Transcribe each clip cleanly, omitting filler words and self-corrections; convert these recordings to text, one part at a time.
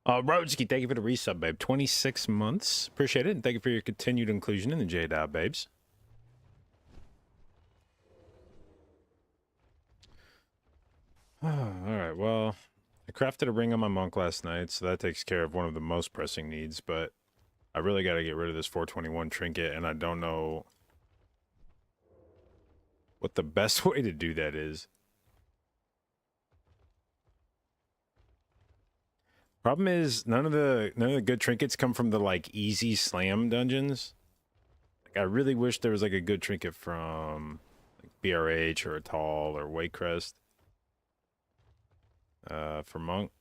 Rodzki, thank you for the resub, babe. 26 months. Appreciate it. And thank you for your continued inclusion in the J-Dot, babes. Alright, well, I crafted a ring on my monk last night, so that takes care of one of the most pressing needs, but I really got to get rid of this 421 trinket, and I don't know what the best way to do that is. Problem is, none of the good trinkets come from the, like, easy slam dungeons. Like, I really wish there was, like, a good trinket from like, BRH or Atal or Waycrest. For monk,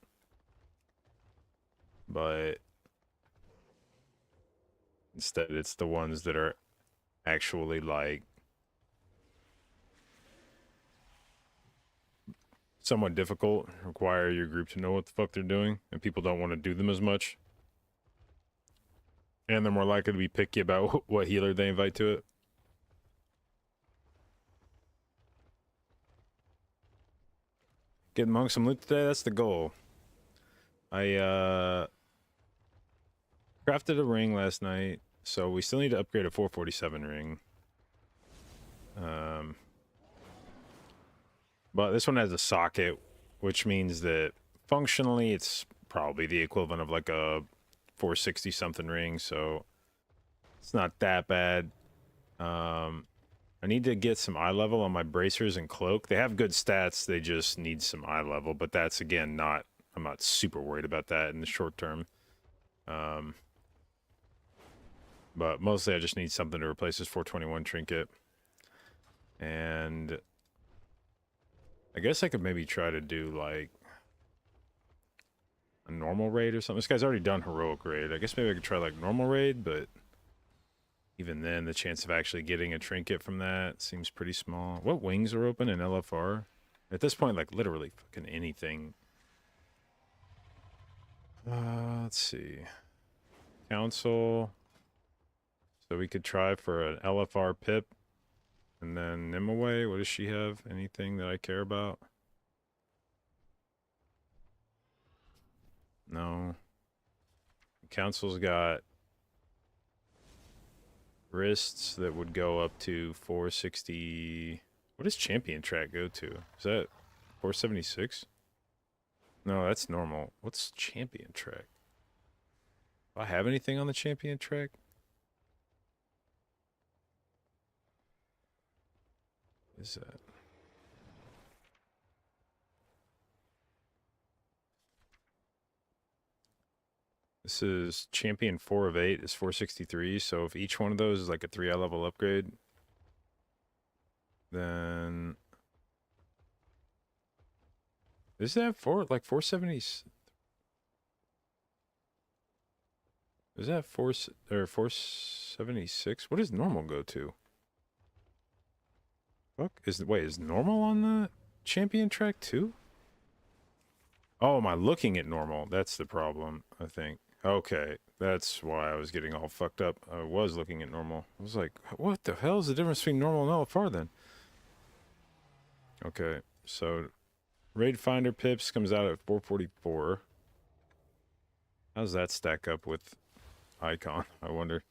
but instead it's the ones that are actually like somewhat difficult, require your group to know what the fuck they're doing, and people don't want to do them as much, and they're more likely to be picky about what healer they invite to it. Get monk some loot today, that's the goal. I crafted a ring last night, so we still need to upgrade a 447 ring. But this one has a socket, which means that functionally it's probably the equivalent of like a 460 something ring, so it's not that bad. I need to get some eye level on my bracers and cloak. They have good stats, they just need some eye level, but that's again not, I'm not super worried about that in the short term. But mostly I just need something to replace this 421 trinket. And I guess I could maybe try to do like a normal raid or something. This guy's already done heroic raid. I guess maybe I could try like normal raid, but even then the chance of actually getting a trinket from that seems pretty small. What wings are open in LFR? At this point, like literally fucking anything. Let's see. Council. So we could try for an LFR pip. And then Nimaway, what does she have? Anything that I care about? No. Council's got wrists that would go up to 460. What does champion track go to? Is that 476? No, that's normal. What's champion track? Do I have anything on the champion track? What is that? This is champion 4 of 8 is 463. So if each one of those is like a 3 level upgrade, then is that like 470? Is that 476? What does normal go to? Fuck is normal on the champion track too? Oh, am I looking at normal? That's the problem, I think. Okay, that's why I was getting all fucked up. I was looking at normal. I was like, what the hell is the difference between normal and LFR then? Okay, so Raid Finder Pips comes out at 444. How's that stack up with Icon, I wonder?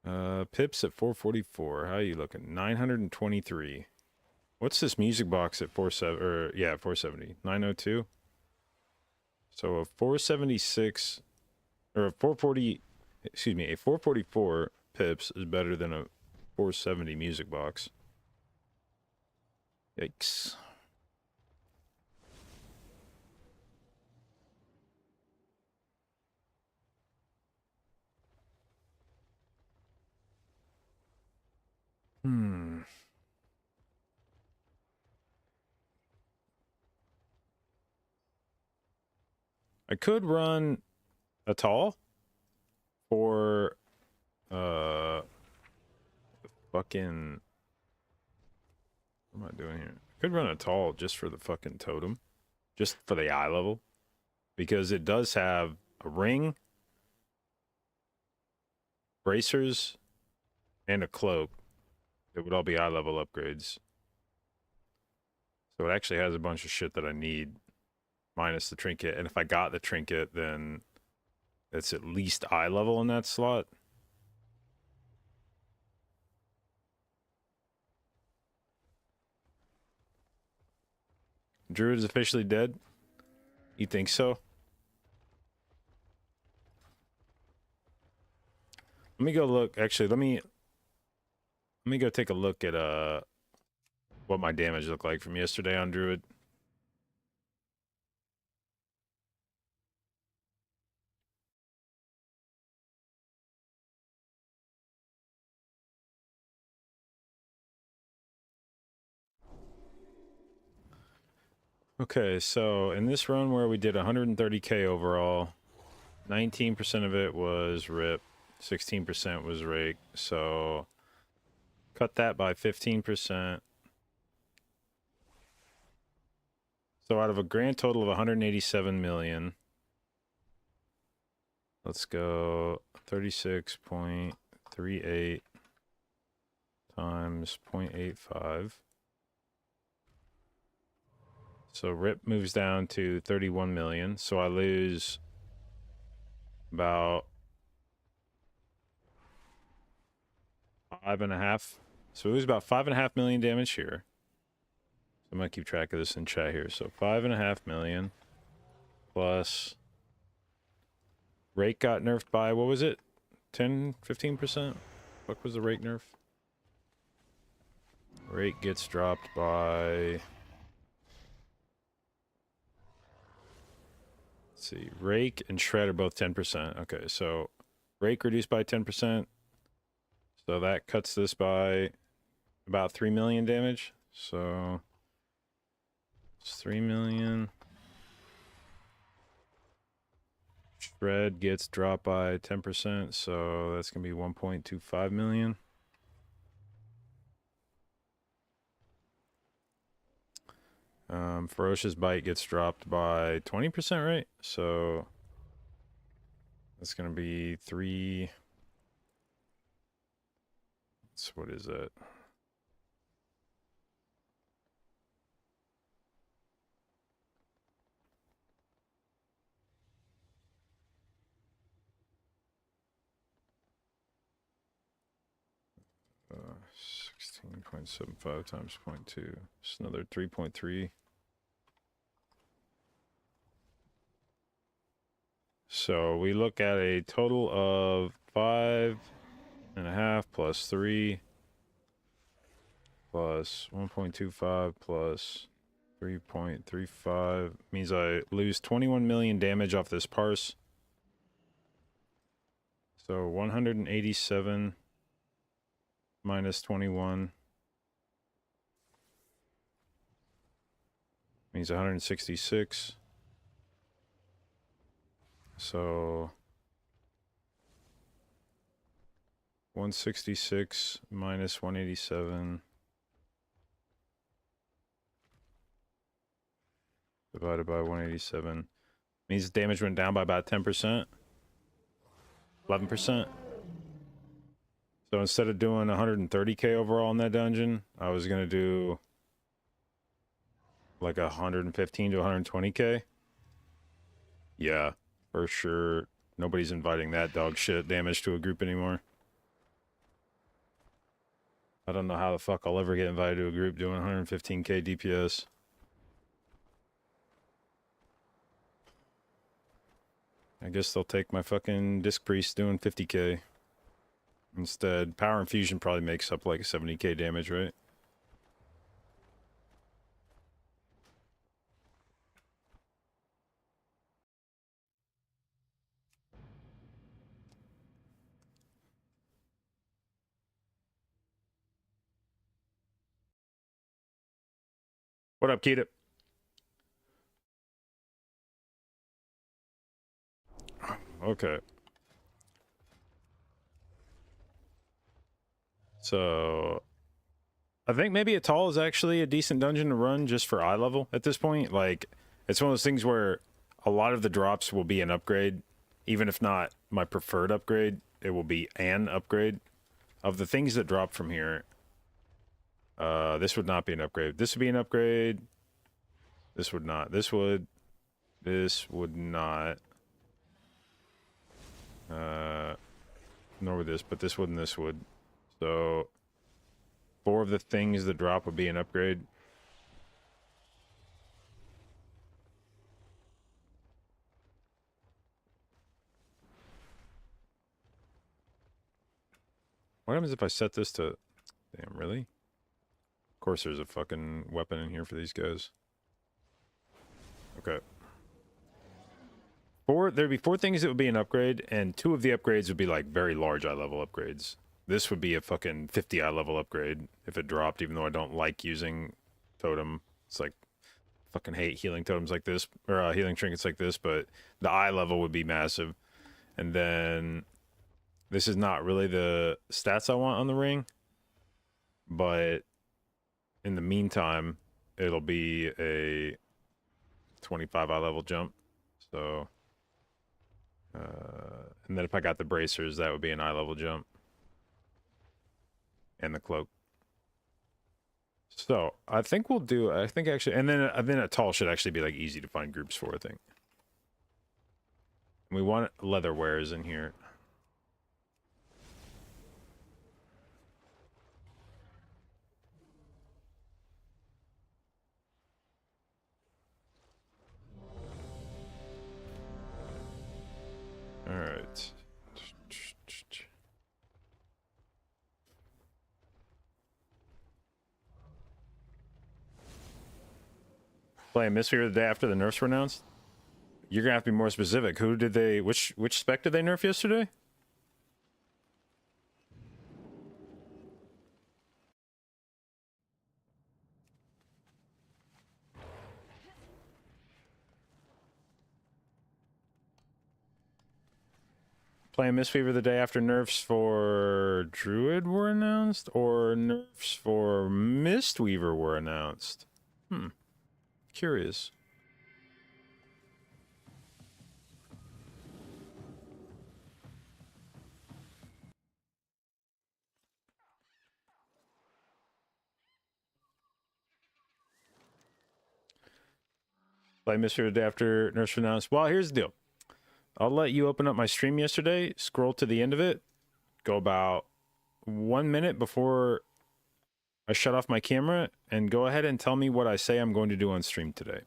Pips at 444. How are you looking? 923. What's this music box at 47? Or yeah, 470. 902. So a 476 or a 440, excuse me, a 444 pips is better than a 470 music box. Yikes. I could run a tall for fucking, what am I doing here? I could run a tall just for the fucking totem, just for the eye level, because it does have a ring, bracers, and a cloak. It would all be eye level upgrades. So it actually has a bunch of shit that I need. minus the trinket. And if I got the trinket, then it's at least eye level in that slot. Druid is officially dead? You think so? Let me go look. Actually, let me go take a look at what my damage looked like from yesterday on Druid. Okay, so in this run where we did 130k overall, 19% of it was rip, 16% was rake. So cut that by 15%. So out of a grand total of 187 million, let's go 36.38 times 0.85. So rip moves down to 31 million. So I lose about 5.5. So we lose about 5.5 million damage here. So I'm gonna keep track of this in chat here. So 5.5 million plus rake got nerfed by, what was it? 10, 15%? What was the rake nerf? Rake gets dropped by, let's see, rake and shred are both 10%. Okay, so rake reduced by 10%. So that cuts this by about 3 million damage. So it's 3 million. Shred gets dropped by 10%, so that's going to be 1.25 million. Ferocious Bite gets dropped by 20%, right? So that's going to be 3. So what is that? Uh, 16.75 times 0.2. It's another 3.3. So we look at a total of 5.5 plus 3 plus 1.25 plus 3.35 means I lose 21 million damage off this parse. So 187 minus 21 means 166. So 166 minus 187 divided by 187 means damage went down by about 10%, 11%. So instead of doing 130k overall in that dungeon, I was gonna do like 115 to 120k. Yeah, for sure. Nobody's inviting that dog shit damage to a group anymore. I don't know how the fuck I'll ever get invited to a group doing 115k DPS. I guess they'll take my fucking Disc Priest doing 50k. Instead, Power Infusion probably makes up like 70k damage, right? What up, Keita? Okay. So I think maybe Atal is actually a decent dungeon to run just for eye level at this point. Like, it's one of those things where a lot of the drops will be an upgrade. Even if not my preferred upgrade, it will be an upgrade. Of the things that drop from here, this would not be an upgrade. This would be an upgrade. This would not. This would. This would not. Nor would this, but this would and this would. So 4 of the things that drop would be an upgrade. What happens if I set this to... Damn, really? Of course there's a fucking weapon in here for these guys. Okay. There'd be 4 things that would be an upgrade, and 2 of the upgrades would be like very large eye level upgrades. This would be a fucking 50 eye level upgrade if it dropped, even though I don't like using totem. It's like, fucking hate healing totems like this, or healing trinkets like this, but the eye level would be massive. And then this is not really the stats I want on the ring, but in the meantime, it'll be a 25 eye level jump. So, and then if I got the bracers, that would be an eye level jump. And the cloak. So I think we'll do, I think actually, and then a tall should actually be like easy to find groups for, I think. We want leather wares in here. All right. Playing Mistweaver the day after the nerfs were announced? You're gonna have to be more specific. Who did they, which spec did they nerf yesterday? Playing Mistweaver the day after nerfs for Druid were announced, or nerfs for Mistweaver were announced? Curious. Play Mistweaver the day after nerfs were announced. Well, here's the deal. I'll let you open up my stream yesterday, scroll to the end of it, go about 1 minute before I shut off my camera, and go ahead and tell me what I say I'm going to do on stream today.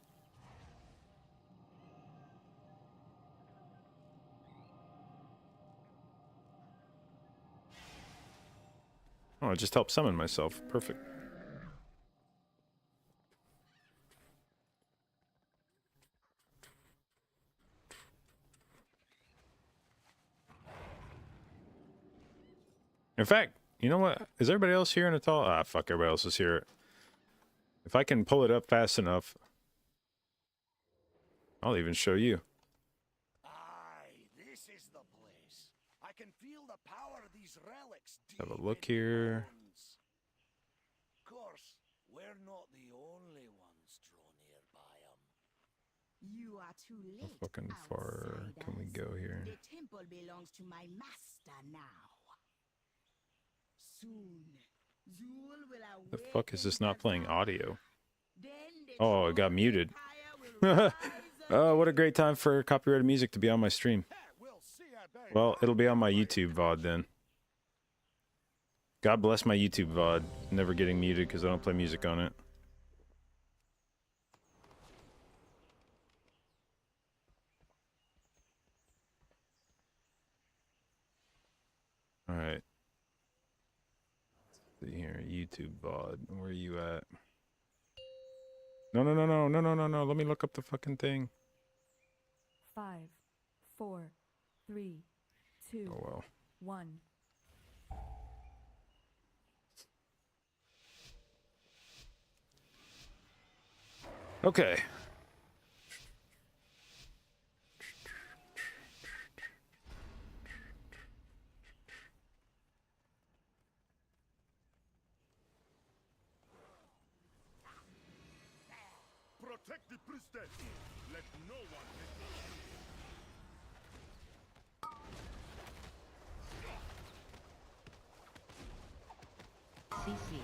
Oh, it just helped summon myself. Perfect. In fact, you know what? Is everybody else here in a tall? Ah, fuck, everybody else is here. If I can pull it up fast enough, I'll even show you. Aye, this is the place. I can feel the power of these relics. Have a look here. Of course, we're not the only ones drawn nearby them. You are too late. How fucking far can we go here? The temple belongs to my master now. Soon, Zul will awaken. The fuck is this not playing audio? Then the Oh, it got muted. empire will rise Oh, what a great time for copyrighted music to be on my stream. We'll see about Well, it'll be on my YouTube VOD then. God bless my YouTube VOD. Never getting muted because I don't play music on it. Alright. See here, YouTube VOD. Where are you at? No. Let me look up the fucking thing. 5, 4, 3, 2, Oh well. 1. Okay. protect the priestess. Let no one CC.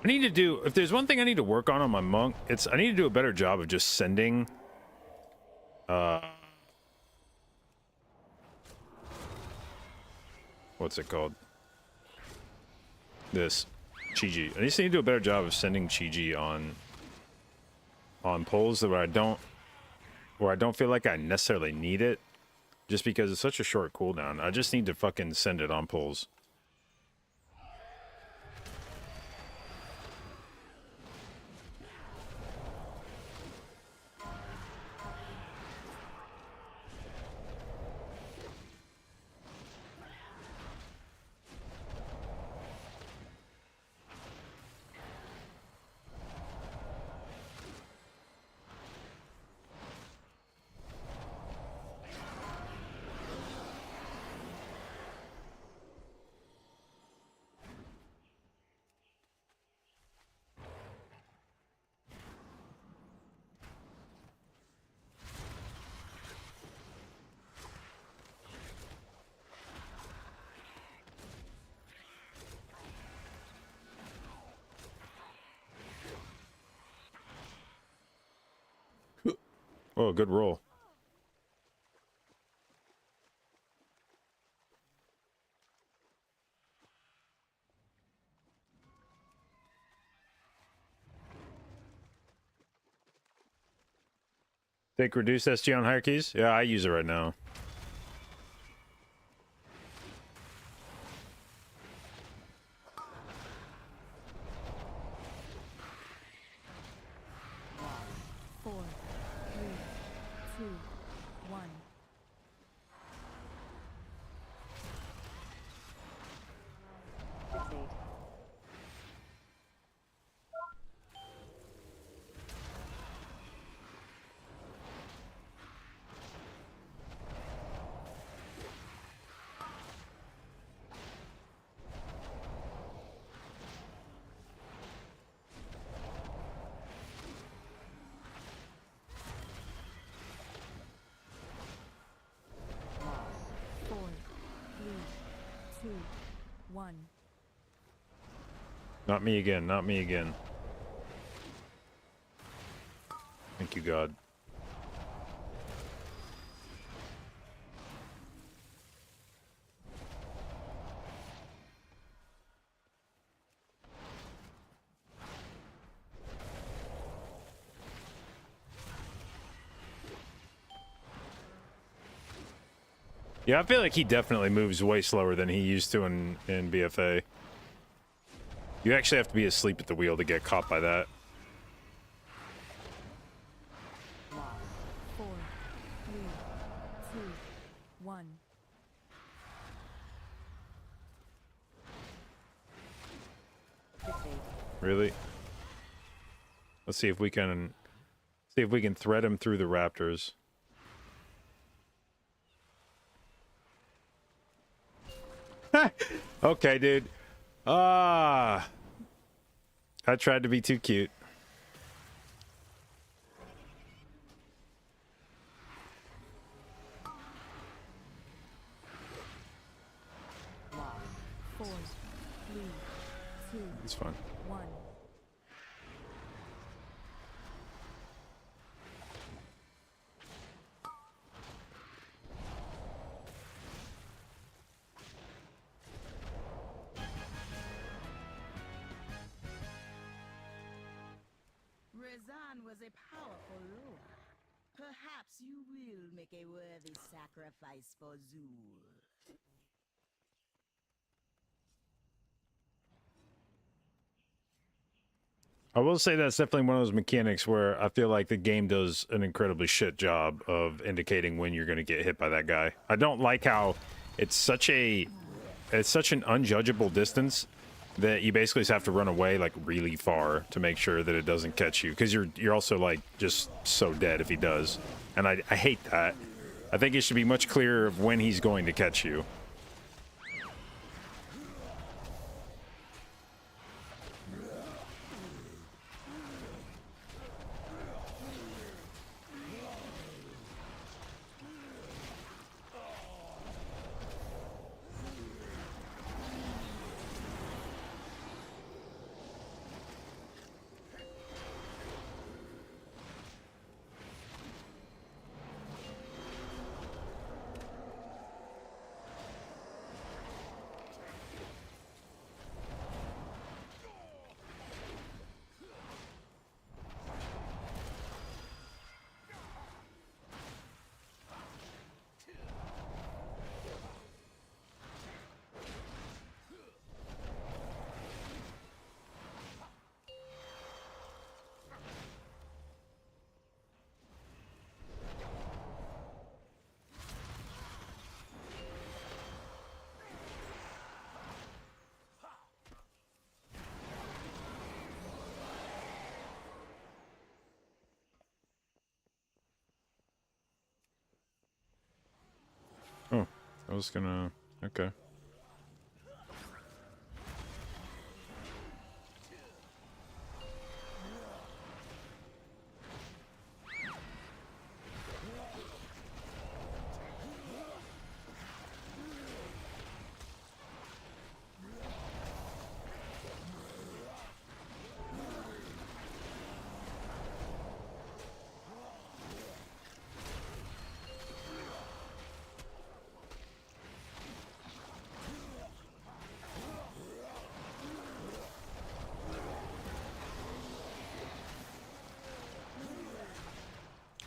I need to do, if there's one thing I need to work on my monk, it's I need to do a better job of just sending what's it called? This Chi-Ji. I just need to do a better job of sending Chi-Ji on polls where I don't feel like I necessarily need it, just because it's such a short cooldown. I just need to fucking send it on polls. Oh, good roll. Take reduce SG on hierarchies? Yeah, I use it right now. Four, three, two, one. Four, three, two, one. Not me again, not me again. Thank you, God. Yeah, I feel like he definitely moves way slower than he used to in BFA. You actually have to be asleep at the wheel to get caught by that. Four, three, two, one. Really? Let's see if we can thread him through the raptors. Okay, dude. I tried to be too cute. Four, three, two, It's fine. one. Rezan was a powerful lord. Perhaps you will make a worthy sacrifice for Zul. I will say that's definitely one of those mechanics where I feel like the game does an incredibly shit job of indicating when you're going to get hit by that guy. I don't like how it's such an unjudgeable distance that you basically just have to run away like really far to make sure that it doesn't catch you, because you're also like just so dead if he does, and I hate that. I think it should be much clearer of when he's going to catch you. I was gonna... Okay.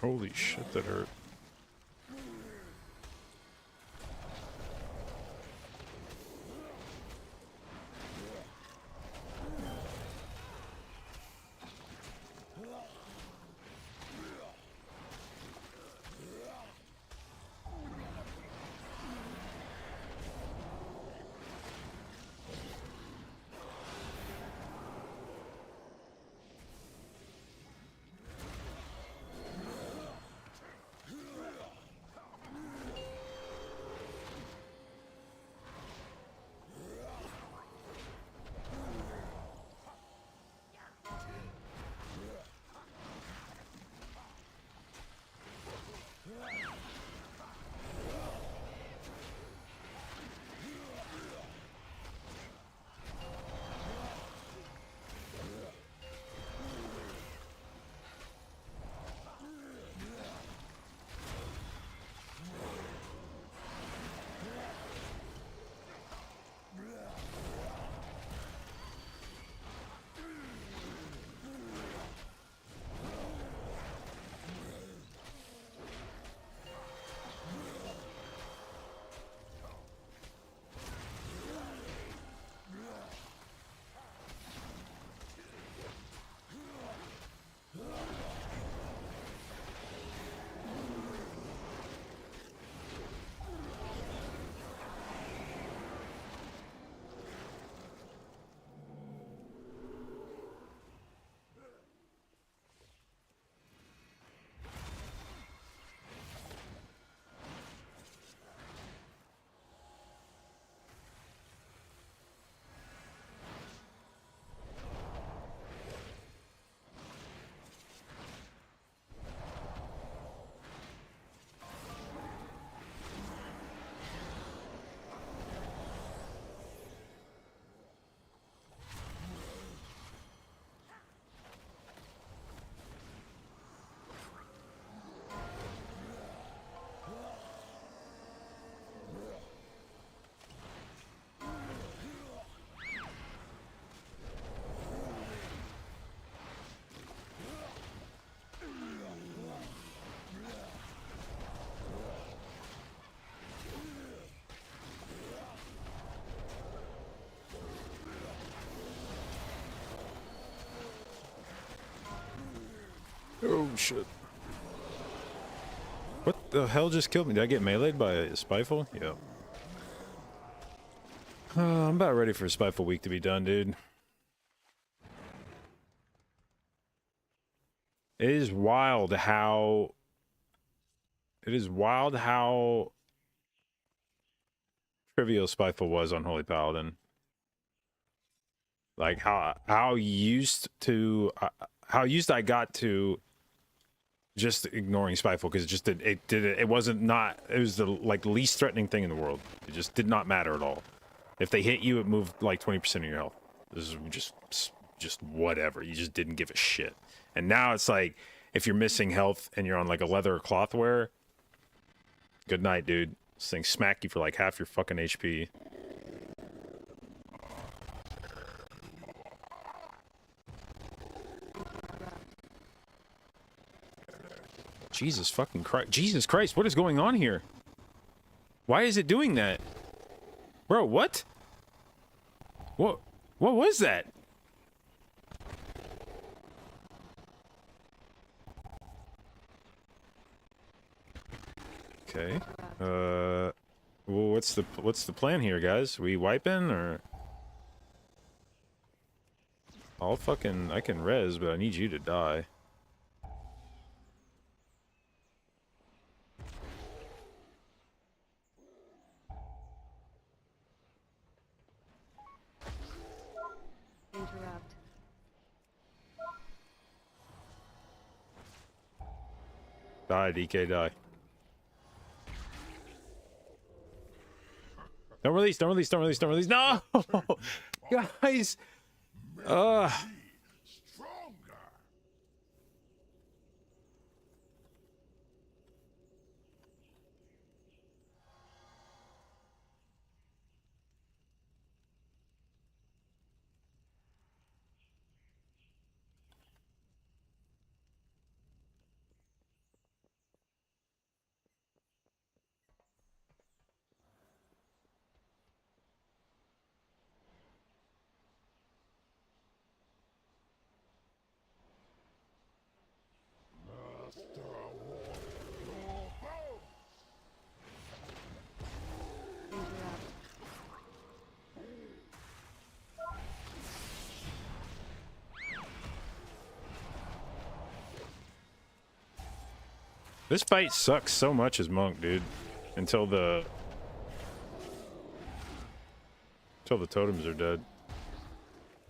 Holy shit, that hurt. Oh shit. What the hell just killed me? Did I get meleeed by a Spiteful? Yeah. I'm about ready for Spiteful week to be done, dude. It is wild how... It is wild how... trivial Spiteful was on Holy Paladin. Like how used I got to just ignoring Spiteful, because it was the like least threatening thing in the world. It just did not matter at all. If they hit you, it moved like 20% of your health. This is just whatever. You just didn't give a shit. And now it's like, if you're missing health and you're on like a leather or cloth wear, good night, dude. This thing smack you for like half your fucking HP. Jesus fucking Christ. Jesus Christ, what is going on here? Why is it doing that? Bro, what? What was that? Okay. Well, what's the plan here, guys? We wiping or? I can res, but I need you to die. Die, DK, die. Don't release, don't release, don't release, don't release. No! Guys! Stronger. Interrupt. This fight sucks so much as Monk, dude. Until the totems are dead.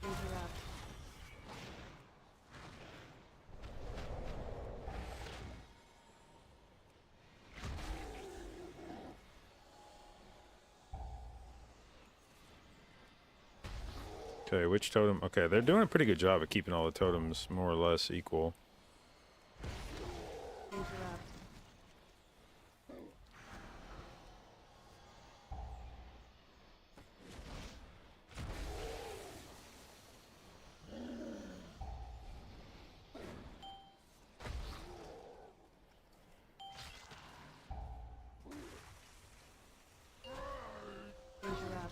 Interrupt. Okay, which totem? Okay, they're doing a pretty good job of keeping all the totems more or less equal. Interrupt. Interrupt. Interrupt.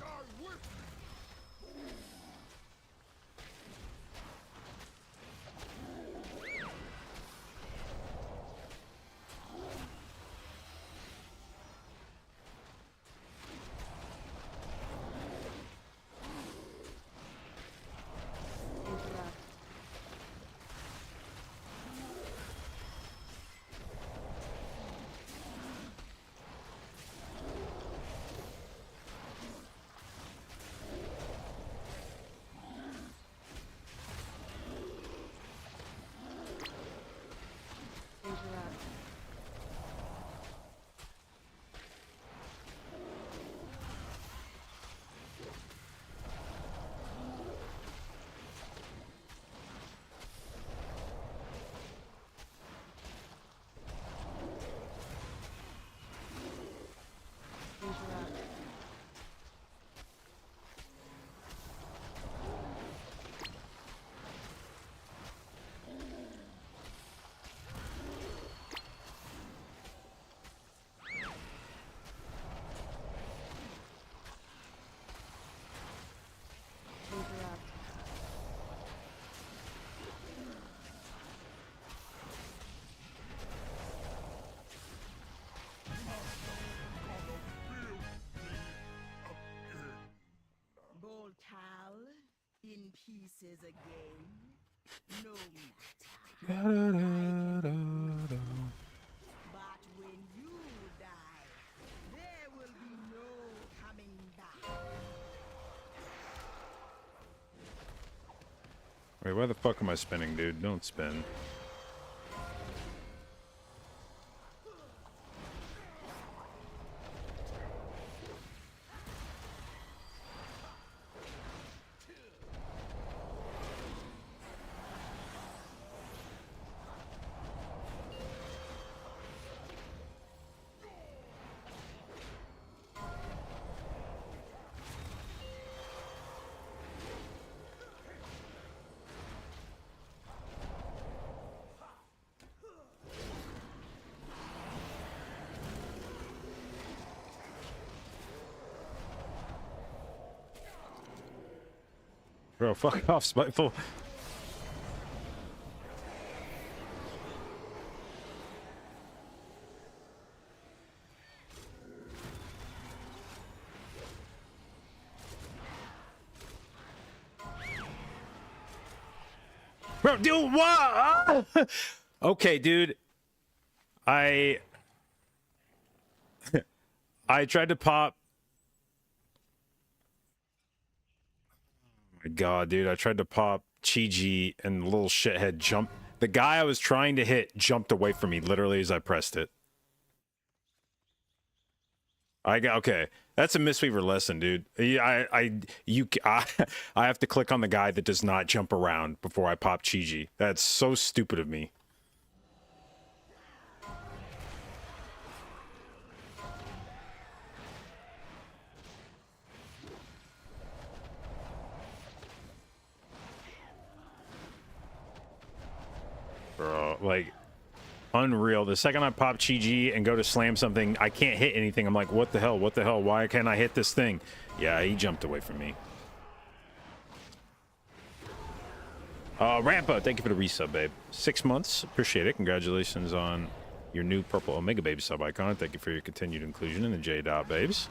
Interrupt. Interrupt. Interrupt. Boltal, in pieces again. No matter. But when you die, there will be no coming back. Wait, why the fuck am I spinning, dude? Don't spin. Bro, fuck off, Spiteful. Bro, dude, what? Okay, dude. I tried to pop. Oh my god, dude. I tried to pop Chi-Ji and the little shithead jumped The guy I was trying to hit jumped away from me literally as I pressed it. Okay. That's a Mistweaver lesson, dude. I have to click on the guy that does not jump around before I pop Chi-Ji. That's so stupid of me. Bro, like, unreal. The second I pop Chi-Ji and go to slam something, I can't hit anything. I'm like, what the hell? What the hell? Why can't I hit this thing? Yeah, he jumped away from me. Rampa, thank you for the resub, babe. 6 months. Appreciate it. Congratulations on your new purple Omega Baby sub icon. Thank you for your continued inclusion in the J-Dot babes.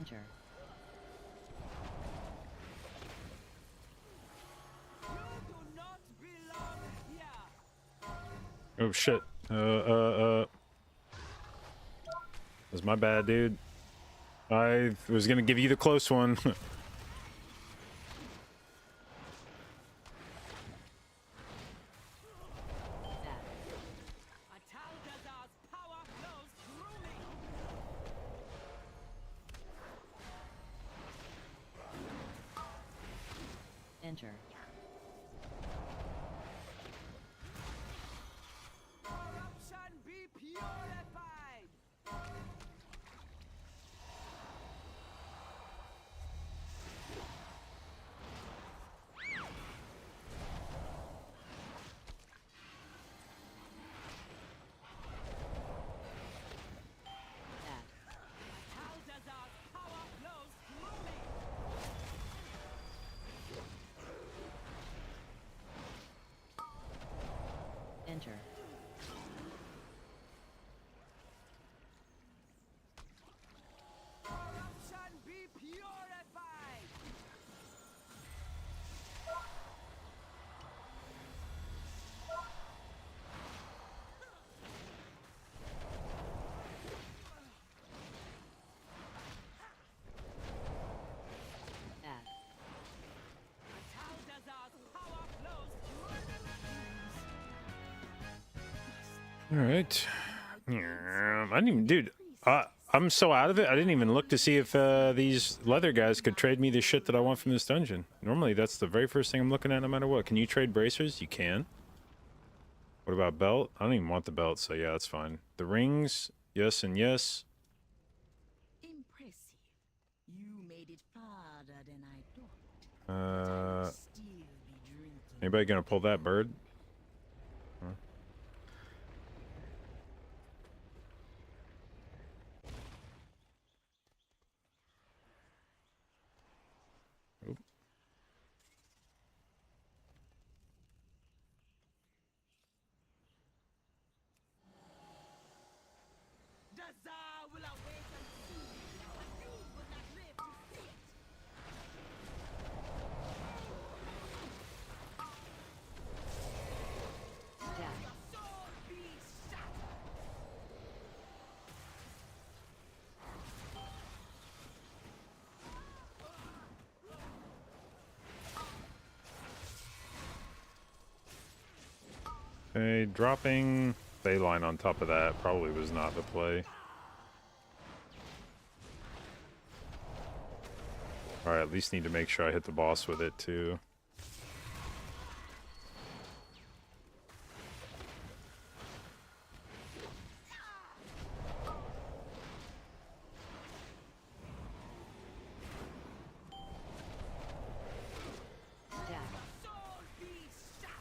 Enter. Oh shit. That's my bad, dude. I was gonna give you the close one. Enter. Corruption be purified. That. Taldazar's power flows through me. Enter. Corruption be purified. That. Taldazar's power flows through me. All right. Yeah, I didn't even, dude. I'm so out of it. I didn't even look to see if these leather guys could trade me the shit that I want from this dungeon. Normally, that's the very first thing I'm looking at, no matter what. Can you trade bracers? You can. What about belt? I don't even want the belt, so yeah, that's fine. The rings, yes and yes. Impressive. You made it farther than I thought. But I will still be drinking. Anybody gonna pull that bird? Huh? Oop. The Tsar will awaken soon, but you will not live to see it. That. Your soul be shattered. Okay, dropping Bayline on top of that probably was not the play. Alright, at least need to make sure I hit the boss with it too. That. Soul be shattered.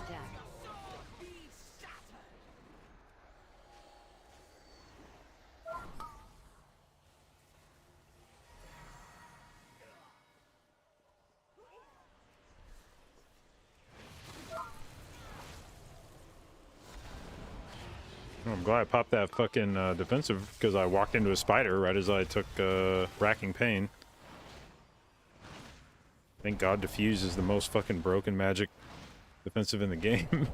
That. Soul be shattered. I'm glad I popped that fucking defensive because I walked into a spider right as I took racking pain. Thank God Diffuse is the most fucking broken magic defensive in the game. That.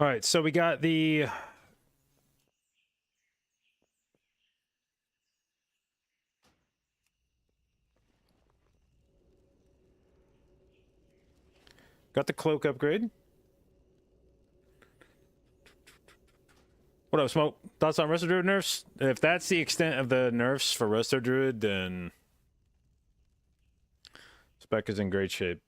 All right, so we got the cloak upgrade. What up, Smoke? Thoughts on Resto Druid nerfs? If that's the extent of the nerfs for Resto Druid, then spec is in great shape.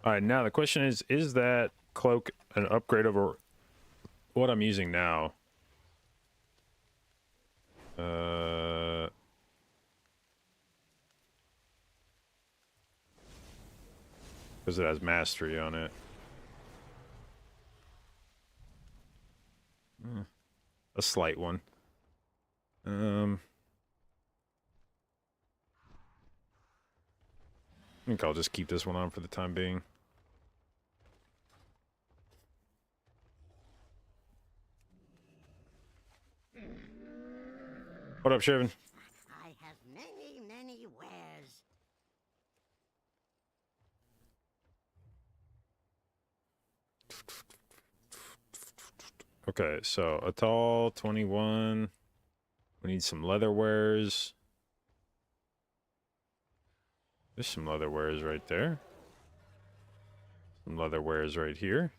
All right, now the question is that cloak an upgrade over what I'm using now? Because it has mastery on it. A slight one. I think I'll just keep this one on for the time being. What up, Shervin? I have many, many wares. Okay, so a tall 21. We need some leather wares. There's some leather wares right there. Some leather wares right here.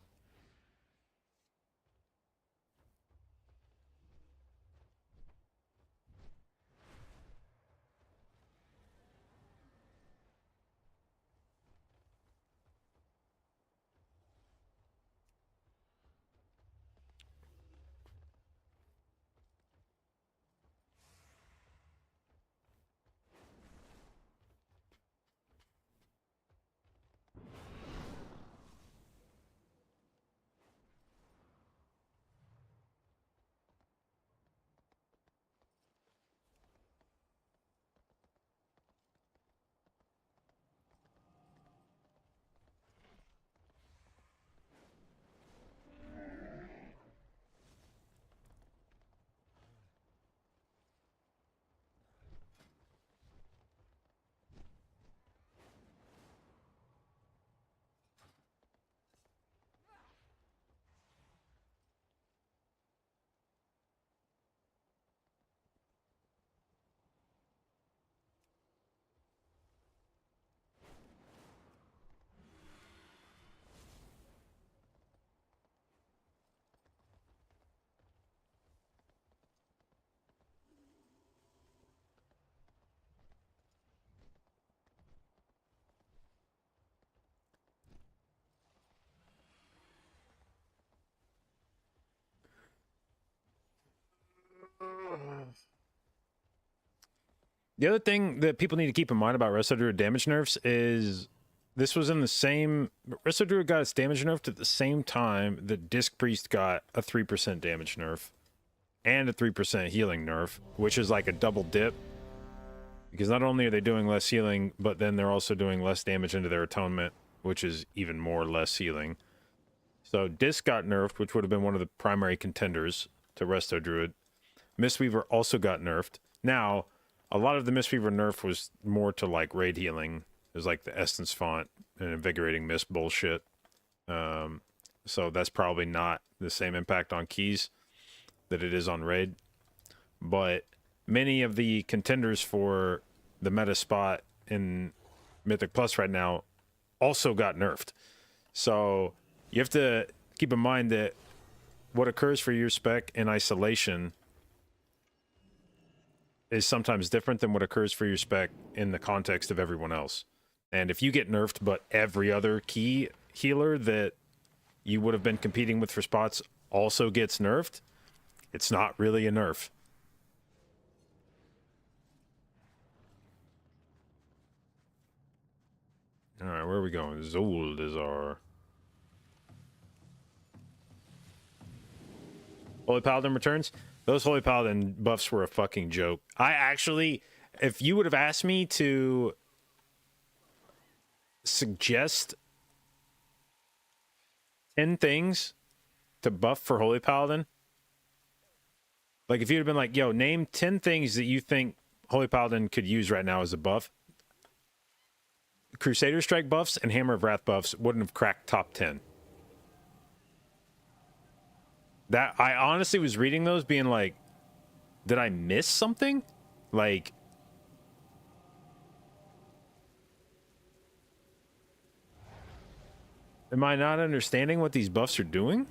The other thing that people need to keep in mind about Resto Druid damage nerfs is this was in the same... Resto Druid got its damage nerfed at the same time that Disc Priest got a 3% damage nerf and a 3% healing nerf, which is like a double dip. Because not only are they doing less healing, but then they're also doing less damage into their atonement, which is even more less healing. So Disc got nerfed, which would have been one of the primary contenders to Resto Druid. Mistweaver also got nerfed. Now, a lot of the Mistweaver nerf was more to like raid healing. It was like the Essence font and Invigorating Mist bullshit. So that's probably not the same impact on keys that it is on raid. But many of the contenders for the meta spot in Mythic Plus right now also got nerfed. So you have to keep in mind that what occurs for your spec in isolation is sometimes different than what occurs for your spec in the context of everyone else. And if you get nerfed, but every other key healer that you would have been competing with for spots also gets nerfed, it's not really a nerf. All right, where are we going? Zold is our... Holy Paladin returns? Those Holy Paladin buffs were a fucking joke. I actually, if you would have asked me to suggest 10 things to buff for Holy Paladin, Like, if you'd have been like, yo, name 10 things that you think Holy Paladin could use right now as a buff, Crusader Strike buffs and Hammer of Wrath buffs wouldn't have cracked top 10. That, I honestly was reading those being like, did I miss something? Like, am I not understanding what these buffs are doing?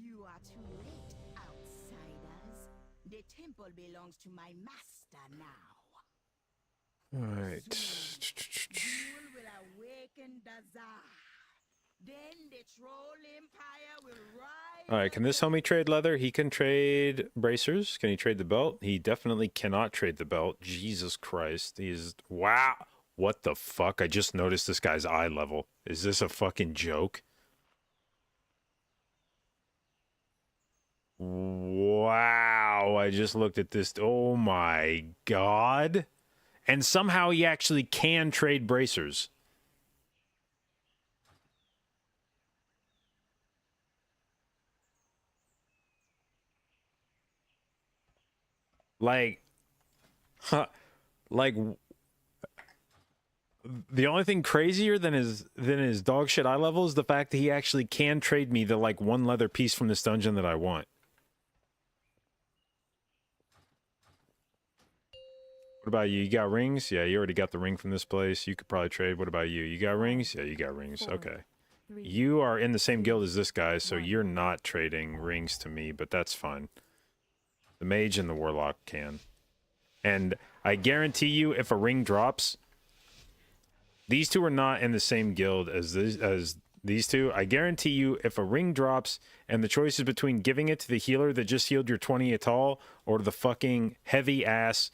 You are too late, outsiders. The temple belongs to my master now. All right. Jewel will awaken Dazar. Then the troll empire will rise. All right, can this homie trade leather? He can trade bracers. Can he trade the belt? He definitely cannot trade the belt. Jesus Christ. He's... Wow. What the fuck? I just noticed this guy's eye level. Is this a fucking joke? Wow. I just looked at this. Oh my God. And somehow he actually can trade bracers. Like, like, the only thing crazier than his dog shit eye level is the fact that he actually can trade me the like one leather piece from this dungeon that I want. What about you? You got rings? Yeah, you already got the ring from this place. You could probably trade. What about you? You got rings? Yeah, you got rings. Okay. You are in the same guild as this guy, so you're not trading rings to me, but that's fine. The mage and the warlock can. And I guarantee you, if a ring drops, these two are not in the same guild as these two. I guarantee you, if a ring drops and the choice is between giving it to the healer that just healed your 20 at all, or the fucking heavy ass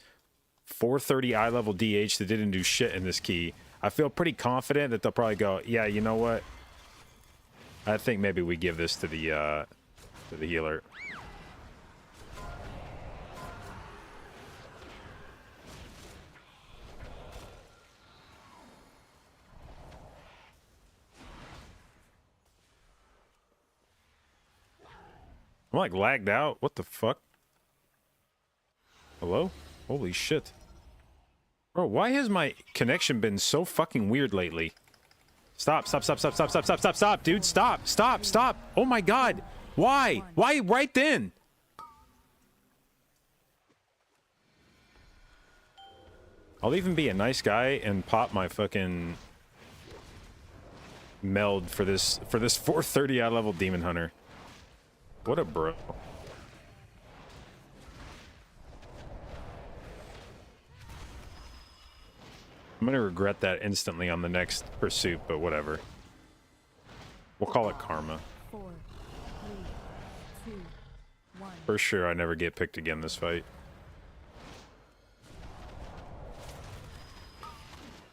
430 eye level DH that didn't do shit in this key, I feel pretty confident that they'll probably go, yeah, you know what? I think maybe we give this to the healer. I'm like lagged out. What the fuck? Hello? Holy shit. Bro, why has my connection been so fucking weird lately? Stop, stop, stop, stop, stop, stop, stop, stop, stop, dude. Stop, stop, stop. Oh my God. Why? Why right then? I'll even be a nice guy and pop my fucking meld for this 430 eye level demon hunter. What a bro. I'm gonna regret that instantly on the next pursuit, but whatever. We'll call it karma. 4, 3, 2, 1. For sure I never get picked again this fight.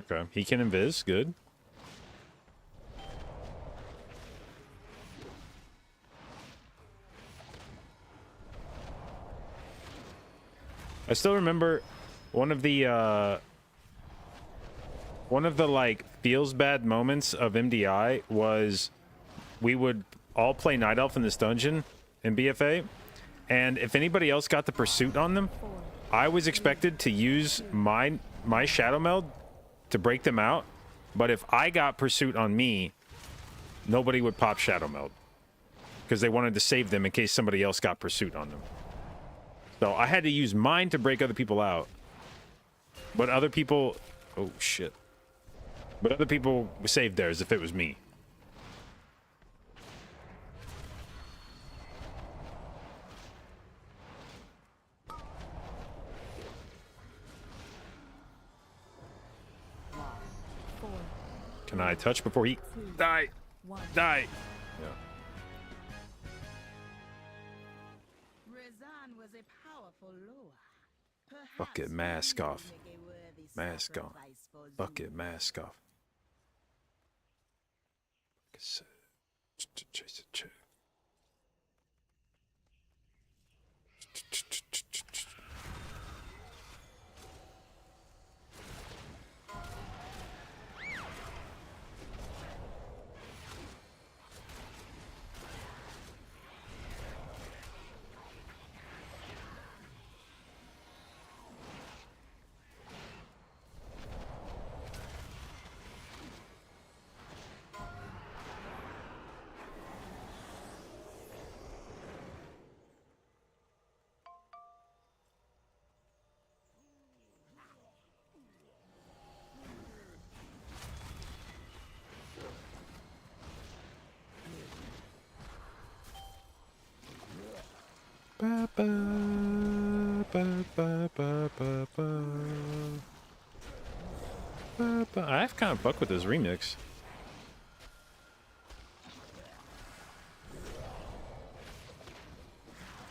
Okay, he can invis, good. I still remember one of the like feels bad moments of MDI was we would all play Night Elf in this dungeon in BFA, and if anybody else got the pursuit on them, I was expected to use my shadow meld to break them out, but if I got pursuit on me, nobody would pop shadow meld because they wanted to save them in case somebody else got pursuit on them. So I had to use mine to break other people out. But other people Oh, shit. But other people saved theirs if it was me. Loss. 4, Can I touch before he... 2, Die! 1. Die! Yeah. Rezan was a powerful Loa. Fuck it, Perhaps mask you will off. make a worthy Mask on. sacrifice for Fuck it, Zu. mask off. Chase it, chase. Ba, ba, ba, ba, ba, ba, ba. Ba, ba. I kind of fuck with this remix.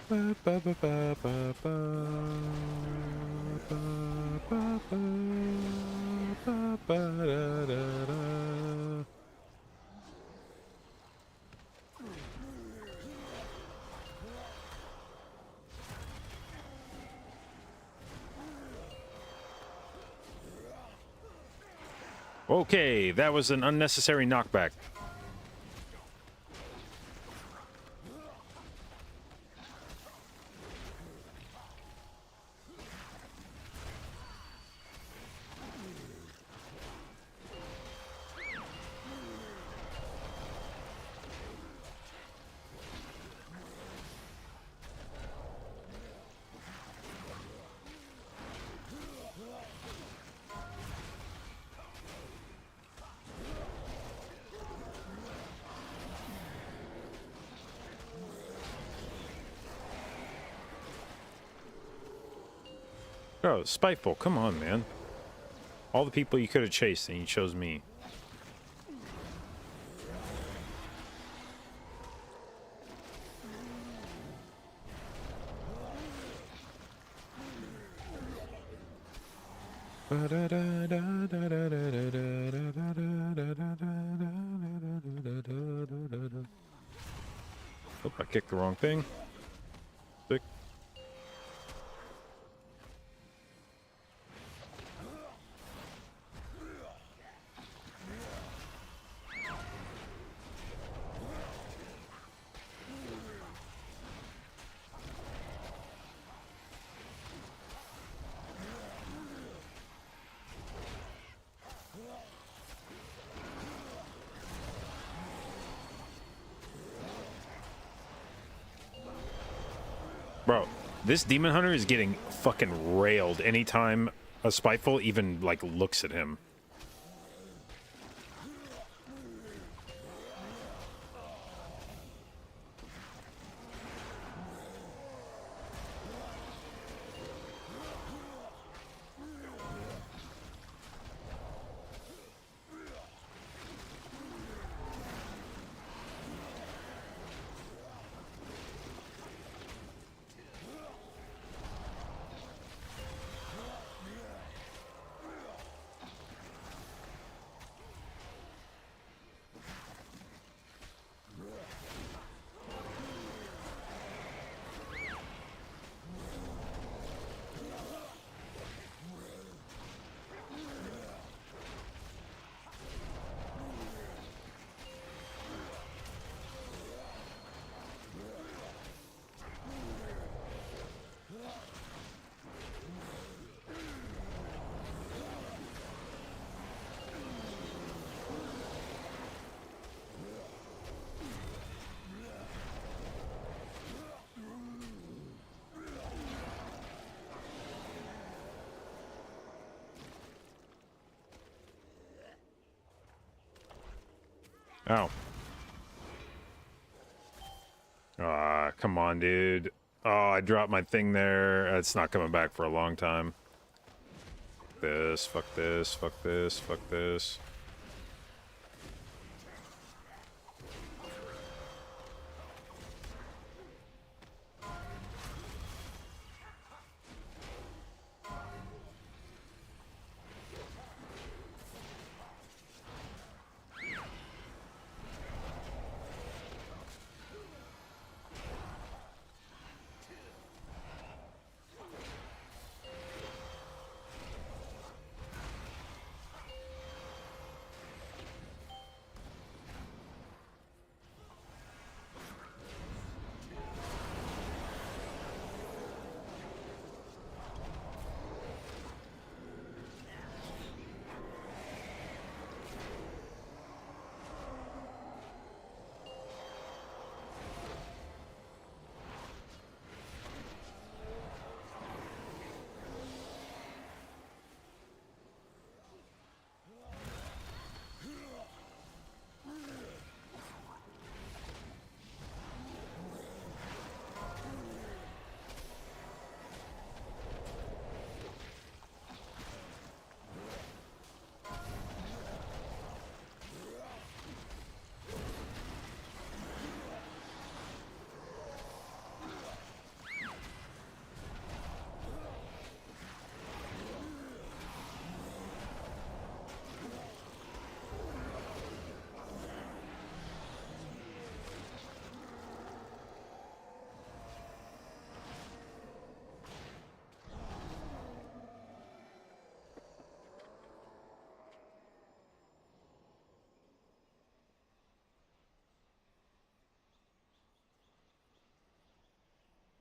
Ba, ba, ba, ba, ba, ba. Ba, ba, ba, ba, ba, da, da, da. Okay, that was an unnecessary knockback. Bro, spiteful, come on, man. All the people you could have chased and you chose me. Oh, I kicked the wrong thing. Sick. Bro, this demon hunter is getting fucking railed anytime a spiteful even like looks at him. Ow. Ah, come on, dude. Oh, I dropped my thing there. It's not coming back for a long time. This, fuck this, fuck this, fuck this.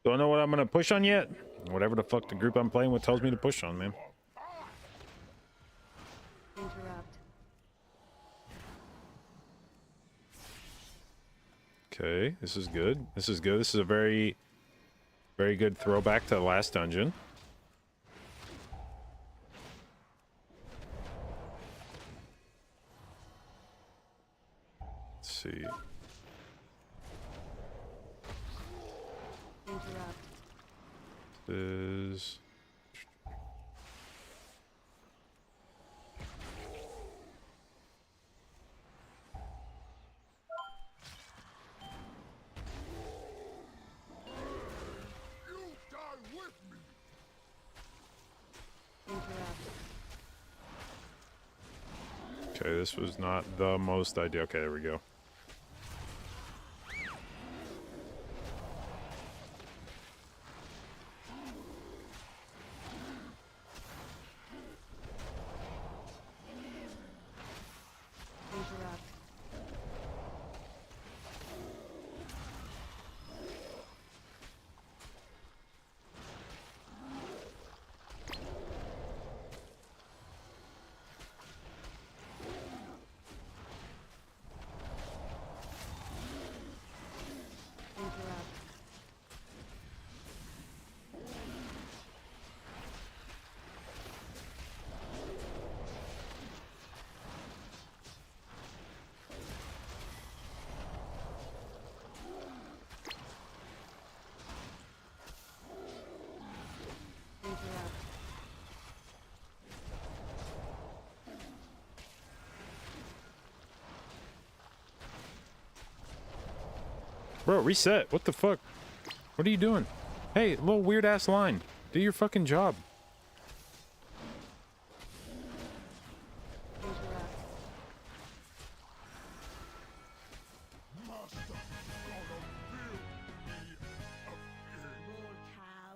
Don't know what I'm gonna push on yet. Whatever the fuck the group I'm playing with tells me to push on, man. Interrupt. Okay, this is good. This is good. This is a very, very good throwback to the last dungeon. Let's see. Interrupt. Is Interrupt. okay, this was not the most ideal. Okay, there we go. Interrupt. Interrupt. Interrupt. Bro, reset. What the fuck? What are you doing? Hey, little weird ass line. Do your fucking job. Interrupt.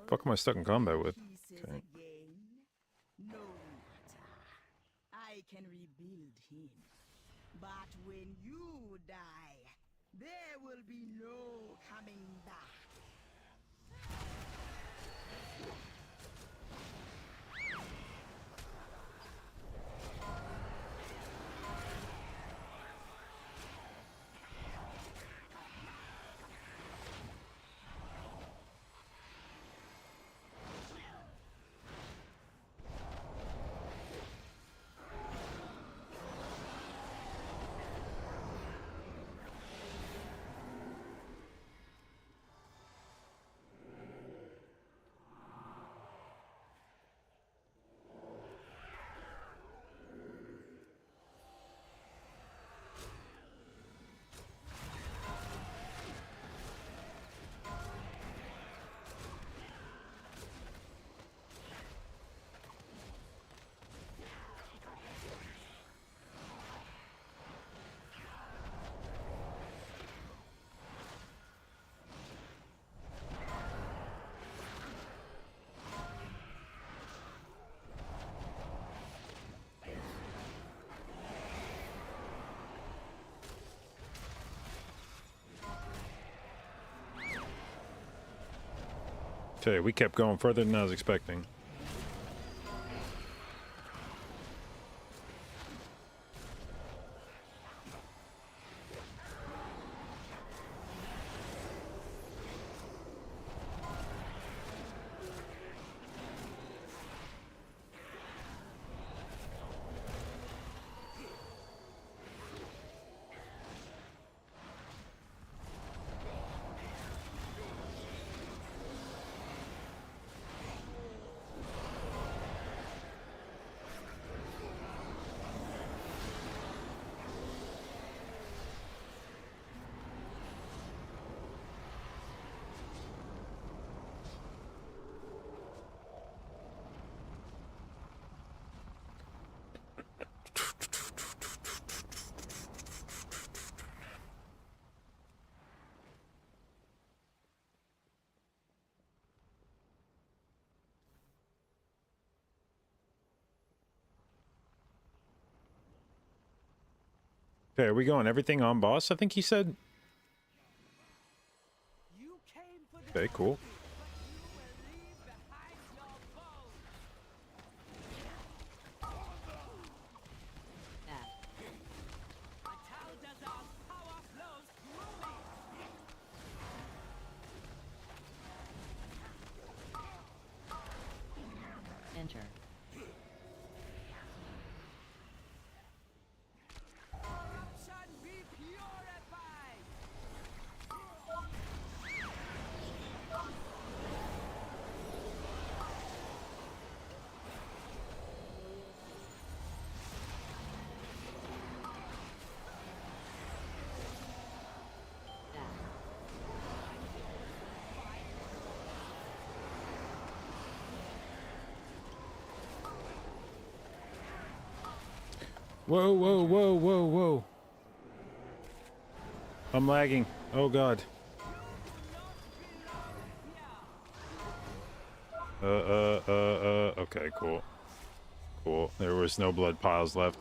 Fuck am I stuck in combat with? Pieces Okay. again. No matter. I can rebuild him. But when you die, there will be no coming back. Okay, we kept going further than I was expecting. Okay, are we going everything on boss? I think he said. You came for the Okay, cool. trophy, but you will leave behind your bones. Tal'Dazar's power flows through me. Enter. Corruption be purified. Whoa, whoa, whoa, whoa, whoa. I'm lagging. Oh god. Okay, cool. Cool. There was no blood piles left.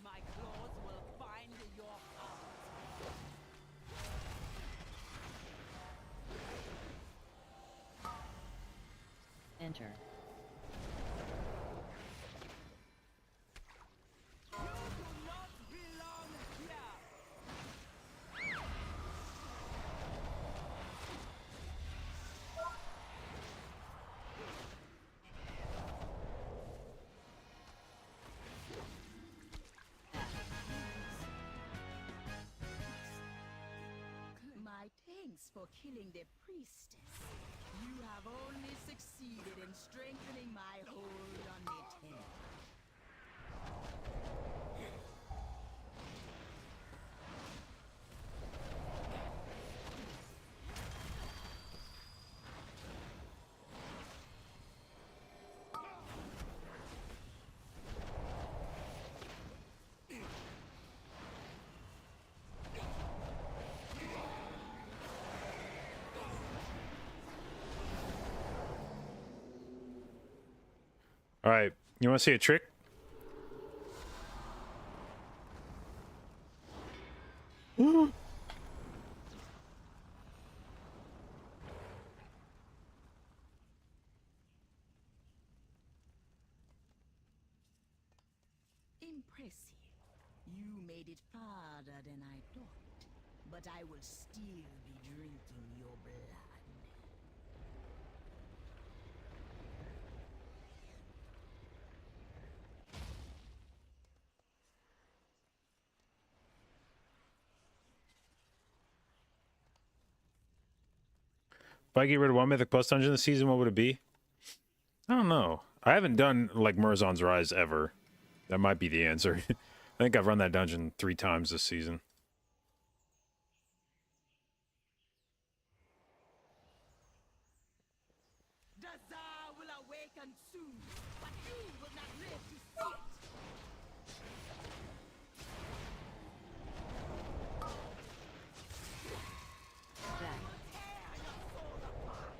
My claws will find your heart. Enter. You do not belong here. My thanks for killing the priestess. You have only succeeded in strengthening my hold on the temple. All right, you want to see a trick? Impressive. You made it farther than I thought, but I will still be drinking your blood. If I get rid of one Mythic Plus dungeon this season, what would it be? I don't know. I haven't done, like, Murzon's Rise ever. That might be the answer. I think I've run that dungeon 3 times this season. Dazar will awaken soon, but you will not live to see it. Back. Tear your soul apart.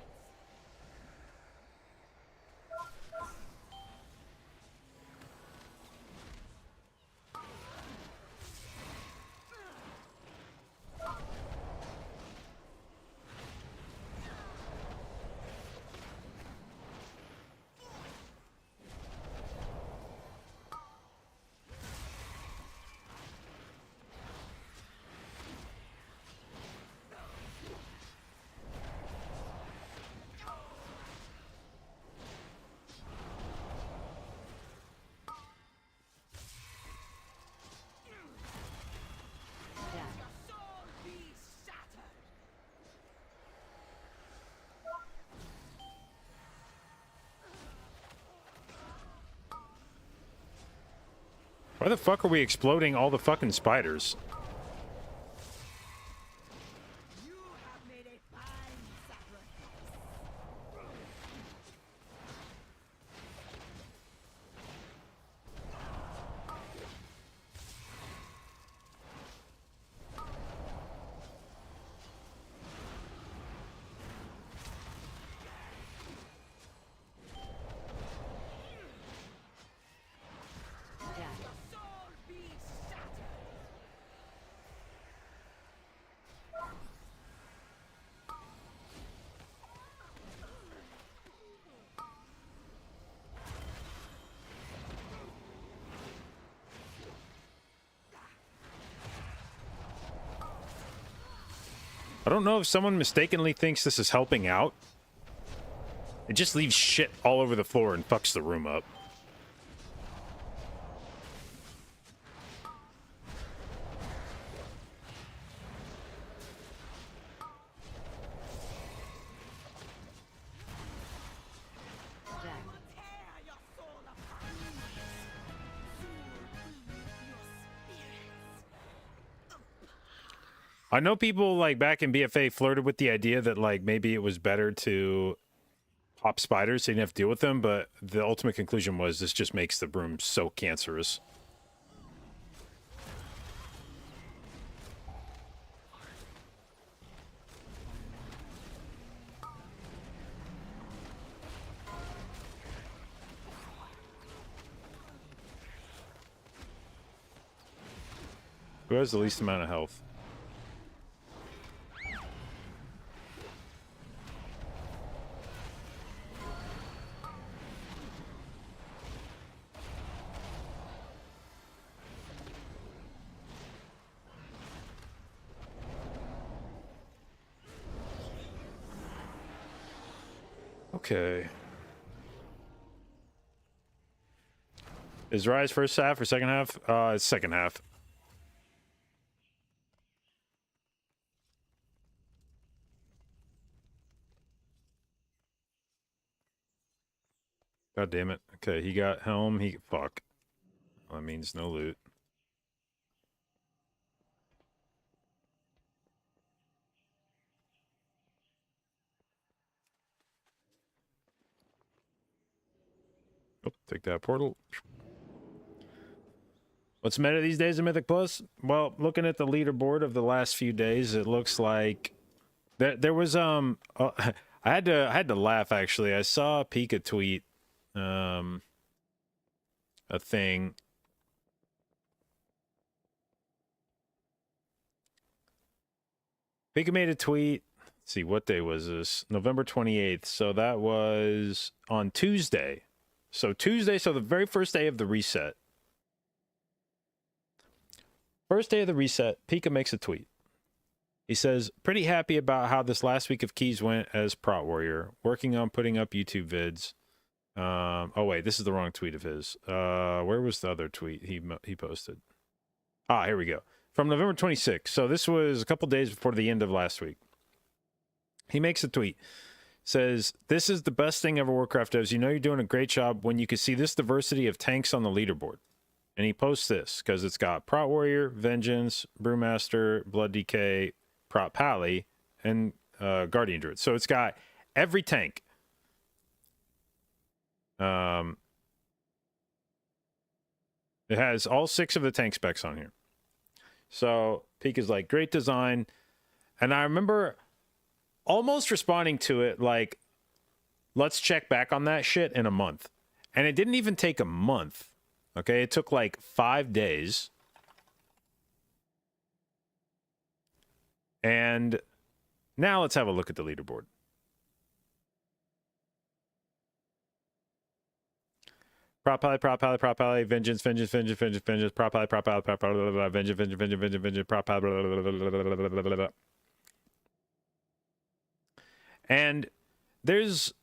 Why the fuck are we exploding all the fucking spiders? You have made a fine sacrifice. Dash. Soul be shattered. I don't know if someone mistakenly thinks this is helping out. It just leaves shit all over the floor and fucks the room up. Dash. Tear your soul apart. Soul be your spirits. I know people like back in BFA flirted with the idea that like maybe it was better to pop spiders so you didn't have to deal with them, but the ultimate conclusion was this just makes the room so cancerous. Who has the least amount of health? Okay. Is Rise first half or second half? It's second half. God damn it. Okay, he got helm. Fuck. That means no loot. Oh, take that portal. What's meta these days in Mythic Plus? Well, looking at the leaderboard of the last few days, it looks like there was I had to laugh actually. I saw Pika tweet a thing. Pika made a tweet. Let's see, what day was this? November 28th. So that was on Tuesday. So the very first day of the reset. First day of the reset, Pika makes a tweet. He says, pretty happy about how this last week of keys went as Prot Warrior. Working on putting up YouTube vids. Oh, wait, this is the wrong tweet of his. Where was the other tweet he posted? Ah, here we go. From November 26th. So this was a couple days before the end of last week. He makes a tweet. Says, this is the best thing ever Warcraft does. You know you're doing a great job when you can see this diversity of tanks on the leaderboard. And he posts this because it's got Prot Warrior, Vengeance, Brewmaster, Blood DK, Prot Pally, and Guardian Druid. So it's got every tank. It has all 6 of the tank specs on here. So Pika's like, great design. And I remember almost responding to it like, let's check back on that shit in a month. And it didn't even take a month. Okay, it took like 5 days. And now let's have a look at the leaderboard. Prot Pally, Vengeance, Prot Pally, Vengeance, Prot Pally, and there's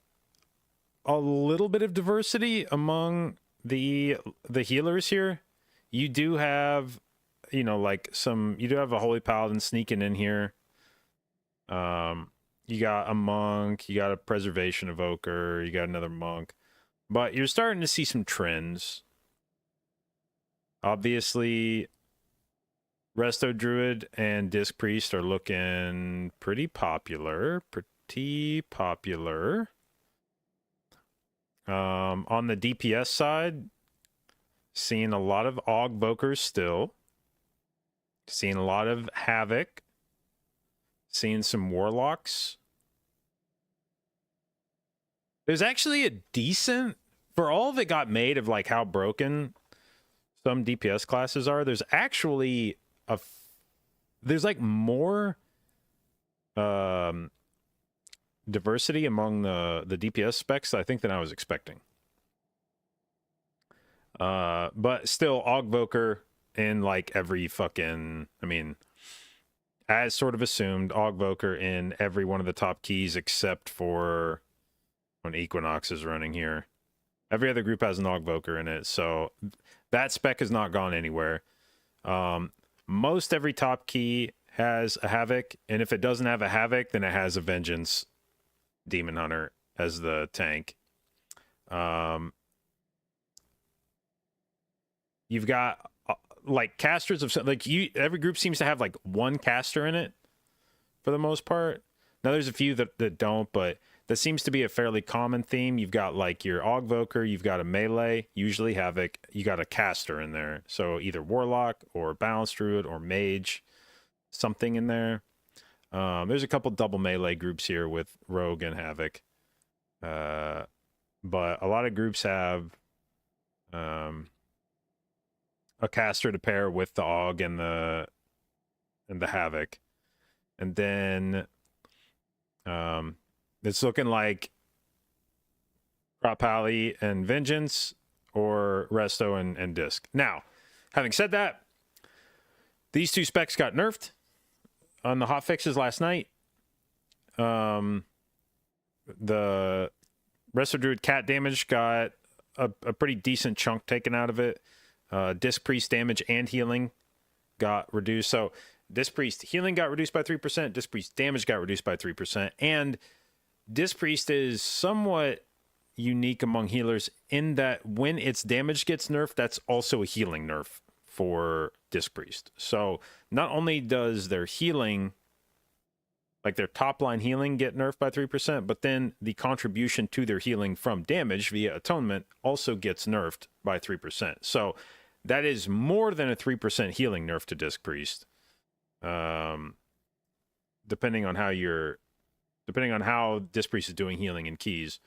a little bit of diversity among the healers here. You do have, like you do have a Holy Paladin sneaking in here. You got a monk, you got a Preservation Evoker, you got another monk. But you're starting to see some trends. Obviously, Resto Druid and Disc Priest are looking pretty popular. On the DPS side, seeing a lot of Augvokers still. Seeing a lot of Havoc. Seeing some Warlocks. There's actually a decent, for all of it got made of like how broken some DPS classes are, there's actually there's like more diversity among the DPS specs I think than I was expecting. But still, Augvoker in like every fucking, I mean, as sort of assumed, Augvoker in every one of the top keys except for when Equinox is running here. Every other group has an Augvoker in it, so that spec has not gone anywhere. Most every top key has a Havoc, and if it doesn't have a Havoc, then it has a Vengeance Demon Hunter as the tank. You've got like casters of like every group seems to have like one caster in it for the most part. Now there's a few that don't, but that seems to be a fairly common theme. You've got like your Augvoker, you've got a melee, usually Havoc, you got a caster in there. So either Warlock or Balanced Druid or Mage, something in there. There's a couple double melee groups here with Rogue and Havoc. But a lot of groups have a caster to pair with the Aug and the Havoc. And then it's looking like Crop Alley and Vengeance or Resto and Disc. Now, having said that, these two specs got nerfed on the hotfixes last night. The Resto Druid cat damage got a pretty decent chunk taken out of it. Disc Priest damage and healing got reduced. So Disc Priest healing got reduced by 3%. Disc Priest damage got reduced by 3%. And Disc Priest is somewhat unique among healers in that when its damage gets nerfed, that's also a healing nerf for Disc Priest. So not only does their healing, like their top line healing, get nerfed by 3%, but then the contribution to their healing from damage via Atonement also gets nerfed by 3%. So that is more than a 3% healing nerf to Disc Priest. Depending on how Disc Priest is doing healing in keys.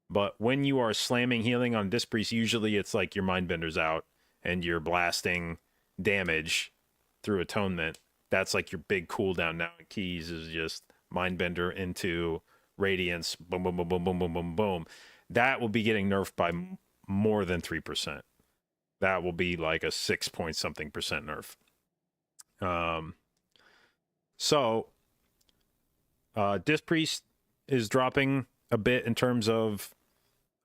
But when you are slamming healing on Disc Priest, usually it's like your Mindbender's out and you're blasting damage through Atonement. That's like your big cooldown now in keys is just Mindbender into Radiance, boom, boom, boom, boom, boom, boom, boom, boom. That will be getting nerfed by more than 3%. That will be like a 6 point something percent nerf. So Disc Priest is dropping a bit in terms of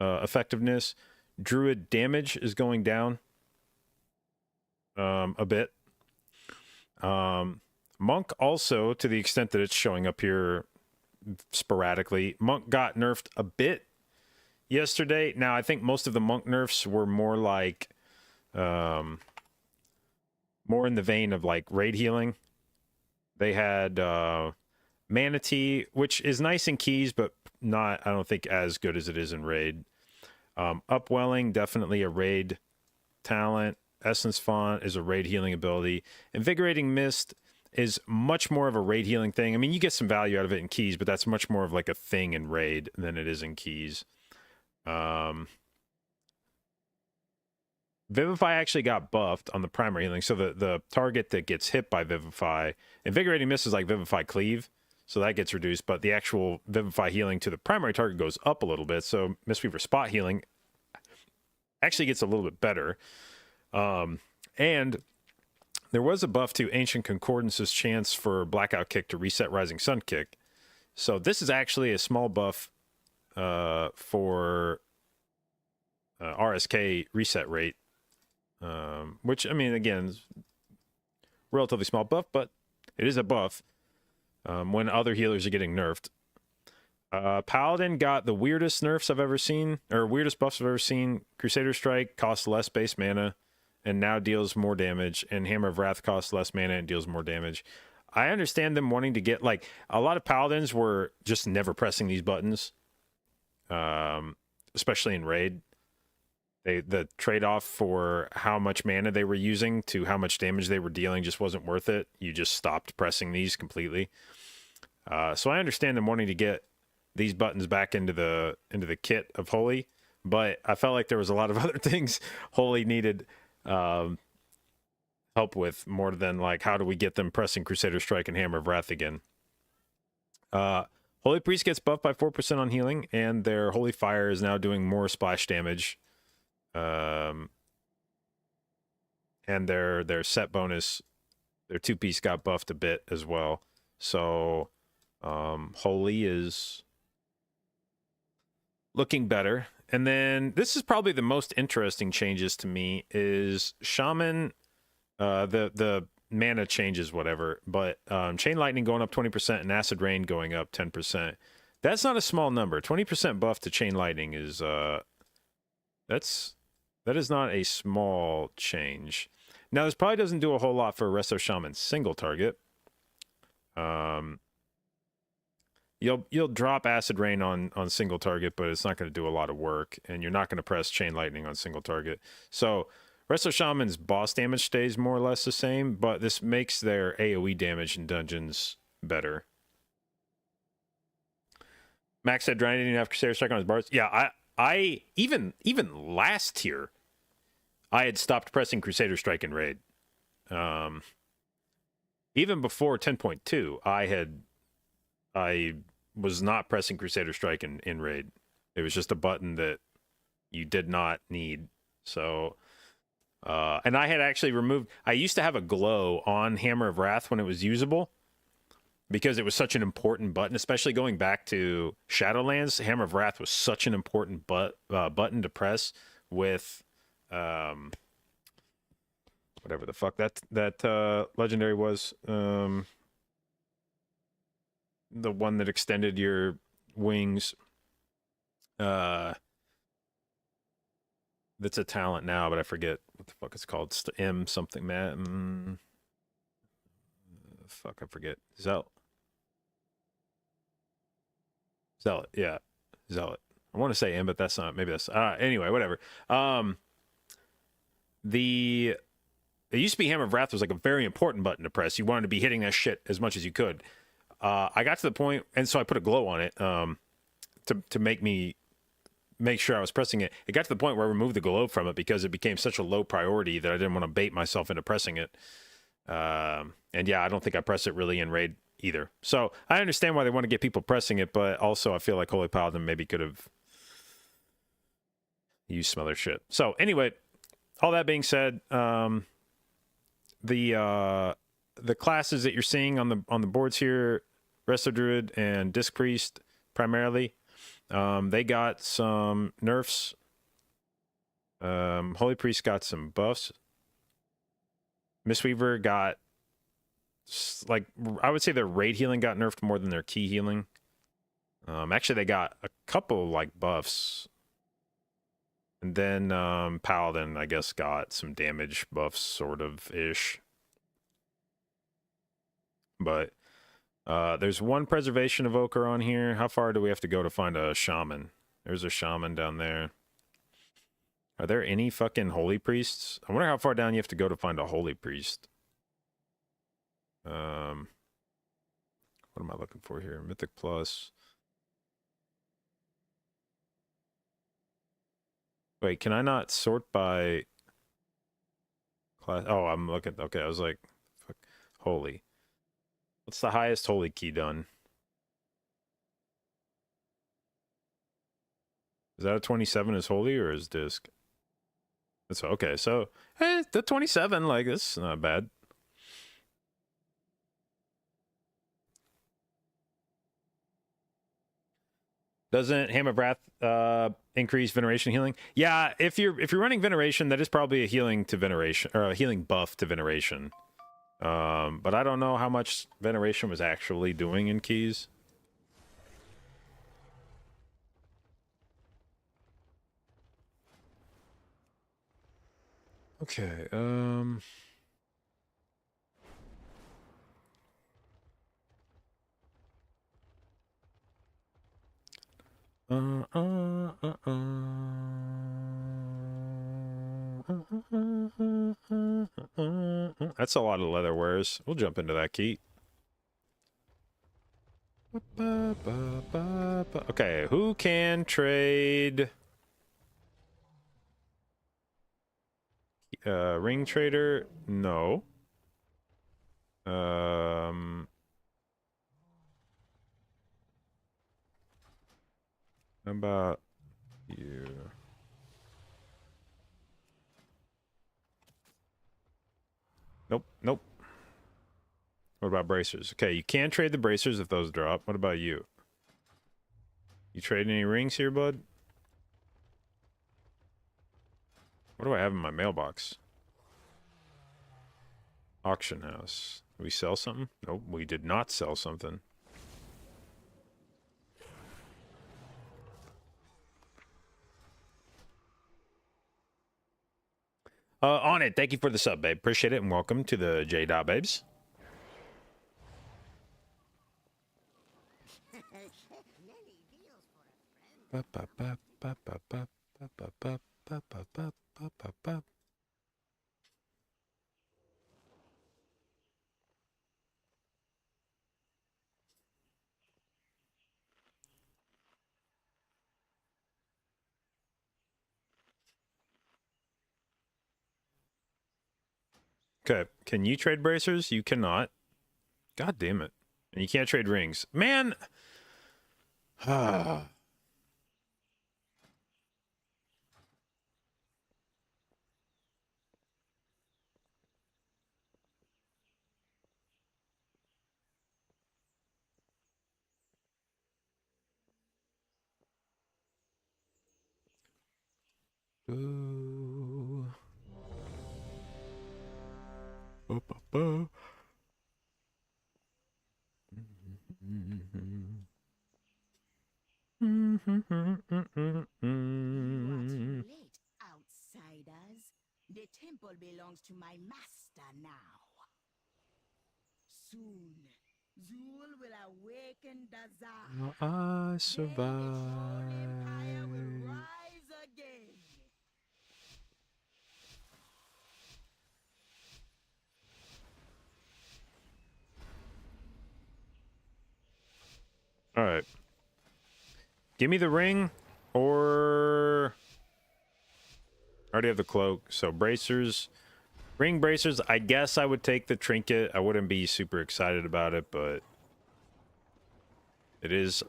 effectiveness. Druid damage is going down a bit. Monk also, to the extent that it's showing up here sporadically, Monk got nerfed a bit yesterday. Now, I think most of the Monk nerfs were more like more in the vein of like raid healing. They had Manatee, which is nice in keys, but not, I don't think, as good as it is in raid. Upwelling, definitely a raid talent. Essence Font is a raid healing ability. Invigorating Mist is much more of a raid healing thing. I mean, you get some value out of it in keys, but that's much more of like a thing in raid than it is in keys. Vivify actually got buffed on the primary healing, so the target that gets hit by Vivify, Invigorating Mist is like Vivify Cleave, so that gets reduced, but the actual Vivify healing to the primary target goes up a little bit, so Mistweaver spot healing actually gets a little bit better. And there was a buff to Ancient Concordance's chance for Blackout Kick to reset Rising Sun Kick, so this is actually a small buff for RSK reset rate. Which, I mean, again, is relatively small buff, but it is a buff when other healers are getting nerfed. Paladin got the weirdest nerfs I've ever seen, or weirdest buffs I've ever seen. Crusader Strike costs less base mana and now deals more damage, and Hammer of Wrath costs less mana and deals more damage. I understand them wanting to get, like, a lot of paladins were just never pressing these buttons, especially in raid. The trade-off for how much mana they were using to how much damage they were dealing just wasn't worth it. You just stopped pressing these completely. So I understand them wanting to get these buttons back into the kit of Holy, but I felt like there was a lot of other things Holy needed help with more than, like, how do we get them pressing Crusader Strike and Hammer of Wrath again. Holy Priest gets buffed by 4% on healing, and their Holy Fire is now doing more splash damage. And their set bonus, their 2-piece got buffed a bit as well. So Holy is looking better. And then this is probably the most interesting changes to me is Shaman. The mana changes, whatever, but Chain Lightning going up 20% and Acid Rain going up 10%. That's not a small number. 20% buff to Chain Lightning is that is not a small change. Now, this probably doesn't do a whole lot for Resto Shaman single target. You'll drop Acid Rain on single target, but it's not going to do a lot of work, and you're not going to press Chain Lightning on single target. So Resto Shaman's boss damage stays more or less the same, but this makes their AoE damage in dungeons better. Max said, "Dryden didn't have Crusader Strike on his bars." Yeah, I even last tier, I had stopped pressing Crusader Strike in raid. Even before 10.2, I was not pressing Crusader Strike in raid. It was just a button that you did not need. So, and I had actually removed. I used to have a glow on Hammer of Wrath when it was usable, because it was such an important button, especially going back to Shadowlands. Hammer of Wrath was such an important button to press with whatever the fuck that legendary was. The one that extended your wings. That's a talent now, but I forget what the fuck it's called. M something, man. Fuck, I forget. Zealot, yeah. Zealot. I want to say M, but that's not. Maybe that's. Anyway, whatever. It used to be Hammer of Wrath was like a very important button to press. You wanted to be hitting that shit as much as you could. I got to the point, and so I put a glow on it to make sure I was pressing it. It got to the point where I removed the glow from it because it became such a low priority that I didn't want to bait myself into pressing it. And yeah, I don't think I press it really in raid either. So I understand why they want to get people pressing it, but also I feel like Holy Paladin maybe could have used some other shit. So anyway, all that being said, the classes that you're seeing on the boards here, Resto Druid and Disc Priest primarily, they got some nerfs. Holy Priest got some buffs. Mistweaver got, like, I would say their raid healing got nerfed more than their key healing. Actually, they got a couple, like, buffs. And then Paladin, I guess, got some damage buffs, sort of-ish. But there's one Preservation Evoker on here. How far do we have to go to find a Shaman? There's a Shaman down there. Are there any fucking Holy Priests? I wonder how far down you have to go to find a Holy Priest. What am I looking for here? Mythic Plus. Wait, can I not sort by class? Oh, I'm looking. Okay, I was like, fuck, Holy. What's the highest Holy key done? Is that a 27 is Holy or is Disc? That's okay. So, the 27, like, that's not bad. Doesn't Hammer of Wrath increase veneration healing? Yeah, if you're running veneration, that is probably a healing to veneration, or a healing buff to veneration. But I don't know how much veneration was actually doing in keys. Okay, That's a lot of leather wares. We'll jump into that, Keat. Okay, who can trade? Ring trader? No. How about you? Nope, nope. What about bracers? Okay, you can trade the bracers if those drop. What about you? You trade any rings here, bud? What do I have in my mailbox? Auction house. Did we sell something? Nope, we did not sell something. On it. Thank you for the sub, babe. Appreciate it, and welcome to the J Dot Babes. Many deals for a friend. Okay, can you trade bracers? You cannot. God damn it. And you can't trade rings. Man! Ooh. Ba-ba-ba. You are too late, outsiders. The temple belongs to my master now. Soon, Zul will awaken Dazar. I Then the Troll Empire will survive. rise again. All right. Give me the ring, or I already have the cloak. So bracers, ring bracers. I guess I would take the trinket. I wouldn't be super excited about it, but it is.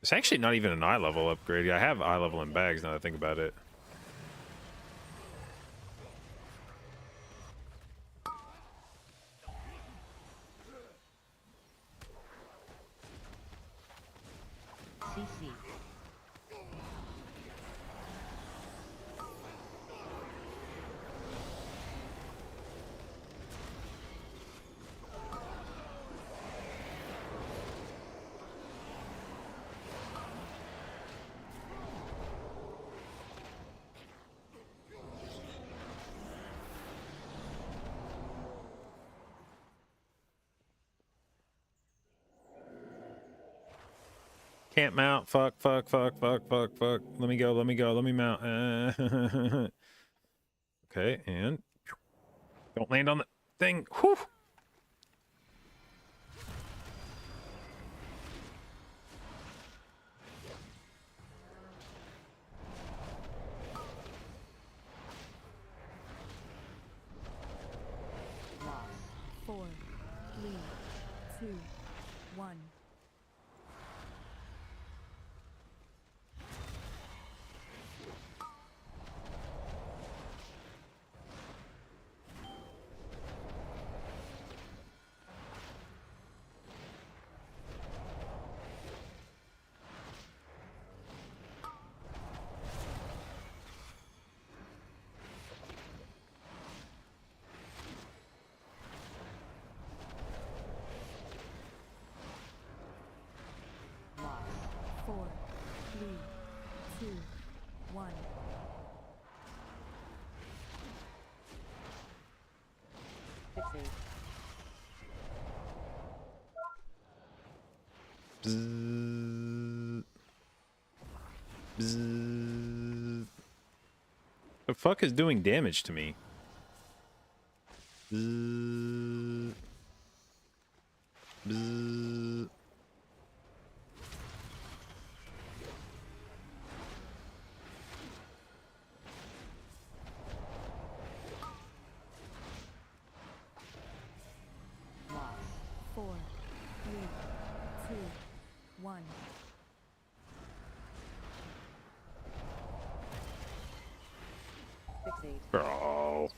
It's actually not even an eye level upgrade. I have eye level in bags now that I think about it. CC. Can't mount. Fuck. Let me go. Let me mount. Okay, and don't land on the thing. Whew. Loss. 4, 3, 2, 1. Loss. 4, 3, 2, 1. Bzzz. Bzzz. The fuck is doing damage to me? Bzzz. Bzzz. Loss. 4, 3, 2, 1. Fixate. Bro.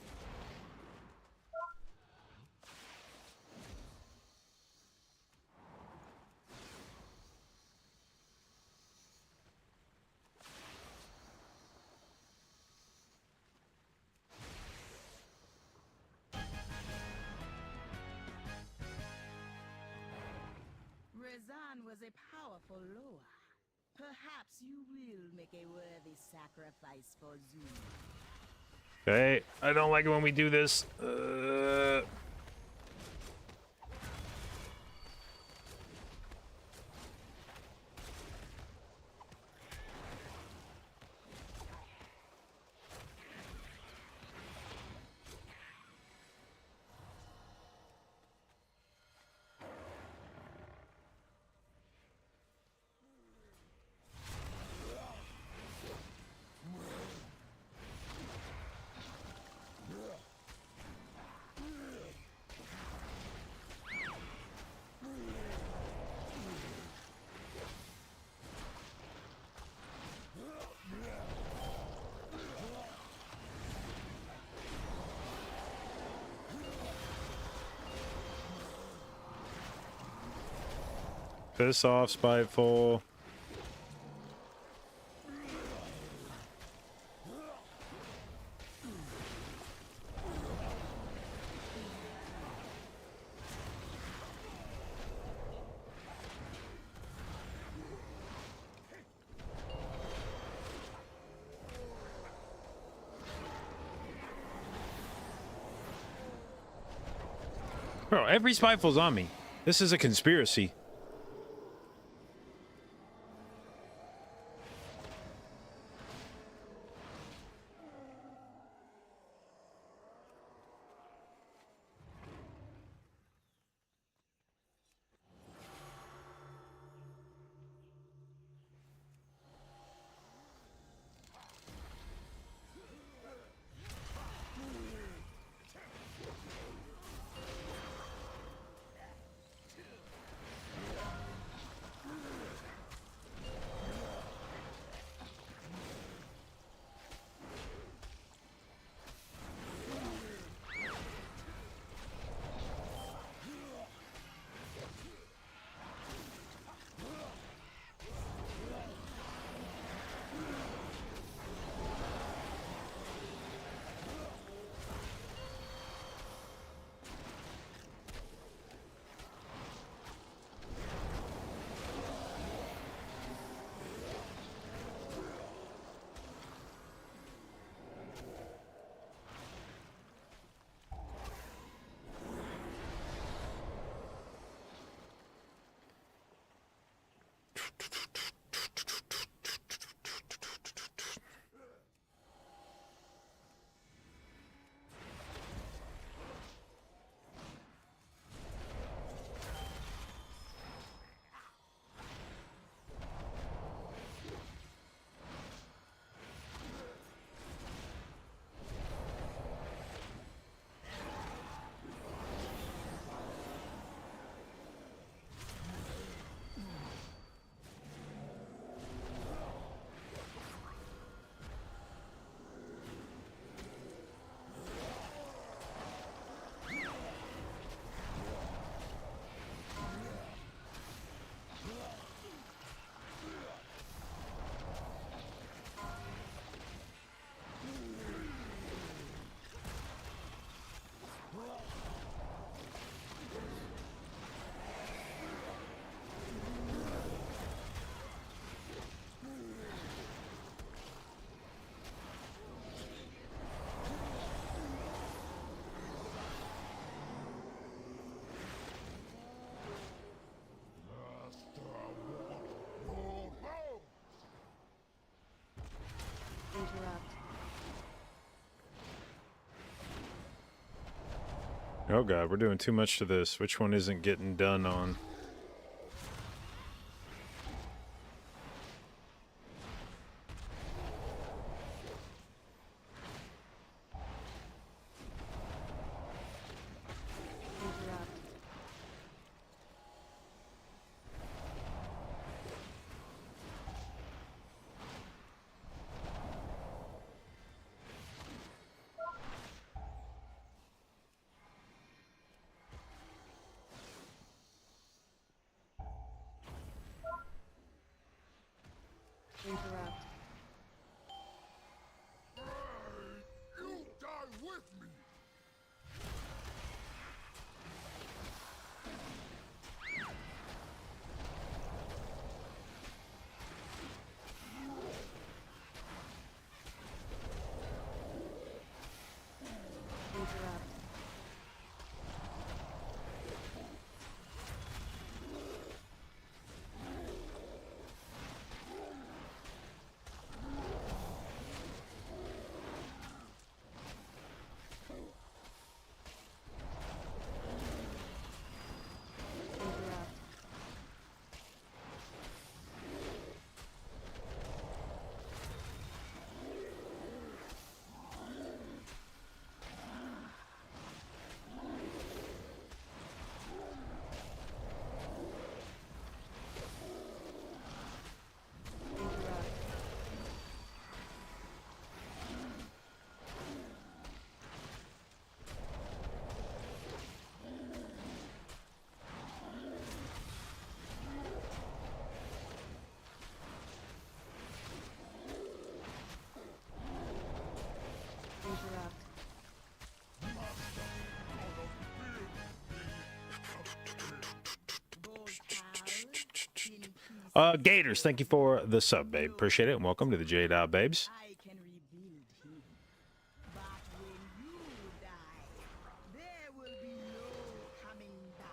Razan was a powerful Loa. Perhaps you will make a worthy sacrifice for Zul. Okay, I don't like it when we do this. Piss off, spiteful. Bro, every spiteful's on me. This is a conspiracy. Oh god, we're doing too much to this. Which one isn't getting done on? Interrupt. Interrupt. You die with me! Interrupt. Interrupt. Interrupt. Interrupt. Those cows in peace. Gators, thank you for the sub, babe. Appreciate it. And welcome to the J Dial Babes. I can rebuild him. But when you die, there will be no coming back.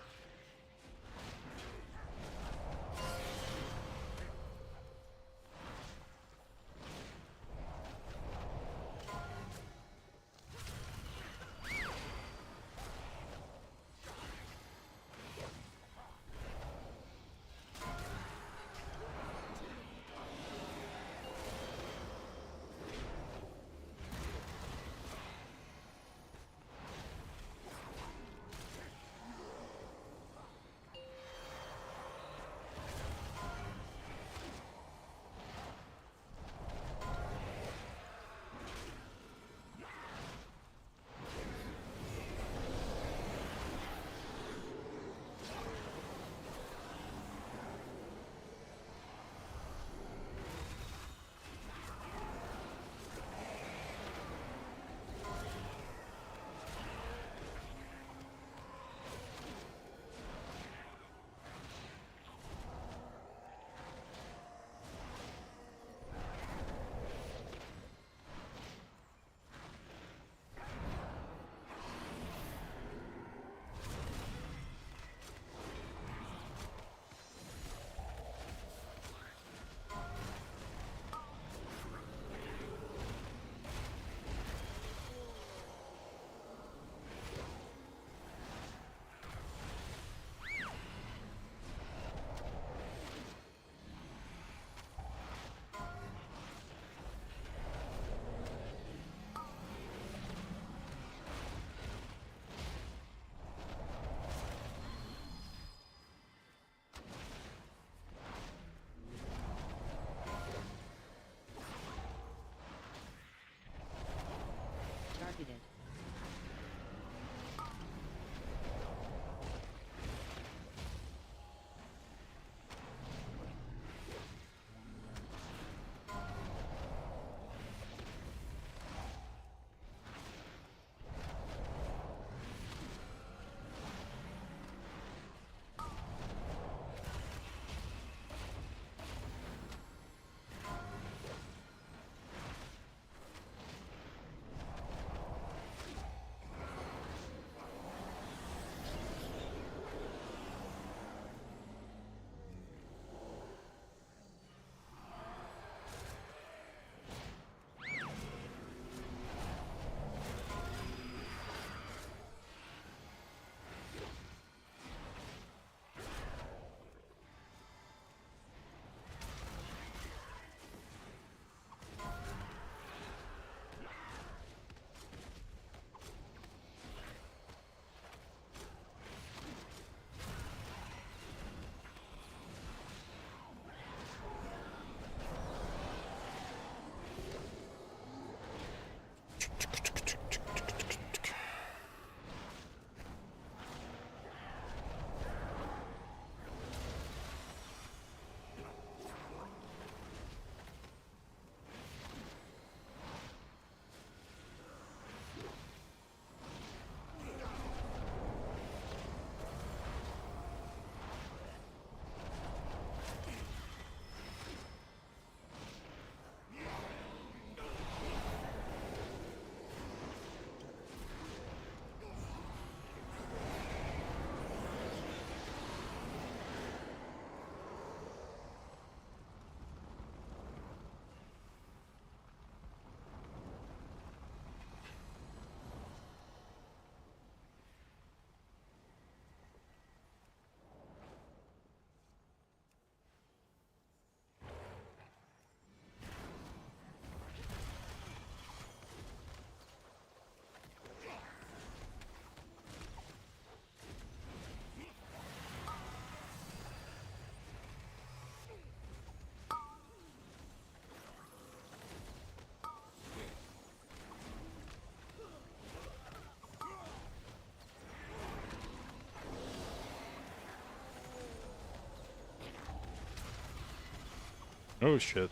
Oh shit.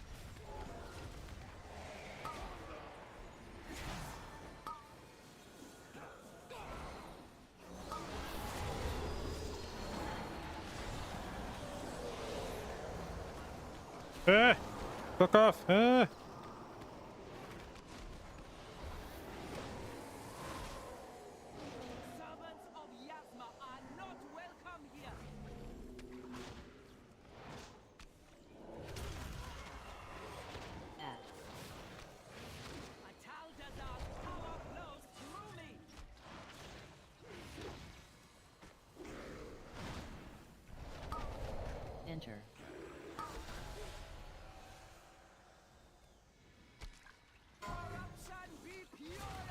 Ah! Fuck off! Ah! Servants of Yasma are not welcome here. F. Ataldazar's power flows through me. Enter. Corruption be purified.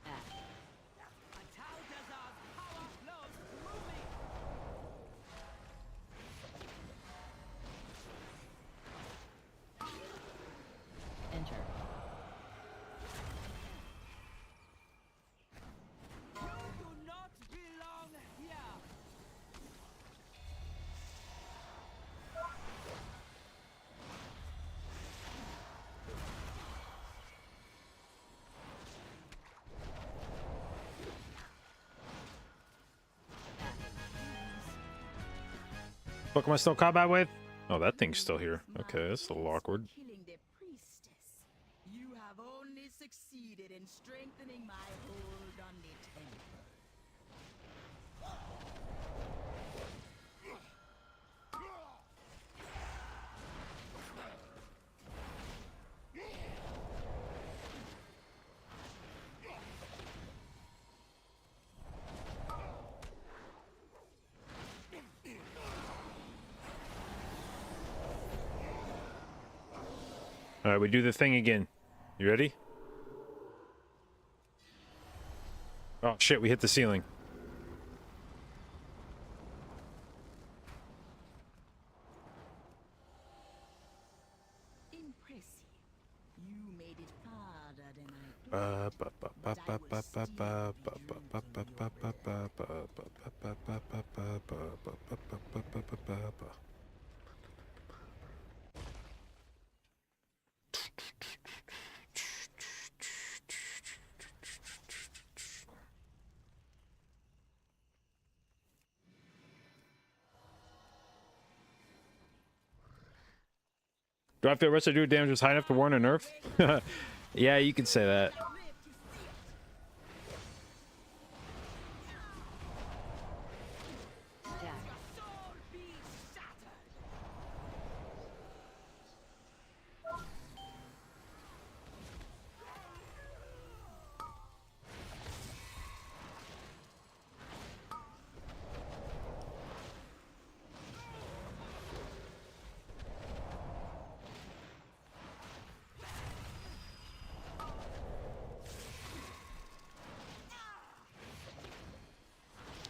F. Ataldazar's power flows through me. Enter. You do not belong here. Fuck am I still combat with? Oh, that thing's still here. Okay, that's a little awkward. Killing the priestess. You have only succeeded in strengthening my hold on the temple. All right, we do the thing again. You ready? Oh shit, we hit the ceiling. Impressive. You made it farther than I thought. Do I feel residue damage was high enough to warrant a nerf? Yeah, you could say that. Stack. Soul be shattered.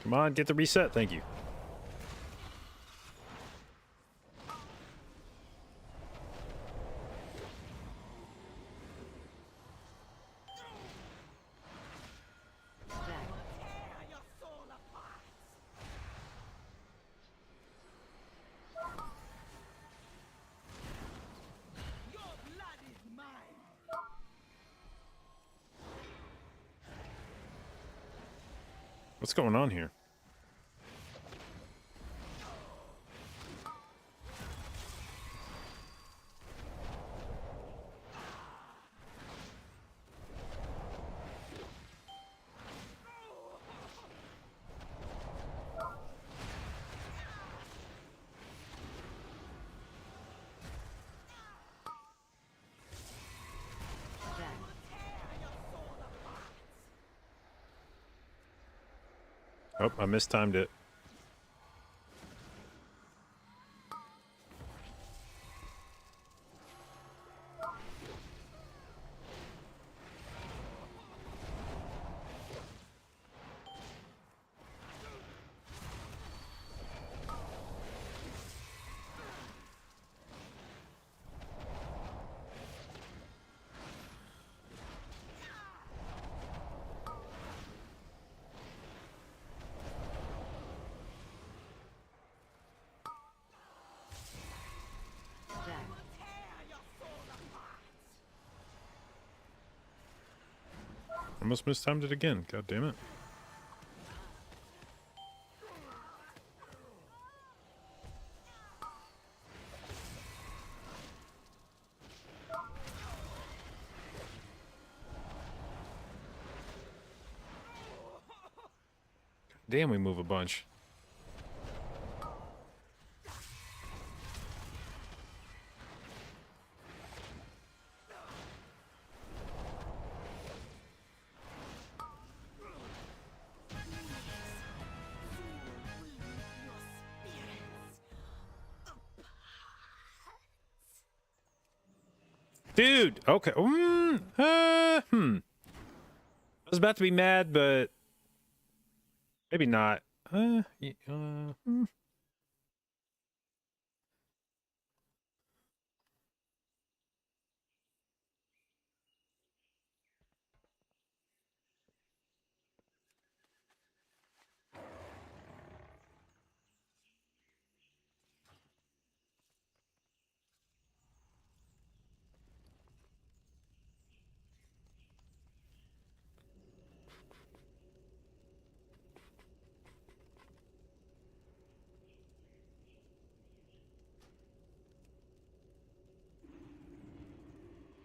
Come on, get the reset. Thank you. Stack. Tear your soul apart. Your blood is mine. What's going on here? Stack. Oh, I mistimed it. almost mistimed it again. God damn it. Damn, we move a bunch. Dude, okay. I was about to be mad, but maybe not.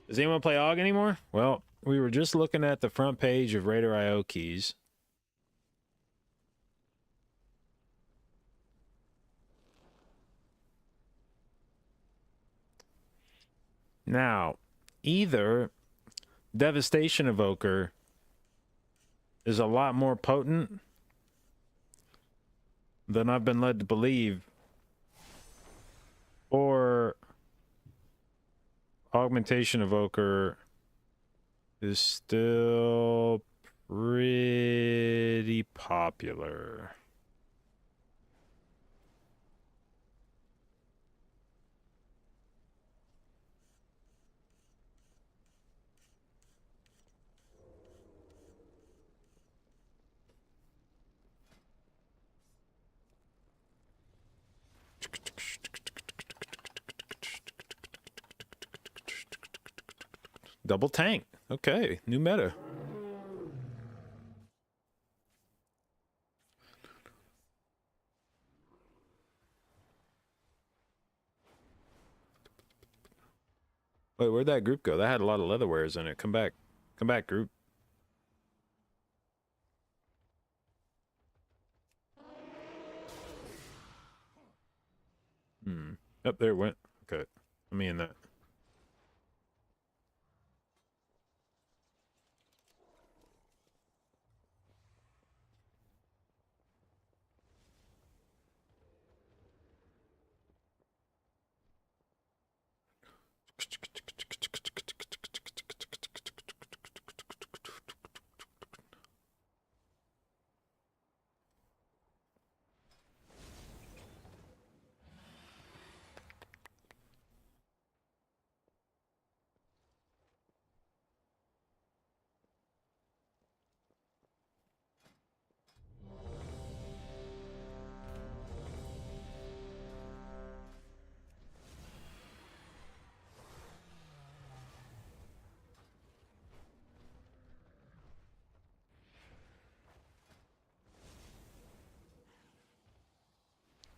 Does anyone play AUG anymore? Well, we were just looking at the front page of Raider IO keys. Now, either Devastation Evoker is a lot more potent than I've been led to believe, or Augmentation Evoker is still pretty popular. Double tank. Okay, new meta. Wait, where'd that group go? That had a lot of leatherwares in it. Come back. Come back, group. Up there it went. Okay. Let me in that.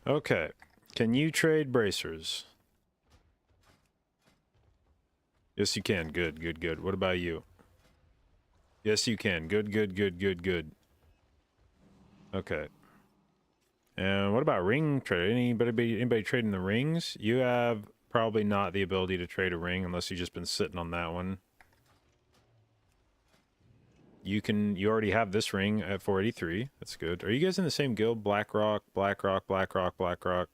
Okay. Can you trade bracers? Yes, you can. Good, good, good. What about you? Yes, you can. Good, good, good, good, good. Okay. And what about ring trade? Anybody trading the rings? You have probably not the ability to trade a ring unless you've just been sitting on that one. You already have this ring at 483. That's good. Are you guys in the same guild? BlackRock, BlackRock, BlackRock, BlackRock.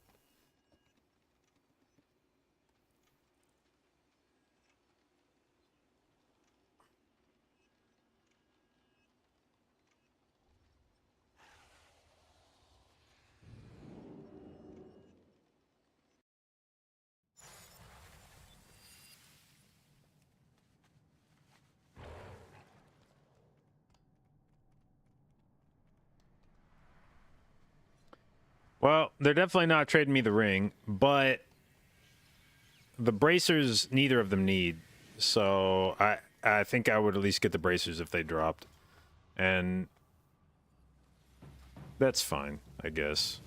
Well, they're definitely not trading me the ring, but the bracers, neither of them need. So I think I would at least get the bracers if they dropped. And that's fine, I guess.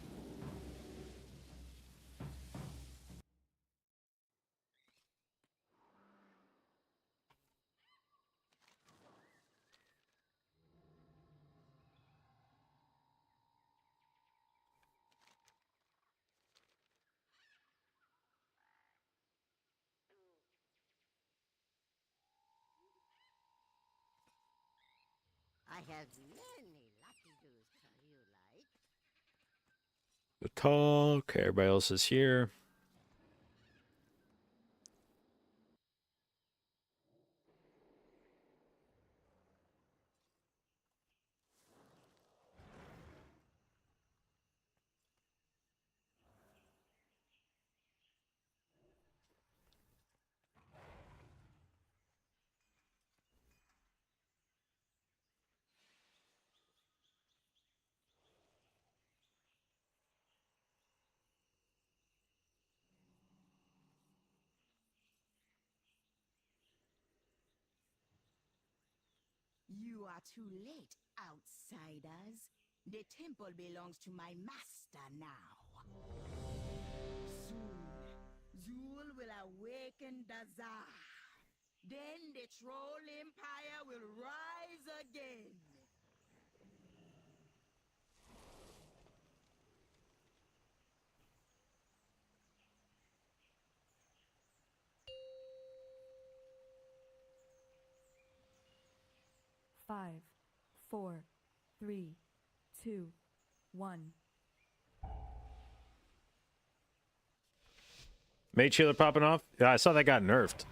I have many lucky doos you like. The talk. Everybody else is here. You are too late, outsiders. The temple belongs to my master now. Soon, Zul will awaken Dazar. Then the Troll Empire will rise again. Five, four, three, two, one. Mage healer popping off? Yeah, I saw that got nerfed.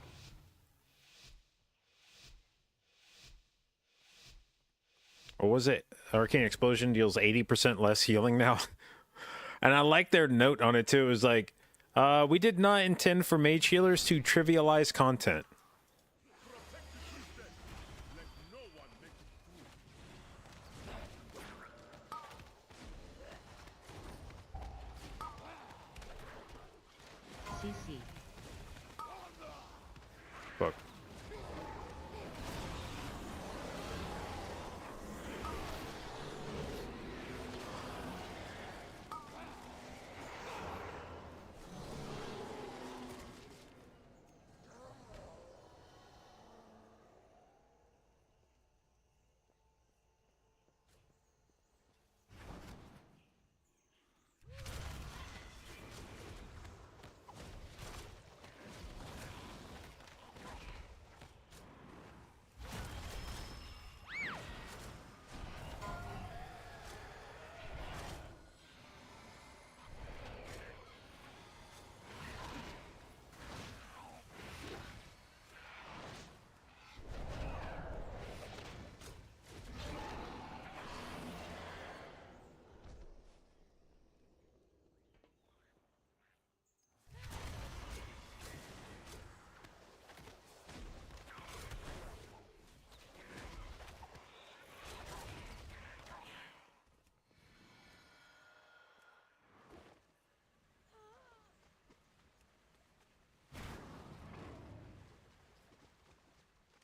Or was it Arcane Explosion deals 80% less healing now? And I like their note on it too. It was like, we did not intend for mage healers to trivialize content. CC. Fuck.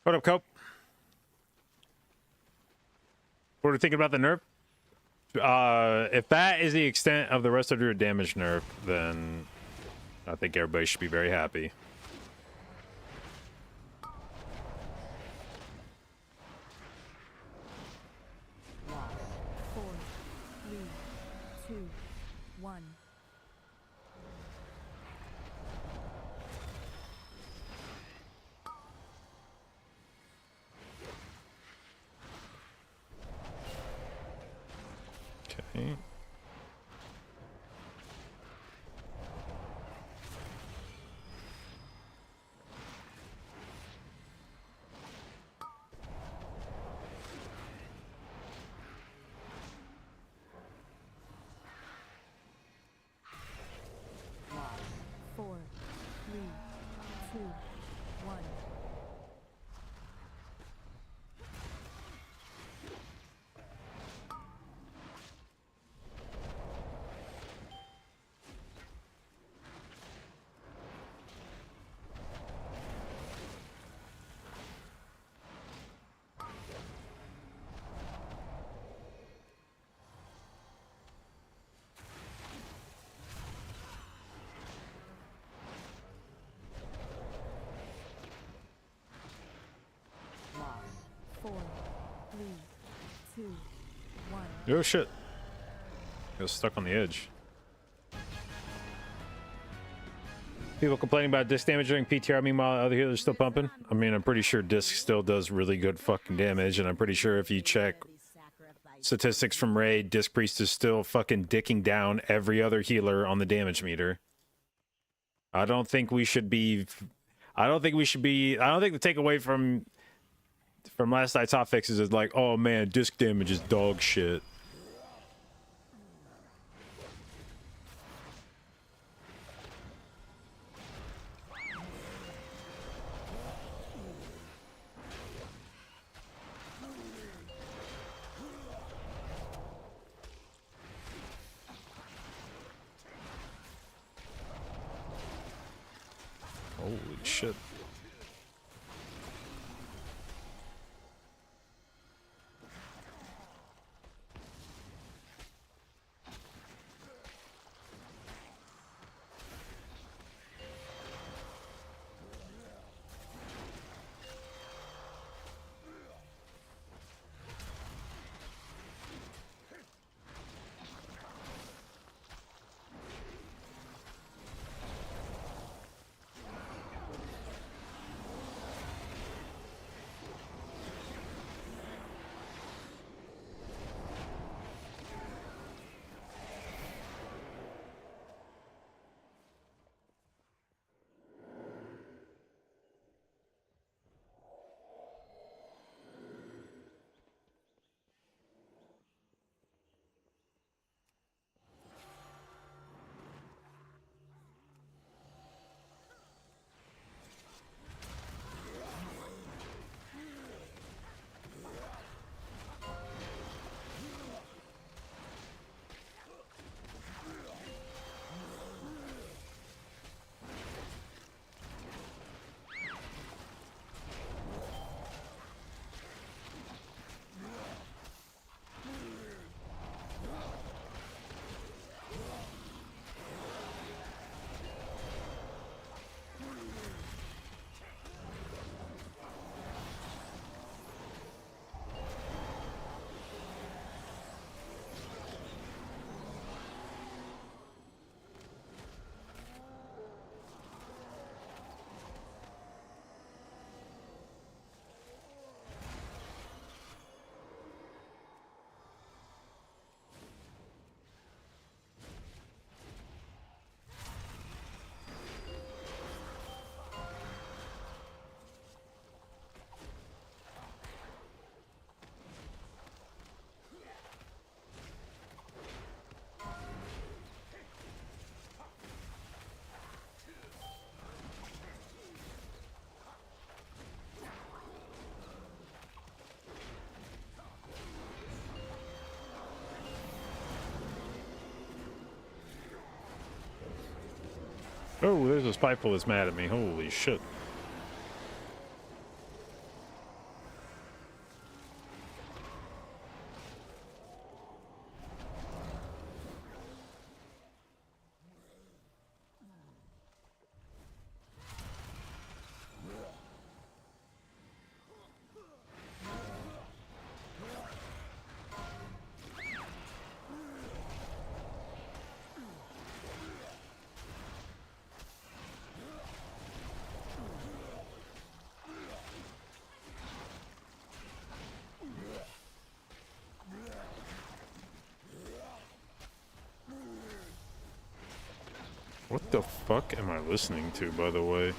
What up, Cope? What are you thinking about the nerf? If that is the extent of the rest of your damage nerf, then I think everybody should be very happy. Four, three, two, one. Okay. Four, three, two, one. Oh shit. I was stuck on the edge. People complaining about disc damage during PTR, meanwhile other healers still pumping. I mean, I'm pretty sure disc still does really good fucking damage, and I'm pretty sure if you check statistics from Raid, Disc Priest is still fucking dicking down every other healer on the damage meter. I don't think the takeaway from last night's hot fixes is like, oh man, disc damage is dog shit. Holy shit. Oh, there's a spiteful that's mad at me. Holy shit. What the fuck am I listening to, by the way?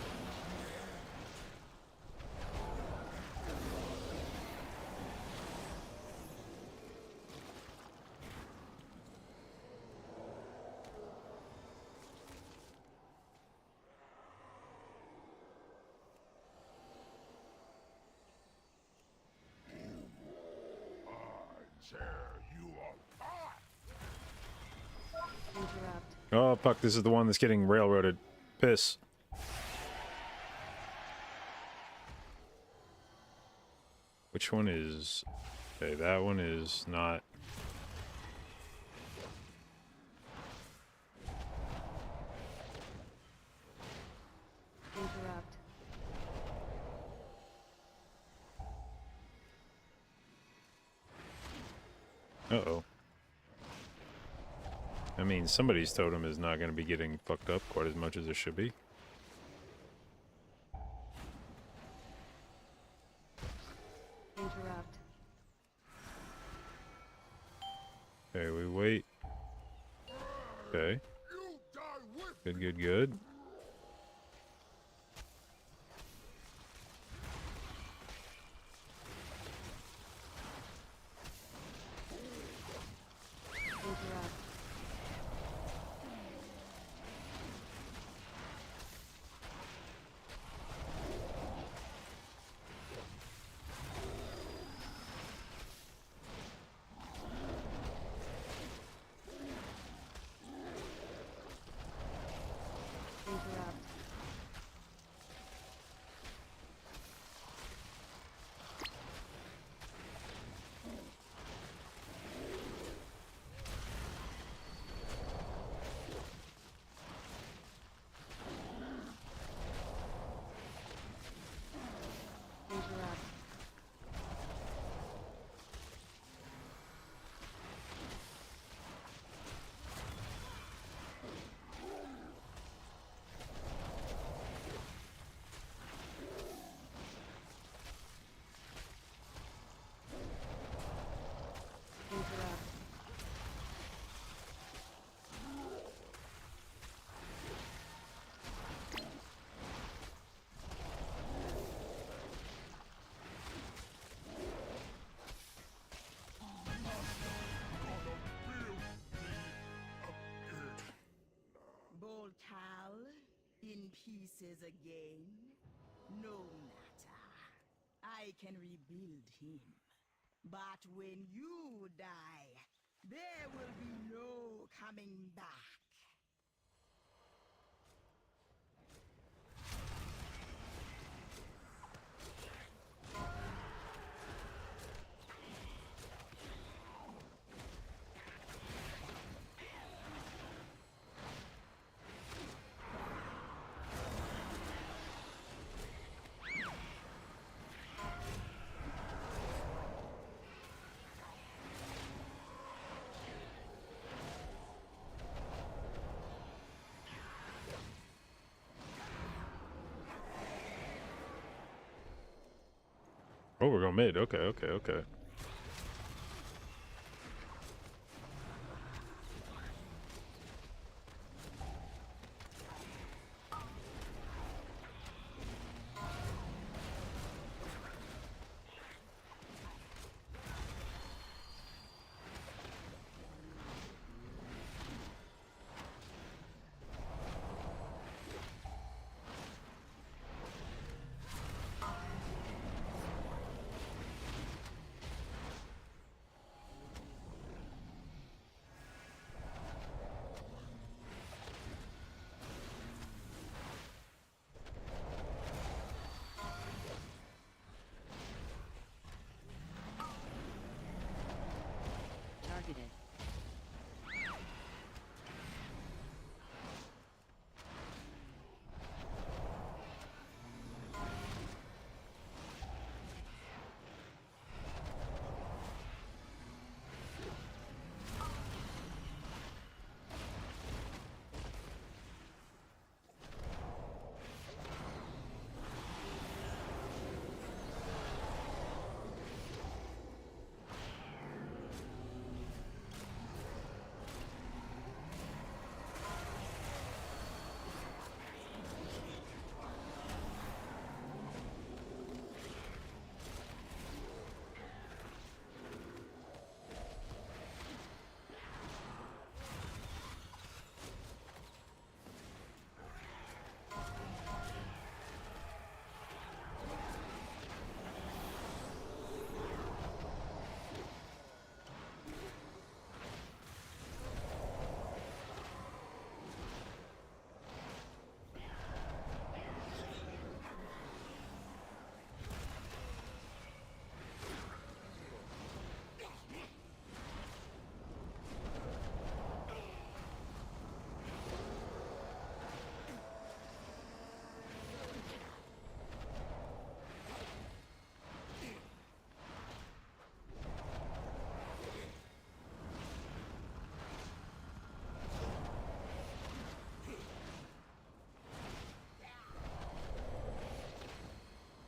Interrupt. Oh, fuck, this is the one that's getting railroaded. Piss. Which one is... Okay, that one is not... Interrupt. Uh-oh. I mean, somebody's totem is not going to be getting fucked up quite as much as it should be. Interrupt. Okay, we wait. Okay. Good, good, good. Interrupt. Interrupt. Interrupt. Interrupt. Boltal, in pieces again? No matter. I can rebuild him. But when you die, there will be no coming back. Oh, we're going mid. Okay, okay, okay.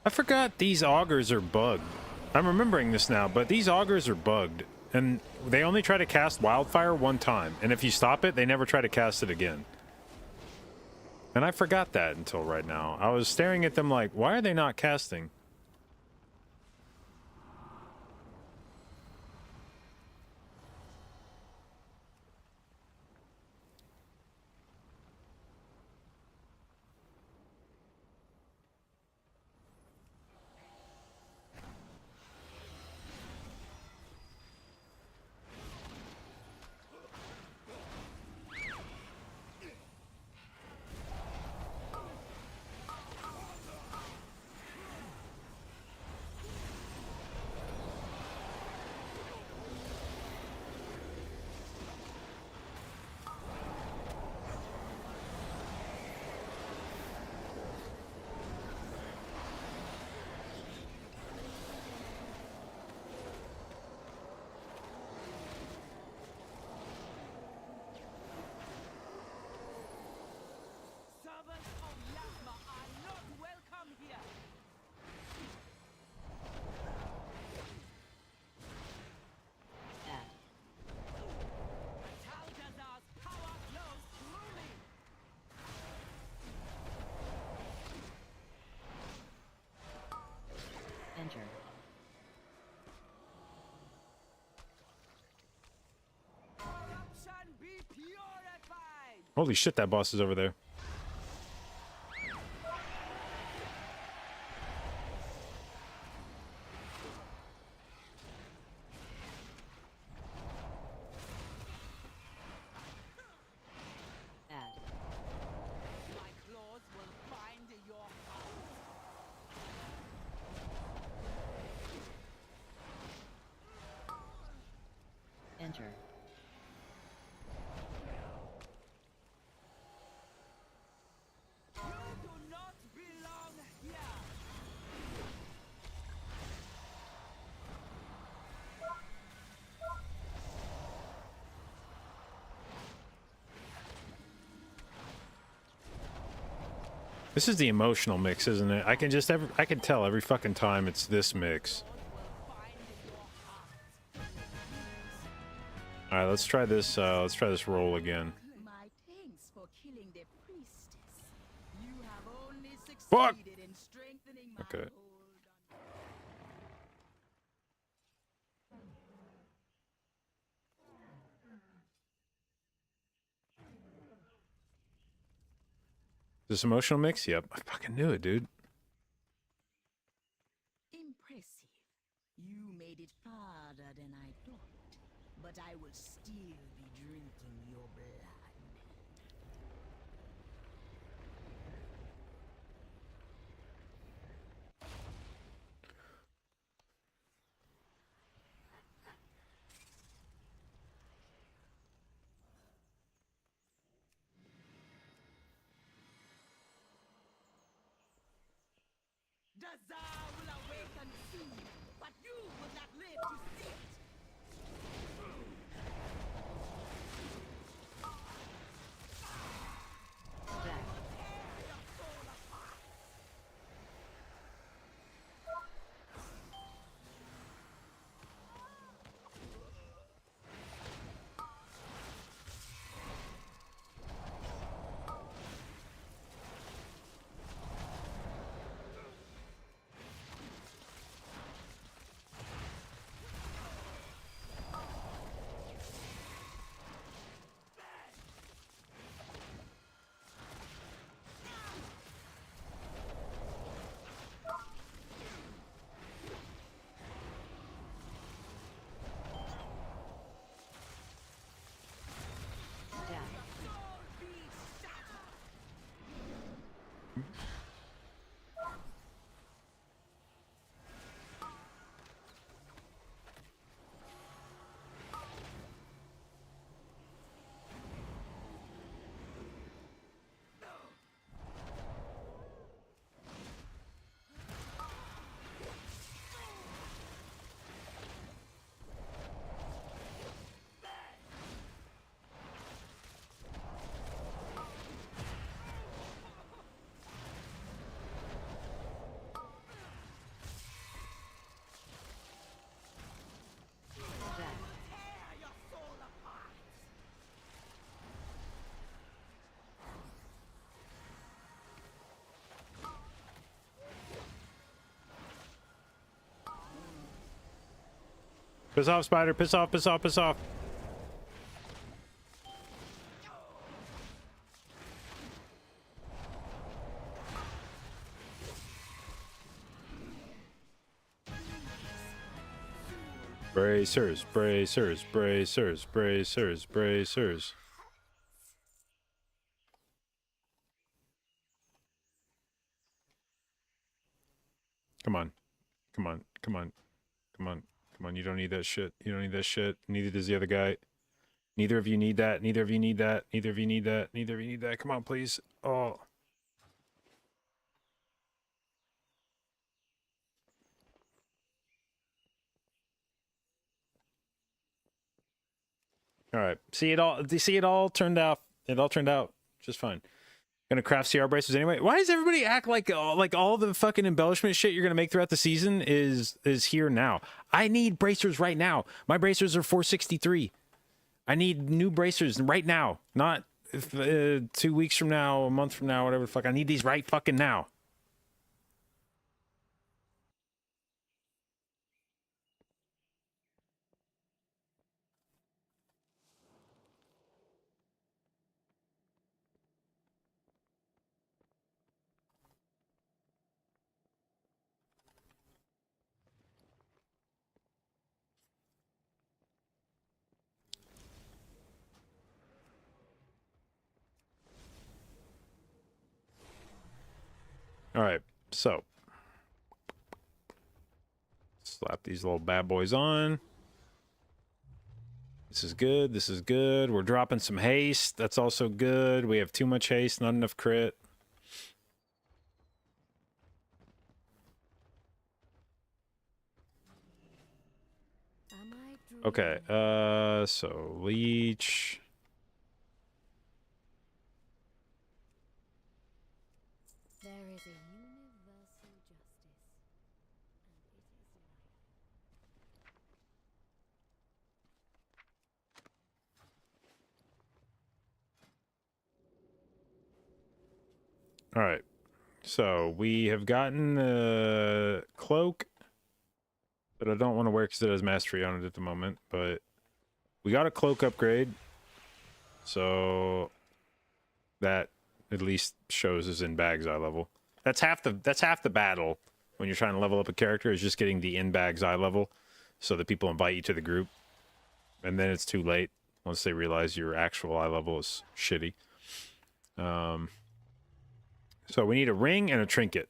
I forgot these augurs are bugged. I'm remembering this now, but these augurs are bugged. And they only try to cast wildfire one time. And if you stop it, they never try to cast it again. And I forgot that until right now. I was staring at them like, why are they not casting? Servants of Yasma are not welcome here. Add. Talgazar's power flows through me. Enter. Corruption be purified. Holy shit, that boss is over there. Add. My claws will find your heart. Enter. You do not belong here. This is the emotional mix, isn't it? I can just I can tell every fucking time it's this mix. All right, let's try this. Let's try this roll again. My thanks for killing the priestess. You have only Fuck! succeeded in strengthening my Okay. hold on. This emotional mix? Yep, I fucking knew it, dude. Impressive. You made it farther than I thought, but I will still be drinking your blood. The Tsar will awaken soon, but you will not live to see it. Back. Tear your soul apart. Down. Soul be shattered. Piss off, spider. Piss off, piss off, piss off. Bracers, bracers, bracers, bracers, bracers. Come on. Come on. Come on. Come on. Come on. You don't need that shit. You don't need that shit. Neither does the other guy. Neither of you need that. Neither of you need that. Neither of you need that. Neither of you need that. Come on, please. Oh. All right. See it all turned out. It all turned out just fine. Gonna craft CR bracers anyway. Why does everybody act like all the fucking embellishment shit you're gonna make throughout the season is here now? I need bracers right now. My bracers are 463. I need new bracers right now, not 2 weeks from now, a month from now, whatever the fuck. I need these right fucking now. All right, so slap these little bad boys on. This is good. This is good. We're dropping some haste. That's also good. We have too much haste, not enough crit. Okay, so leech. There is a universal justice, and it is All right, so we have gotten a cloak that I don't want to wear because it has mastery on it at the moment, but we got a cloak upgrade, so that at least shows us in bags eye level. That's half the battle when you're trying to level up a character, is just getting the in bags eye level so that people invite you to the group, and then it's too late once they realize your actual eye level is shitty. So we need a ring and a trinket.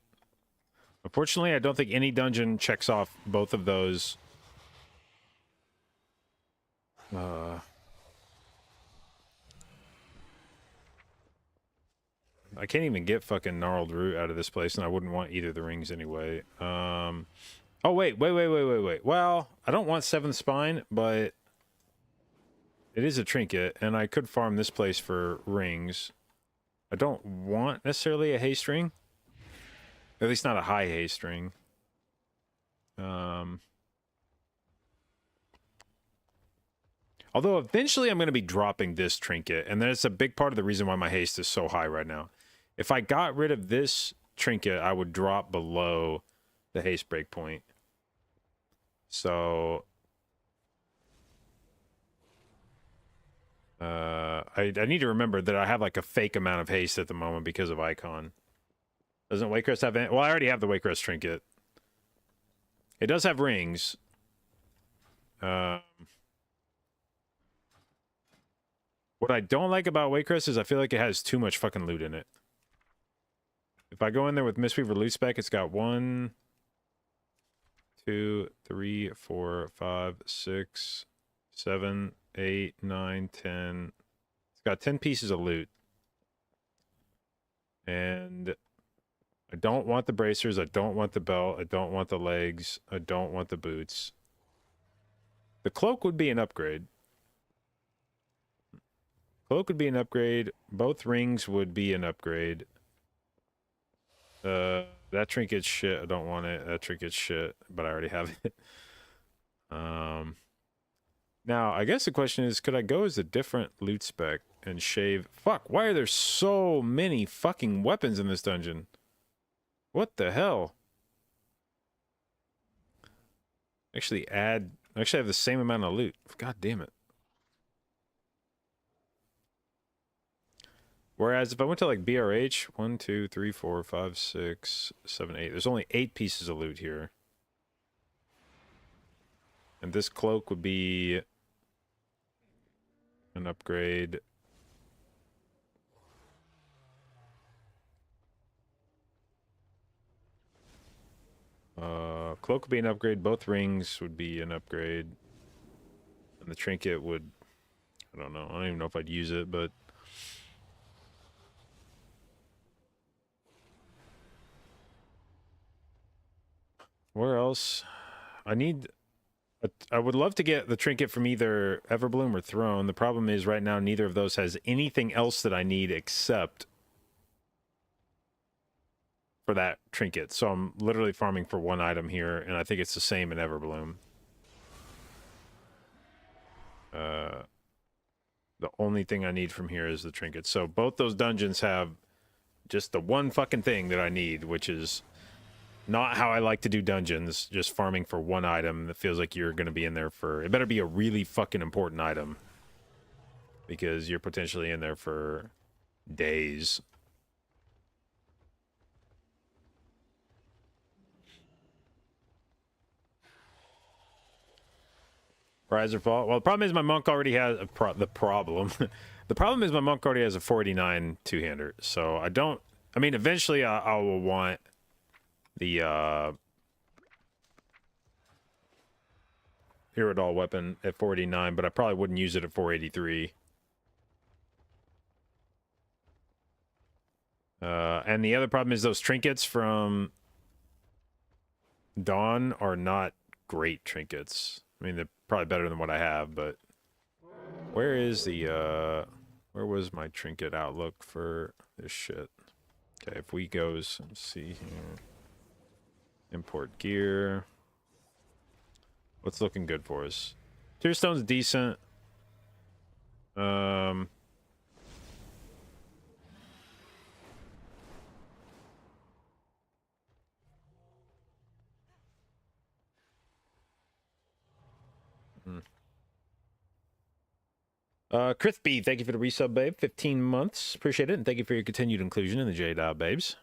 Unfortunately, I don't think any dungeon checks off both of those. I can't even get fucking gnarled root out of this place, and I wouldn't want either of the rings anyway. Oh, wait. Well, I don't want 7th spine, but it is a trinket, and I could farm this place for rings. I don't want necessarily a haste ring. At least not a high haste ring. Although eventually I'm going to be dropping this trinket, and that's a big part of the reason why my haste is so high right now. If I got rid of this trinket, I would drop below the haste breakpoint. So I need to remember that I have like a fake amount of haste at the moment because of Icon. Doesn't Waycrest have any? Well, I already have the Waycrest trinket. It does have rings. What I don't like about Waycrest is I feel like it has too much fucking loot in it. If I go in there with Mistweaver loot spec, it's got 1, 2, 3, 4, 5, 6, 7, 8, 9, 10. It's got 10 pieces of loot. And I don't want the bracers. I don't want the belt. I don't want the legs. I don't want the boots. The cloak would be an upgrade. Cloak would be an upgrade. Both rings would be an upgrade. That trinket's shit. I don't want it. That trinket's shit, but I already have it. Now, I guess the question is, could I go as a different loot spec and shave? Fuck, why are there so many fucking weapons in this dungeon? What the hell? Actually add I actually have the same amount of loot. God damn it. Whereas if I went to like BRH, 1, 2, 3, 4, 5, 6, 7, 8. There's only 8 pieces of loot here. And this cloak would be an upgrade. Cloak would be an upgrade. Both rings would be an upgrade. And the trinket would, I don't know. I don't even know if I'd use it, but where else? I would love to get the trinket from either Everbloom or Throne. The problem is right now neither of those has anything else that I need except for that trinket. So I'm literally farming for one item here, and I think it's the same in Everbloom. The only thing I need from here is the trinket. So both those dungeons have just the one fucking thing that I need, which is not how I like to do dungeons, just farming for one item that feels like you're going to be in there for... It better be a really fucking important item, because you're potentially in there for days. Riser Fall. Well, the problem is my monk already has the problem. The problem is my monk already has a 489 two-hander, so I don't... I mean, eventually I will want the Iridol weapon at 489, but I probably wouldn't use it at 483. And the other problem is those trinkets from Dawn are not great trinkets. I mean, they're probably better than what I have, but where is the where was my trinket outlook for this shit? Okay, if we goes, let's see here. Import gear. What's looking good for us? Tearstone's decent. Crispy, thank you for the resub, babe. 15 months. Appreciate it. And thank you for your continued inclusion in the J-Dial, babes.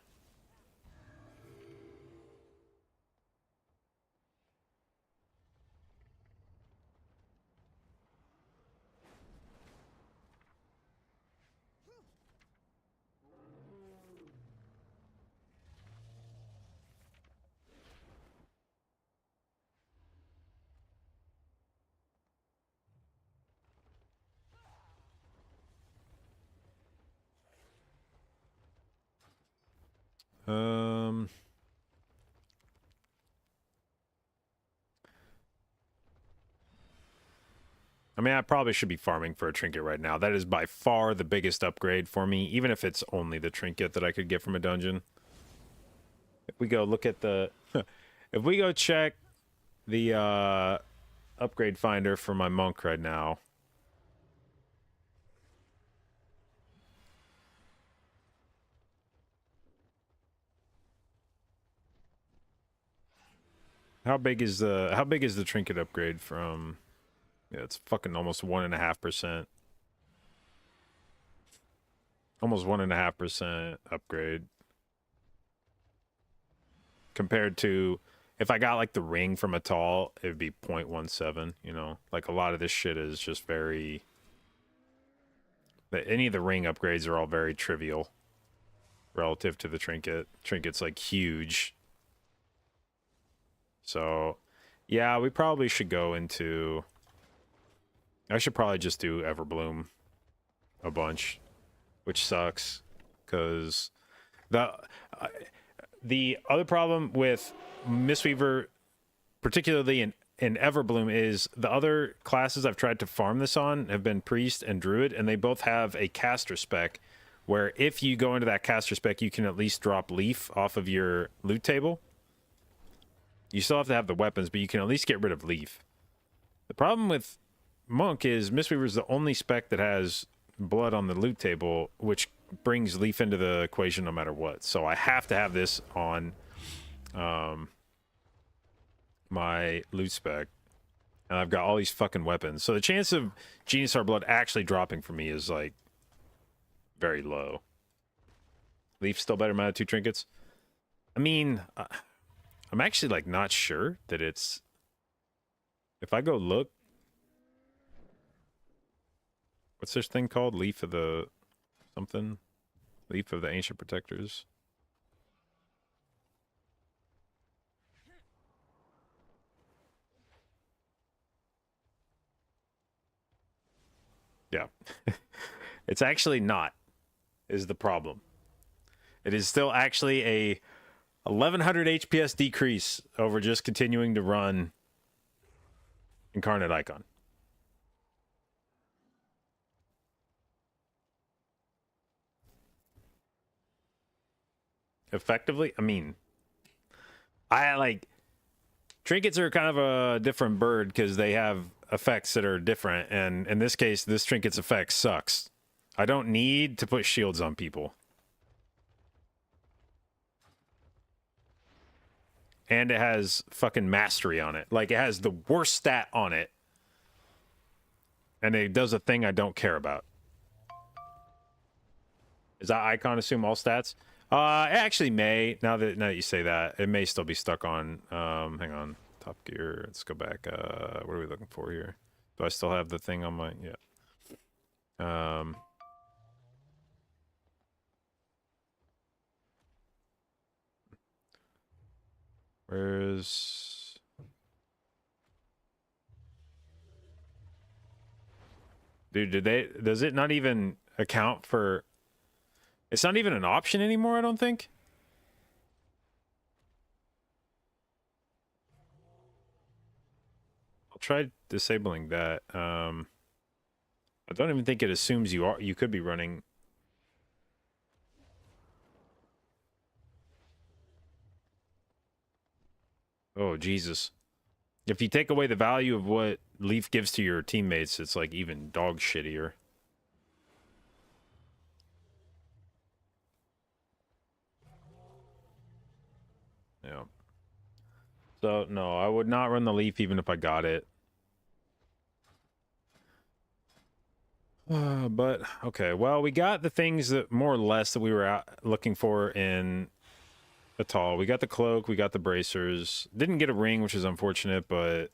I mean, I probably should be farming for a trinket right now. That is by far the biggest upgrade for me, even if it's only the trinket that I could get from a dungeon. If we go look at the... if we go check the upgrade finder for my monk right now... How big is the trinket upgrade from? Yeah, it's fucking almost 1.5%. Almost 1.5% upgrade. Compared to if I got like the ring from a tall, it would be 0.17, you know? Like a lot of this shit is just very... Any of the ring upgrades are all very trivial relative to the trinket. Trinket's like huge. So, yeah, we probably should go into... I should probably just do Everbloom a bunch, which sucks, because the other problem with Mistweaver, particularly in Everbloom, is the other classes I've tried to farm this on have been Priest and Druid, and they both have a caster spec, where if you go into that caster spec, you can at least drop Leaf off of your loot table. You still have to have the weapons, but you can at least get rid of Leaf. The problem with Monk is Mistweaver is the only spec that has blood on the loot table, which brings Leaf into the equation no matter what. So I have to have this on my loot spec. And I've got all these fucking weapons. So the chance of Genius Heart Blood actually dropping for me is like very low. Leaf still better than my other 2 trinkets. I mean, I'm actually like not sure that it's. If I go look, what's this thing called? Leaf of the something? Leaf of the Ancient Protectors. Yeah. It's actually not, is the problem. It is still actually a 1100 HPS decrease over just continuing to run Incarnate Icon. Effectively, I mean, I like trinkets are kind of a different bird because they have effects that are different, and in this case, this trinket's effect sucks. I don't need to put shields on people. And it has fucking mastery on it. Like, it has the worst stat on it. And it does a thing I don't care about. Is that icon assume all stats? It actually may. Now that you say that, it may still be stuck on. Hang on. Top Gear. Let's go back. What are we looking for here? Do I still have the thing on my... Yeah. Where's... Dude, does it not even account for... It's not even an option anymore, I don't think. I'll try disabling that. I don't even think it assumes you could be running... Oh, Jesus. If you take away the value of what Leaf gives to your teammates, it's like even dog shittier. Yeah. So, no, I would not run the Leaf even if I got it. But, okay. Well, we got the things that more or less that we were looking for in Atal. We got the cloak, we got the bracers. Didn't get a ring, which is unfortunate, but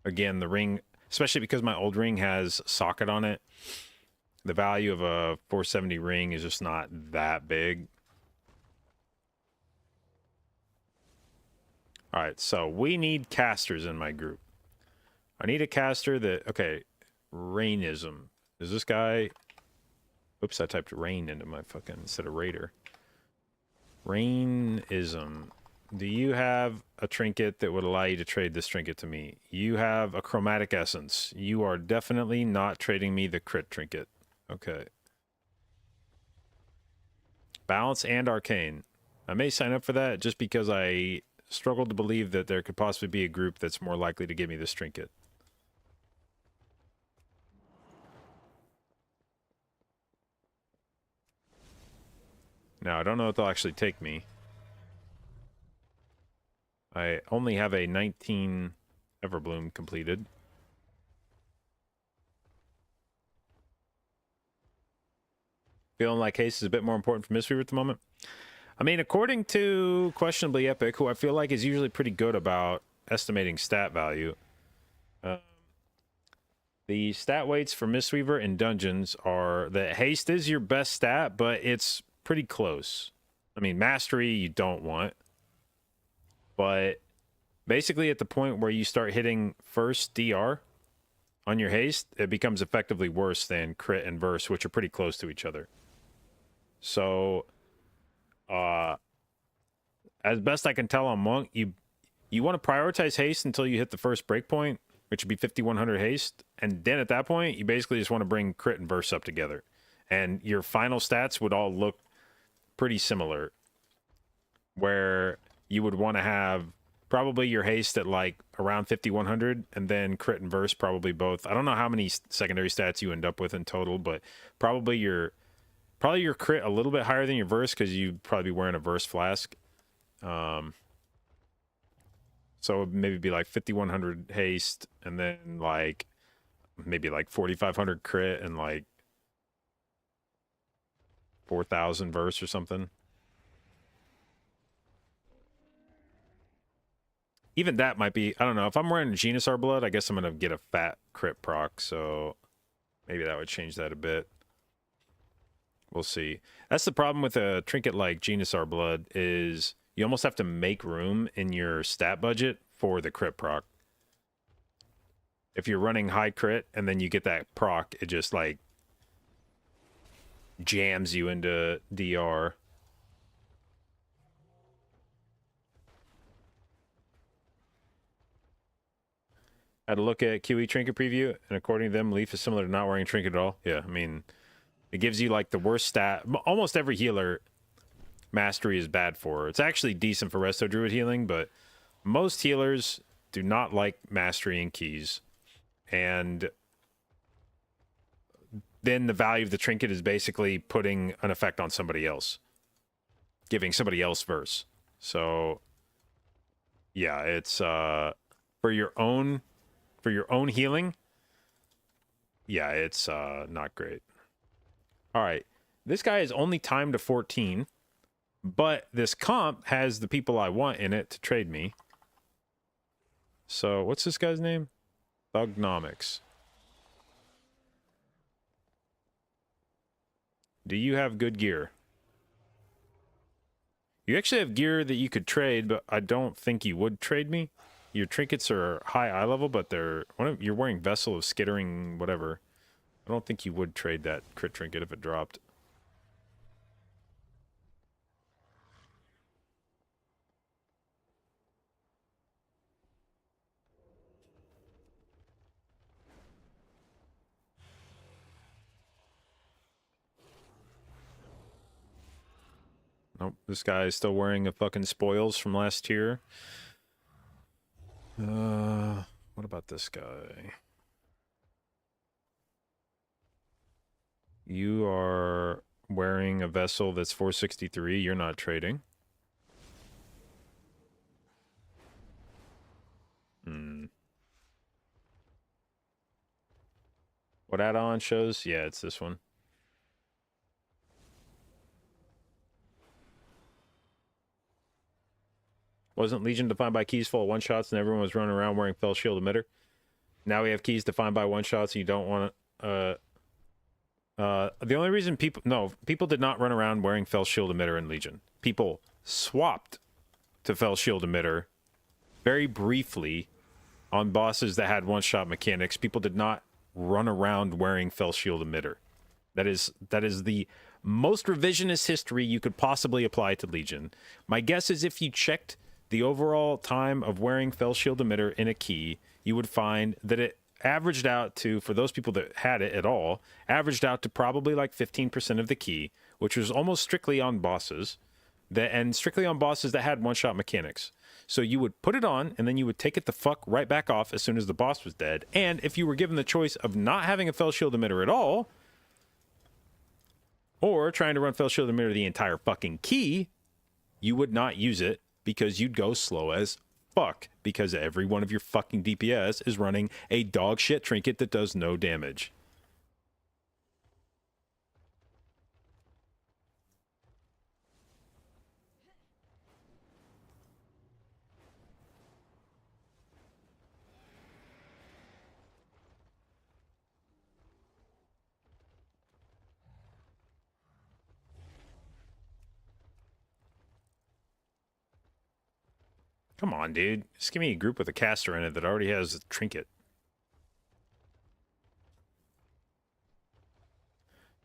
again, the ring, especially because my old ring has socket on it, the value of a 470 ring is just not that big. All right, so we need casters in my group. I need a caster that, okay, Rainism. Is this guy... Oops, I typed rain into my fucking, instead of raider. Rainism. Do you have a trinket that would allow you to trade this trinket to me? You have a chromatic essence. You are definitely not trading me the crit trinket. Okay. Balance and arcane. I may sign up for that just because I struggle to believe that there could possibly be a group that's more likely to give me this trinket. Now, I don't know if they'll actually take me. I only have a 19 Everbloom completed. Feeling like Haste is a bit more important for Mistweaver at the moment. I mean, according to Questionably Epic, who I feel like is usually pretty good about estimating stat value, the stat weights for Mistweaver in dungeons are that Haste is your best stat, but it's pretty close. I mean, Mastery you don't want. But basically at the point where you start hitting first DR on your Haste, it becomes effectively worse than crit and verse, which are pretty close to each other. So, as best I can tell on Monk, you want to prioritize Haste until you hit the first breakpoint, which would be 5100 Haste. And then at that point, you basically just want to bring crit and verse up together. And your final stats would all look pretty similar. Where you would want to have probably your Haste at like around 5100 and then crit and verse probably both. I don't know how many secondary stats you end up with in total, but probably your crit a little bit higher than your verse because you'd probably be wearing a verse flask. So So it'd maybe be like 5100 haste, and then like maybe like 4500 crit, and like 4000 verse or something. Even that might be, I don't know. If I'm wearing Genusar blood, I guess I'm gonna get a fat crit proc, so maybe that would change that a bit. We'll see. That's the problem with a trinket like Genusar blood, is you almost have to make room in your stat budget for the crit proc. If you're running high crit and then you get that proc, it just like jams you into DR. I had a look at QE trinket preview, and according to them, Leaf is similar to not wearing trinket at all. Yeah, I mean, it gives you like the worst stat. Almost every healer mastery is bad for. It's actually decent for Resto Druid healing, but most healers do not like mastery and keys. And then the value of the trinket is basically putting an effect on somebody else, giving somebody else verse. So yeah, it's for your own healing. Yeah, it's not great. All right, this guy is only timed to 14, but this comp has the people I want in it to trade me. So what's this guy's name? Thugnomics. Do you have good gear? You actually have gear that you could trade, but I don't think you would trade me. Your trinkets are high eye level, but you're wearing Vessel of Skittering, whatever. I don't think you would trade that crit trinket if it dropped. Nope, this guy is still wearing a fucking spoils from last year. What about this guy? You are wearing a vessel that's 463. You're not trading. What add-on shows? Yeah, it's this one. Wasn't Legion defined by keys full of one-shots and everyone was running around wearing Fell Shield Emitter? Now we have keys defined by one-shots and you don't want to... the only reason people did not run around wearing Fell Shield Emitter in Legion. People swapped to Fell Shield Emitter very briefly on bosses that had one-shot mechanics. People did not run around wearing Fell Shield Emitter. That is the most revisionist history you could possibly apply to Legion. My guess is if you checked the overall time of wearing Fell Shield Emitter in a key, you would find that it averaged out to, for those people that had it at all, averaged out to probably like 15% of the key, which was almost strictly on bosses, and strictly on bosses that had one-shot mechanics. So you would put it on, and then you would take it the fuck right back off as soon as the boss was dead. And if you were given the choice of not having a Fell Shield Emitter at all, or trying to run Fell Shield Emitter the entire fucking key, you would not use it because you'd go slow as fuck, because every one of your fucking DPS is running a dog shit trinket that does no damage. Come on, dude. Just give me a group with a caster in it that already has a trinket.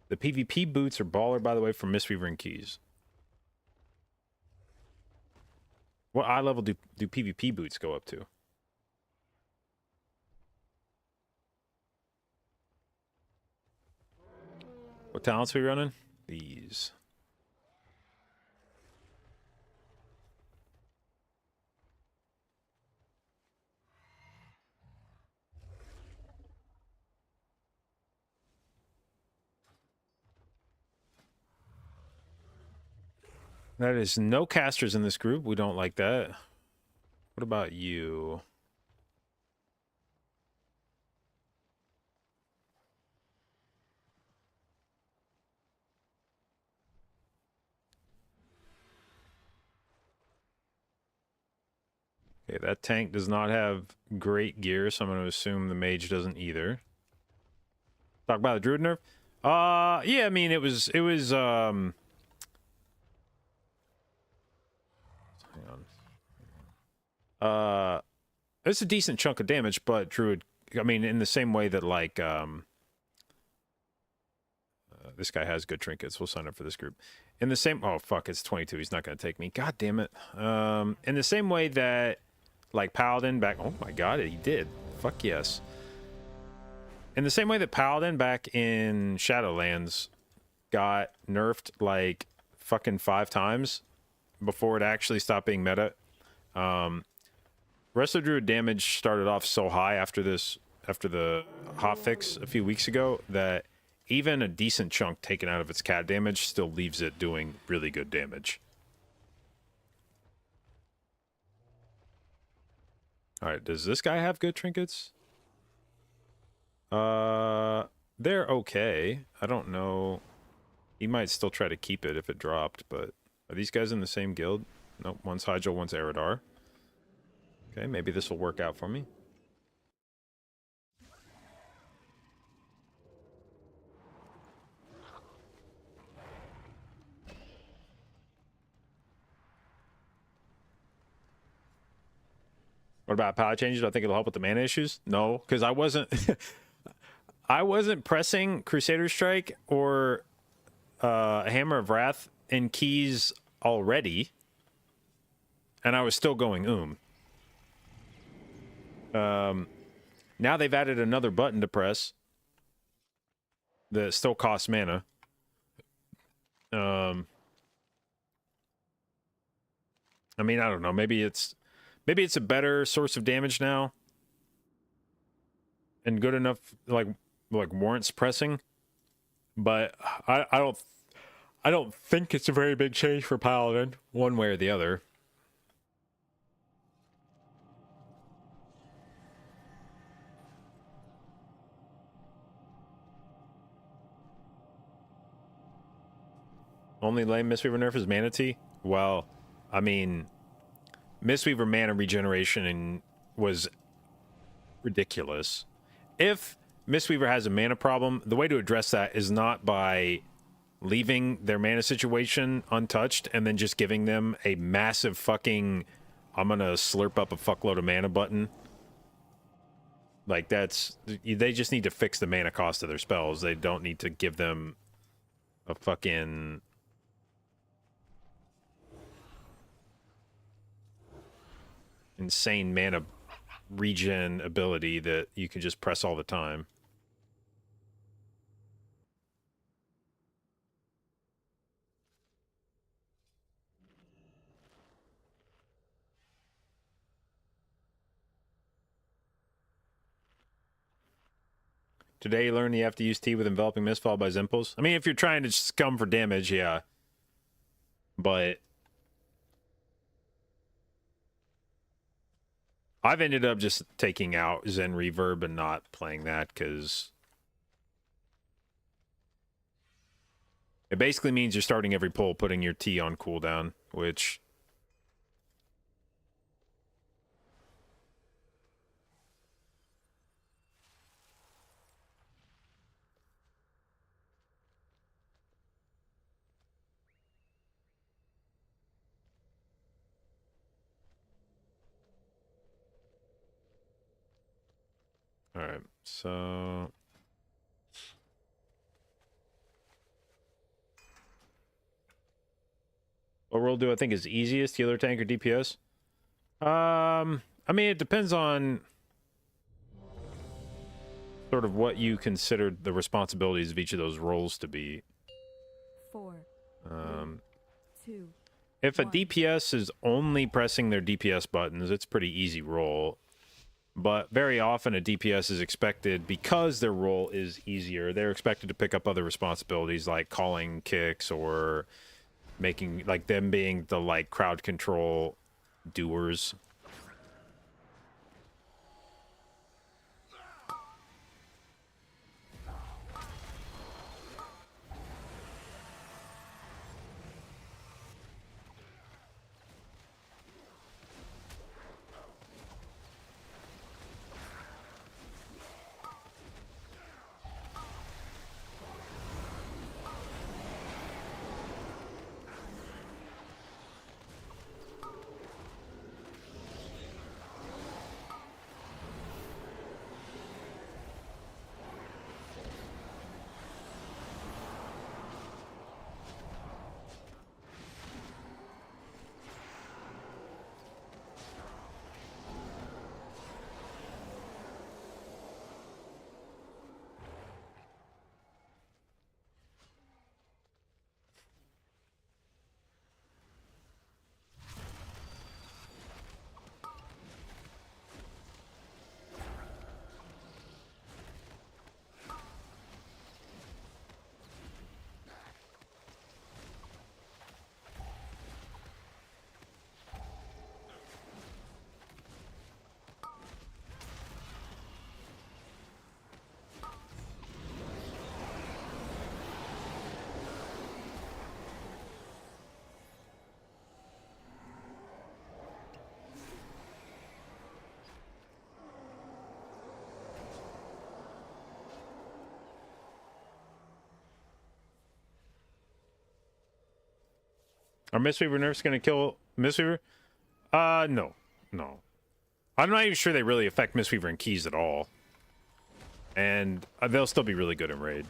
The PvP boots are baller, by the way, from Mistweaver and Keys. What eye level do PvP boots go up to? What talents are we running? These. That is no casters in this group. We don't like that. What about you? Okay, that tank does not have great gear, so I'm going to assume the mage doesn't either. Talk about the druid nerf? Yeah, I mean, it was, hang on. It's a decent chunk of damage, but druid, I mean, in the same way that, like, this guy has good trinkets. We'll sign up for this group. In the same, oh, fuck, it's 22. He's not going to take me. God damn it. In the same way that, like, Paladin back, oh my god, he did. Fuck yes. In the same way that Paladin back in Shadowlands got nerfed like fucking 5 times before it actually stopped being meta. Wrestler Druid damage started off so high after the hotfix a few weeks ago that even a decent chunk taken out of its cat damage still leaves it doing really good damage. Alright, does this guy have good trinkets? They're okay. I don't know. He might still try to keep it if it dropped, but are these guys in the same guild? Nope, one's Hydro, one's Eridar. Okay, maybe this will work out for me. What about power changes? Do I think it'll help with the mana issues? No, because I wasn't I wasn't pressing Crusader Strike or Hammer of Wrath in keys already, and I was still going now they've added another button to press that still costs mana. I mean, I don't know. Maybe it's a better source of damage now, and good enough, like warrants pressing. But I don't think it's a very big change for Paladin, one way or the other. Only lame Mistweaver nerf is Mana Tea? Well, I mean, Mistweaver mana regeneration was ridiculous. If Mistweaver has a mana problem, the way to address that is not by leaving their mana situation untouched and then just giving them a massive fucking I'm gonna slurp up a fuckload of mana button. Like, they just need to fix the mana cost of their spells. They don't need to give them a fucking insane mana regen ability that you can just press all the time. Today you learned you have to use T with Enveloping Mist followed by Zimples. I mean, if you're trying to scum for damage, yeah. But I've ended up just taking out Zen Reverb and not playing that because it basically means you're starting every pull putting your T on cooldown, which all right, so what role do I think is easiest, healer, tank, or DPS? I mean, it depends on sort of what you consider the responsibilities of each of those roles to be. 4, 2. If a DPS is only pressing their DPS buttons, it's a pretty easy role. But very often a DPS is expected, because their role is easier, they're expected to pick up other responsibilities like calling kicks or making, like, them being the, like, crowd control doers. Are Mistweaver nerfs going to kill Mistweaver? No. No. I'm not even sure they really affect Mistweaver and keys at all. And they'll still be really good in Raid.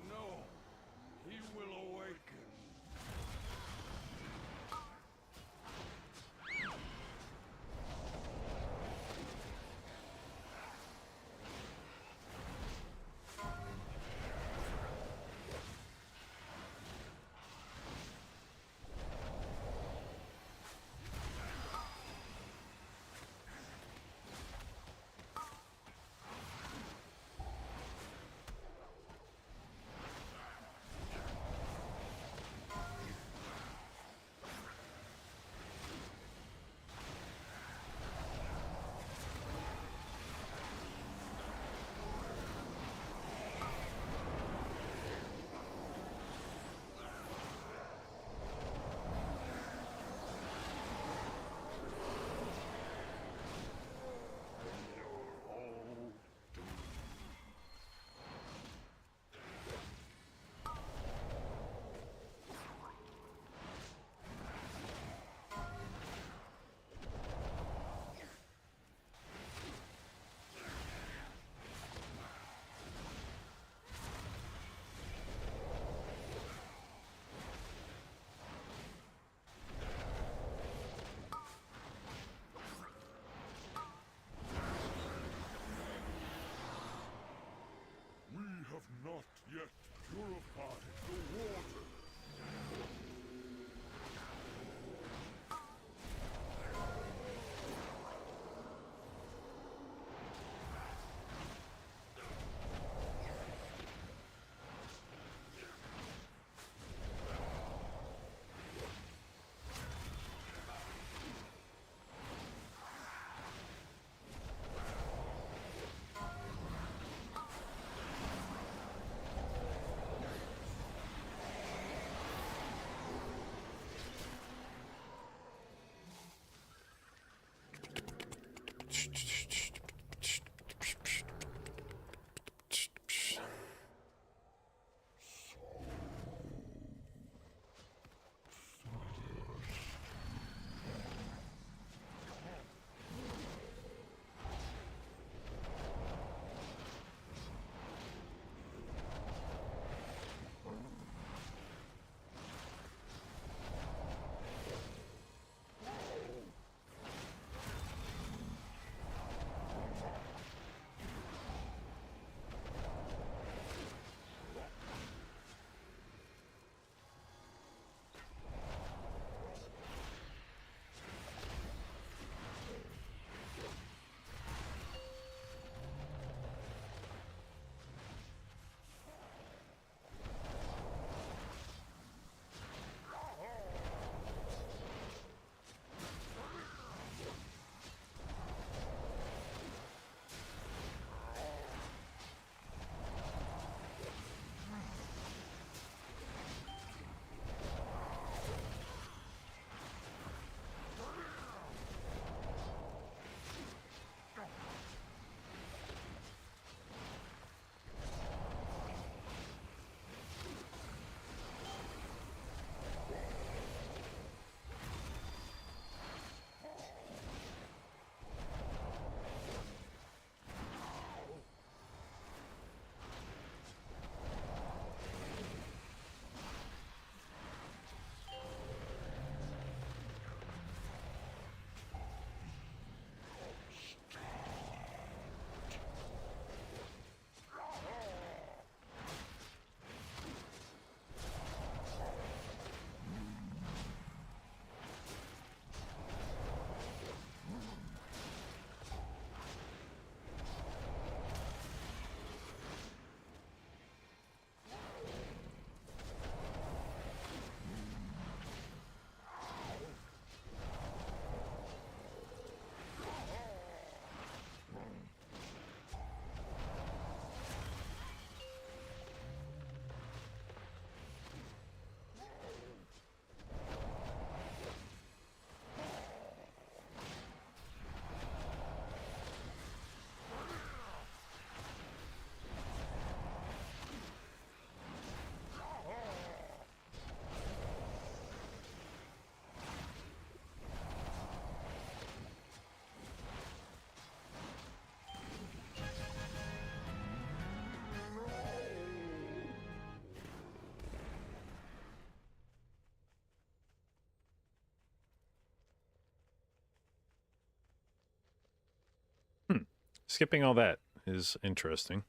No, he will awaken. We have not yet purified the water. skipping all that is interesting.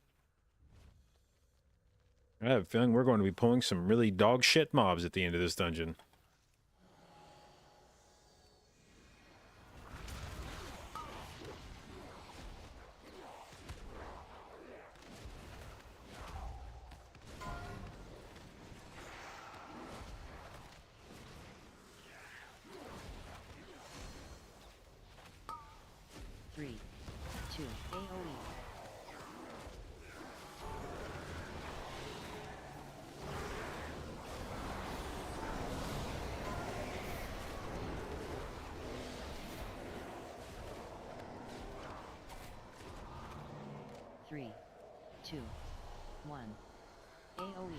I have a feeling we're going to be pulling some really dog shit mobs at the end of this dungeon. Three, two, AOE. Three, two, one, AOE.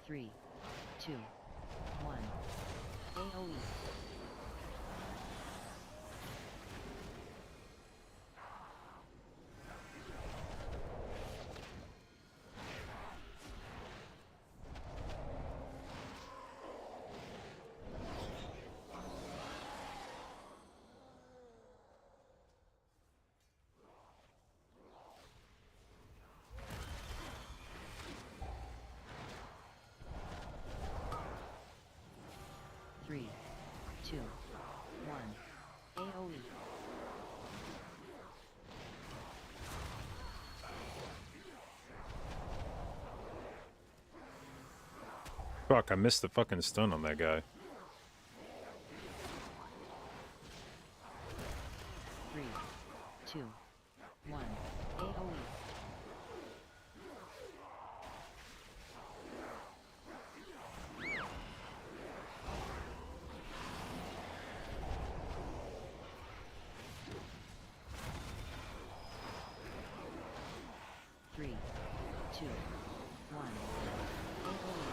Three, two, one, AOE. Three, two, one, AOE. Fuck, I missed the fucking stun on that guy. Three, two, one, AOE. Three, two, one, AOE.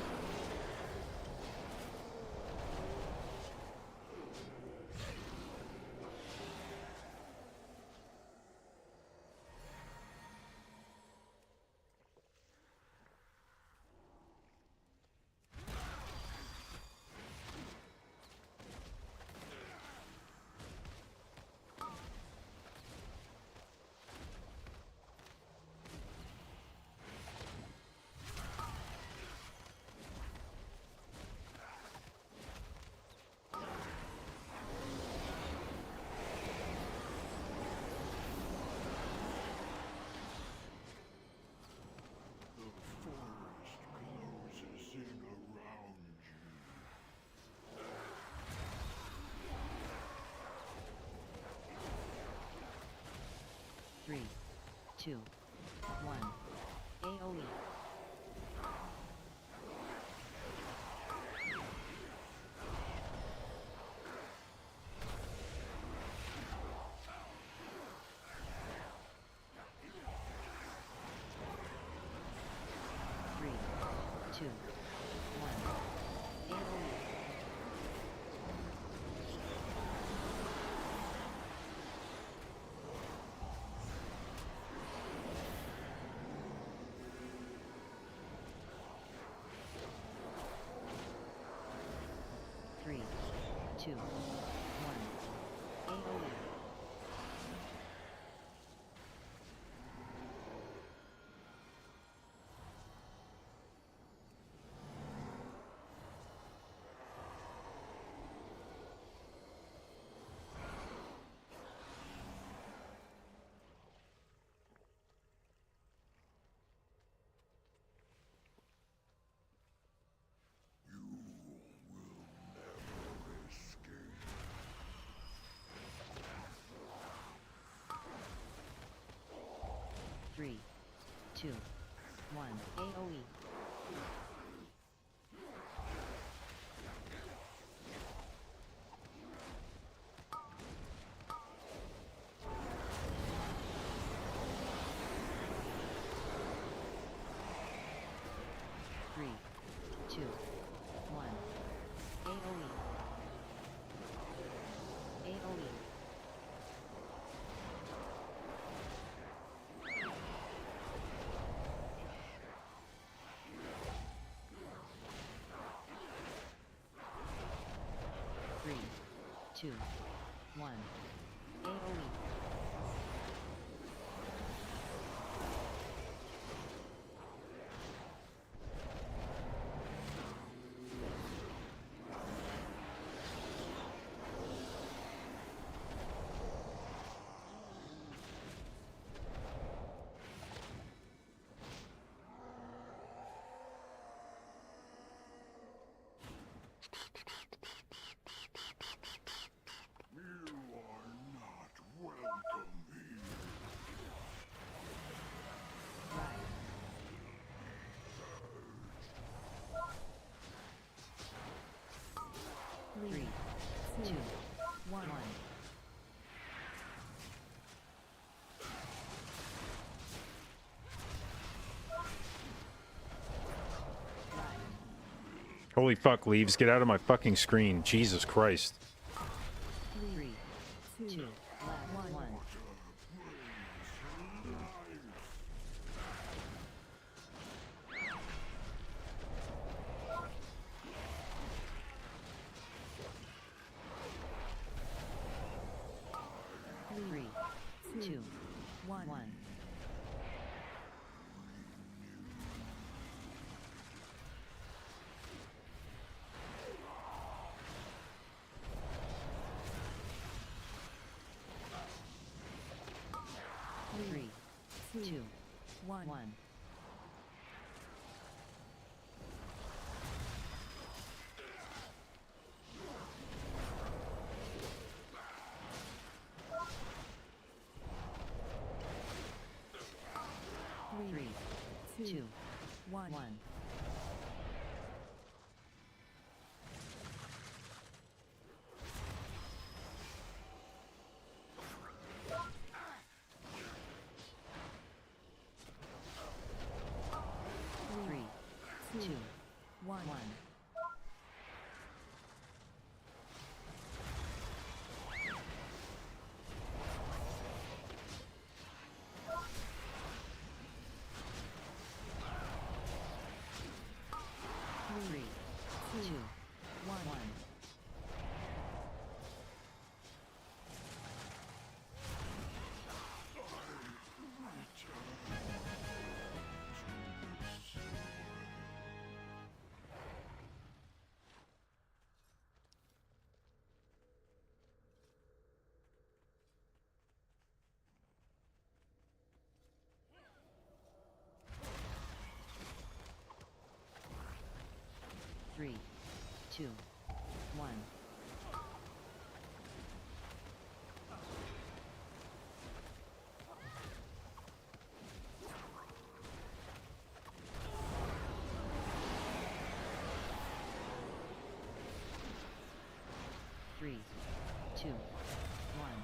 The forest closes in around you. Three, two, one, AOE. Three, two, one, AOE. Three, two, one, AOE. Three, two, one, AOE. Three, two, one, AOE. AOE. 2, 1. AoE. You are not welcome here. Rise. 3, 2, 1. Holy fuck, Leaves, get out of my fucking screen. Jesus Christ. 3, 2, left 1. Three, two, one. Three, two, one. Three, two, one. Three, two, one. Three, two, one. Three, two, one. Three, two, one.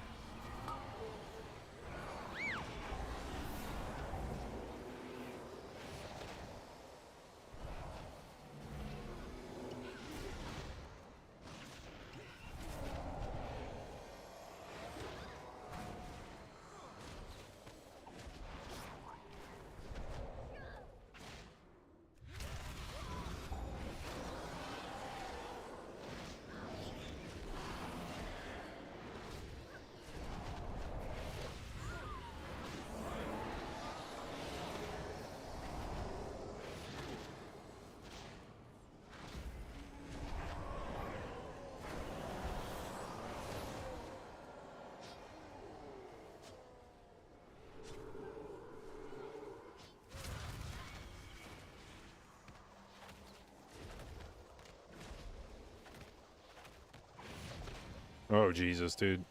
Oh, Jesus, dude.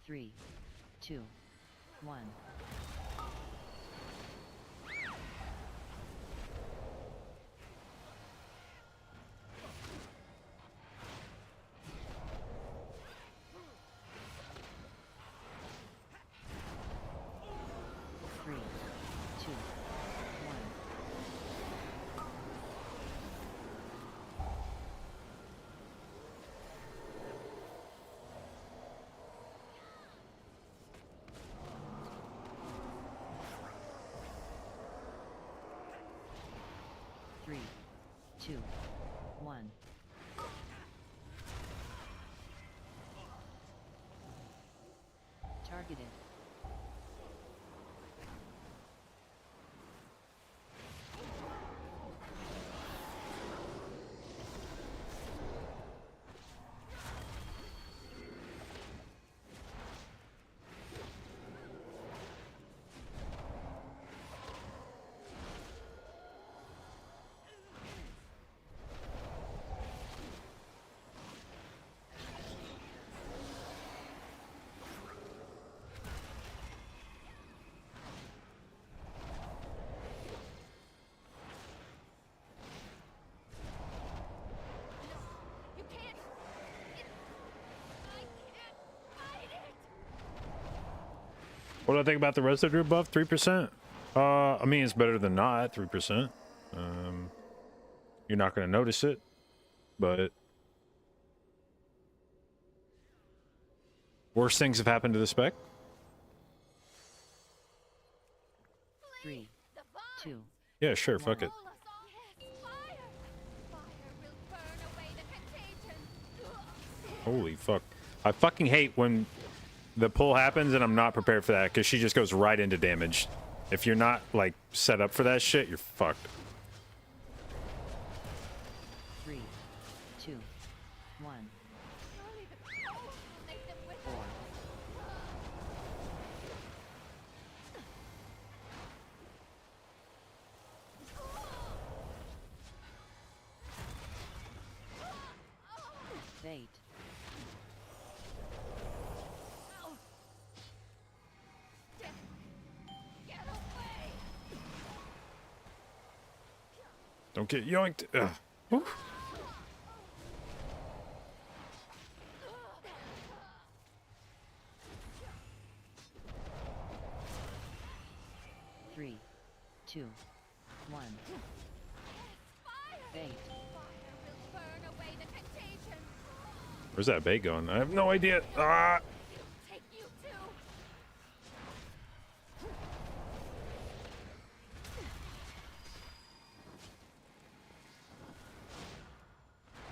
Three, two, one. Three, two, one. Three, two, one. Targeted. You can't. I can't fight it. What do I think about the residue buff? 3%. I mean, it's better than not 3%. You're not going to notice it, but worse things have happened to the spec. 3, The vine. 2, Yeah, sure, fuck it. Roll us all. Yes, fire. Fire will burn away the contagion. Holy fuck. I fucking hate when the pull happens and I'm not prepared for that, because she just goes right into damage. If you're not, like, set up for that shit, you're fucked. 3, 2, 1. Surely the cold will make them wither. 4, Fate. Get away. Don't get yoinked. Ugh. Whew. Three, 2, 1. Fate. Fire will burn away the contagion. Where's that bait going? I have no idea. Ah! Take you too.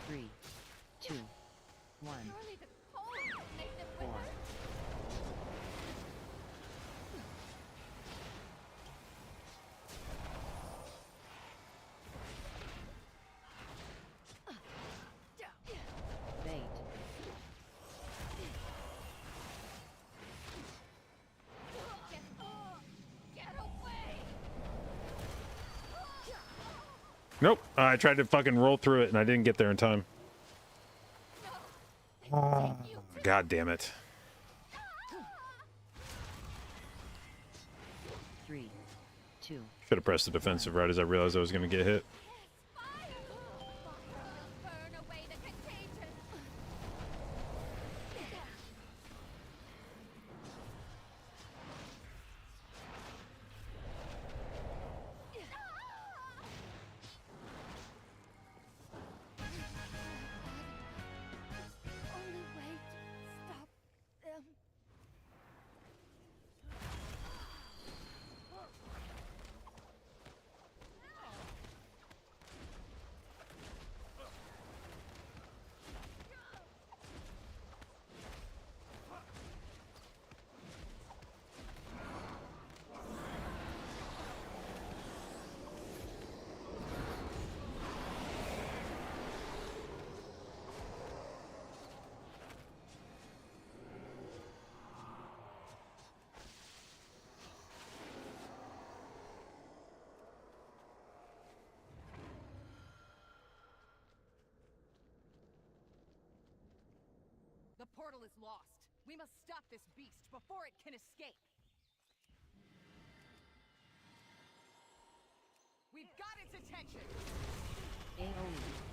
3, 2, 1. Surely the cold will make them 4, wither. Fate. Get away. Nope. I tried to fucking roll through it and I didn't get there in time. God damn it. 3, 2, Should have pressed the defensive right as I realized I was going to get hit. Fire will burn away the contagion. Only way to stop them. The portal is lost. We must stop this beast before it can escape. We've got its attention. AoE.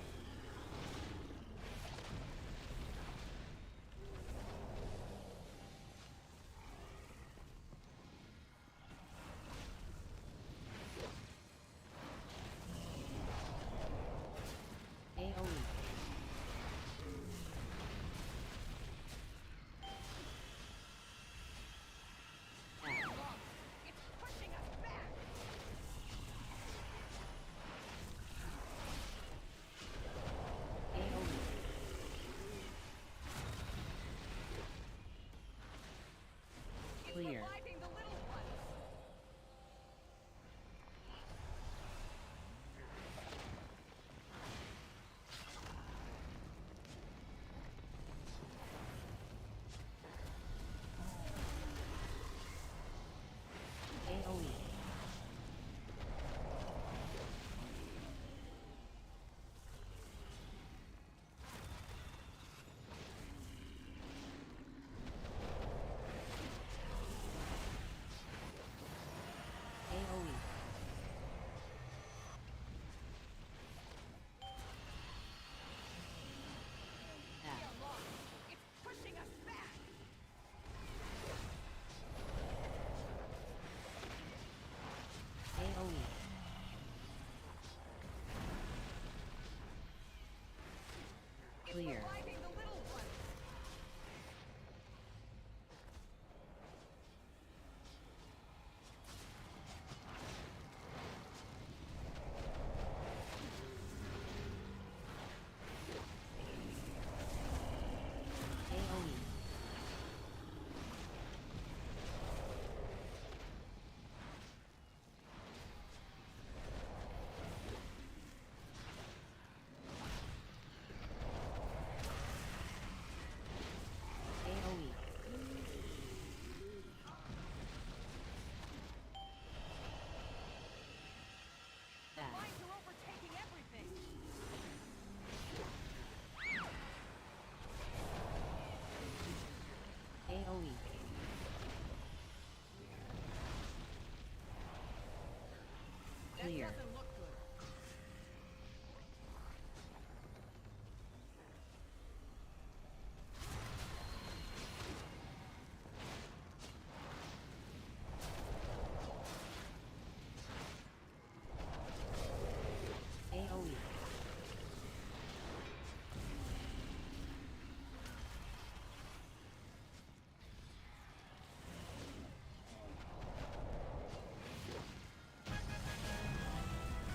AoE. It's pushing us back.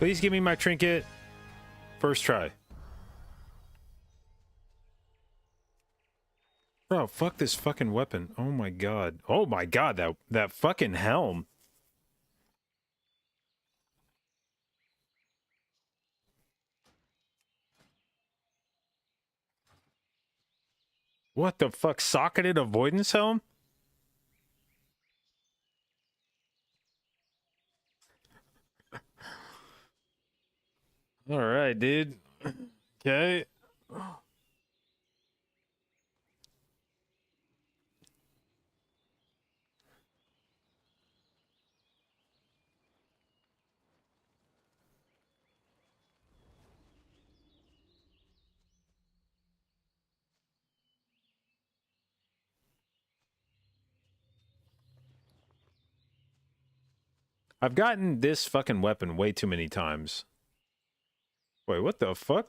Please give me my trinket. First try. Bro, fuck this fucking weapon. Oh my god. Oh my god, that fucking helm. What the fuck? Socketed avoidance helm? Alright, dude. Okay. I've gotten this fucking weapon way too many times. Wait, what the fuck?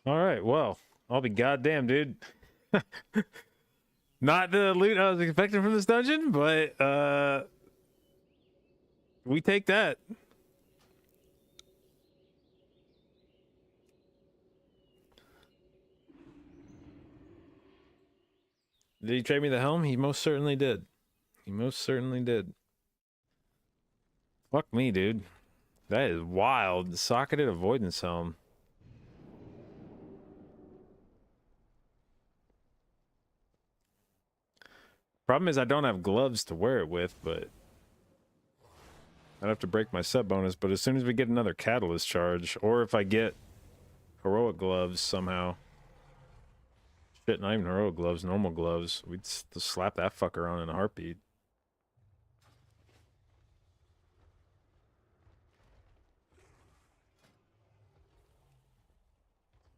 Alright, well, I'll be goddamn, dude. Not the loot I was expecting from this dungeon, but we take that. Did he trade me the helm? He most certainly did. He most certainly did. Fuck me, dude. That is wild. Socketed avoidance helm. Problem is I don't have gloves to wear it with, but I'd have to break my set bonus. But as soon as we get another catalyst charge, or if I get heroic gloves somehow. Shit, not even heroic gloves, normal gloves. We'd just slap that fucker on in a heartbeat.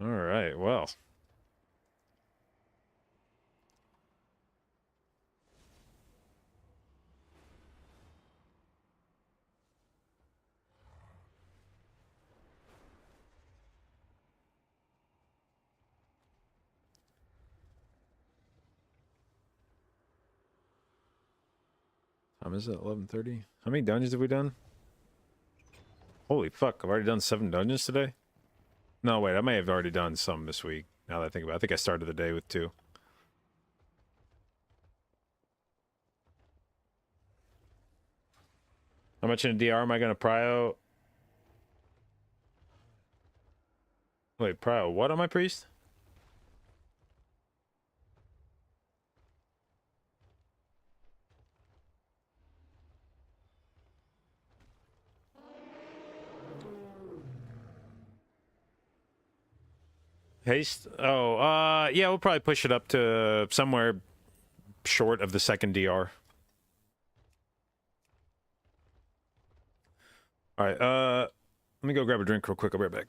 Alright, well. Time is it? 11:30? How many dungeons have we done? Holy fuck, I've already done 7 dungeons today? No, wait, I may have already done some this week. Now that I think about it, I think I started the day with 2. How much in a DR am I going to prio? Wait, prio what on my priest? Haste? Oh, yeah, we'll probably push it up to somewhere short of the second DR. Alright, let me go grab a drink real quick. I'll be right back.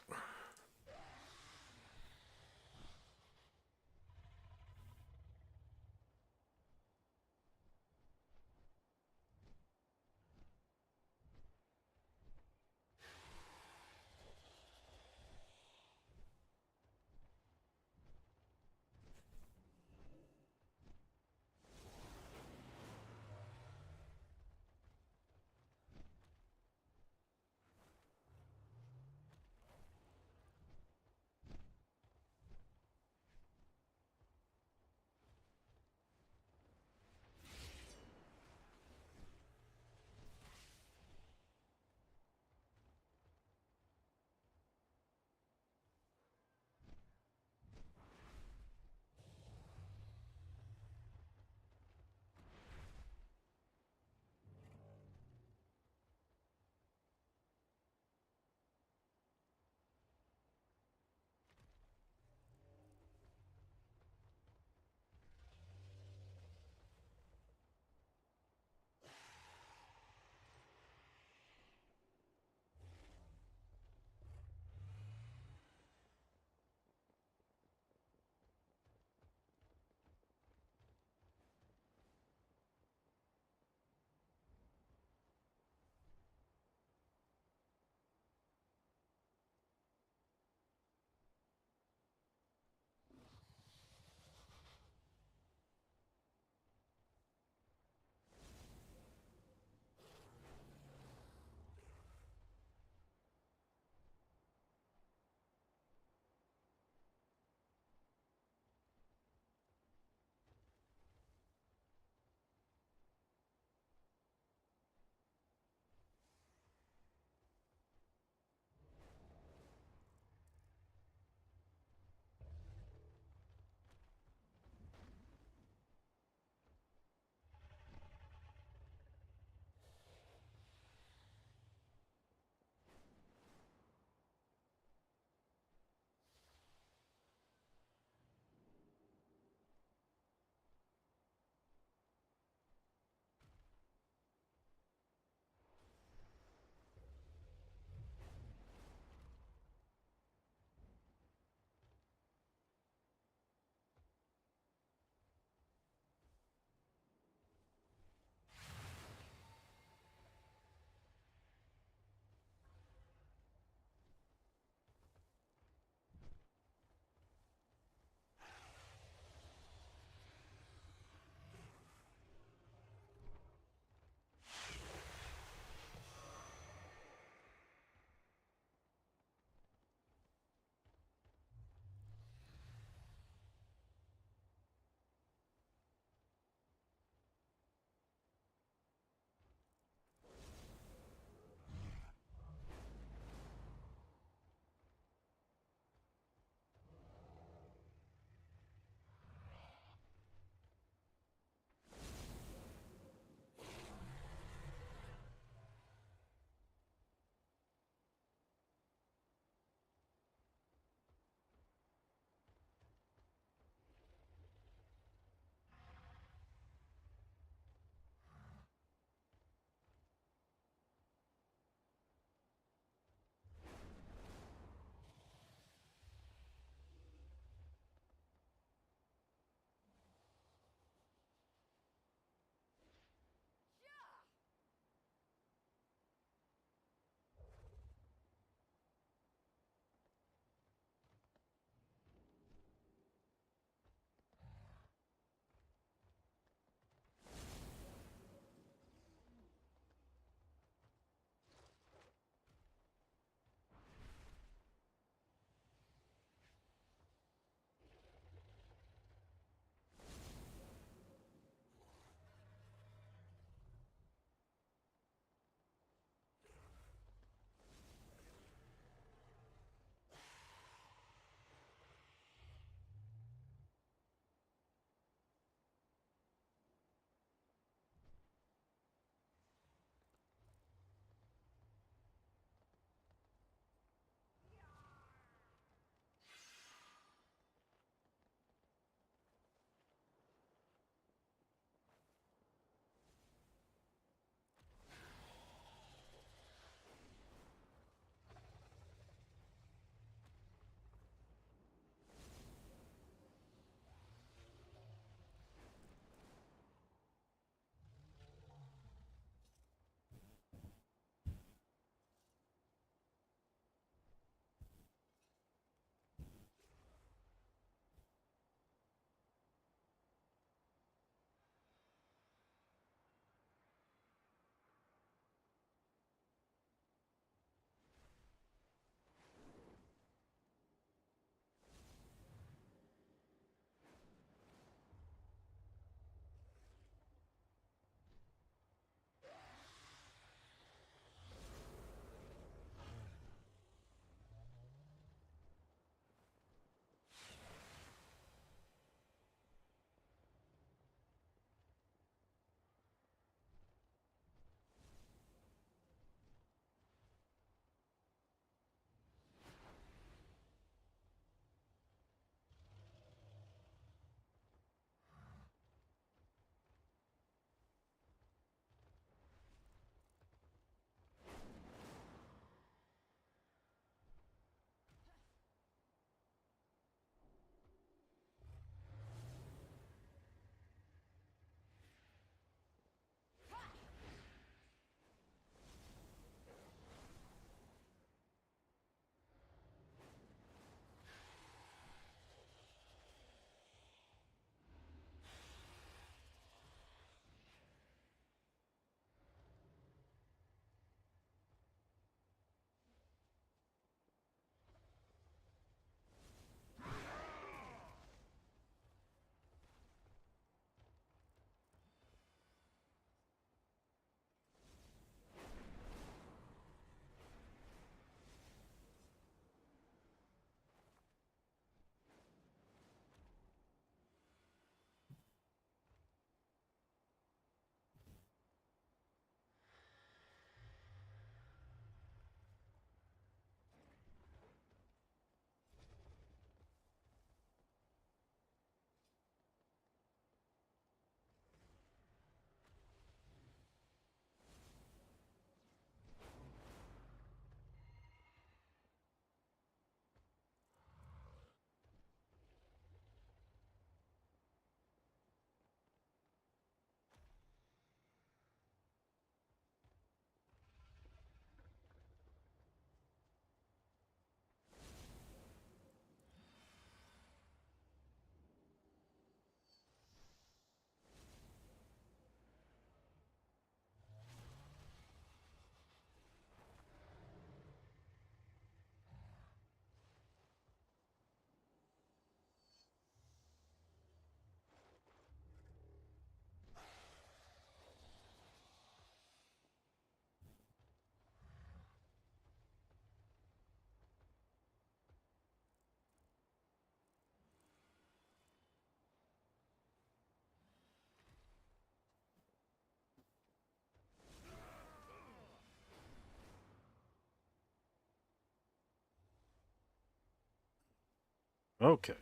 Okay.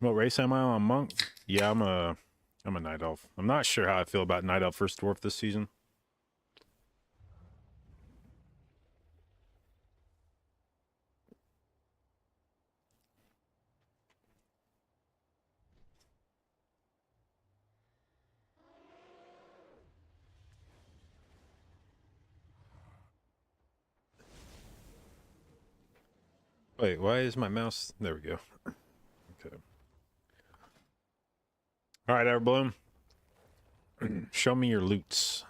What race am I on? Monk? Yeah, I'm a night elf. I'm not sure how I feel about night elf versus dwarf this season. Wait, why is my mouse? There we go. Okay. All right, Everbloom. Show me your loots.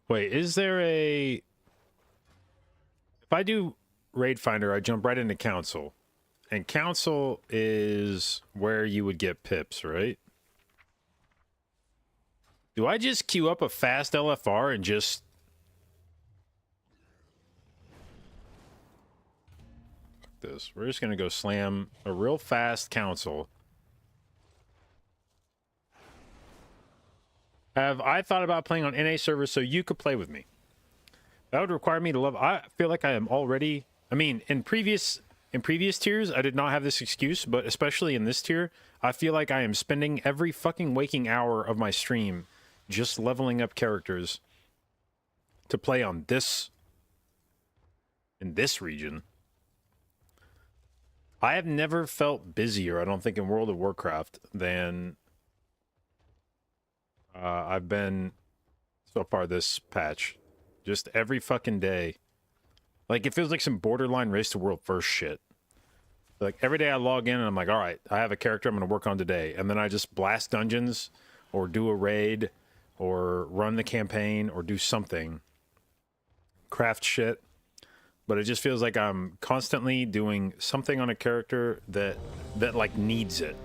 Wait, is there a... If I do Raid Finder, I jump right into Council. And Council is where you would get pips, right? Do I just queue up a fast LFR and just... this. We're just going to go slam a real fast Council. Have I thought about playing on NA servers so you could play with me? That would require me to love... I feel like I am already... I mean, in previous tiers, I did not have this excuse, but especially in this tier, I feel like I am spending every fucking waking hour of my stream just leveling up characters to play on this... in this region. I have never felt busier, I don't think, in World of Warcraft than... I've been so far this patch. Just every fucking day. Like, it feels like some borderline Race to World first shit. Like, every day I log in and I'm like, all right, I have a character I'm going to work on today. And then I just blast dungeons or do a raid or run the campaign or do something. Craft shit. But it just feels like I'm constantly doing something on a character that like, needs it.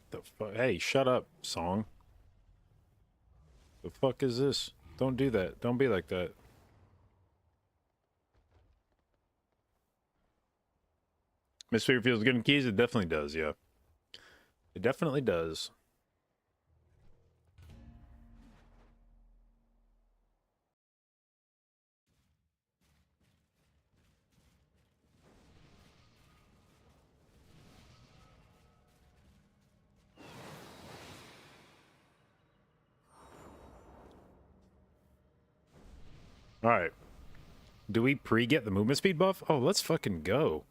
The fuck? Hey, shut up, song. The fuck is this? Don't do that. Don't be like that. Mistweaver feels good in keys? It definitely does, yeah. It definitely does. Alright. Do we pre-get the movement speed buff? Oh, let's fucking go.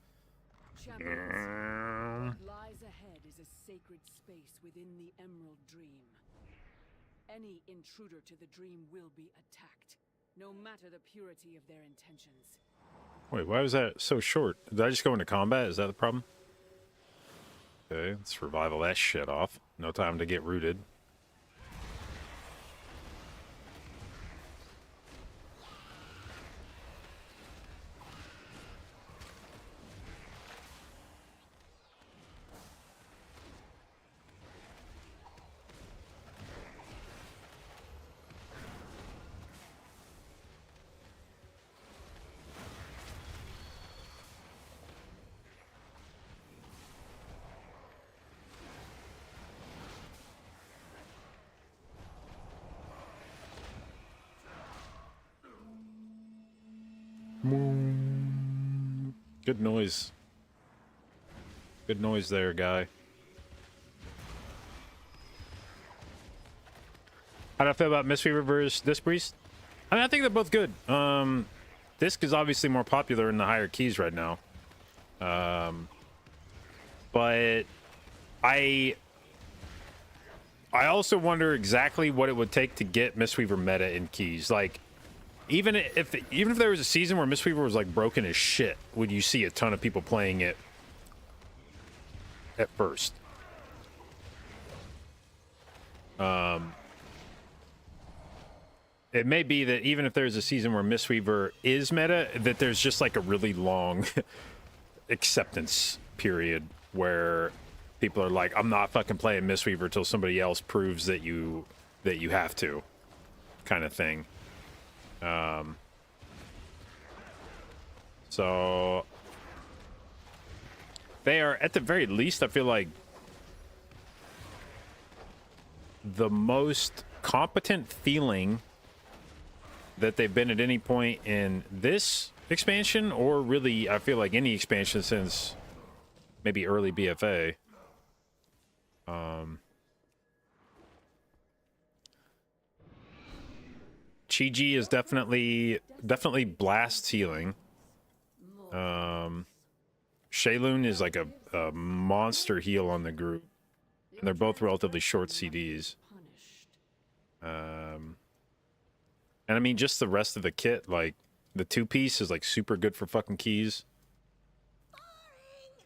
Champions, what lies ahead is a sacred space within the Emerald Dream. Any intruder to the dream will be attacked, no matter the purity of their intentions. Wait, why was that so short? Did I just go into combat? Is that the problem? Okay, let's revival that shit off. No time to get rooted. Good noise. Good noise there, guy. How do I feel about Mistweaver versus Disc Priest? I mean, I think they're both good. Disc is obviously more popular in the higher keys right now. But I I also wonder exactly what it would take to get Mistweaver meta in keys. Like, even if there was a season where Mistweaver was like broken as shit, would you see a ton of people playing it at first? It may be that even if there's a season where Mistweaver is meta, that there's just like a really long acceptance period where people are like, I'm not fucking playing Mistweaver till somebody else proves that you have to, kind of thing. So they are, at the very least, I feel like the most competent feeling that they've been at any point in this expansion, or really, I feel like any expansion since maybe early BFA. Chi-Ji is definitely blast healing. Shaylun is like a monster heal on the group. And they're both relatively short CDs. And I mean, just the rest of the kit, like the 2-piece is like super good for fucking keys. Let's play.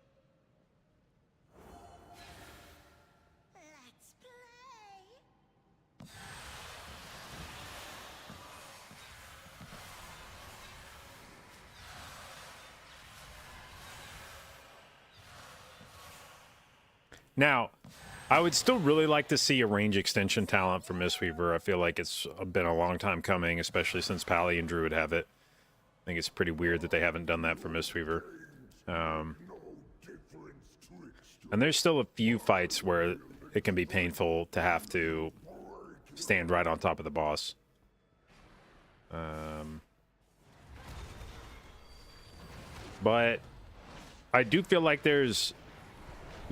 Now, I would still really like to see a range extension talent for Mistweaver. I feel like it's been a long time coming, especially since Pally and Druid have it. I think it's pretty weird that they haven't done that for Mistweaver. And there's still a few fights where it can be painful to have to stand right on top of the boss. But I do feel like there's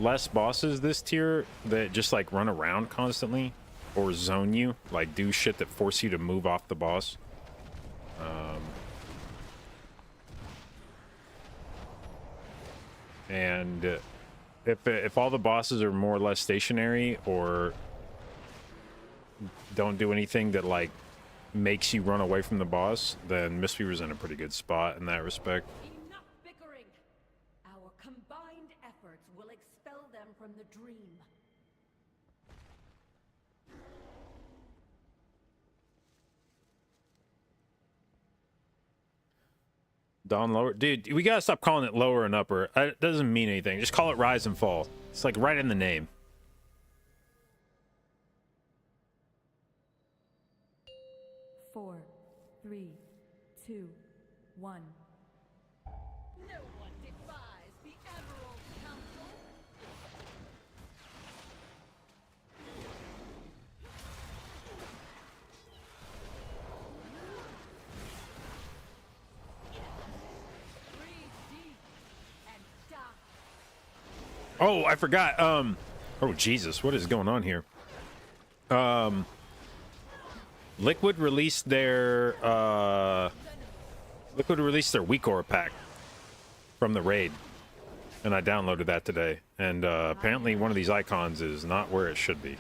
less bosses this tier that just like run around constantly or zone you, like do shit that force you to move off the boss. And if all the bosses are more or less stationary or don't do anything that like makes you run away from the boss, then Mistweaver's in a pretty good spot in that respect. Enough bickering. Our combined efforts will expel them from the dream. Dawn lower, dude. We gotta stop calling it lower and upper. It doesn't mean anything. Just call it rise and fall. It's like right in the name. Four, three, two, one. No one defies the Emerald Council. Breathe deep and die. Oh, I forgot. Oh Jesus, what is going on here? Liquid released their weak aura pack from the raid, and I downloaded that today. And apparently, one of these icons is not where it should be.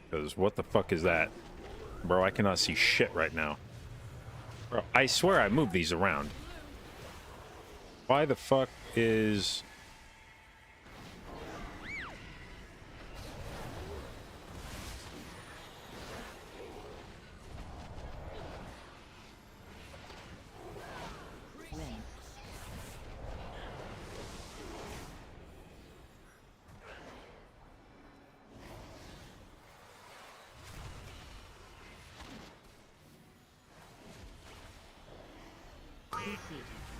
Because what the fuck is that, bro? I cannot see shit right now. Bro, I swear I moved these around. Why the fuck is?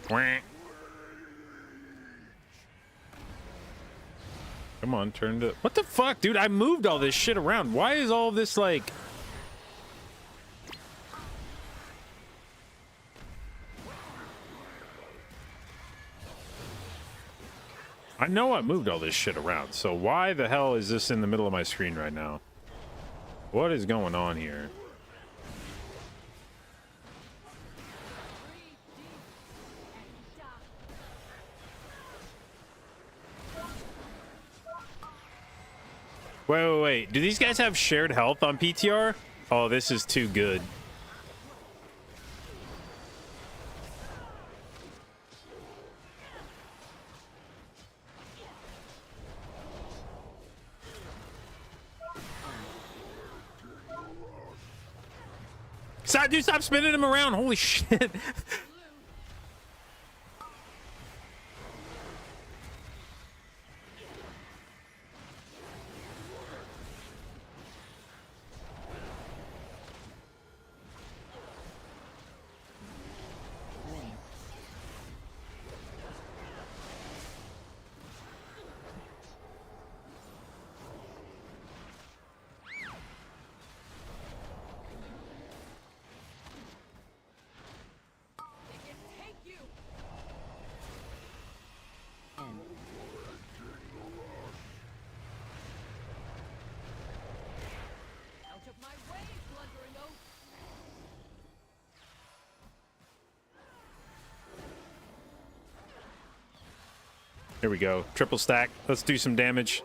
Quack. Come on, turn to... What the fuck, dude? I moved all this shit around. Why is all this, like... I know I moved all this shit around, so why the hell is this in the middle of my screen right now? What is going on here? Wait. Do these guys have shared health on PTR? Oh, this is too good. Dude, stop spinning him around. Holy shit. Here we go. Triple stack. Let's do some damage.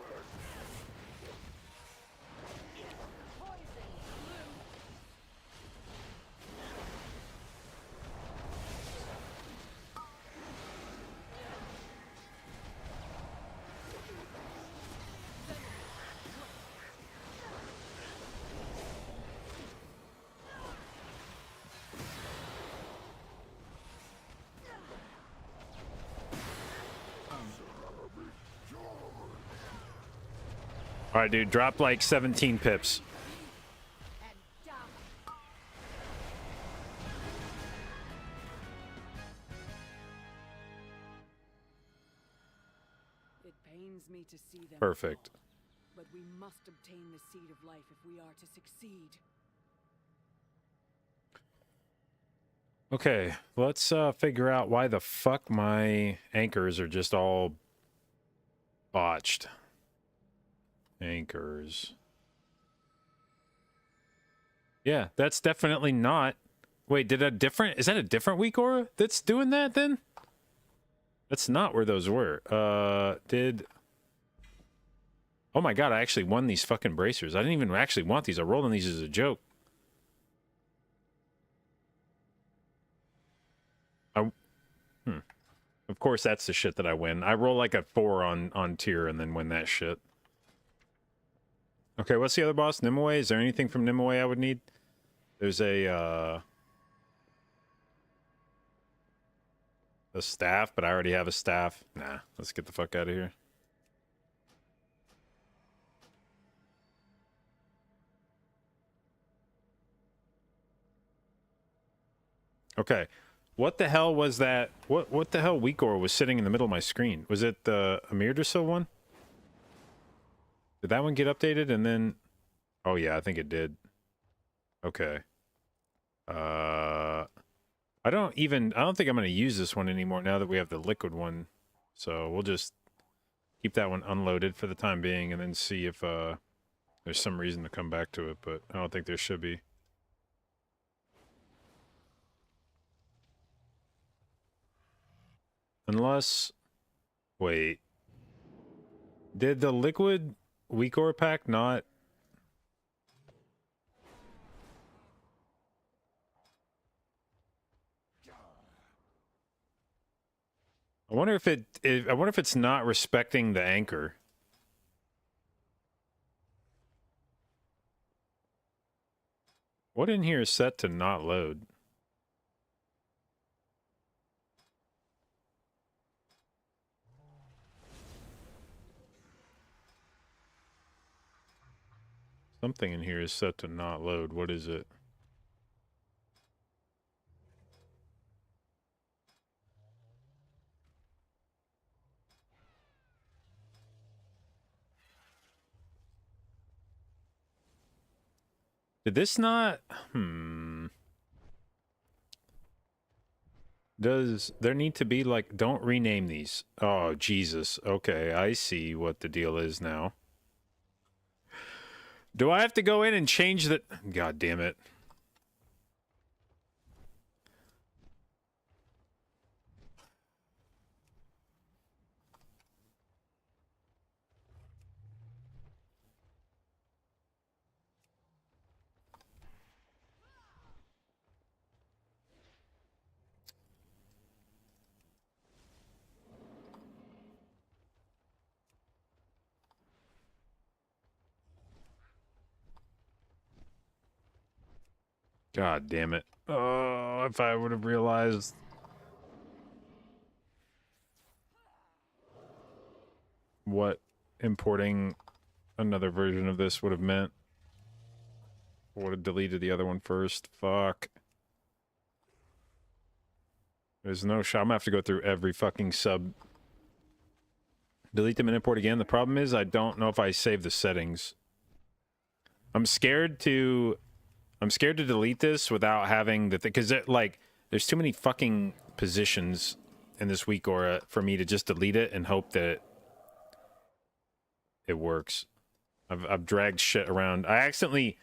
All right, dude. Drop like 17 pips. It pains me to see them Perfect. fall, but we must obtain the seed of life if we are to succeed. Okay, let's figure out why the fuck my anchors are just all botched. Anchors. Yeah, that's definitely not. Wait, is that a different weak aura that's doing that then? That's not where those were. Oh my god, I actually won these fucking bracers. I didn't even actually want these. I rolled on these as a joke. Of course, that's the shit that I win. I roll like a 4 on tier and then win that shit. Okay, what's the other boss? Nimue? Is there anything from Nimue I would need? There's a staff, but I already have a staff. Nah, let's get the fuck out of here. Okay. What the hell was that? What the hell weak aura was sitting in the middle of my screen? Was it the Amir Drasil one? Did that one get updated and then... Oh yeah, I think it did. Okay. I don't think I'm going to use this one anymore now that we have the liquid one. So we'll just keep that one unloaded for the time being and then see if there's some reason to come back to it, but I don't think there should be. Unless... Wait. Did the liquid weak aura pack not... I wonder if it's not respecting the anchor. What in here is set to not load? Something in here is set to not load. What is it? Did this not... Does there need to be, like... Don't rename these. Oh, Jesus. Okay, I see what the deal is now. Do I have to go in and change the... God damn it. God damn it. Oh, if I would have realized. What importing another version of this would have meant. Would have deleted the other one first. Fuck. There's no shot. I'm gonna have to go through every fucking sub. Delete them and import again. The problem is I don't know if I save the settings. I'm scared to delete this without having the thing, because like there's too many fucking positions in this weak aura for me to just delete it and hope that it works. I've dragged shit around. I accidentally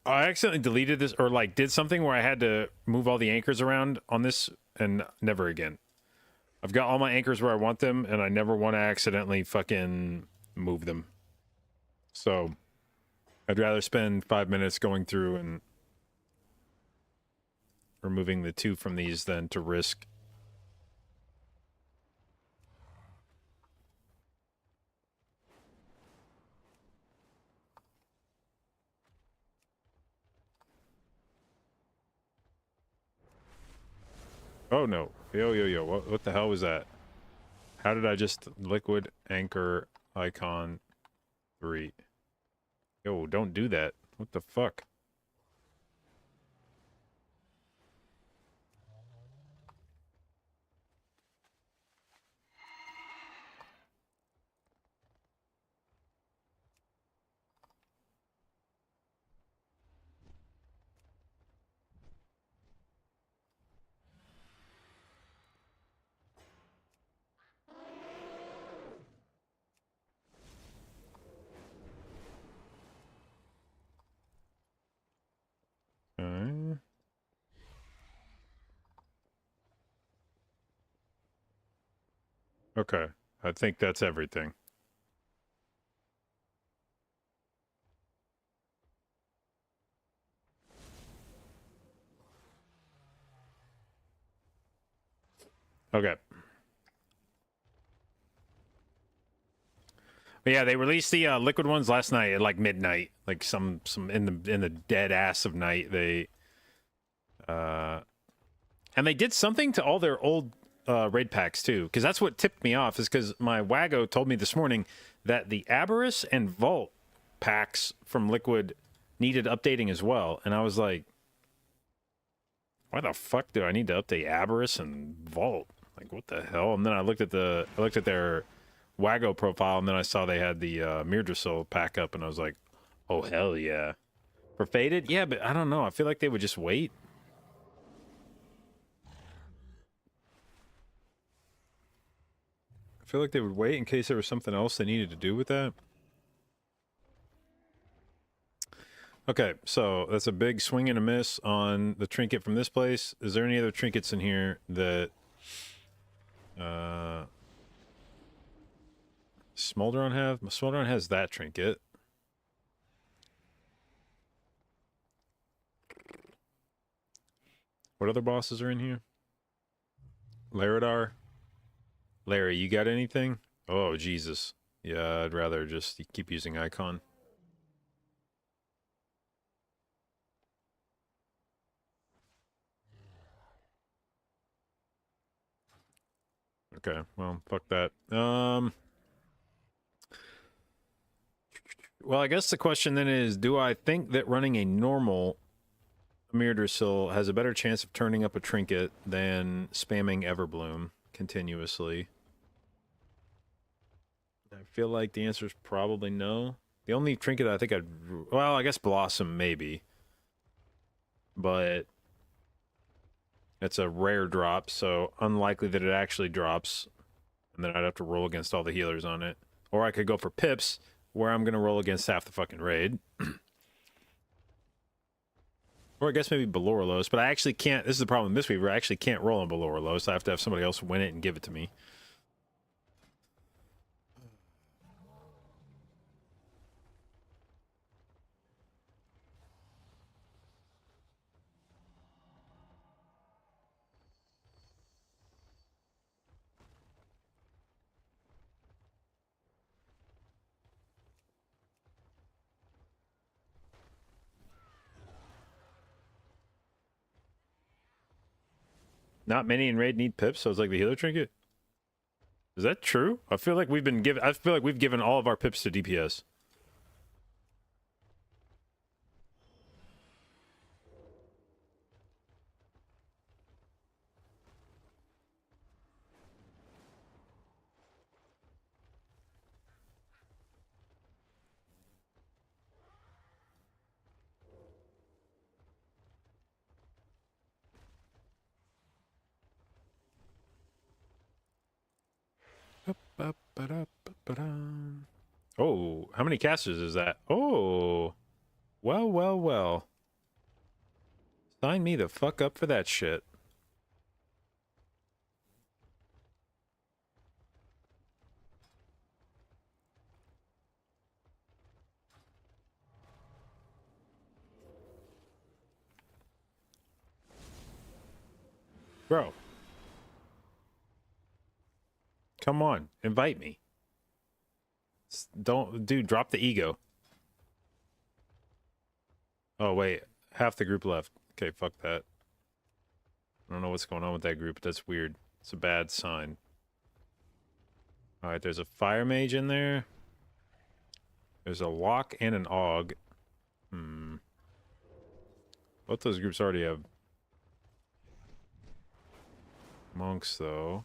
deleted this, or like did something where I had to move all the anchors around on this, and never again. I've got all my anchors where I want them, and I never want to accidentally fucking move them. So I'd rather spend 5 minutes going through and removing the 2 from these than to risk. Oh no. Yo. What the hell was that? How did I just liquid anchor icon 3? Yo, don't do that. What the fuck? Okay. I think that's everything. Okay. But yeah, they released the liquid ones last night at like midnight, like some in the dead ass of night. They and they did something to all their old raid packs too, because that's what tipped me off. Is because my Wago told me this morning that the Aberrus and Vault packs from Liquid needed updating as well, and I was like, why the fuck do I need to update Aberrus and Vault? Like, what the hell? And then I looked at their Wago profile, and then I saw they had the Mirdrasil pack up, and I was like, oh hell yeah. For Faded? Yeah, but I don't know. I feel like they would just wait. I feel like they would wait in case there was something else they needed to do with that. Okay, so that's a big swing and a miss on the trinket from this place. Is there any other trinkets in here that Smolderon have? Smolderon has that trinket. What other bosses are in here? Laridar. Larry, you got anything? Oh, Jesus. Yeah, I'd rather just keep using Icon. Okay, well, fuck that. Well, I guess the question then is, do I think that running a normal Mirdrasil has a better chance of turning up a trinket than spamming Everbloom continuously? I feel like the answer is probably no. The only trinket I think well, I guess Blossom maybe. But it's a rare drop, so unlikely that it actually drops. And then I'd have to roll against all the healers on it. Or I could go for Pips, where I'm going to roll against half the fucking raid. Or I guess maybe Belorelos, but I actually can't. This is the problem with Mistweaver. I actually can't roll on Belorelos. I have to have somebody else win it and give it to me. Not many in raid need pips, so it's like the healer trinket. Is that true? I feel like we've been given. I feel like we've given all of our pips to DPS. Oh, how many casters is that? Oh, well, well, well. Sign me the fuck up for that shit. Bro. Come on, invite me. Don't, dude, drop the ego. Oh, wait, half the group left. Okay, fuck that. I don't know what's going on with that group. That's weird. It's a bad sign. Alright, there's a fire mage in there. There's a lock and an aug. Both those groups already have monks, though.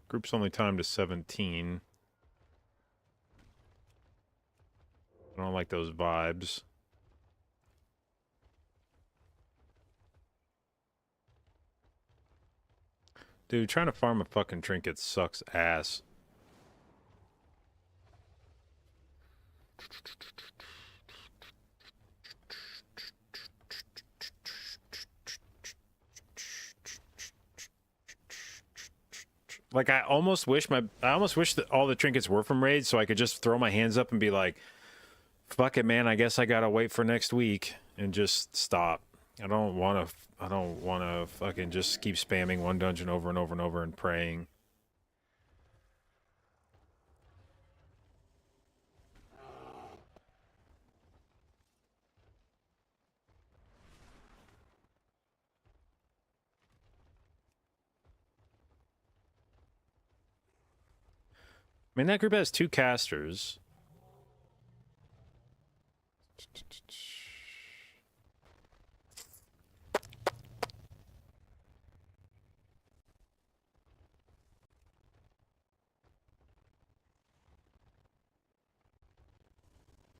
Group's only timed to 17. I don't like those vibes. Dude, trying to farm a fucking trinket sucks ass. Like, I almost wish that all the trinkets were from raids so I could just throw my hands up and be like, fuck it, man, I guess I gotta wait for next week and just stop. I don't want to fucking just keep spamming one dungeon over and over and over and praying. I mean, that group has 2 casters.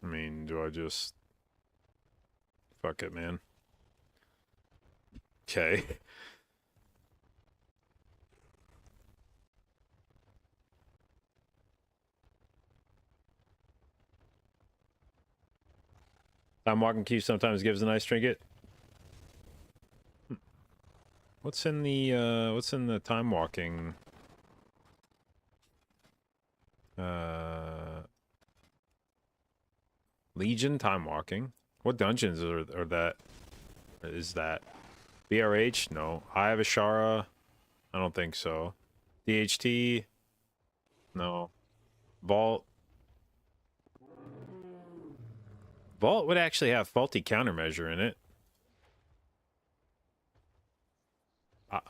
I mean, do I just... Fuck it, man. Okay. Time walking queue sometimes gives a nice trinket. What's in the time walking? Legion time walking. What dungeons are that? Is that BRH? No. Eye of Ashara? I don't think so. DHT? No. Vault? Vault would actually have faulty countermeasure in it.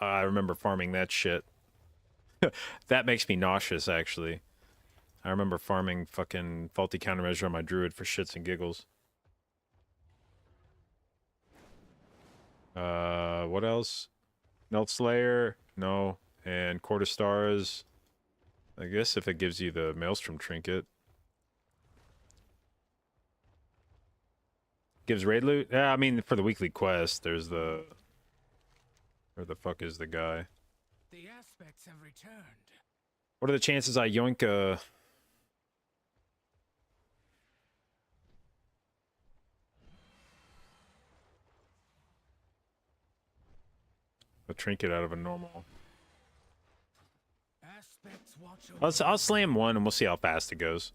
I remember farming that shit. That makes me nauseous, actually. I remember farming fucking faulty countermeasure on my druid for shits and giggles. What else? Melt Slayer? No. And Court of Stars. I guess if it gives you the Maelstrom trinket. Gives raid loot? Yeah, I mean, for the weekly quest, there's the... Where the fuck is the guy? The aspects have returned. What are the chances I yoink a trinket out of a normal? Aspects watch over. I'll slam one and we'll see how fast it goes.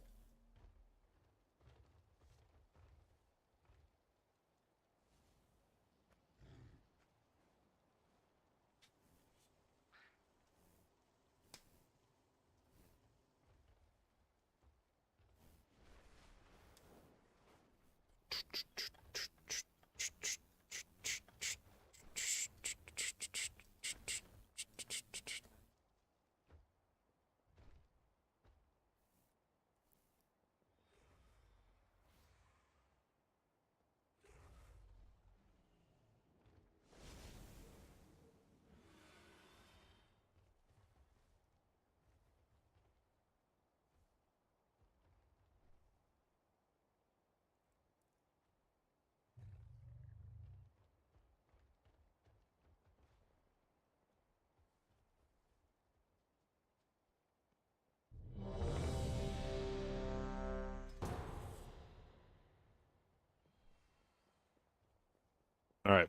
All right.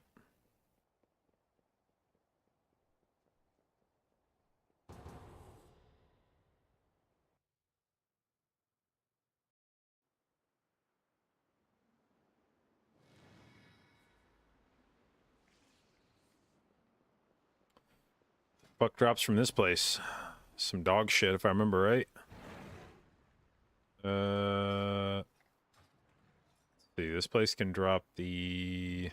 Fuck drops from this place. Some dog shit, if I remember right. Let's see, this place can drop the...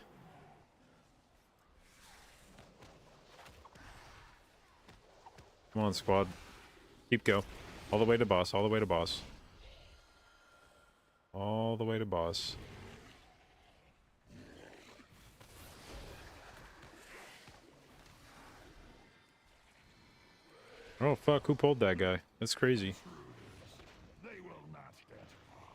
Come on, squad. Keep go. All the way to boss, all the way to boss. All the way to boss. Oh, fuck, who pulled that guy? That's crazy. They will not get far.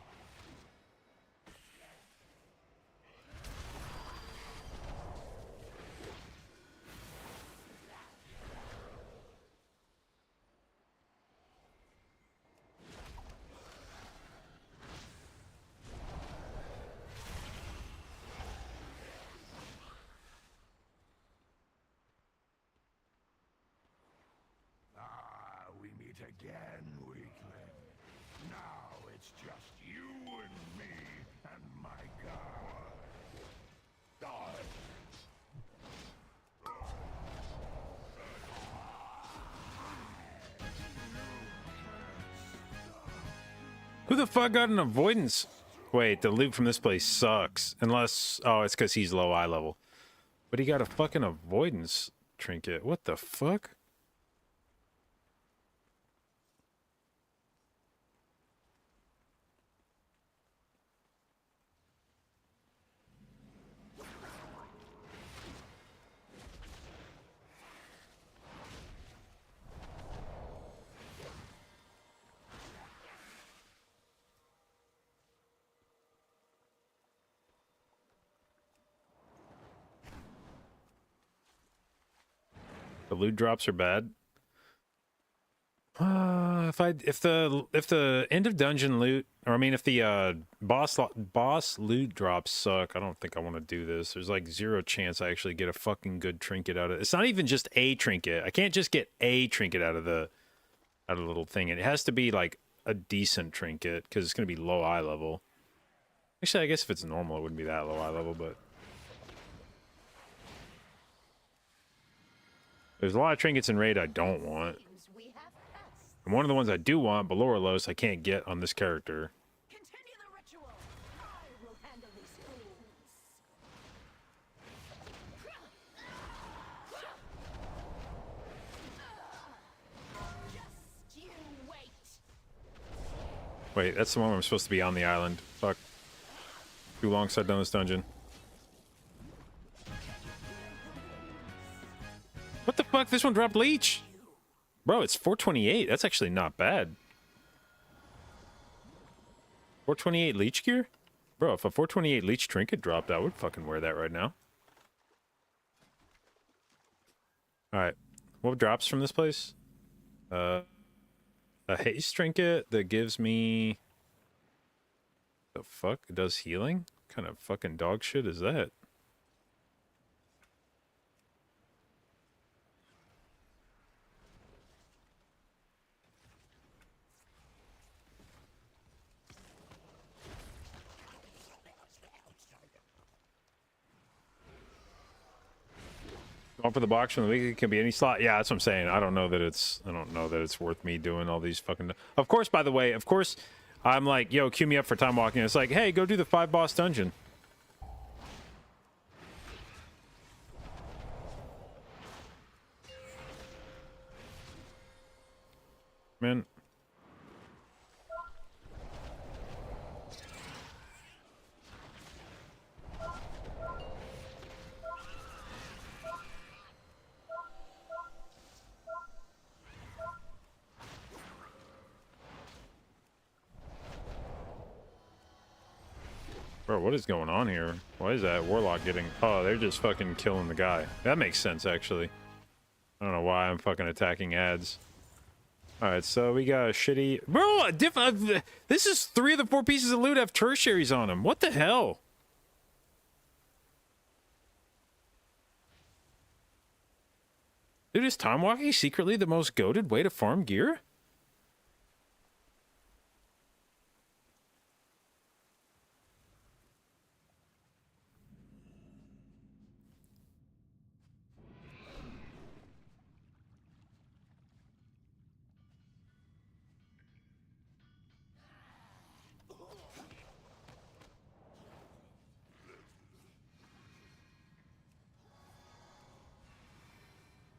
Ah, we meet again, weakling. Now it's just you and me and my god. Die. Who the fuck got an avoidance? Wait, the loot from this place sucks. Unless... Oh, it's because he's low eye level. But he got a fucking avoidance trinket. What the fuck? The loot drops are bad. If the end of dungeon loot, or I mean, if the boss loot drops suck, I don't think I want to do this. There's like 0 chance I actually get a fucking good trinket out of it. It's not even just a trinket. I can't just get a trinket out of the little thing. It has to be like a decent trinket because it's gonna be low eye level. Actually, I guess if it's normal, it wouldn't be that low eye level, but. There's a lot of trinkets in Raid I don't want. And one of the ones I do want, below or Los, I can't get on this character. Continue the ritual. I will handle these fools. Just you wait. Wait, that's the one where I'm supposed to be on the island. Fuck. Too long since I've done this dungeon. What the fuck? This one dropped leech. Bro, it's 428. That's actually not bad. 428 leech gear? Bro, if a 428 leech trinket dropped, I would fucking wear that right now. Alright. What drops from this place? A haste trinket that gives me... The fuck? It does healing? What kind of fucking dog shit is that? Going for the box from the week, it can be any slot. Yeah, that's what I'm saying. I don't know that it's worth me doing all these fucking... Of course, by the way, I'm like, yo, queue me up for time walking. It's like, hey, go do the 5 boss dungeon. Man. Bro, what is going on here? Why is that warlock getting... Oh, they're just fucking killing the guy. That makes sense, actually. I don't know why I'm fucking attacking ads. Alright, so we got a shitty... Bro, this is 3 of the 4 pieces of loot have tertiaries on them. What the hell? Dude, is time walking secretly the most goated way to farm gear?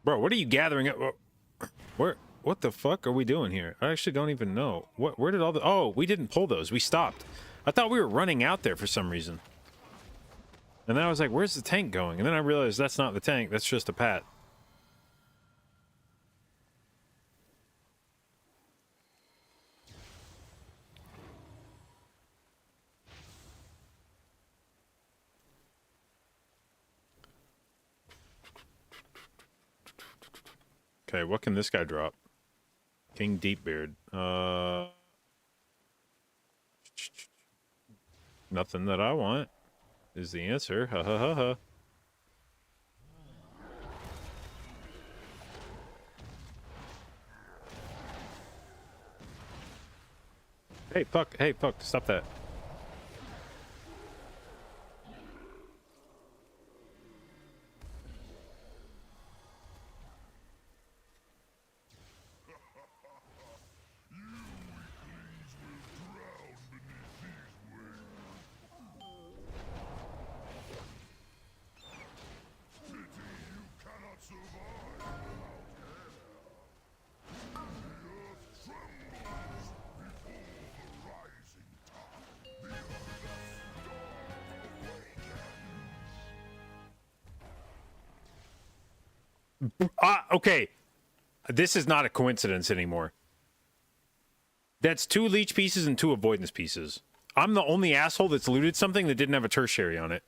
Bro, what are you gathering up? Where? What the fuck are we doing here? I actually don't even know. Where did all the... Oh, we didn't pull those. We stopped. I thought we were running out there for some reason. And then I was like, where's the tank going? And then I realized that's not the tank. That's just a pat. Okay, what can this guy drop? King Deepbeard. Nothing that I want is the answer. Ha ha ha ha. Hey, fuck, stop that. Okay. This is not a coincidence anymore. That's 2 leech pieces and 2 avoidance pieces. I'm the only asshole that's looted something that didn't have a tertiary on it.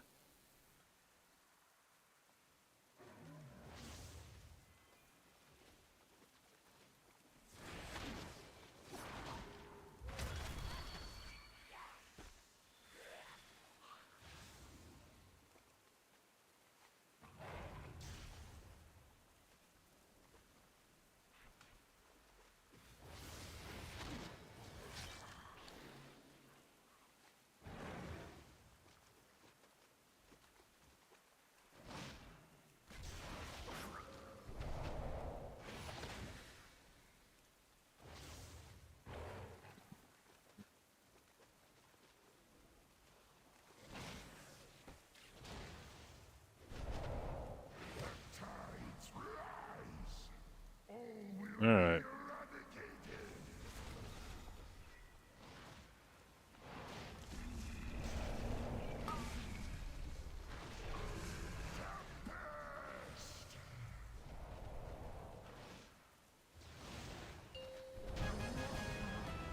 All right.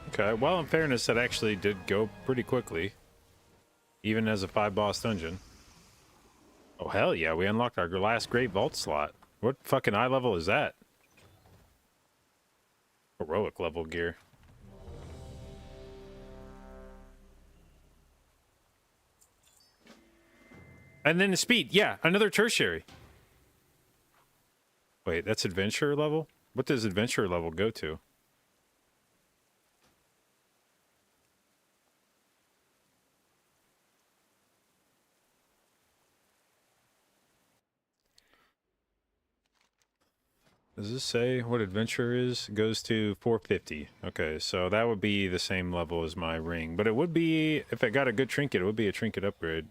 Okay, well, in fairness, that actually did go pretty quickly. Even as a 5-boss dungeon. Oh, hell yeah, we unlocked our last Great Vault slot. What fucking eye level is that? Heroic level gear. And then the speed, yeah, another tertiary. Wait, that's adventurer level? What does adventurer level go to? Does this say what adventure is? It goes to 450. Okay, so that would be the same level as my ring. But it would be, if it got a good trinket, it would be a trinket upgrade.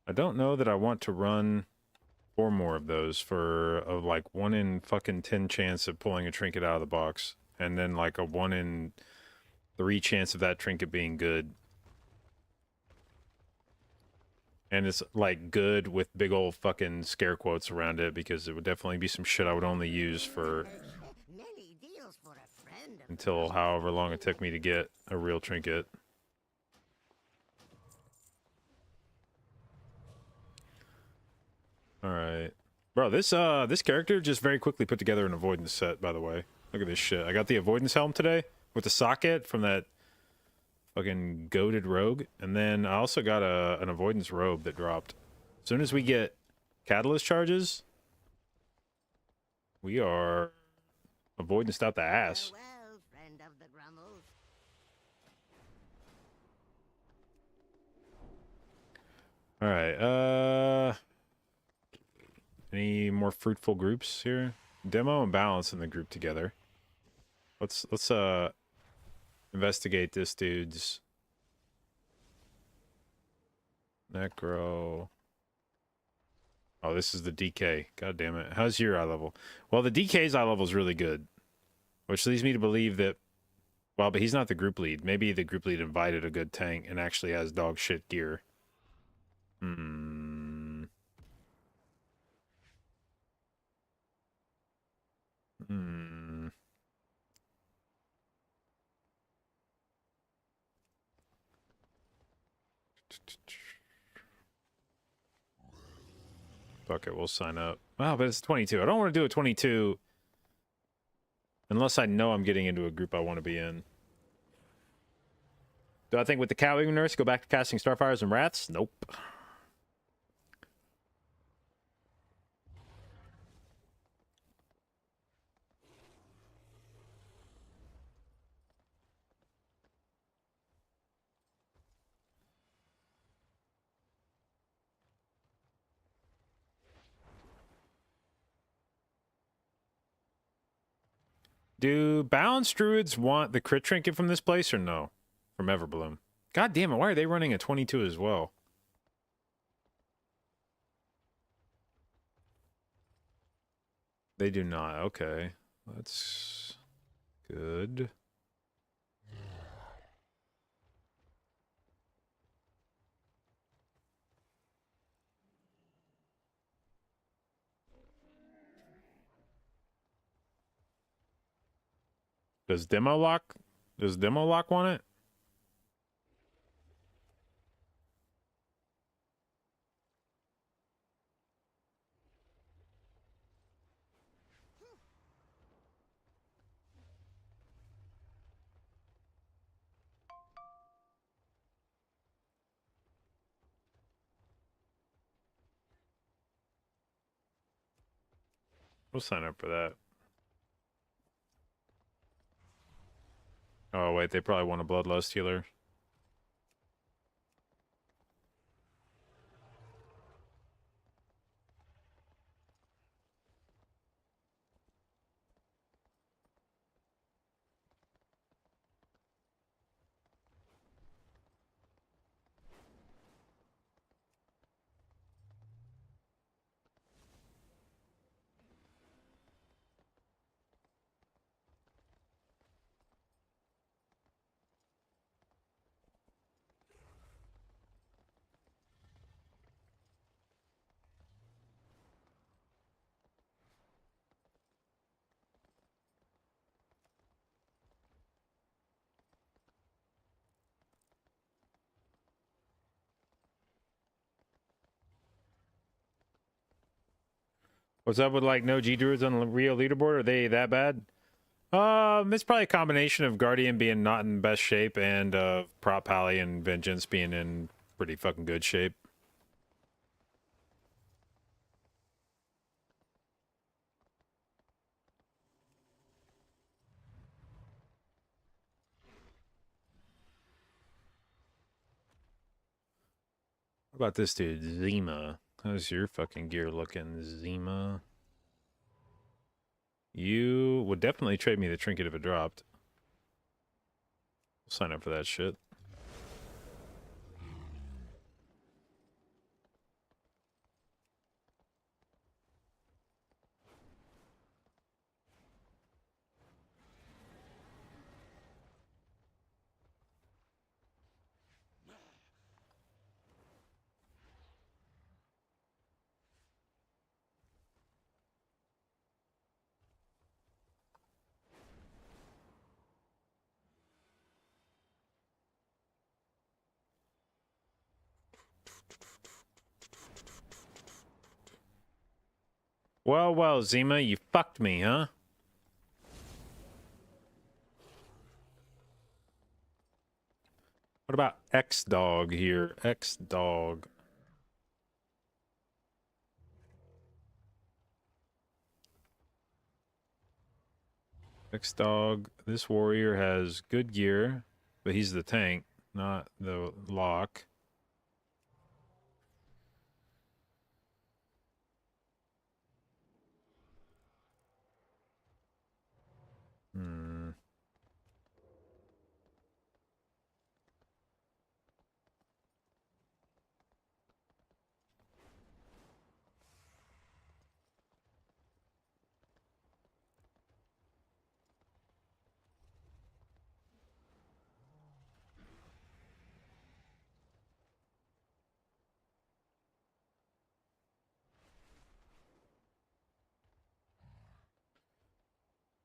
I don't know that I want to run 4 more of those for a like 1 in fucking 10 chance of pulling a trinket out of the box. And then like a 1 in 3 chance of that trinket being good. And it's like good with big old fucking scare quotes around it, because it would definitely be some shit I would only use for until however long it took me to get a real trinket. Alright. Bro, this character just very quickly put together an avoidance set, by the way. Look at this shit. I got the avoidance helm today with the socket from that fucking goated rogue, and then I also got an avoidance robe that dropped. As soon as we get catalyst charges, We are avoiding out the ass. Well, friend of the Grummles. All right. Any more fruitful groups here? Demo and balance in the group together. Let's investigate this dude's necro. Oh, this is the DK. God damn it. How's your eye level? Well, the DK's eye level is really good, which leads me to believe that, well, but he's not the group lead. Maybe the group lead invited a good tank and actually has dog shit gear. Hmm. Hmm. Fuck it, we'll sign up. Wow, but it's 22. I don't want to do a 22 unless I know I'm getting into a group I want to be in. Do I think with the Catwing Nurse go back to casting Starfires and Wraths? Nope. Do balanced druids want the crit trinket from this place or no? From Everbloom. God damn it, why are they running a 22 as well? They do not. Okay. That's good. Does Demo Lock want it? We'll sign up for that. Oh, wait, they probably want a Bloodlust healer. What's up with like no G druids on the Rio leaderboard? Are they that bad? It's probably a combination of Guardian being not in best shape and Prop Pally and Vengeance being in pretty fucking good shape. What about this dude, Zima? How's your fucking gear looking, Zima? You would definitely trade me the trinket if it dropped. I'll sign up for that shit. Well, well, Zima, you fucked me, huh? What about X-Dog here? X-Dog. Next dog. This warrior has good gear, but he's the tank, not the lock. Hmm.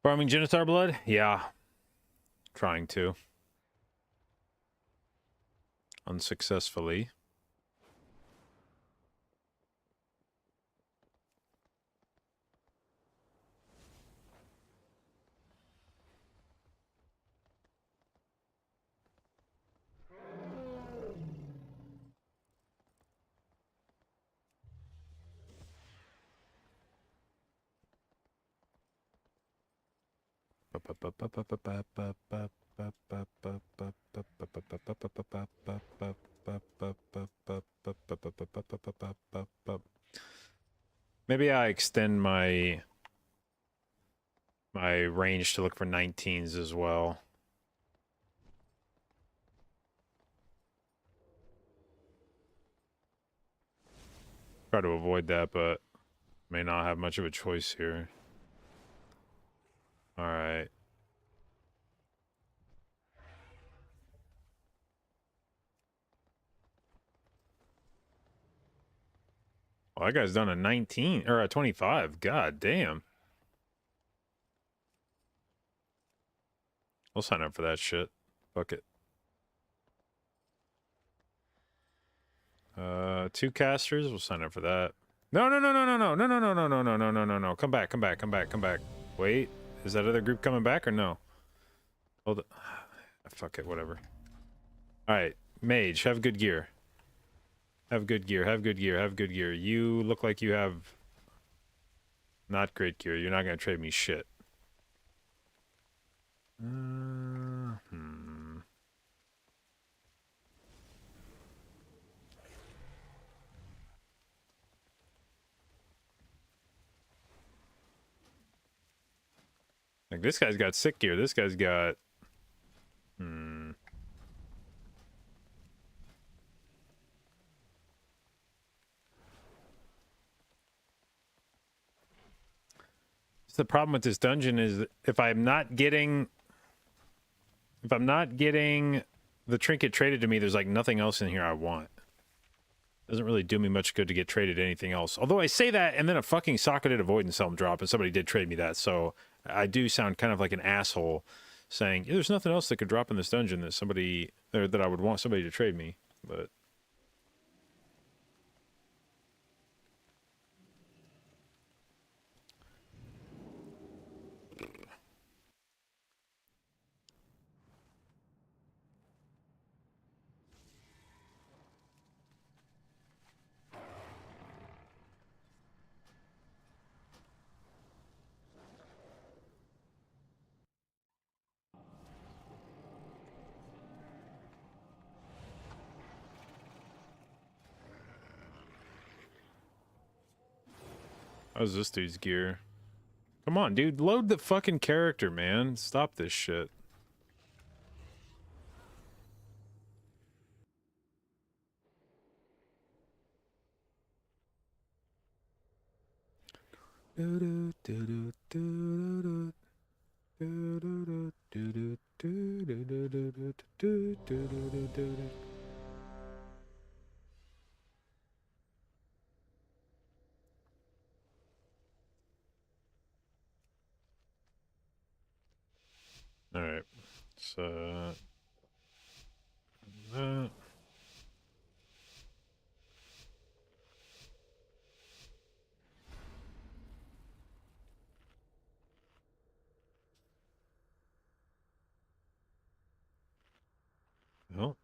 Farming Genitar blood? Yeah. Trying to. Unsuccessfully. Maybe I extend my range to look for 19s as well. Try to avoid that, but may not have much of a choice here. All right. Well, that guy's done a 19 or a 25. God damn. We'll sign up for that shit. Fuck it. 2 casters. We'll sign up for that. No. Come back. Wait, is that other group coming back or no? Hold it. Fuck it. Whatever. All right, mage. Have good gear. Have good gear. You look like you have not great gear. You're not gonna trade me shit. Like, this guy's got sick gear. This guy's got... The problem with this dungeon is if I'm not getting the trinket traded to me, there's like nothing else in here I want. Doesn't really do me much good to get traded anything else. Although I say that, and then a fucking socketed avoidance helm drop, and somebody did trade me that, so I do sound kind of like an asshole saying, yeah, there's nothing else that could drop in this dungeon that somebody, or that I would want somebody to trade me, but... How's this dude's gear? Come on, dude. Load the fucking character, man. Stop this shit. All right, so that. Well,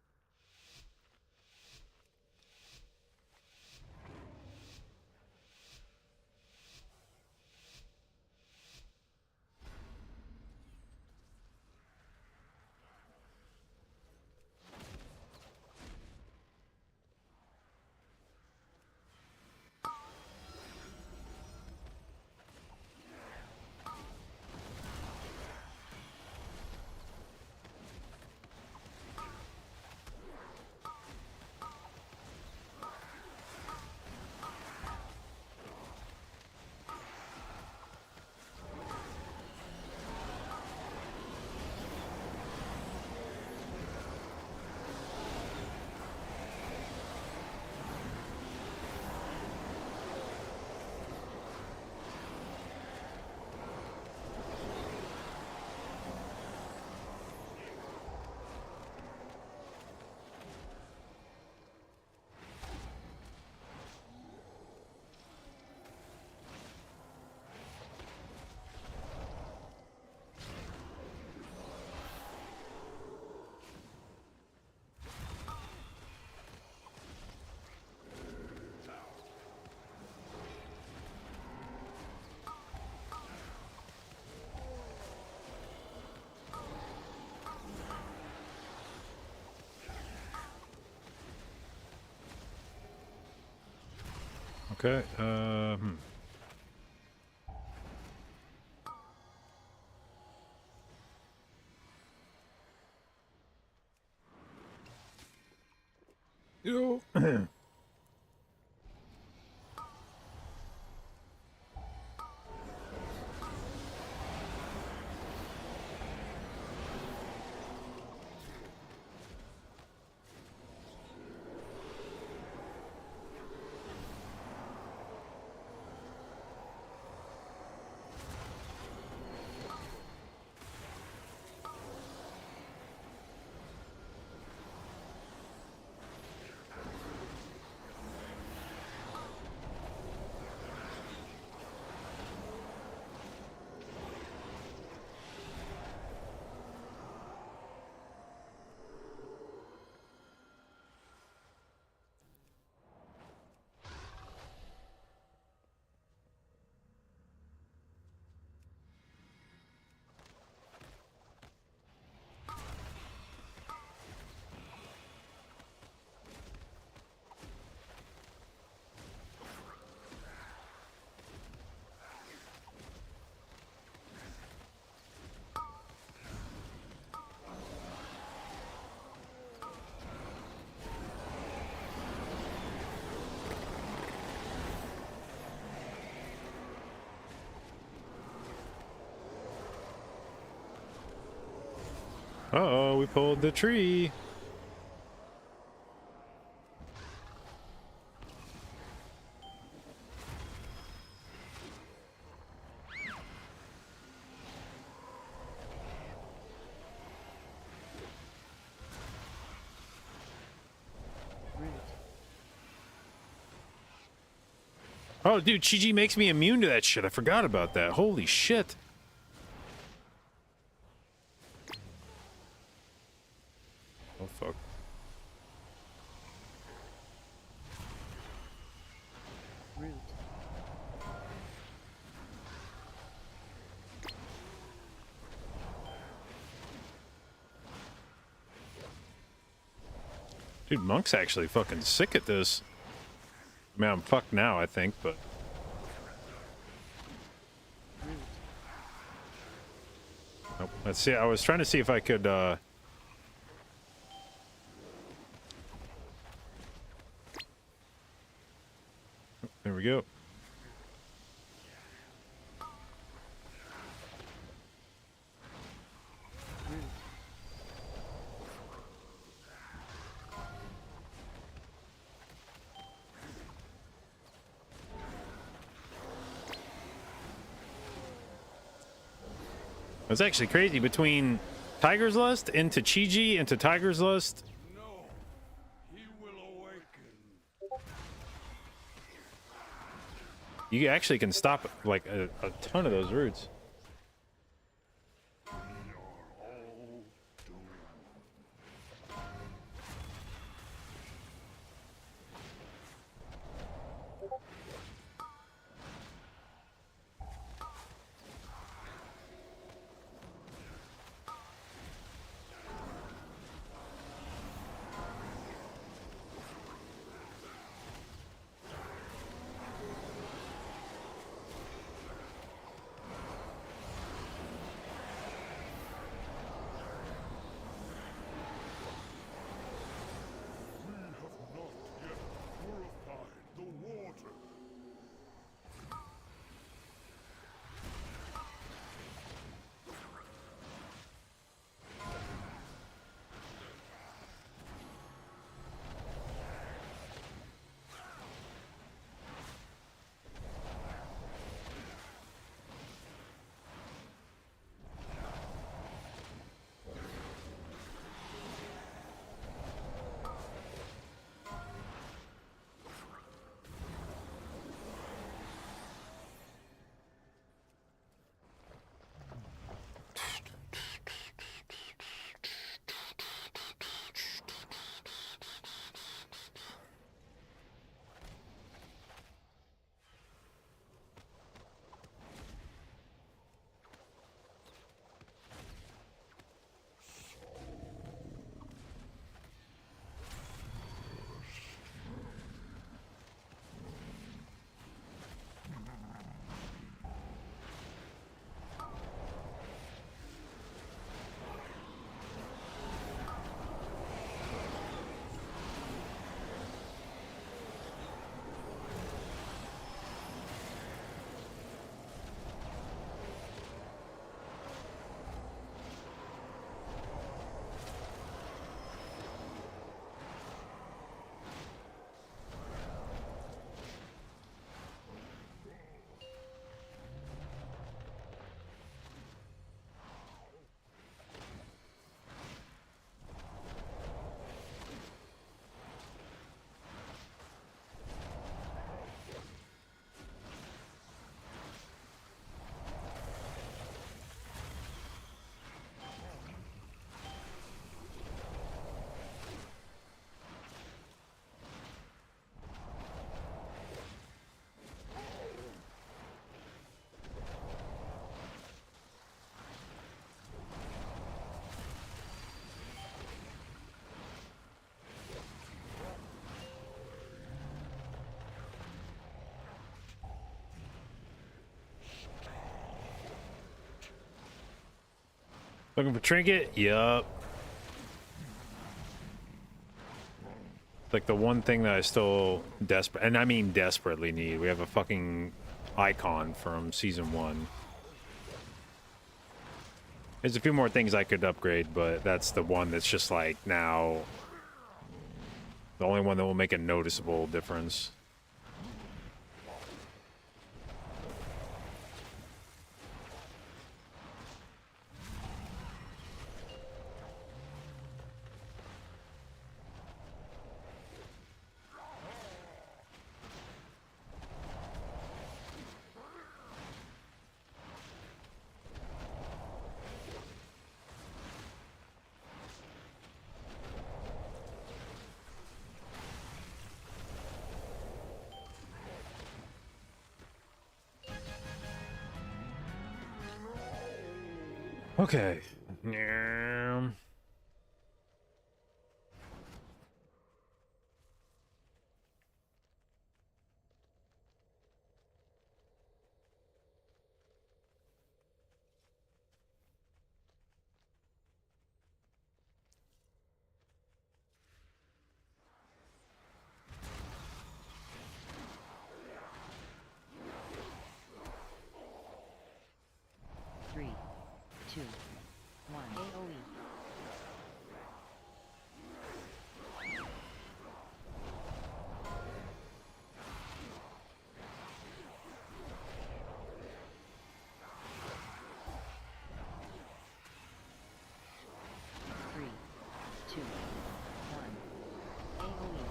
Okay. Yo. Uh-oh, we pulled the tree. Root. Oh, dude, Chi-Ji makes me immune to that shit. I forgot about that. Holy shit. Oh, fuck. Root. Dude, Monk's actually fucking sick at this. I mean, I'm fucked now, I think, but... Root. Nope. Let's see. I was trying to see if I could, There we go. Root. It's actually crazy. Between Tiger's Lust into Chi-Ji into Tiger's Lust, No, he will awaken. you actually can stop like a ton of those roots. Looking for trinket? Yup. Like the one thing that I still and I mean desperately need. We have a fucking icon from season 1. There's a few more things I could upgrade, but that's the one that's just like now the only one that will make a noticeable difference. Okay. Yeah. Three, two, one. AOE. Three, two, one. AOE.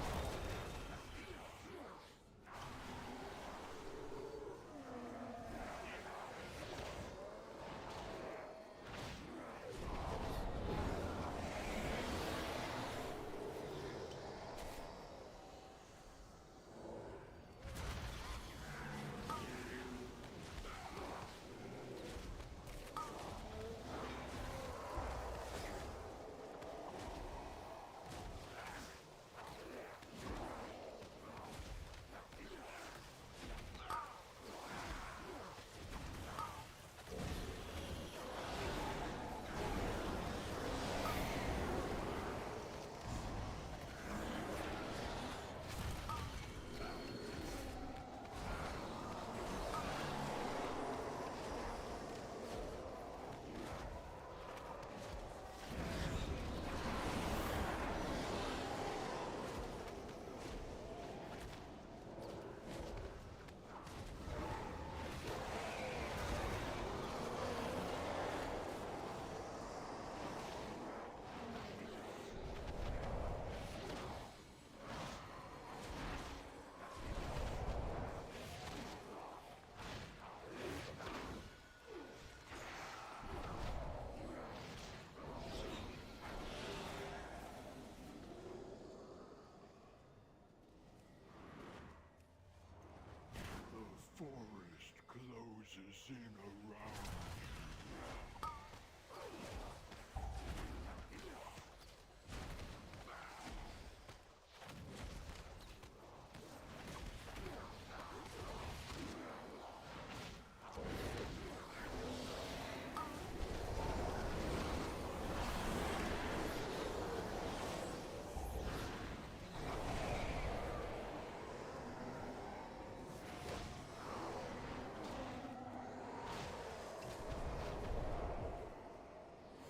The forest closes in around.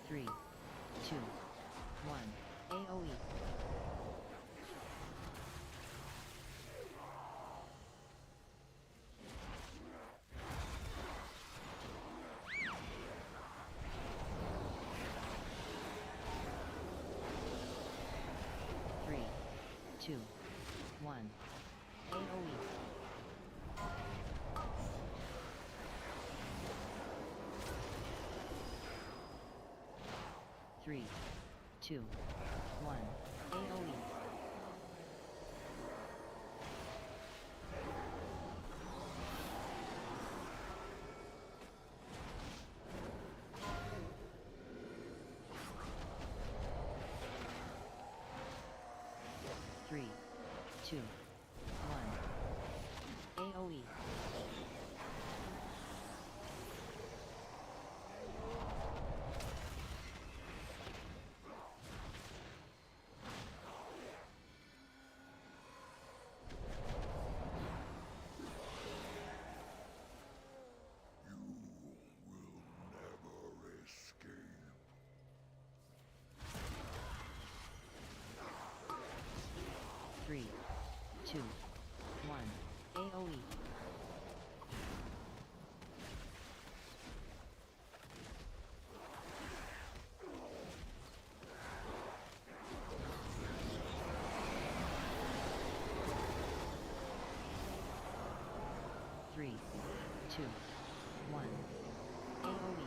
Three, two, one. AOE. Three, two, one. AOE. Three, two, one. AOE. Three, two, one. AOE. 3, 2, 1. AoE.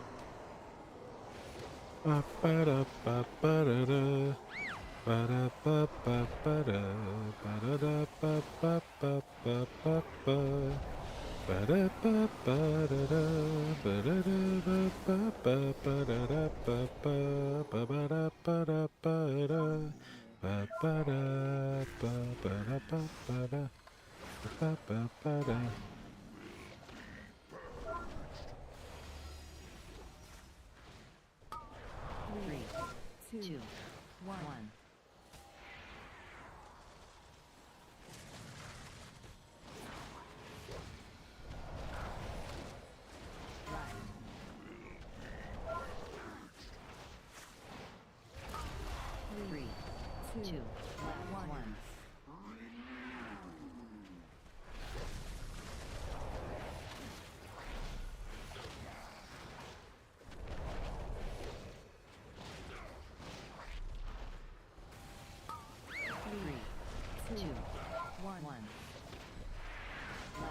Ba-ba-da-ba-ba-da-da. Ba-da-ba-ba-ba-da. Ba-da-da-ba-ba-ba-ba-ba. Ba-da-ba-ba-da-da. Ba-da-da-ba-ba-ba-da-da-ba-ba-da. Ba-ba-da-ba-da-ba-da. Ba-ba-da-ba-ba-da-ba-ba-da. Ba-ba-ba-da. 3, 2, 2, 1. 1. Rise. 3, 2, 1. Three, 2, 1. Left. Right.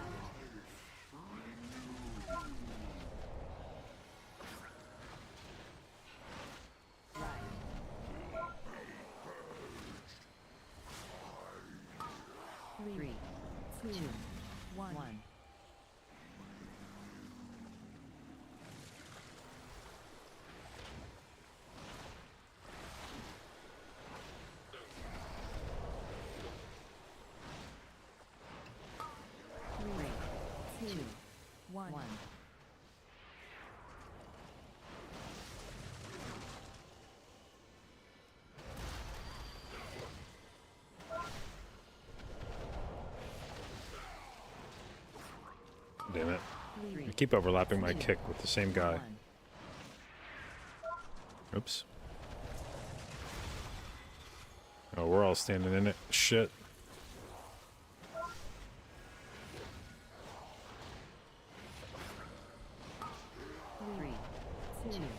3, 2, 1. Three, 2, 1. Damn it. 3, I keep overlapping my kick with the same guy. 1. Oops. Oh, we're all standing in it. Shit. Three, 2, left.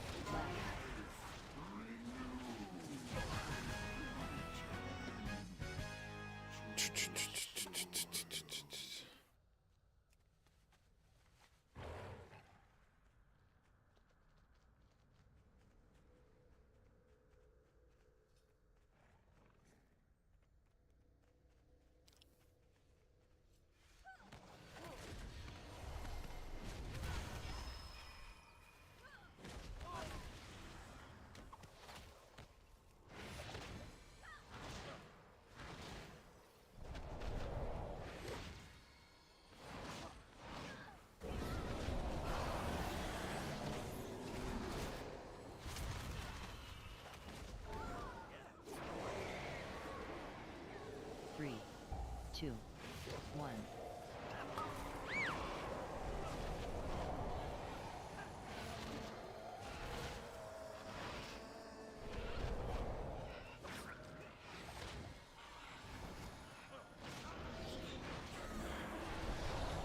Three, 2, 1.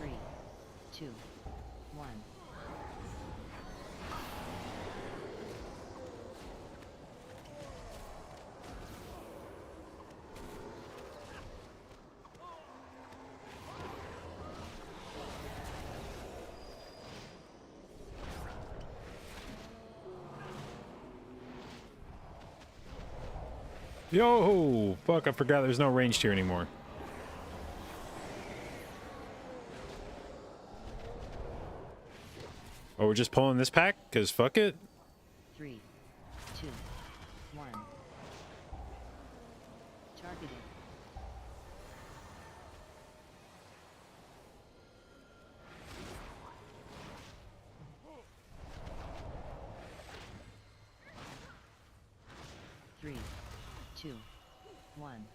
Three, 2, 1. Yo! Fuck, I forgot there's no ranged here anymore. Oh, we're just pulling this pack? Because fuck it. 3, 2, 1. Targeted. Three, 2, 1.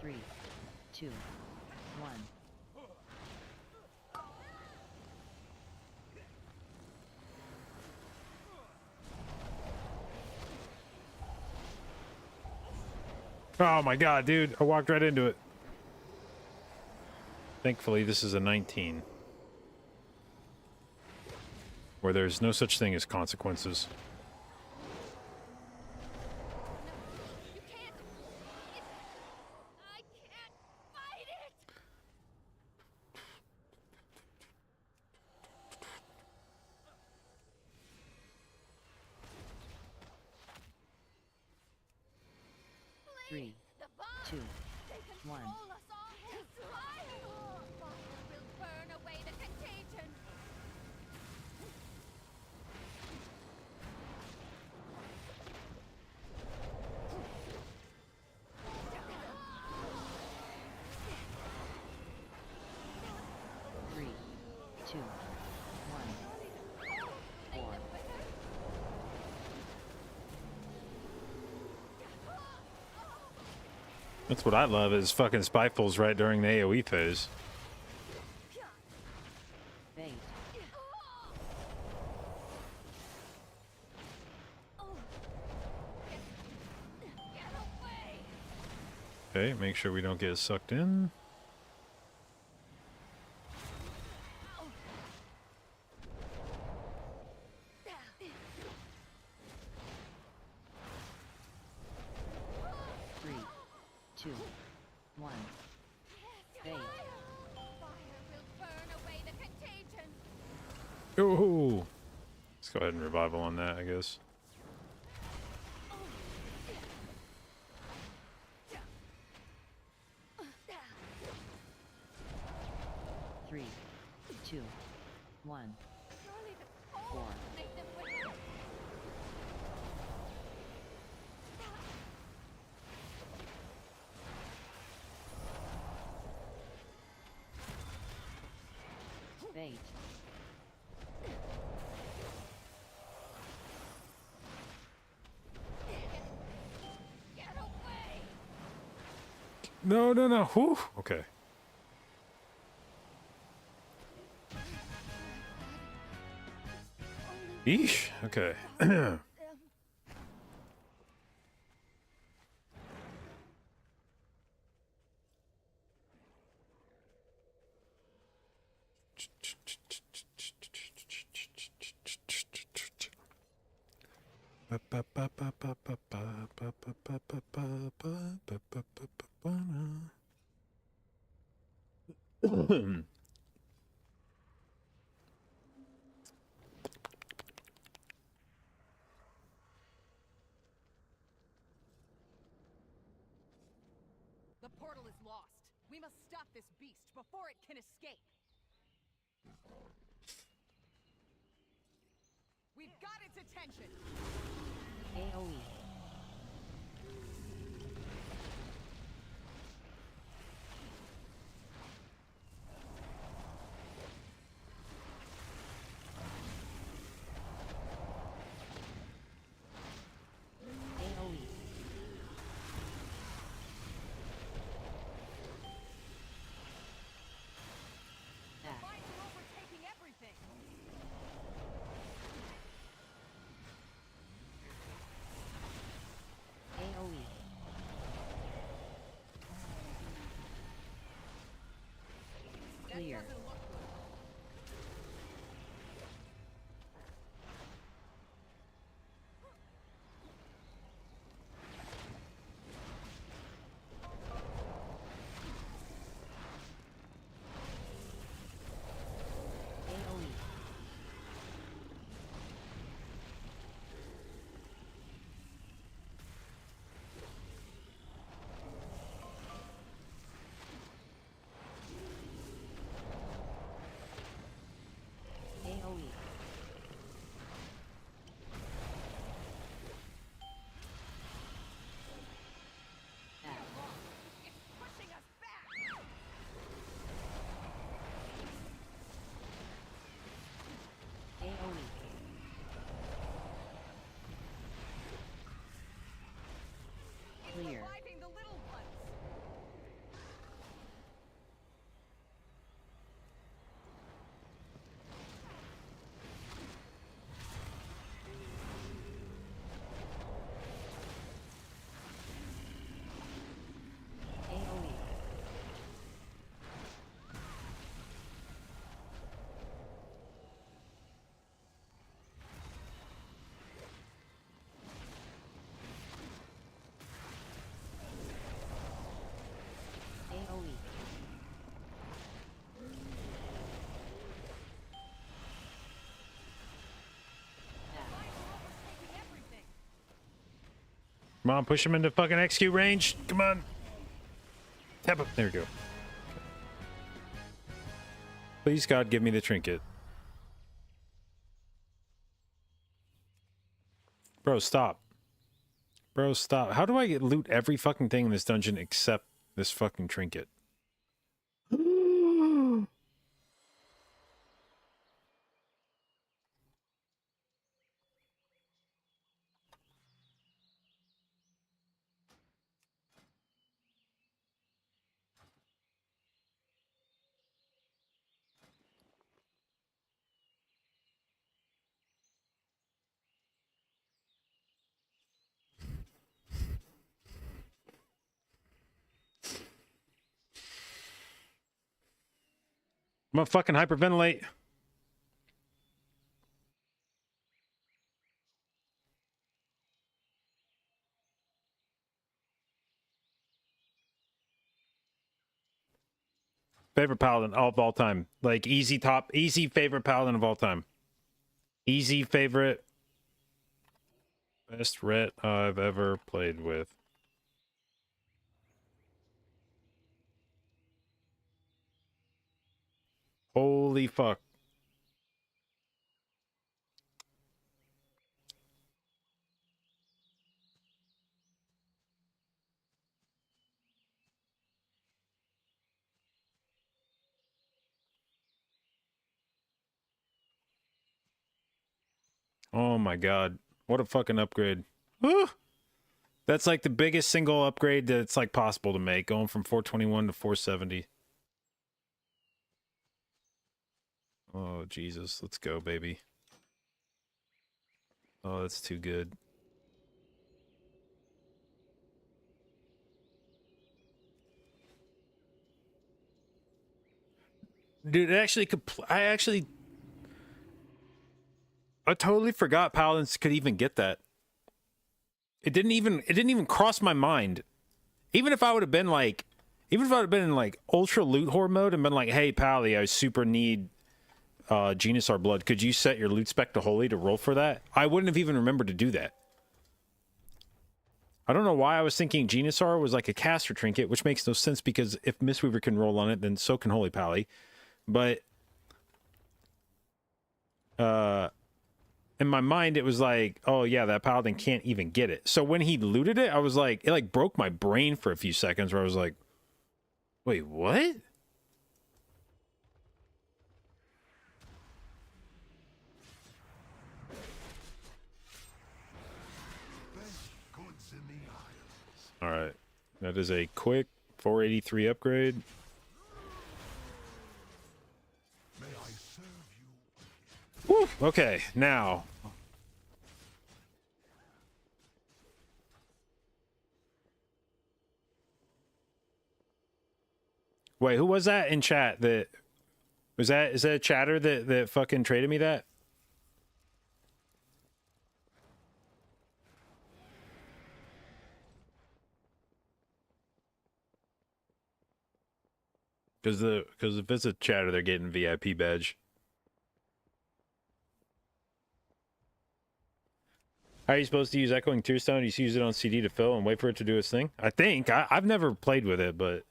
Three, 2, 1. Oh my god, dude. I walked right into it. Thankfully, this is a 19. where there's no such thing as consequences. You can't. I can't fight it. Three, The bomb. 2, They 1. control us all. It's fire. Fire will burn away the contagion. Three, 2, 1. 4. That's what I love is fucking spiteful's right during the AoE phase. Bait. Get away. Okay, make sure we don't get sucked in. Three, 2, 1. Bait. Fire will burn away the contagion. Ooh. Let's go ahead and revival on that, I guess. Three, 2, 1. Surely the 4. cold will make them wither. Bait. Get away. No, no, no. Whew. Okay. Eesh. Okay. The portal is lost. We must stop this beast before it can escape. We've got its attention. AoE. AoE. Dash. Mines are overtaking everything. AoE. Clear. That doesn't look good. AoE. Come on, push him into fucking execute range. Come on. Tap him. There we go. Please, God, give me the trinket. Bro, stop. Bro, stop. How do I get loot every fucking thing in this dungeon except this fucking trinket? I'm gonna fucking hyperventilate. Favorite paladin of all time. Like easy favorite paladin of all time. Easy favorite. Best ret I've ever played with. Holy fuck. Oh my god. What a fucking upgrade. Woo! That's like the biggest single upgrade that's like possible to make, going from 421 to 470. Oh, Jesus. Let's go, baby. Oh, that's too good. Dude, I totally forgot paladins could even get that. It didn't even cross my mind. Even if I would have been in like ultra loot horde mode and been like, hey Pally, I super need Genusar blood. Could you set your loot spec to holy to roll for that? I wouldn't have even remembered to do that. I don't know why I was thinking Genusar was like a caster trinket, which makes no sense because if Mistweaver can roll on it, then so can Holy Pally. But in my mind, it was like, oh yeah, that paladin can't even get it. So when he looted it, I was like, it like broke my brain for a few seconds where I was like, wait, what? All right, that is a quick 483 upgrade. Woo! Okay, now. Wait, who was that in chat? Is that a chatter that fucking traded me that? Because if it's a chatter, they're getting VIP badge. How are you supposed to use Echoing Tearstone? You just use it on CD to fill and wait for it to do its thing? I think. I've never played with it, but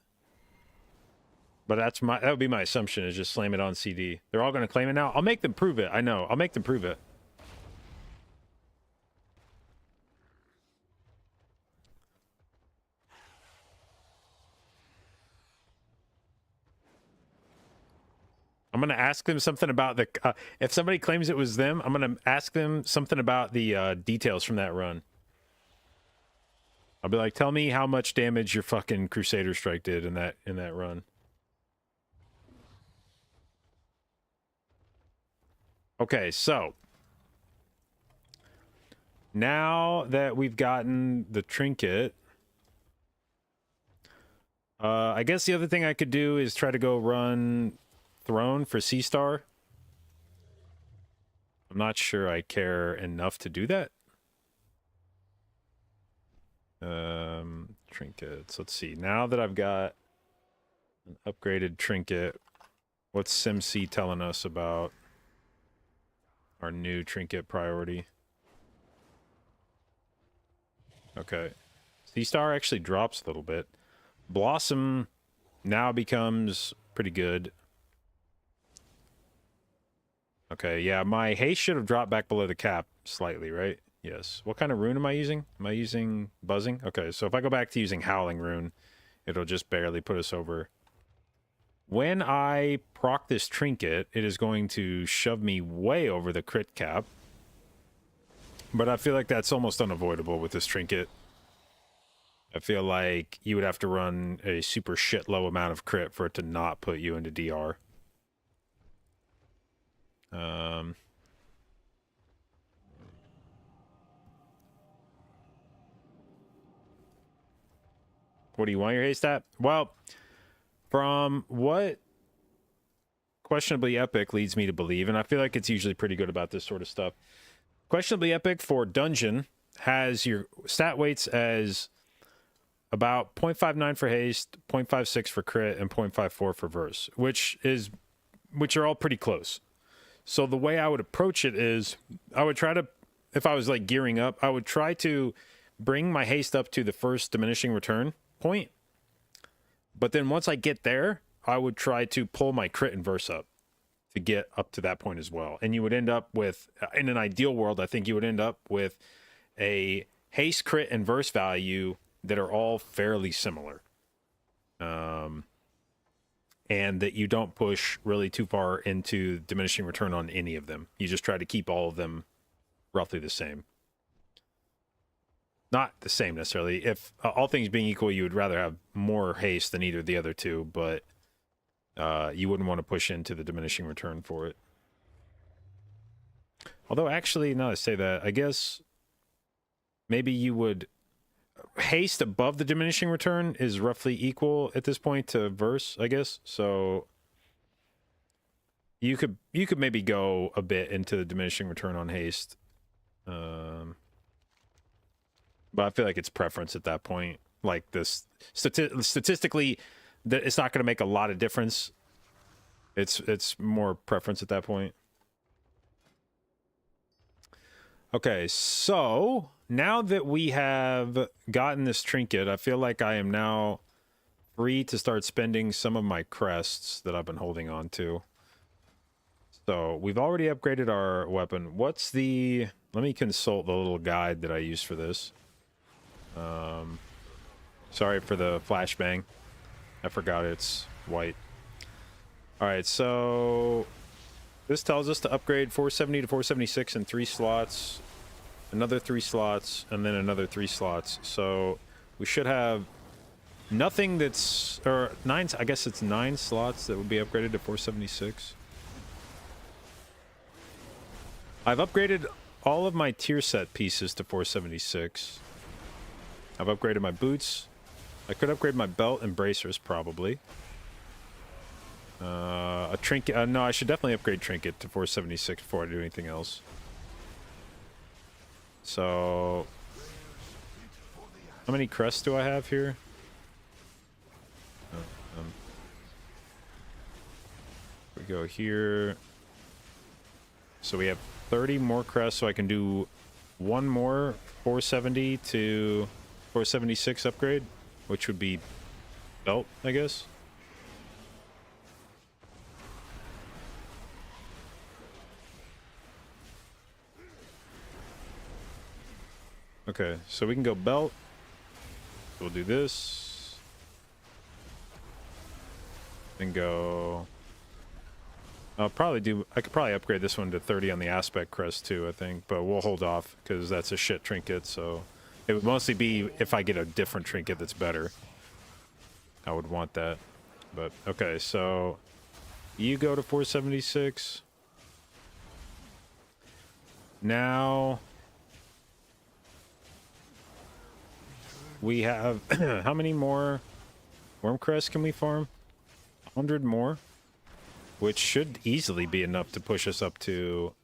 that would be my assumption, is just slam it on CD. They're all going to claim it now. I'll make them prove it. I know. I'll make them prove it. I'm going to ask them something about the... if somebody claims it was them, I'm going to ask them something about the details from that run. I'll be like, tell me how much damage your fucking Crusader Strike did in that run. Okay, so... now that we've gotten the trinket... I guess the other thing I could do is try to go run... Throne for C-Star. I'm not sure I care enough to do that. Trinkets. Let's see. Now that I've got an upgraded trinket, what's SimC telling us about our new trinket priority? Okay. Sea Star actually drops a little bit. Blossom now becomes pretty good. Okay, yeah, my haste should have dropped back below the cap slightly, right? Yes. What kind of rune am I using? Am I using buzzing? Okay, so if I go back to using howling rune, it'll just barely put us over. When I proc this trinket, it is going to shove me way over the crit cap. But I feel like that's almost unavoidable with this trinket. I feel like you would have to run a super shit low amount of crit for it to not put you into DR. What do you want your haste at? Well, from what Questionably Epic leads me to believe, and I feel like it's usually pretty good about this sort of stuff. Questionably Epic for Dungeon has your stat weights as about 0.59 for haste, 0.56 for crit, and 0.54 for verse, which are all pretty close. So the way I would approach it is I would try to, if I was like gearing up, I would try to bring my haste up to the first diminishing return point. But then once I get there, I would try to pull my crit and verse up to get up to that point as well. And you would end up with, in an ideal world, I think you would end up with a haste, crit, and verse value that are all fairly similar. And that you don't push really too far into diminishing return on any of them. You just try to keep all of them roughly the same. Not the same necessarily. If all things being equal, you would rather have more haste than either of the other two, but you wouldn't want to push into the diminishing return for it. Although actually, now I say that, I guess maybe you would... Haste above the diminishing return is roughly equal at this point to verse, I guess. So you could maybe go a bit into the diminishing return on haste. But I feel like it's preference at that point. Like this statistically, that it's not going to make a lot of difference. It's more preference at that point. Okay, so now that we have gotten this trinket, I feel like I am now free to start spending some of my crests that I've been holding on to. So we've already upgraded our weapon. What's the... Let me consult the little guide that I used for this. Sorry for the flashbang. I forgot it's white. Alright, so... This tells us to upgrade 470 to 476 in 3 slots, another 3 slots, and then another 3 slots. So we should have nothing that's, or 9, I guess it's 9 slots that would be upgraded to 476. I've upgraded all of my tier set pieces to 476. I've upgraded my boots. I could upgrade my belt and bracers probably. A trinket, no, I should definitely upgrade trinket to 476 before I do anything else. So, how many crests do I have here? We go here. So we have 30 more crests, so I can do one more 470 to 476 upgrade, which would be belt, I guess. Okay, so we can go belt. We'll do this. Then go... I could probably upgrade this one to 30 on the aspect crest too, I think. But we'll hold off, because that's a shit trinket, so... It would mostly be if I get a different trinket that's better. I would want that. But, okay, so... You go to 476. Now... We have... how many more Worm Crest can we farm? 100 more? Which should easily be enough to push us up to...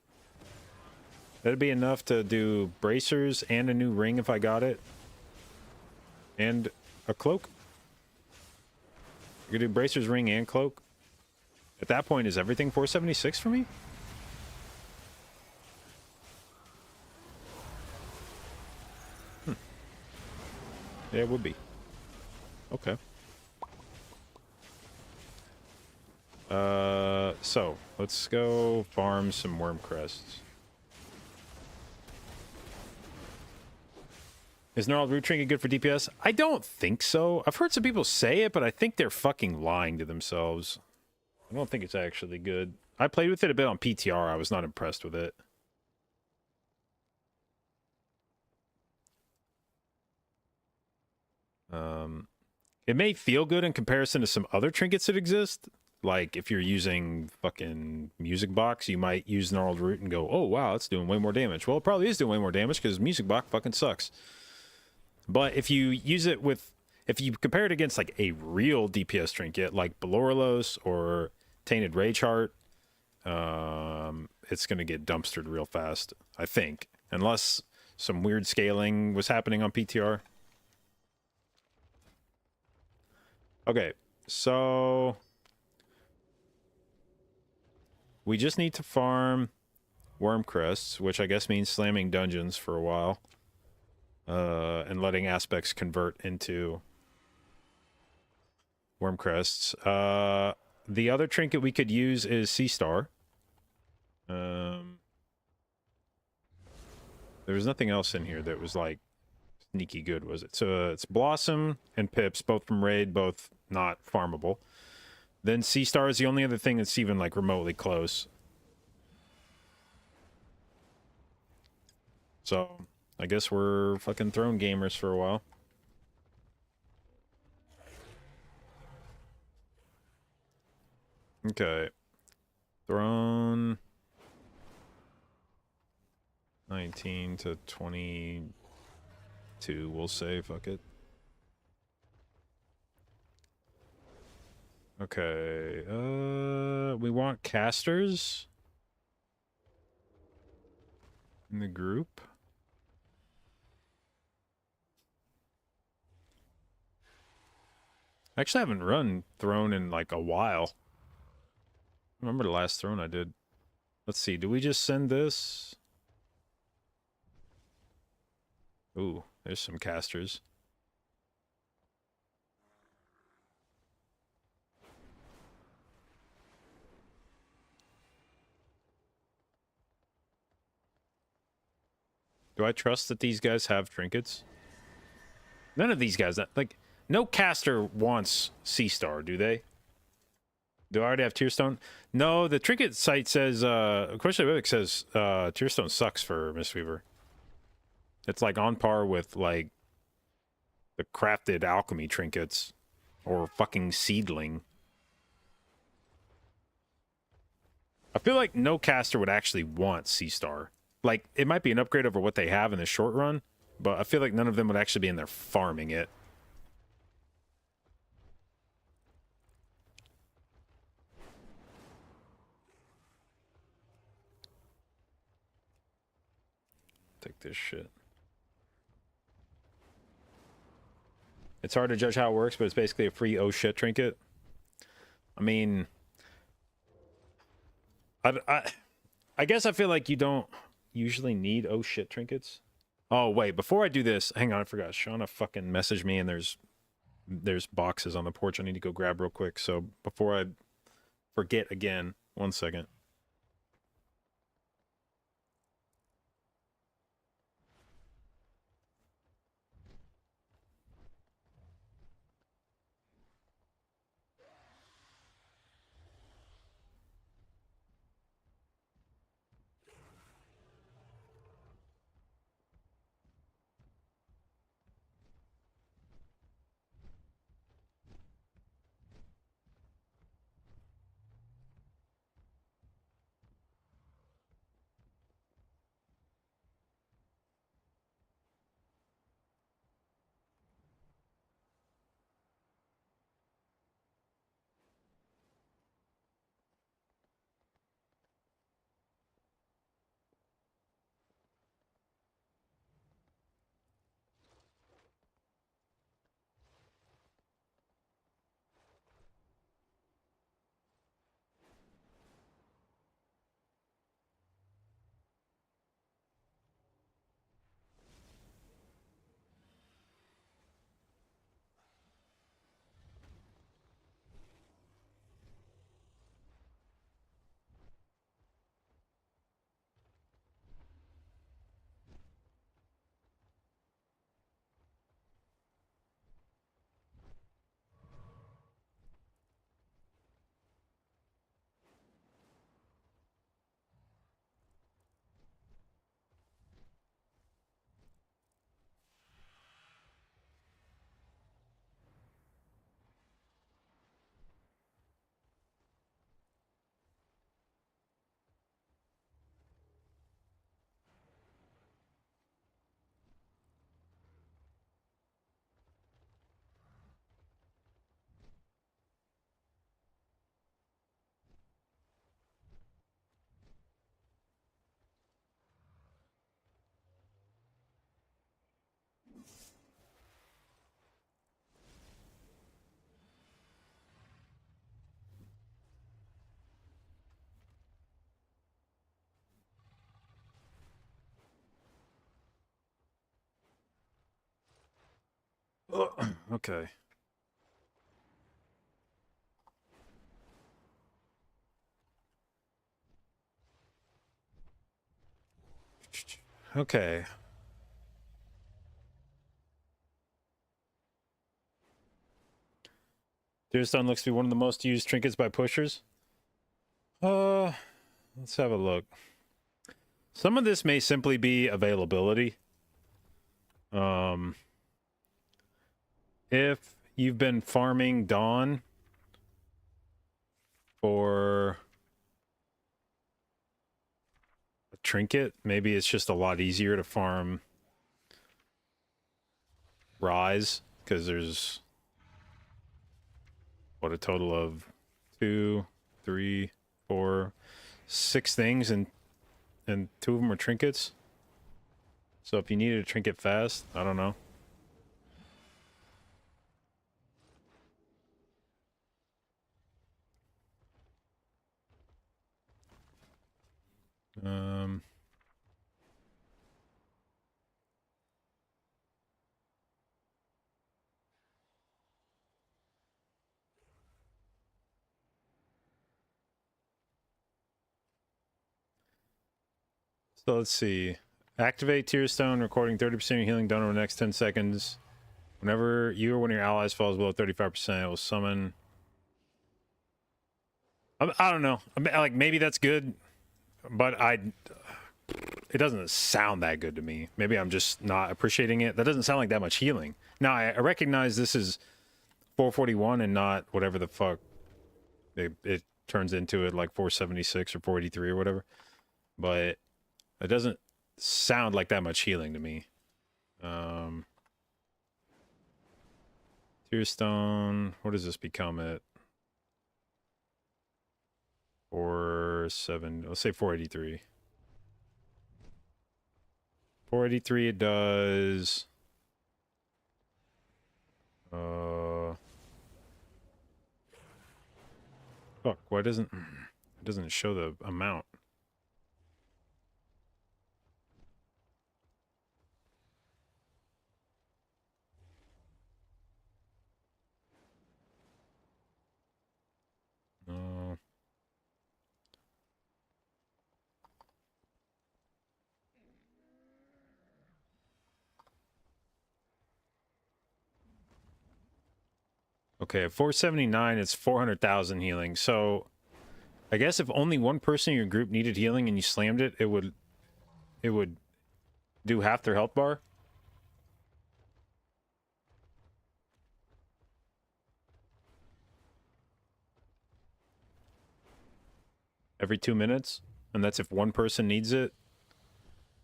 That'd be enough to do bracers and a new ring if I got it. And a cloak. You could do bracers, ring, and cloak. At that point, is everything 476 for me? Yeah, it would be. Okay. So let's go farm some worm crests. Is Gnarled Root Trinket good for DPS? I don't think so. I've heard some people say it, but I think they're fucking lying to themselves. I don't think it's actually good. I played with it a bit on PTR. I was not impressed with it. It may feel good in comparison to some other trinkets that exist. Like if you're using fucking Music Box, you might use Gnarled Root and go, oh wow, it's doing way more damage. Well, it probably is doing way more damage because Music Box fucking sucks. But if you use it with, if you compare it against like a real DPS trinket like Balorelos or Tainted Rage Heart, it's going to get dumpstered real fast, I think. Unless some weird scaling was happening on PTR. Okay, so we just need to farm worm crests, which I guess means slamming dungeons for a while. And letting aspects convert into worm crests. The other trinket we could use is Sea Star. There was nothing else in here that was like sneaky good, was it? So it's Blossom and Pips, both from Raid, both not farmable. Then Sea Star is the only other thing that's even like remotely close. So I guess we're fucking throne gamers for a while. Okay. Throne 19 to 22, we'll say, fuck it. Okay, we want casters in the group. I actually haven't run Throne in like a while. I remember the last Throne I did. Let's see, do we just send this? Ooh, there's some casters. Do I trust that these guys have trinkets? None of these guys, like, no caster wants Sea Star, do they? Do I already have Tearstone? No, the trinket site says, Question Bibic says, Tearstone sucks for Mistweaver. It's like on par with, like, the crafted alchemy trinkets. Or fucking Seedling. I feel like no caster would actually want Sea Star. Like, it might be an upgrade over what they have in the short run, but I feel like none of them would actually be in there farming it. Take this shit. It's hard to judge how it works, but it's basically a free oh shit trinket. I mean, I guess I feel like you don't usually need oh shit trinkets. Oh wait, before I do this, hang on, I forgot. Shauna fucking messaged me, and there's boxes on the porch I need to go grab real quick. So before I forget again, 1 second. Okay. Okay. Deerstone looks to be one of the most used trinkets by pushers. Let's have a look. Some of this may simply be availability. If you've been farming Dawn for a trinket, maybe it's just a lot easier to farm Rise, because there's what, a total of 2, 3, 4, 6 things, and 2 of them are trinkets. So if you needed a trinket fast, I don't know. So let's see. Activate Tear Stone, recording 30% of healing done over the next 10 seconds. Whenever you or one of your allies falls below 35%, it will summon. I don't know. I mean, like, maybe that's good, but it doesn't sound that good to me. Maybe I'm just not appreciating it. That doesn't sound like that much healing. Now, I recognize this is 441 and not whatever the fuck it turns into it, like 476 or 483 or whatever. But it doesn't sound like that much healing to me. Tearstone, what does this become at? 47, let's say 483. 483 it does. Fuck, why doesn't it doesn't show the amount? No. Okay, at 479, it's 400,000 healing. So, I guess if only one person in your group needed healing and you slammed it, it would do half their health bar. Every 2 minutes, and that's if one person needs it.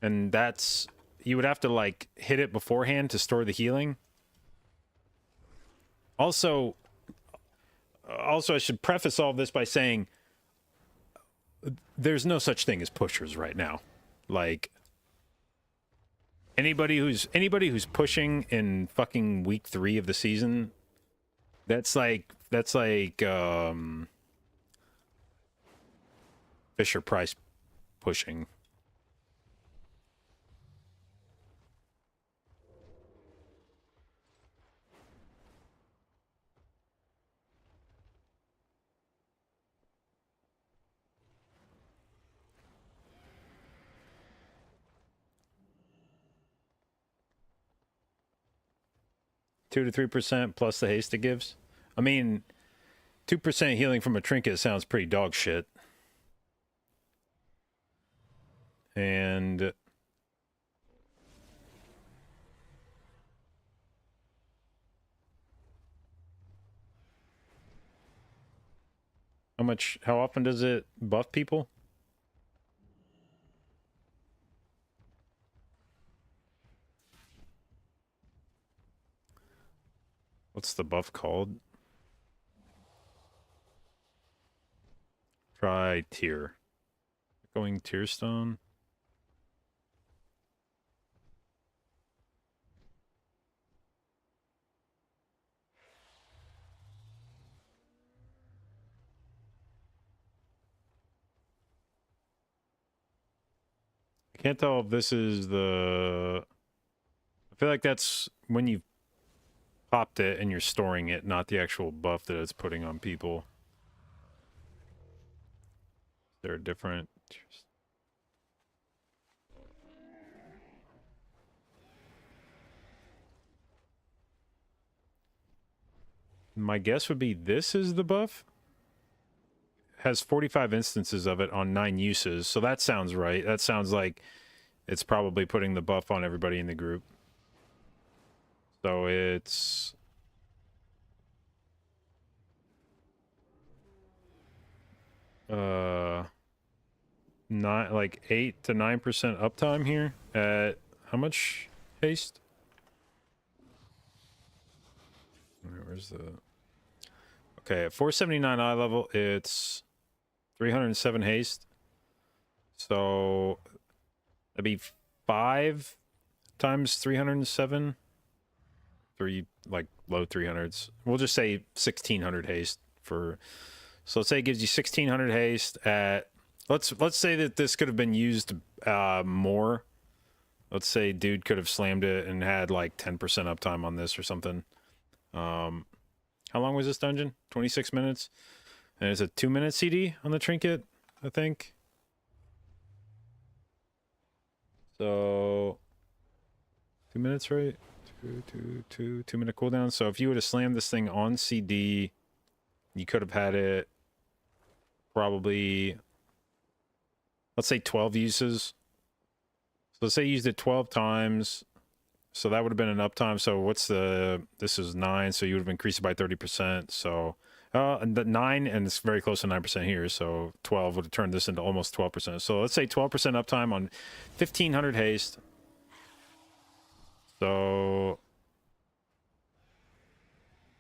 And that's, you would have to like hit it beforehand to store the healing. Also, I should preface all of this by saying there's no such thing as pushers right now. Like, anybody who's pushing in fucking week 3 of the season, that's like Fisher Price pushing. Two to 3% plus the haste it gives. I mean, 2% healing from a trinket sounds pretty dog shit. And how often does it buff people? What's the buff called? Try Tear. Going Tearstone. I can't tell if this is the... I feel like that's when you popped it and you're storing it, not the actual buff that it's putting on people. They're different. My guess would be this is the buff. Has 45 instances of it on 9 uses, so that sounds right. That sounds like it's probably putting the buff on everybody in the group. So it's not like 8 to 9% uptime here at how much haste? Where's the okay, at 479 eye level, it's 307 haste. So that'd be 5 times 307. Like low 300s. We'll just say 1600 haste for. So let's say it gives you 1600 haste at. Let's say that this could have been used more. Let's say dude could have slammed it and had like 10% uptime on this or something. How long was this dungeon? 26 minutes. And it's a 2-minute CD on the trinket, I think. So 2 minutes, right? 2-minute cooldown. So if you would have slammed this thing on CD, you could have had it probably, let's say 12 uses. So let's say you used it 12 times. So that would have been an uptime. So what's this is 9, so you would have increased it by 30%. So and the 9, and it's very close to 9% here. So 12 would have turned this into almost 12%. So let's say 12% uptime on 1500 haste. So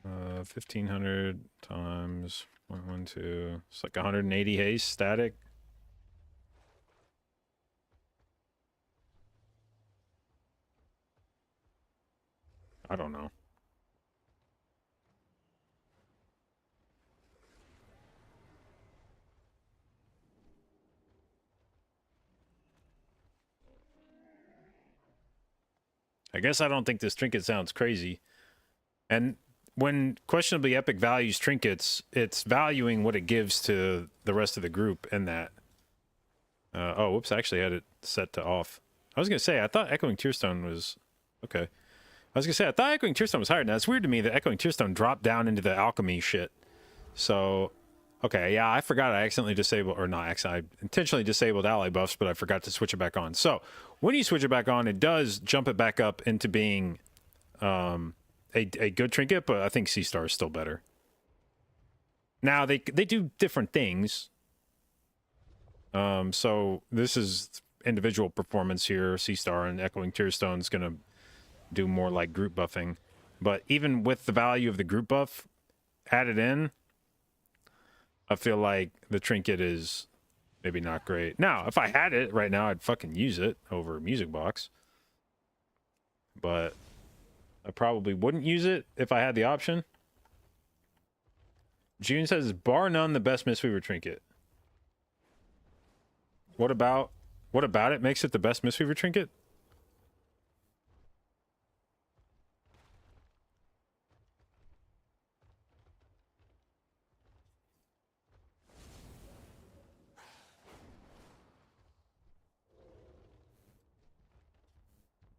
1500 times 0.12, it's like 180 haste static. I don't know. I guess I don't think this trinket sounds crazy. And when questionably epic values trinkets, it's valuing what it gives to the rest of the group in that. Oh, whoops, I actually had it set to off. I was going to say, I thought Echoing Tearstone was... Okay. I was going to say, I thought Echoing Tearstone was higher. Now, it's weird to me that Echoing Tearstone dropped down into the alchemy shit. So, okay, yeah, I forgot I accidentally disabled... Or not accidentally, I intentionally disabled ally buffs, but I forgot to switch it back on. So, when you switch it back on, it does jump it back up into being a good trinket, but I think C-Star is still better. Now, they do different things. So this is individual performance here. C-Star and Echoing Tearstone is going to do more like group buffing. But even with the value of the group buff added in, I feel like the trinket is maybe not great. Now, if I had it right now, I'd fucking use it over Music Box. But I probably wouldn't use it if I had the option. June says, bar none, the best Mistweaver trinket. What about it makes it the best Mistweaver trinket?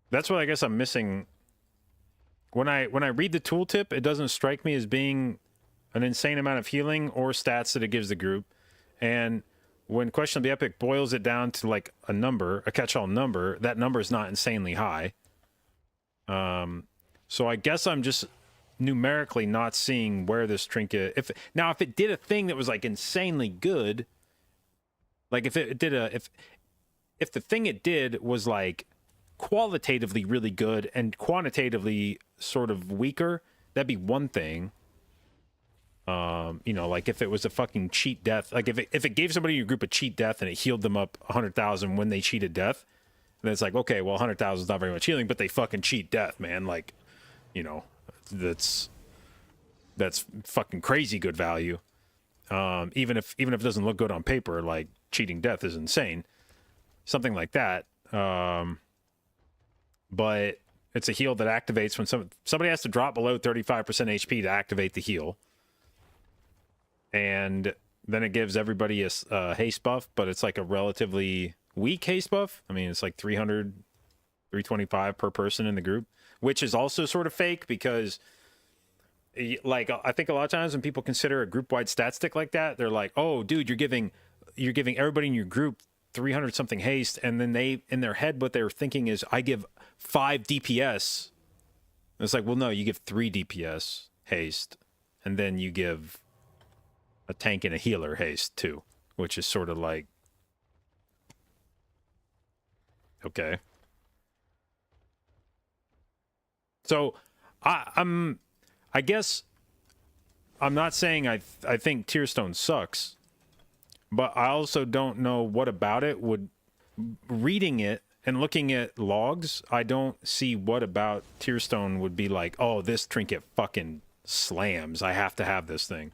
That's what I guess I'm missing. When I read the tooltip, it doesn't strike me as being an insane amount of healing or stats that it gives the group. And when Question of the Epic boils it down to like a number, a catch-all number, that number is not insanely high. So I guess I'm just numerically not seeing where this trinket... If it did a thing that was like insanely good, like if the thing it did was like qualitatively really good and quantitatively sort of weaker, that'd be one thing. Like if it was a fucking cheat death, like if it gave somebody in your group a cheat death and it healed them up 100,000 when they cheated death, then it's like, okay, well, 100,000 is not very much healing, but they fucking cheat death, man. Like, that's fucking crazy good value. Even if it doesn't look good on paper, like cheating death is insane. Something like that. But it's a heal that activates when somebody has to drop below 35% HP to activate the heal. And then it gives everybody a haste buff, but it's like a relatively weak haste buff. I mean, it's like 300, 325 per person in the group, which is also sort of fake because, like, I think a lot of times when people consider a group-wide stat stick like that, they're like, "Oh, dude, you're giving everybody in your group 300 something haste," and then they, in their head, what they're thinking is, "I give 5 DPS." And it's like, well, no, you give 3 DPS haste, and then you give a tank and a healer haste too, which is sort of like, okay. So I guess I'm not saying I think Tearstone sucks, but I also don't know what about it would, reading it and looking at logs, I don't see what about Tearstone would be like, oh, this trinket fucking slams, I have to have this thing.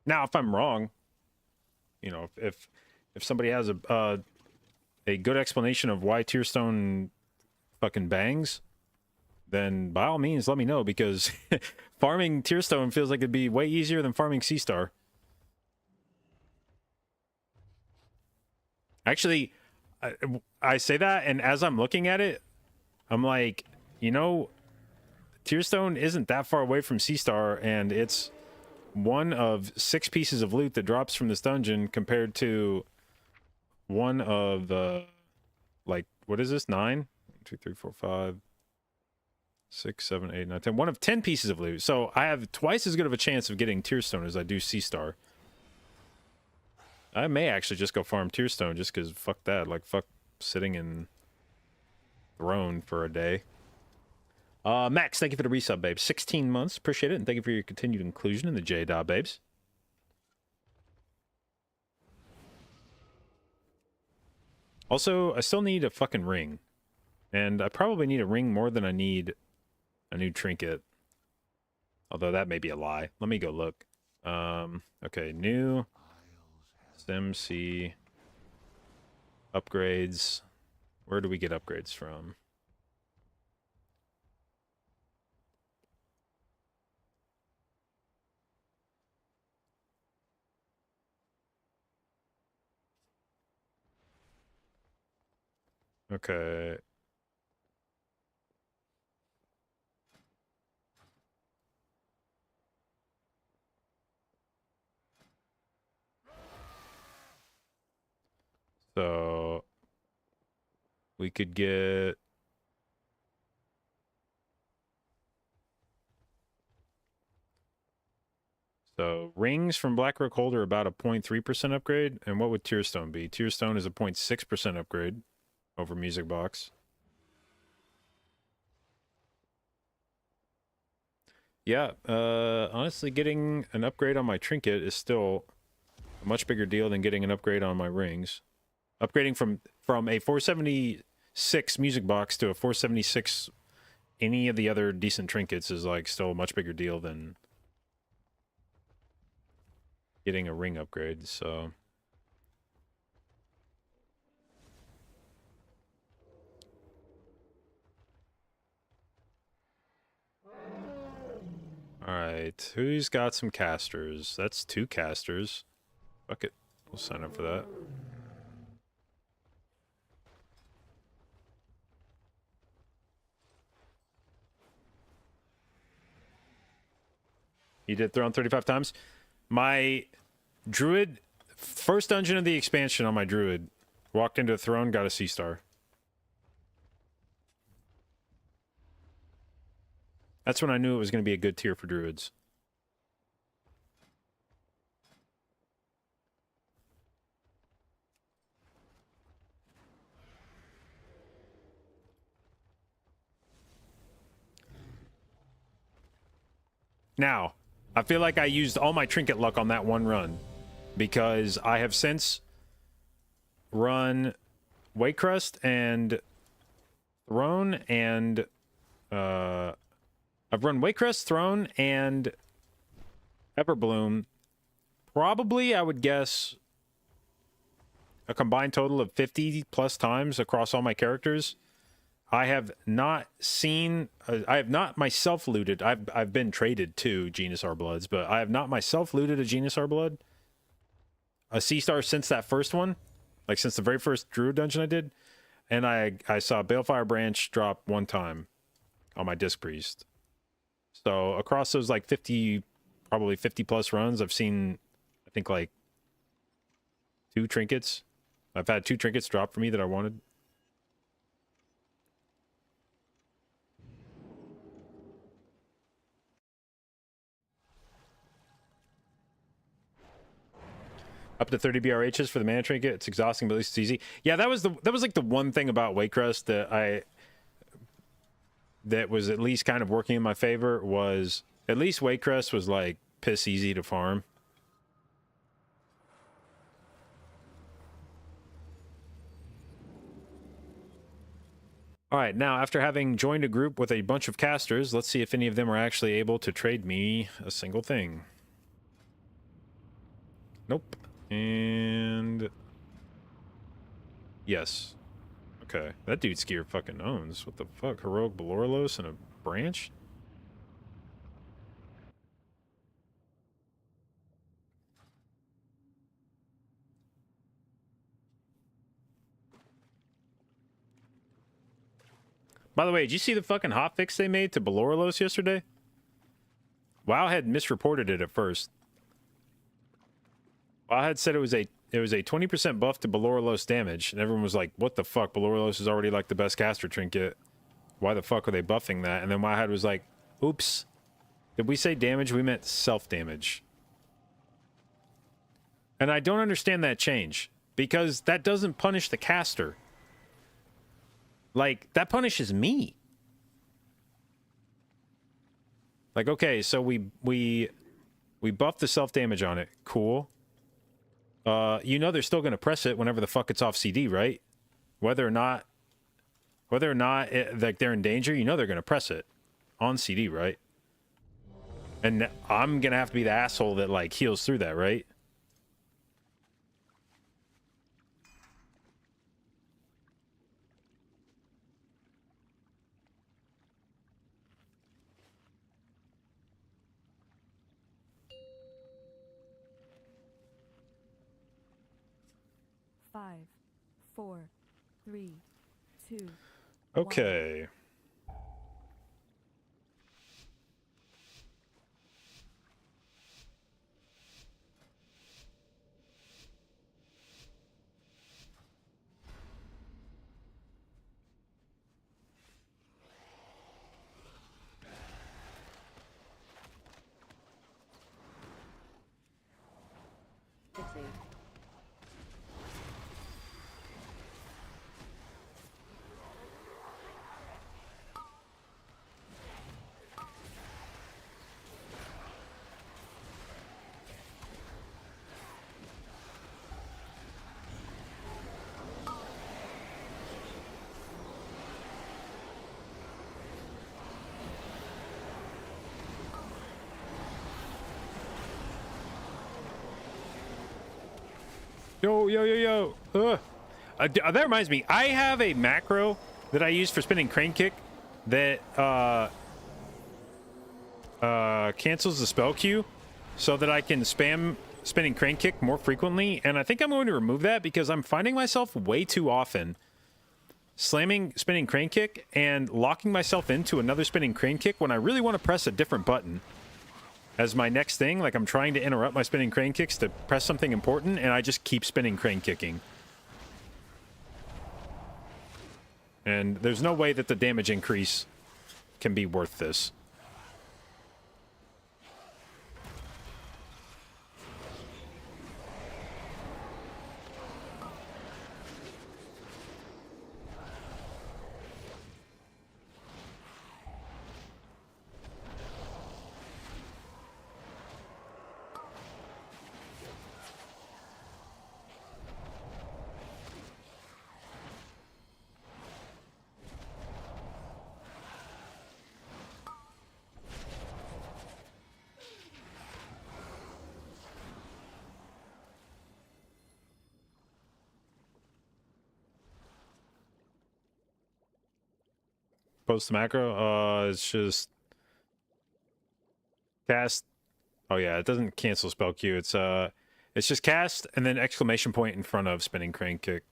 Now, if I'm wrong, you know, if somebody has a good explanation of why Tearstone fucking bangs, then by all means let me know, because farming Tearstone feels like it'd be way easier than farming Sea Star. Actually, I say that, and as I'm looking at it, I'm like, you know, Tearstone isn't that far away from Sea Star, and it's one of 6 pieces of loot that drops from this dungeon compared to one of the, like, what is this, 9? 1, 2, 3, 4, 5, 6, 7, 8, 9, 10. One of 10 pieces of loot. So I have twice as good of a chance of getting Tearstone as I do Sea Star. I may actually just go farm Tearstone just because fuck that. Like, fuck sitting in Throne for a day. Max, thank you for the resub, babes. 16 months. Appreciate it. And thank you for your continued inclusion in the J-Dot, babes. Also, I still need a fucking ring. And I probably need a ring more than I need a new trinket. Although that may be a lie. Let me go look. Okay, new SimC upgrades. Where do we get upgrades from? Okay. So we could get rings from Blackrock Hold are about a 0.3% upgrade. And what would Tearstone be? Tearstone is a 0.6% upgrade over Music Box. Yeah, honestly, getting an upgrade on my trinket is still a much bigger deal than getting an upgrade on my rings. Upgrading from a 476 Music Box to a 476 any of the other decent trinkets is like still a much bigger deal than getting a ring upgrade, so... Alright, who's got some casters? That's 2 casters. Fuck it, we'll sign up for that. You did Throne 35 times? My Druid, first dungeon of the expansion on my Druid, walked into a Throne, got a Sea Star. That's when I knew it was going to be a good tier for Druids. Now, I feel like I used all my trinket luck on that one run, because I have since run Waycrest and Throne and I've run Waycrest, Throne, and Everbloom probably, I would guess, a combined total of 50 plus times across all my characters. I have not seen, I have not myself looted. I've been traded to Genus R Bloods, but I have not myself looted a Genus R Blood, a C-star since that first one, like since the very first Druid dungeon I did. And I saw Balefire Branch drop one time on my Disc Priest. So across those like 50, probably 50 plus runs, I've seen, I think like 2 trinkets. I've had 2 trinkets drop for me that I wanted. Up to 30 BRHs for the mana trinket. It's exhausting, but at least it's easy. Yeah, that was like the one thing about Waycrest that was at least kind of working in my favor, was at least Waycrest was like piss easy to farm. All right, now after having joined a group with a bunch of casters, let's see if any of them are actually able to trade me a single thing. Nope. And yes. Okay, that dude's gear fucking owns. What the fuck? Heroic Belorlos and a branch? By the way, did you see the fucking hotfix they made to Belorlos yesterday? WoW had misreported it at first. WoW had said it was a 20% buff to Belorlos damage, and everyone was like, what the fuck? Belorlos is already like the best caster trinket. Why the fuck are they buffing that? And then WoW had was like, oops. Did we say damage? We meant self-damage. And I don't understand that change, because that doesn't punish the caster. Like, that punishes me. Like, okay, so we buffed the self-damage on it. Cool. You know they're still going to press it whenever the fuck it's off CD, right? Whether or not like they're in danger, you know they're going to press it on CD, right? And I'm going to have to be the asshole that like heals through that, right? Five, 4, 3, 2. Okay. Fixing. Yo. That reminds me, I have a macro that I use for spinning crane kick that cancels the spell queue so that I can spam spinning crane kick more frequently. And I think I'm going to remove that because I'm finding myself way too often slamming spinning crane kick and locking myself into another spinning crane kick when I really want to press a different button as my next thing. Like, I'm trying to interrupt my spinning crane kicks to press something important, and I just keep spinning crane kicking. And there's no way that the damage increase can be worth this. post the macro? It's just cast. Oh yeah, it doesn't cancel spell Q. It's just cast and then exclamation point in front of spinning crane kick.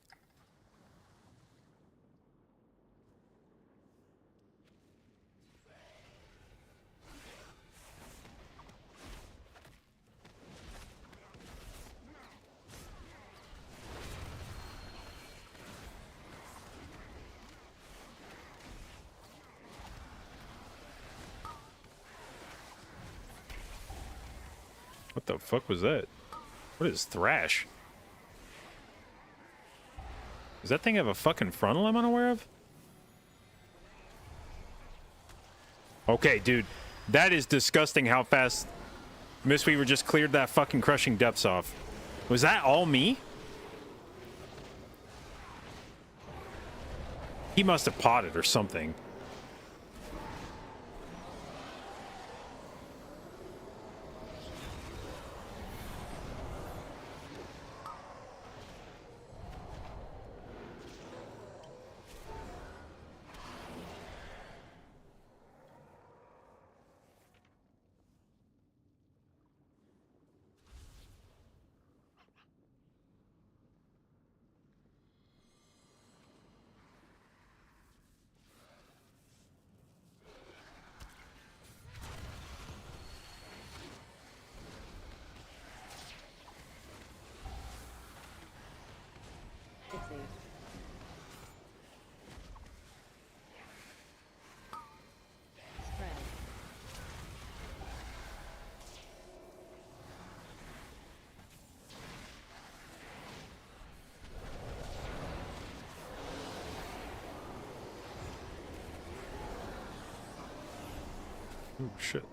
What the fuck was that? What is thrash? Does that thing have a fucking frontal I'm unaware of? Okay, dude. That is disgusting how fast Mistweaver just cleared that fucking crushing depths off. Was that all me? He must have potted or something. Fixate. Spread. Oh shit.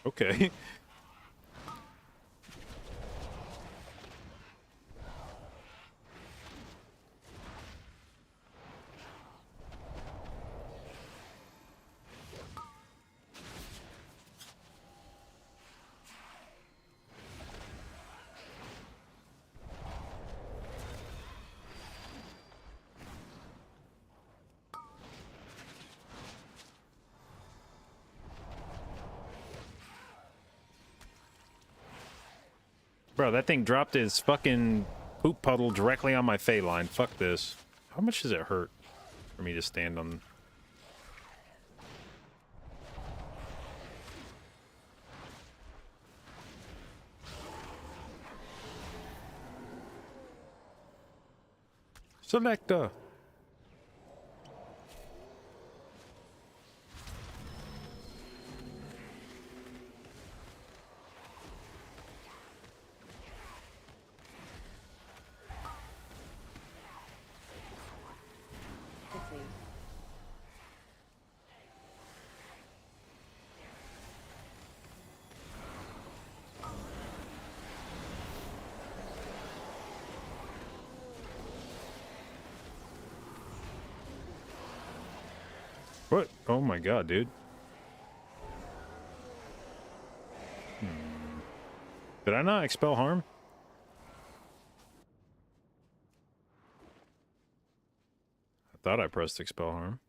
Okay. Bro, that thing dropped his fucking poop puddle directly on my Fey line. Fuck this. How much does it hurt for me to stand on? Selector. Fixate. What? Oh my god, dude. Did I not expel harm? I thought I pressed expel harm.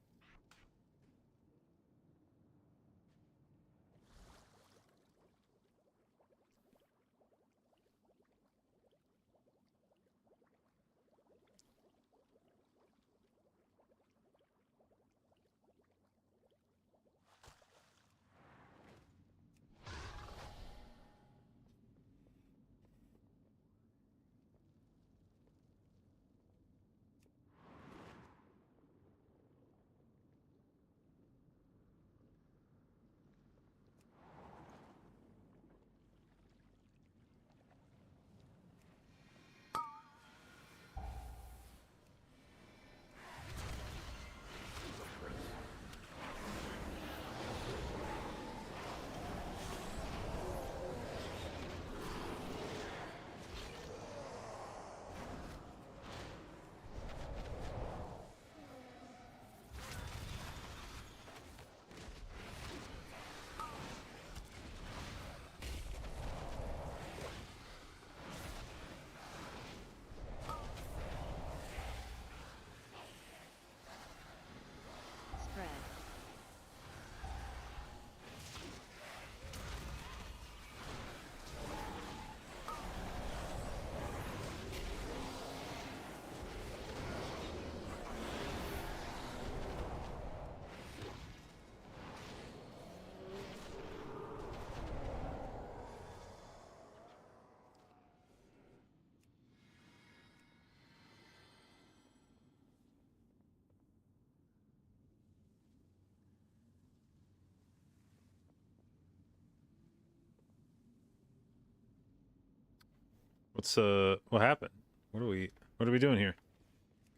What's what happened? What are we doing here?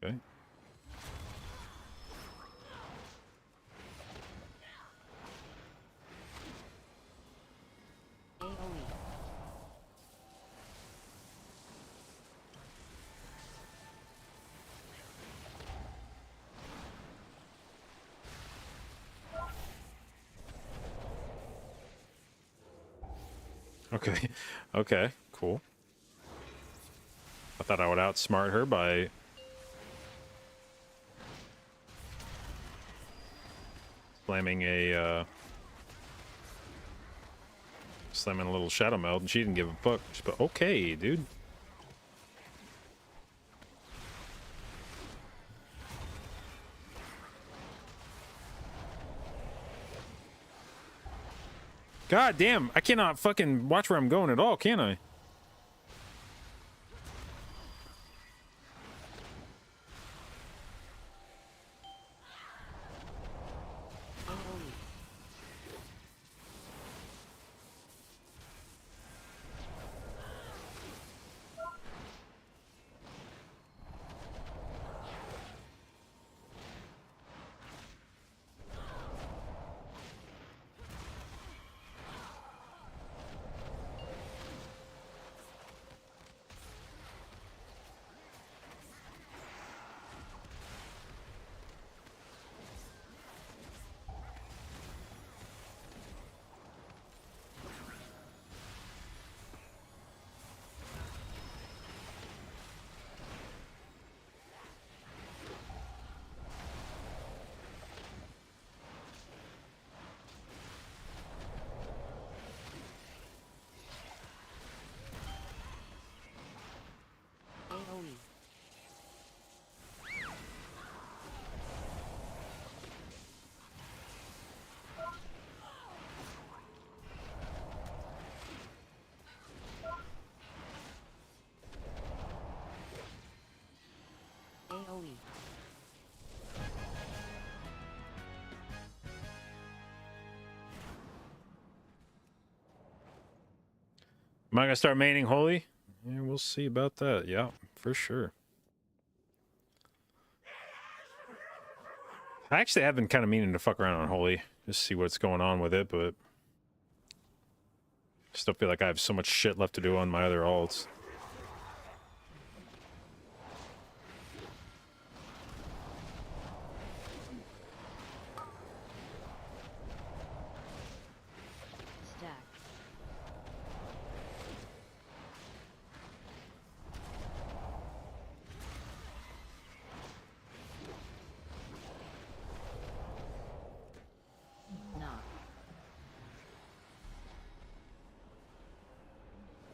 Okay. AoE. Okay. Okay, cool. I thought I would outsmart her by slamming a little shadow meld, and she didn't give a fuck. But okay, dude. God damn, I cannot fucking watch where I'm going at all, can I? AoE. AoE. AoE. Am I gonna start maining holy? Yeah, we'll see about that. Yeah, for sure. I actually have been kind of meaning to fuck around on holy, just see what's going on with it, but still feel like I have so much shit left to do on my other alts. Stack. Knock.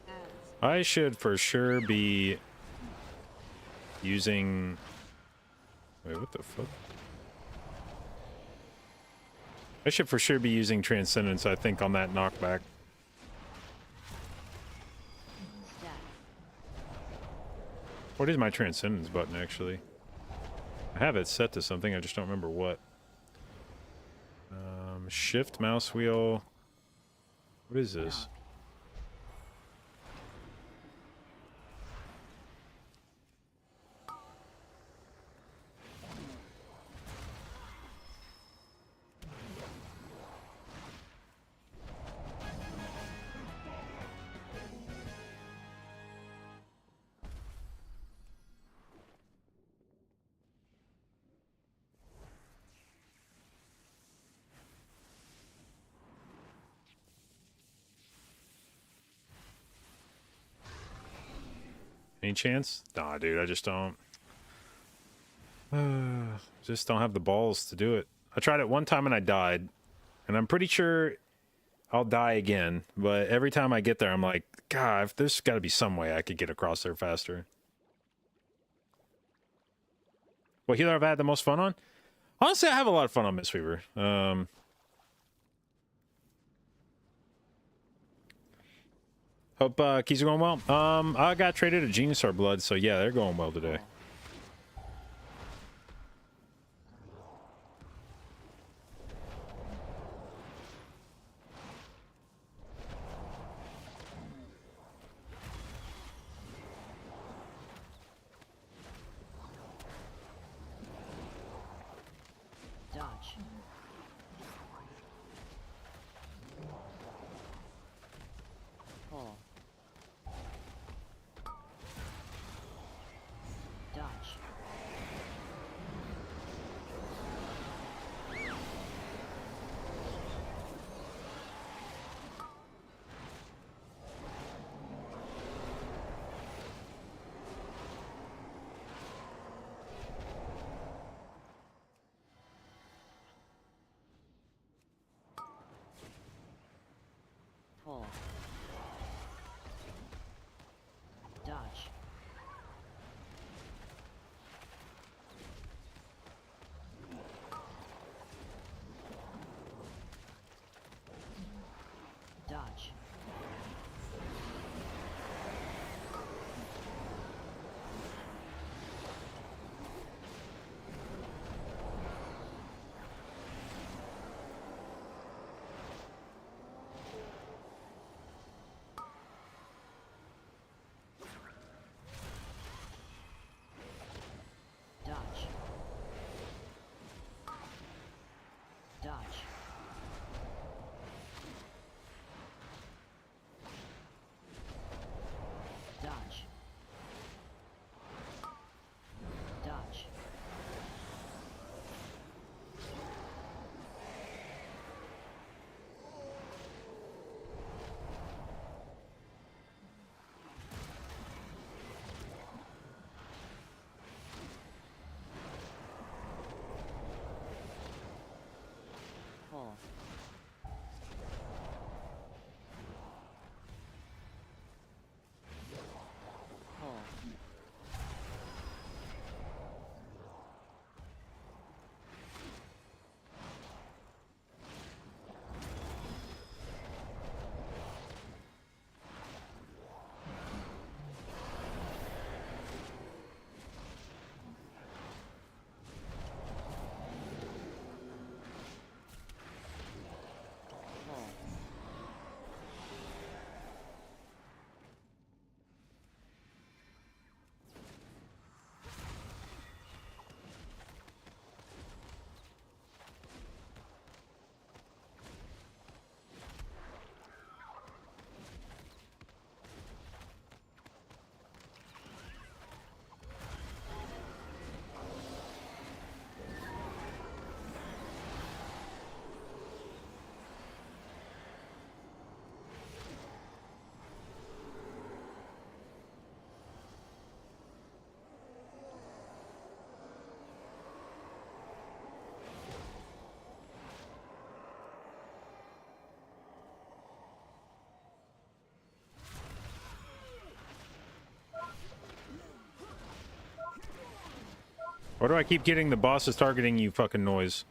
Ads. I should for sure be using... Wait, what the fuck? I should for sure be using Transcendence, I think, on that knockback. Stack. What is my Transcendence button, actually? I have it set to something, I just don't remember what. Shift, mouse wheel... What is this? Knock. Any chance? Nah, dude, I just don't. Just don't have the balls to do it. I tried it one time and I died. And I'm pretty sure I'll die again. But every time I get there, I'm like, God, there's got to be some way I could get across there faster. What healer have I had the most fun on? Honestly, I have a lot of fun on Mistweaver. Hope keys are going well. I got traded a Geniusar Blood, so yeah, they're going well today. Why do I keep getting the boss is targeting you fucking noise?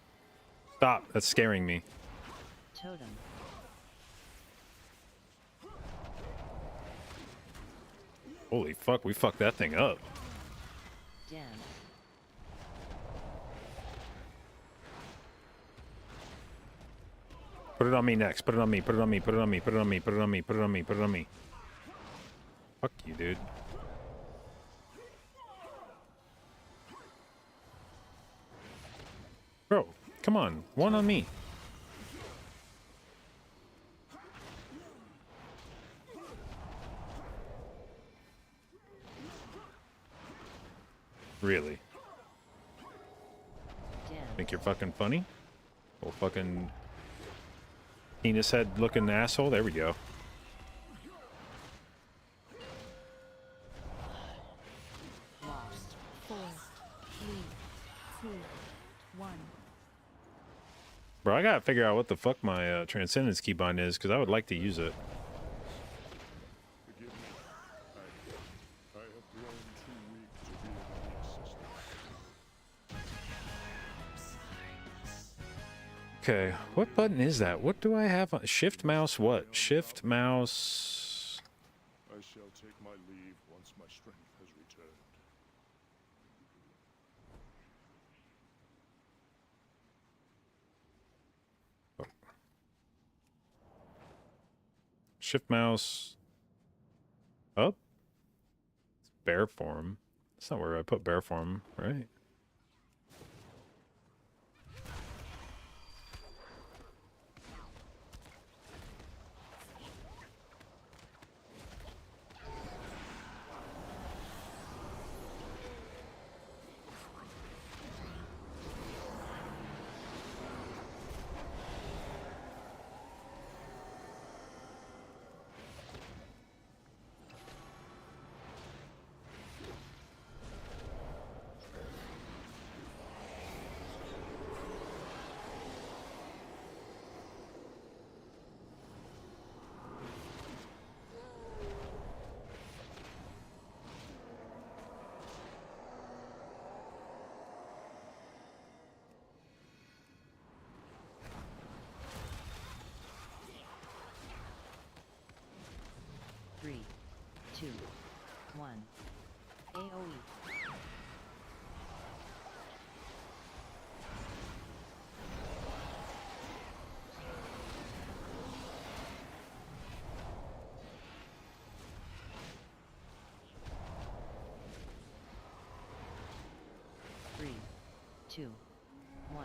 Stop. That's scaring me. Totem. Holy fuck, we fucked that thing up. Dance. Put it on me next. Put it on me. Put it on me. Put it on me. Put it on me. Put it on me. Put it on me. Put it on me. Fuck you, dude. Bro, come on. One on me. Really? Dance. Think you're fucking funny? Little fucking penis head looking asshole. There we go. Lost. 4, 3, 2, 1. Bro, I gotta figure out what the fuck my Transcendence keybind is, because I would like to use it. Forgive me. I have grown too weak to be of any assistance. Okay, what button is that? What do I have on? Shift mouse what? Shift mouse... I shall take my leave once my strength has returned. Shift mouse... Up? It's bear form. That's not where I put bear form, right? Three, two, one. AoE. Three, two, one.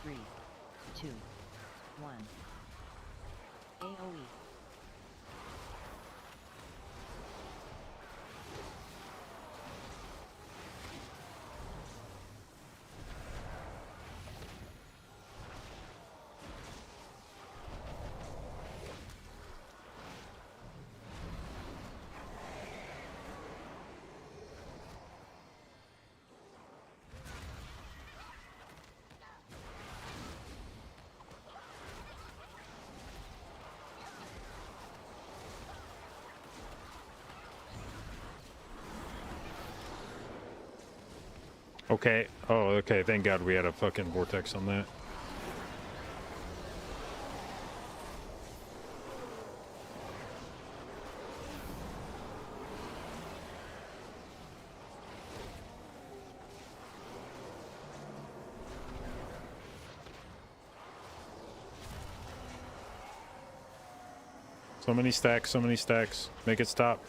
3, 2, 1. AoE. Okay. Oh, okay. Thank God we had a fucking vortex on that. So many stacks, so many stacks. Make it stop.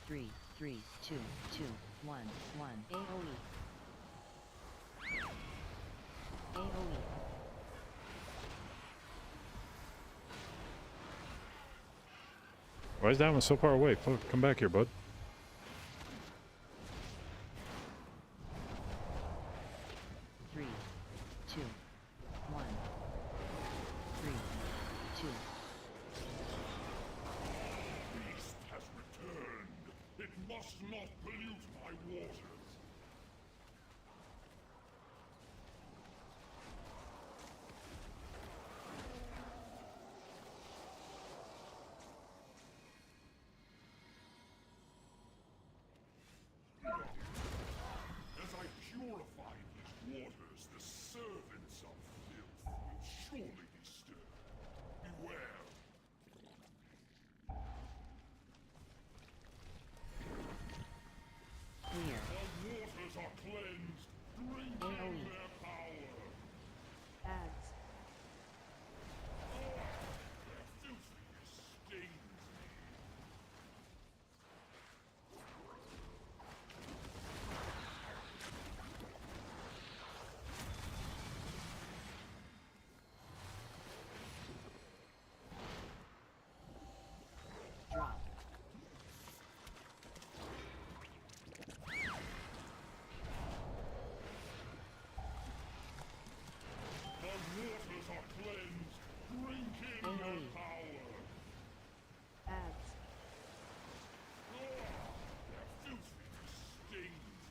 Three, 3, 2, 2, 1, 1. AoE. AoE. Why is that one so far away? Fuck, come back here, bud. Three, two, one. 3, 2. Beast has returned. It must not pollute my waters. As I purify these waters, the servants of filth will surely be stirred. Beware. Clear. The waters are cleansed. Drink in AoE. their power. Ads. Their filthiness stains me. Drop. The waters are cleansed. Drink in their AoE. power. Ads. Their filthiness stains me.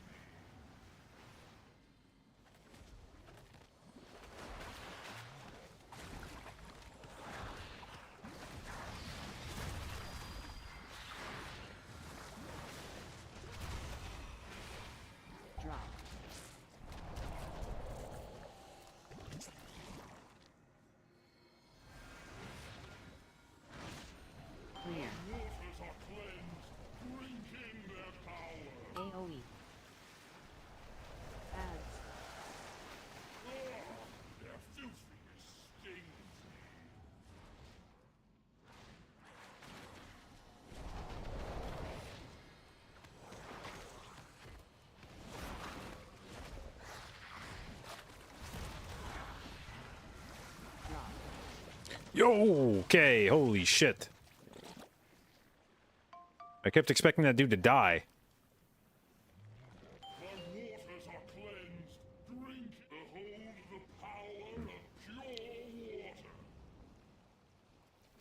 Drop. Clear. Waters are cleansed. Drink in their power. AoE. Ads. Their filthiness stains me. Drop. Yo, okay, holy shit. I kept expecting that dude to die. The waters are cleansed. Drink. Behold the power of pure water.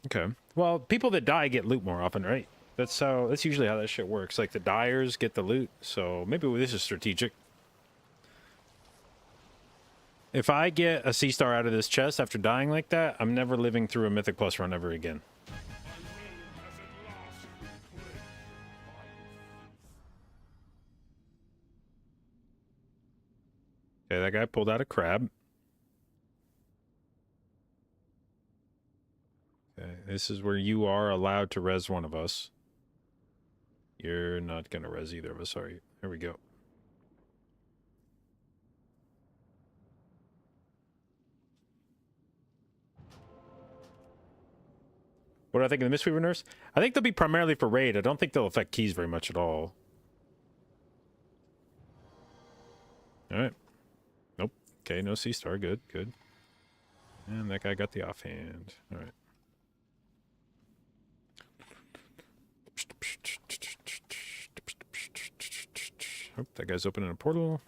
Okay. Well, people that die get loot more often, right? That's usually how that shit works. Like the dyers get the loot, so maybe this is strategic. If I get a C-star out of this chest after dying like that, I'm never living through a Mythic Plus run ever again. My realm has at last been cleansed by filth. Okay, that guy pulled out a crab. Okay, this is where you are allowed to res one of us. You're not gonna res either of us, are you? There we go. What do I think of the Mistweaver nerfs? I think they'll be primarily for raid. I don't think they'll affect keys very much at all. Alright. Nope. Okay, no C-star. Good, good. And that guy got the offhand. Alright. Oh, that guy's opening a portal.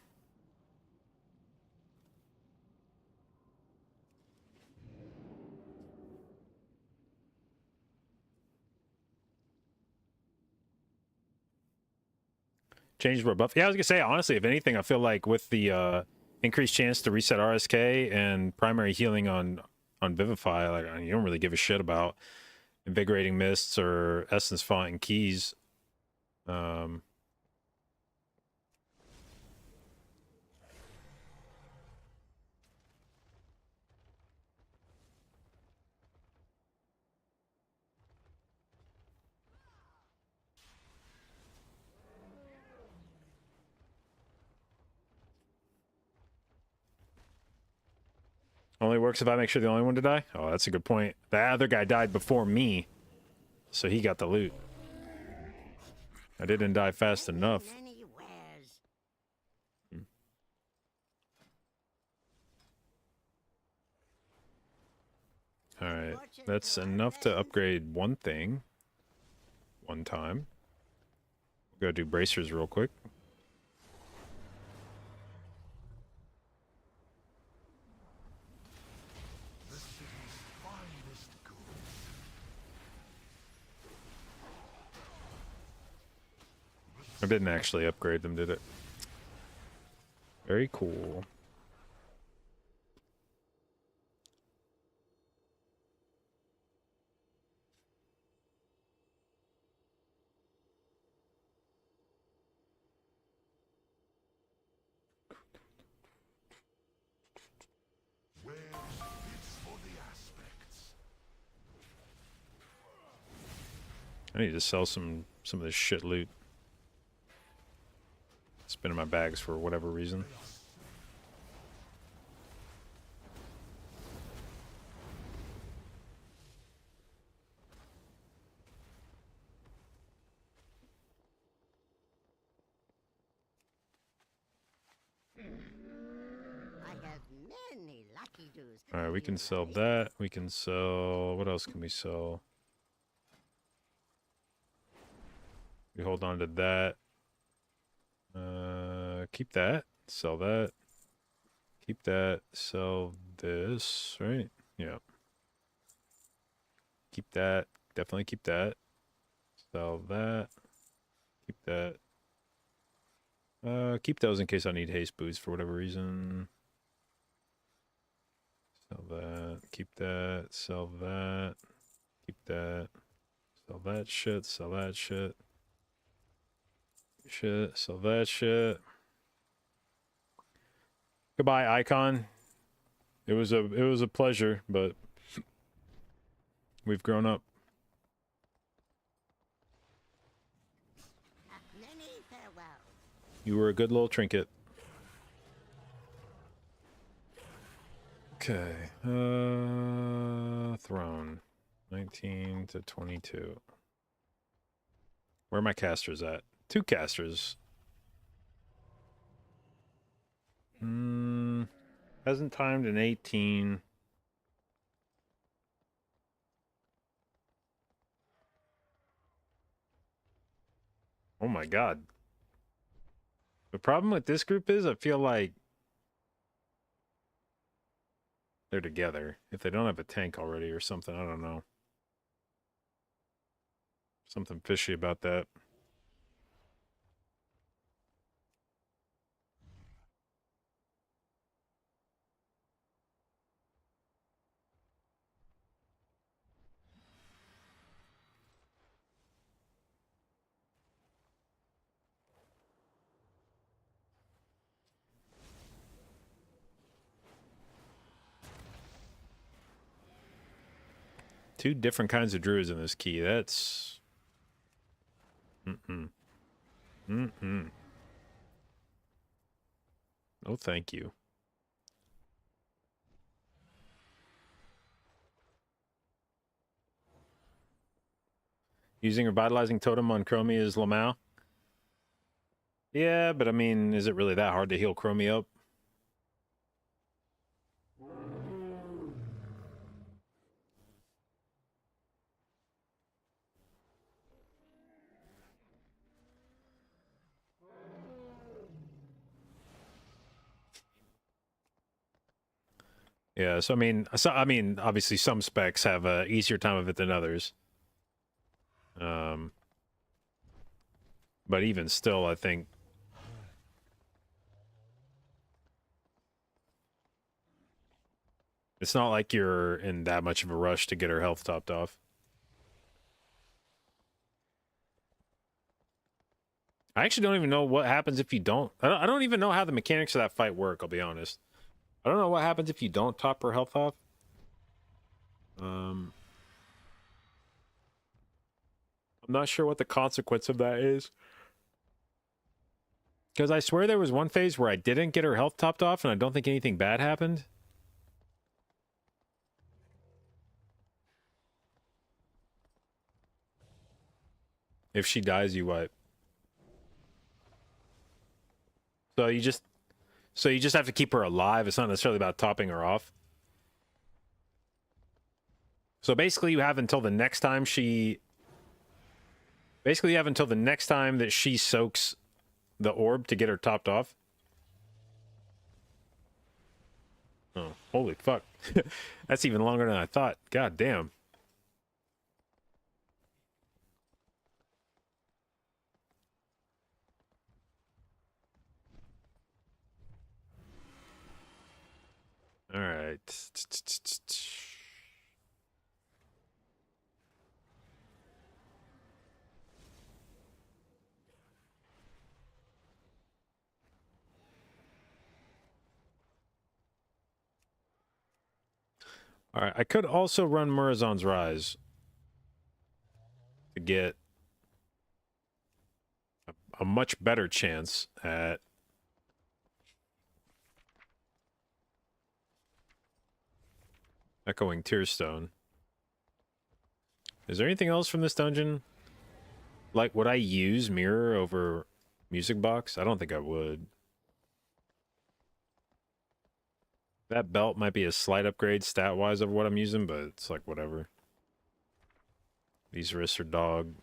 Changed our buff. Yeah, I was gonna say, honestly, if anything, I feel like with the increased chance to reset RSK and primary healing on Vivify, like you don't really give a shit about invigorating mists or essence font and keys. Only works if I make sure the only one to die? Oh, that's a good point. The other guy died before me, so he got the loot. I didn't die fast enough. Alright, that's enough to upgrade one thing. one time. Go do bracers real quick. The city's finest goods. I didn't actually upgrade them, did it? Very cool. Where's fits for the aspects? I need to sell some of this shit loot. It's been in my bags for whatever reason. I have many lucky doos. All right, we can sell that. We can sell. What else can we sell? We hold on to that. Keep that. Sell that. Keep that. Sell this. Right? Yeah. Keep that. Definitely keep that. Sell that. Keep that. Keep those in case I need haste boots for whatever reason. Sell that. Keep that. Sell that. Keep that. Sell that shit. Sell that shit. Shit. Sell that shit. Goodbye, Icon. It was a pleasure, but we've grown up. Many farewells. You were a good little trinket. Okay. Throne. 19 to 22. Where are my casters at? 2 casters. Hasn't timed an 18. Oh my god. The problem with this group is I feel like they're together. If they don't have a tank already or something, I don't know. Something fishy about that. Two different kinds of druids in this key. That's... Oh, thank you. Using Revitalizing Totem on Chromie is Lamau? Yeah, but I mean, is it really that hard to heal Chromie up? Yeah, so I mean, obviously some specs have a easier time of it than others. But even still, I think it's not like you're in that much of a rush to get her health topped off. I actually don't even know what happens if you don't. I don't even know how the mechanics of that fight work, I'll be honest. I don't know what happens if you don't top her health off. I'm not sure what the consequence of that is. Because I swear there was one phase where I didn't get her health topped off, and I don't think anything bad happened. If she dies, you wipe. So you just have to keep her alive. It's not necessarily about topping her off. So basically you have until the next time she Basically, you have until the next time that she soaks the orb to get her topped off. Oh, holy fuck. That's even longer than I thought. God damn. All right. All right. I could also run Murazon's Rise to get a much better chance at Echoing Tearstone. Is there anything else from this dungeon? Like, would I use Mirror over Music Box? I don't think I would. That belt might be a slight upgrade stat-wise of what I'm using, but it's like, whatever. These wrists are dog.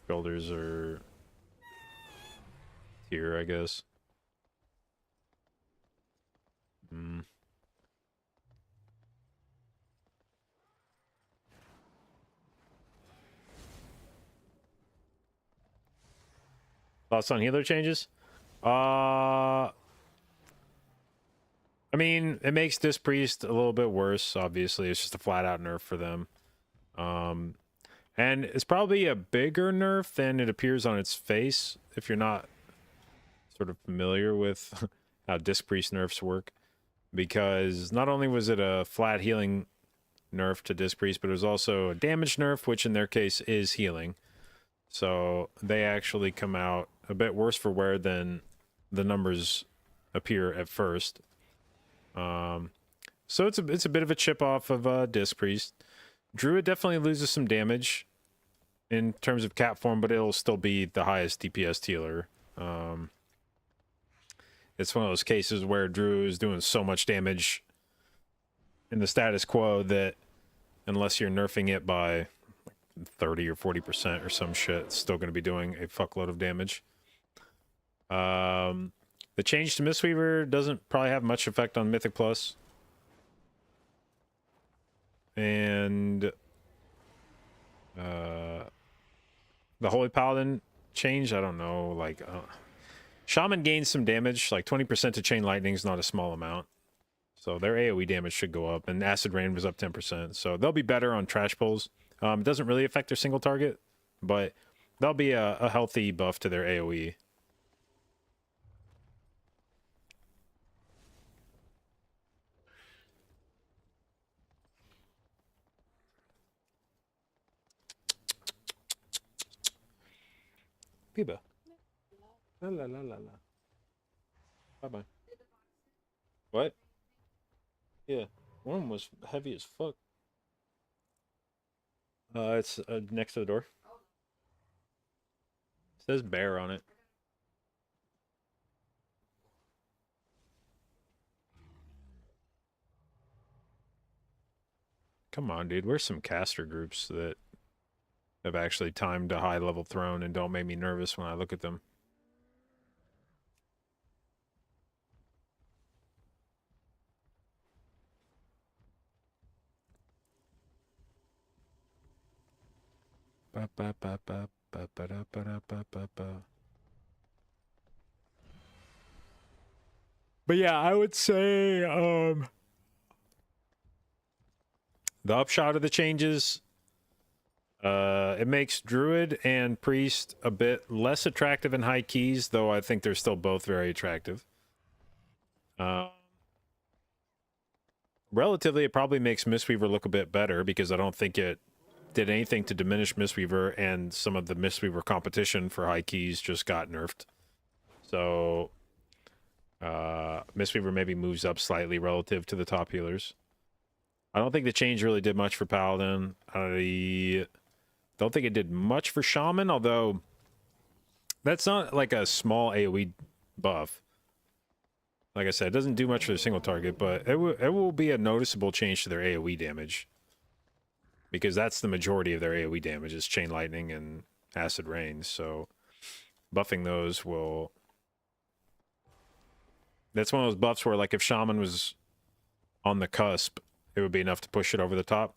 Shoulders are tier, I guess. Thoughts on healer changes? I mean, it makes this priest a little bit worse, obviously. It's just a flat-out nerf for them. And it's probably a bigger nerf than it appears on its face, if you're not sort of familiar with how disc priest nerfs work. Because not only was it a flat healing nerf to disc priest, but it was also a damage nerf, which in their case is healing. So they actually come out a bit worse for wear than the numbers appear at first. So it's a bit of a chip off of disc priest. Druid definitely loses some damage in terms of cap form, but it'll still be the highest DPS healer. It's one of those cases where Druid is doing so much damage in the status quo that unless you're nerfing it by 30 or 40% or some shit, it's still going to be doing a fuckload of damage. The change to Mistweaver doesn't probably have much effect on Mythic Plus. And the Holy Paladin change, I don't know, like Shaman gains some damage, like 20% to Chain Lightning is not a small amount. So their AoE damage should go up, and Acid Rain was up 10%. So they'll be better on trash pulls. It doesn't really affect their single target, but they'll be a healthy buff to their AoE. Biba. La la la la la. Bye-bye. What? Yeah. One of them was heavy as fuck. It's next to the door. It says bear on it. Come on, dude. Where's some caster groups that have actually timed a high-level throne and don't make me nervous when I look at them? Ba ba ba ba ba ba da ba da ba ba ba. But yeah, I would say the upshot of the changes, it makes Druid and Priest a bit less attractive in high keys, though I think they're still both very attractive. Relatively, it probably makes Mistweaver look a bit better because I don't think it did anything to diminish Mistweaver, and some of the Mistweaver competition for high keys just got nerfed. So Mistweaver maybe moves up slightly relative to the top healers. I don't think the change really did much for Paladin. I don't think it did much for Shaman, although that's not like a small AoE buff. Like I said, it doesn't do much for the single target, but it will be a noticeable change to their AoE damage. because that's the majority of their AoE damage is Chain Lightning and Acid Rain. So buffing those will... That's one of those buffs where, like, if Shaman was on the cusp, it would be enough to push it over the top.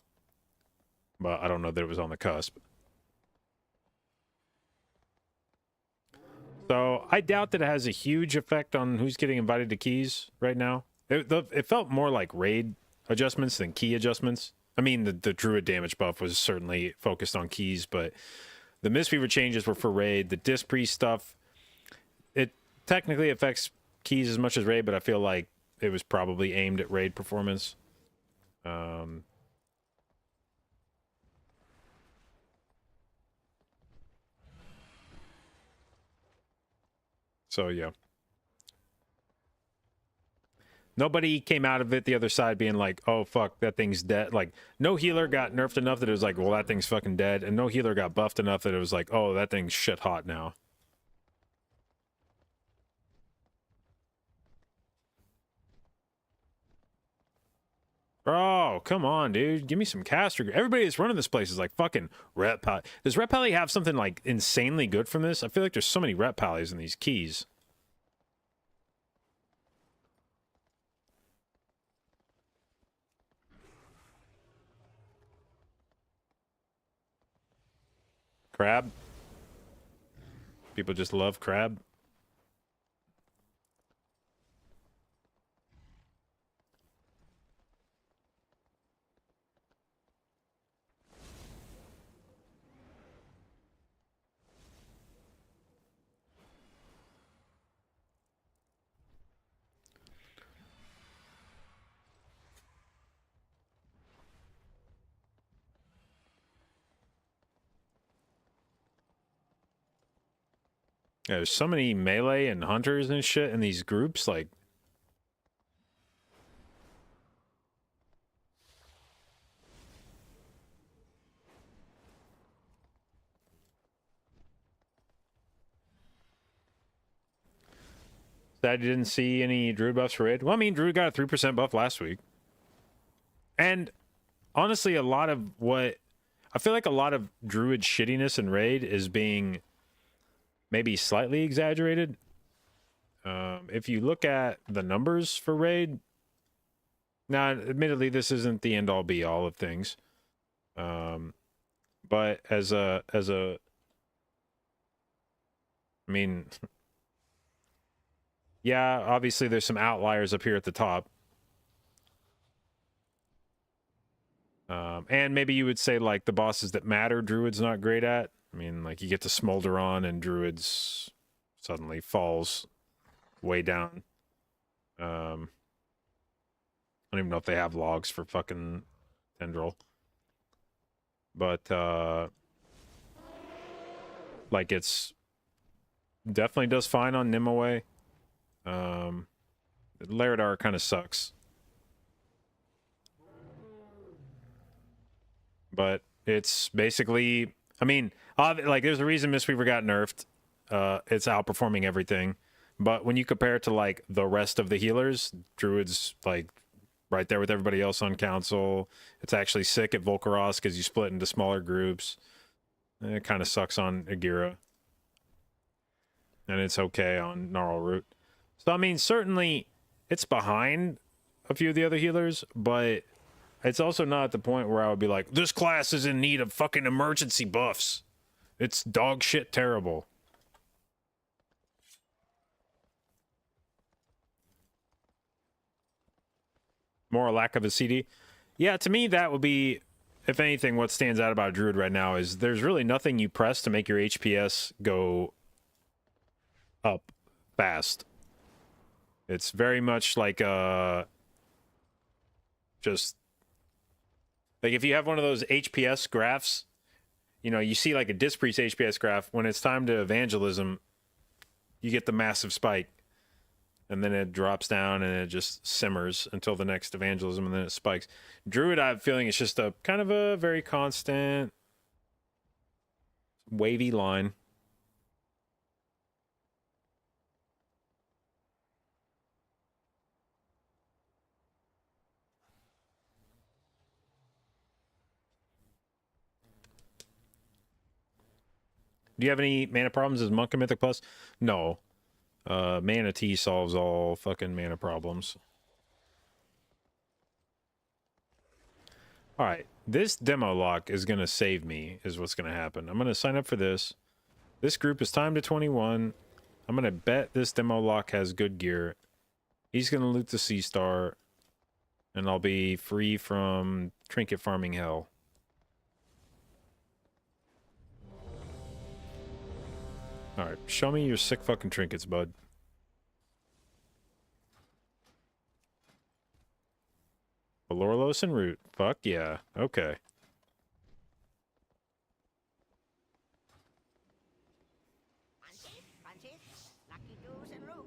But I don't know that it was on the cusp. So I doubt that it has a huge effect on who's getting invited to keys right now. It felt more like raid adjustments than key adjustments. I mean, the Druid damage buff was certainly focused on keys, but the Mistweaver changes were for raid. The Disc Priest stuff, it technically affects keys as much as raid, but I feel like it was probably aimed at raid performance. So, yeah. Nobody came out of it the other side being like, oh, fuck, that thing's dead. Like, no healer got nerfed enough that it was like, well, that thing's fucking dead. And no healer got buffed enough that it was like, oh, that thing's shit hot now. Oh, come on, dude. Give me some caster. Everybody that's running this place is like fucking Rep Pally. Does Rep Pally have something like insanely good from this? I feel like there's so many Rep Pallies in these keys. Crab. People just love crab. Yeah, there's so many melee and hunters and shit in these groups, like... Sad you didn't see any Druid buffs for raid. Well, I mean, Druid got a 3% buff last week. And honestly, a lot of what... I feel like a lot of Druid shittiness in raid is being maybe slightly exaggerated. If you look at the numbers for raid... Now, admittedly, this isn't the end-all be-all of things. But as a... I mean... Yeah, obviously there's some outliers up here at the top. And maybe you would say, like, the bosses that matter, Druid's not great at. I mean, like, you get to Smolder on and Druid's suddenly falls way down. I don't even know if they have logs for fucking Tendril. But, like, it's... Definitely does fine on Nimue. Laredar kind of sucks. But it's basically... I mean, like, there's a reason Mistweaver got nerfed. It's outperforming everything. But when you compare it to, like, the rest of the healers, Druid's, like, right there with everybody else on Council. It's actually sick at Volcaros because you split into smaller groups. It kind of sucks on Agira. And it's okay on Gnarl Root. So, I mean, certainly it's behind a few of the other healers, but it's also not at the point where I would be like, this class is in need of fucking emergency buffs. It's dog shit terrible. More a lack of a CD. Yeah, to me, that would be, if anything, what stands out about Druid right now is there's really nothing you press to make your HPS go up fast. It's very much like just like if you have one of those HPS graphs, you know, you see like a Disc Priest HPS graph, when it's time to evangelism, you get the massive spike. And then it drops down and it just simmers until the next evangelism and then it spikes. Druid, I have a feeling it's just a kind of a very constant wavy line. Do you have any mana problems as Monk and Mythic Plus? No. Mana Tea solves all fucking mana problems. Alright, this demo lock is going to save me, is what's going to happen. I'm going to sign up for this. This group is timed to 21. I'm going to bet this demo lock has good gear. He's going to loot the Sea Star. And I'll be free from trinket farming hell. Alright, show me your sick fucking trinkets, bud. Valorlos and Root. Fuck yeah. Okay. Punches, lucky doos, and root.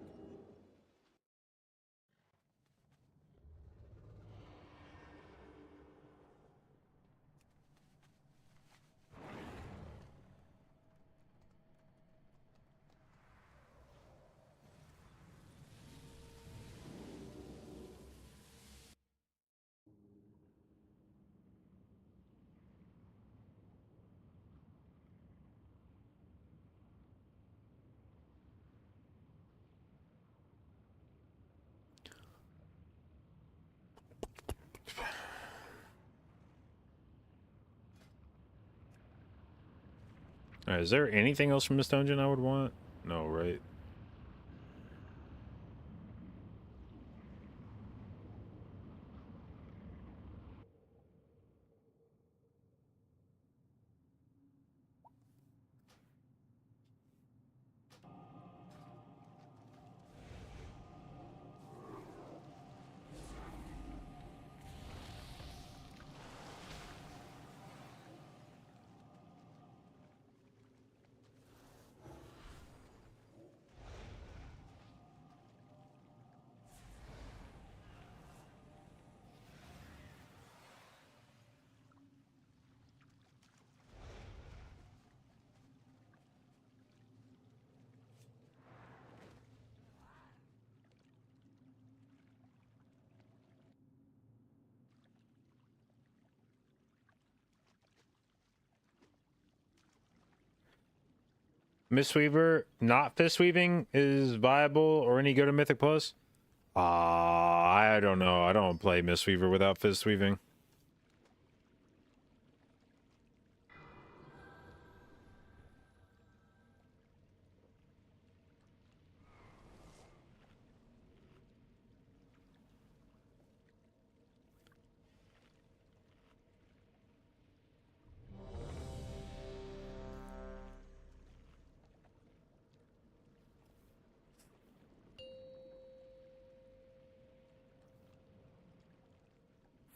Alright, is there anything else from this dungeon I would want? No, right? Mistweaver, not fist weaving is viable or any good at Mythic Plus? I don't know. I don't play Mistweaver without fist weaving.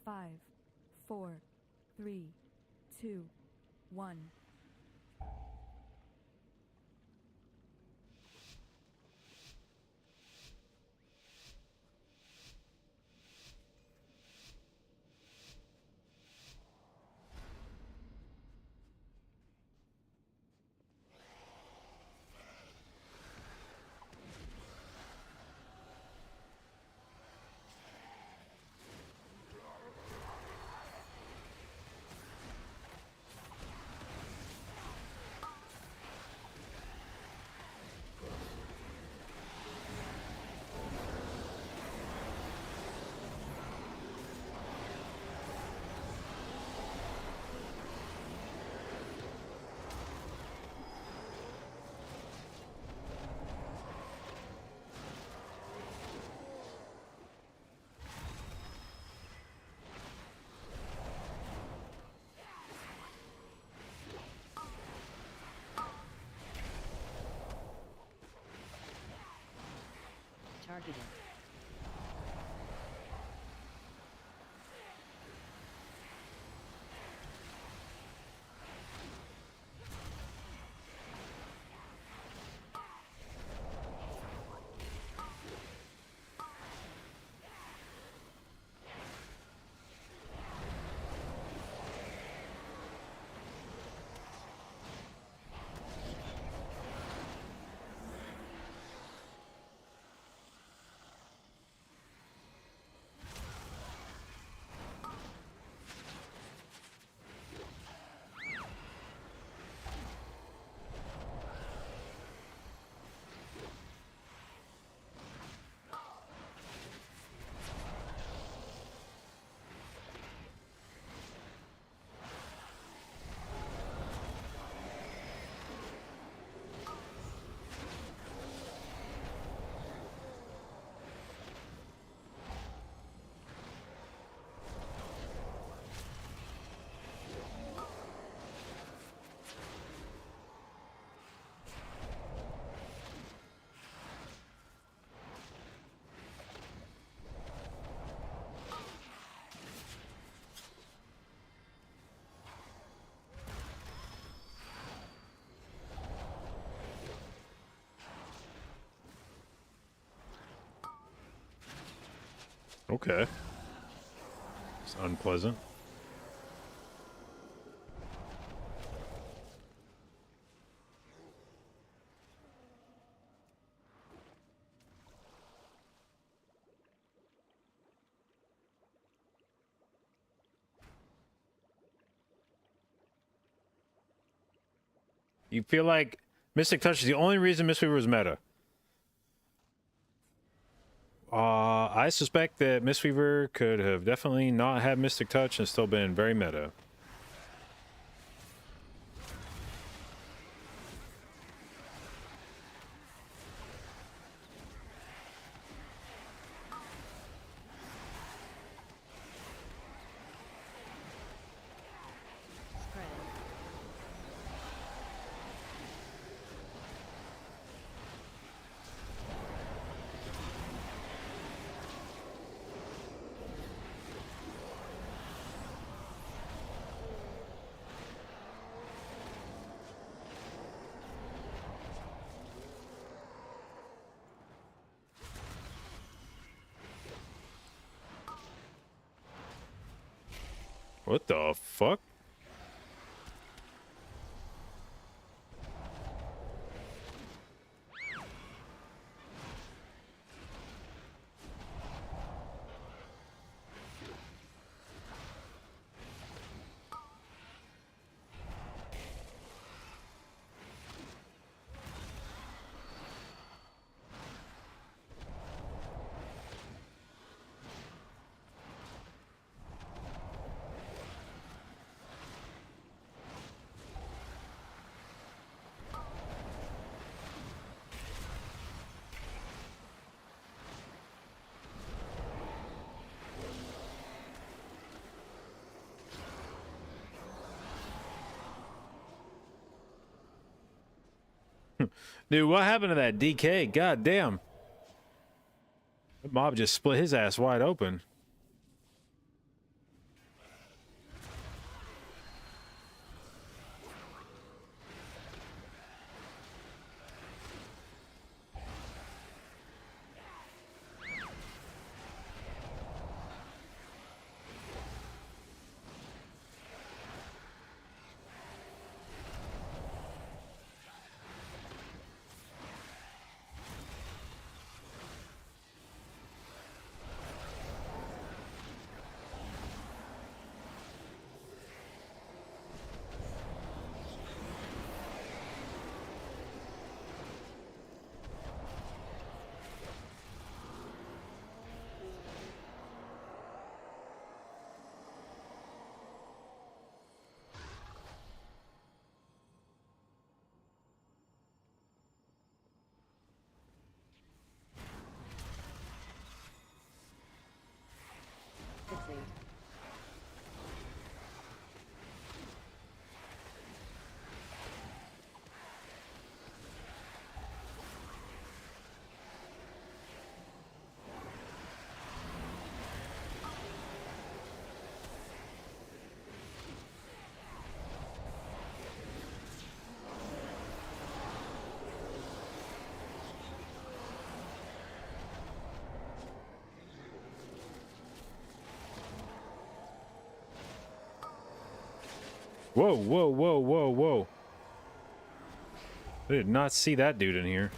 Five, 4, 3, 2, 1. Targeting. Okay. It's unpleasant. You feel like Mystic Touch is the only reason Mistweaver was meta. I suspect that Mistweaver could have definitely not had Mystic Touch and still been very meta. Spread. What the fuck? Dude, what happened to that DK? God damn. The mob just split his ass wide open. Fixate. Whoa, whoa, whoa, whoa, whoa. I did not see that dude in here.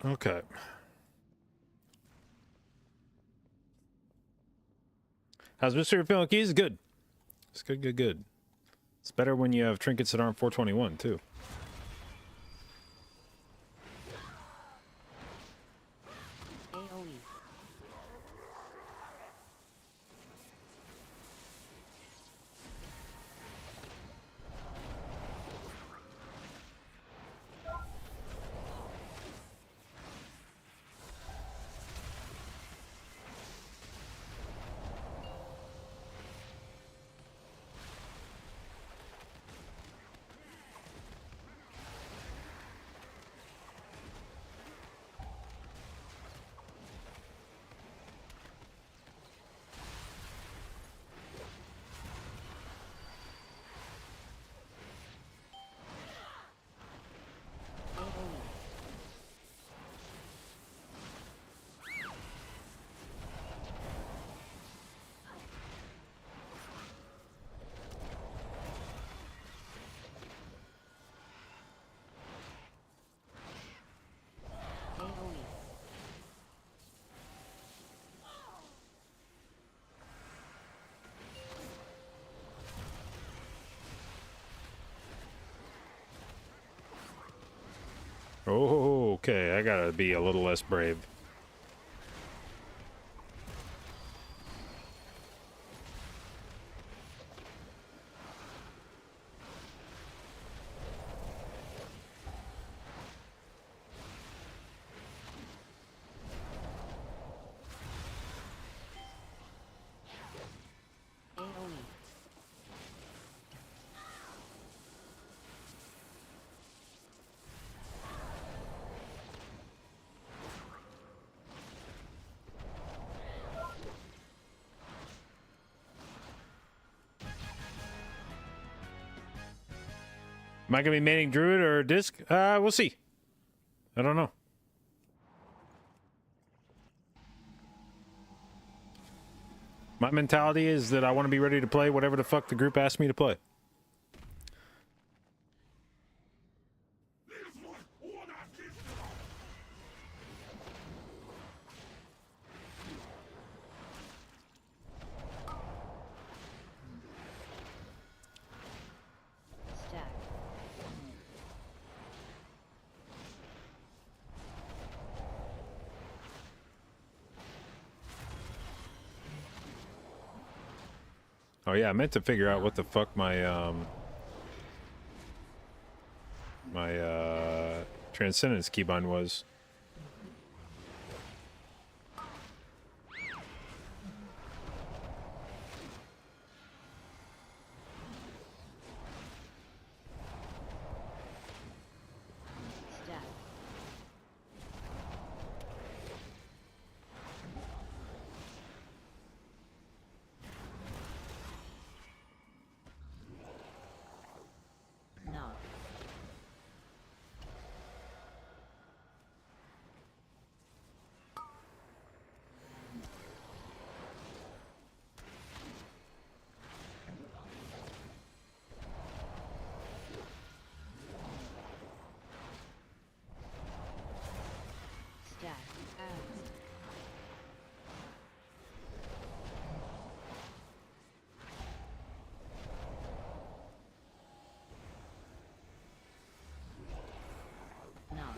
Okay. How's Mr. feeling, Keys? Good. It's good, good, good. It's better when you have trinkets that aren't 421, too. AoE. Oh, okay. I gotta be a little less brave. AoE. Am I gonna be maining Druid or Disc? We'll see. I don't know. My mentality is that I want to be ready to play whatever the fuck the group asks me to play. Stack. Oh yeah, I meant to figure out what the fuck my Transcendence keybind was. Stack. Knock. Stack. Adds. Knock.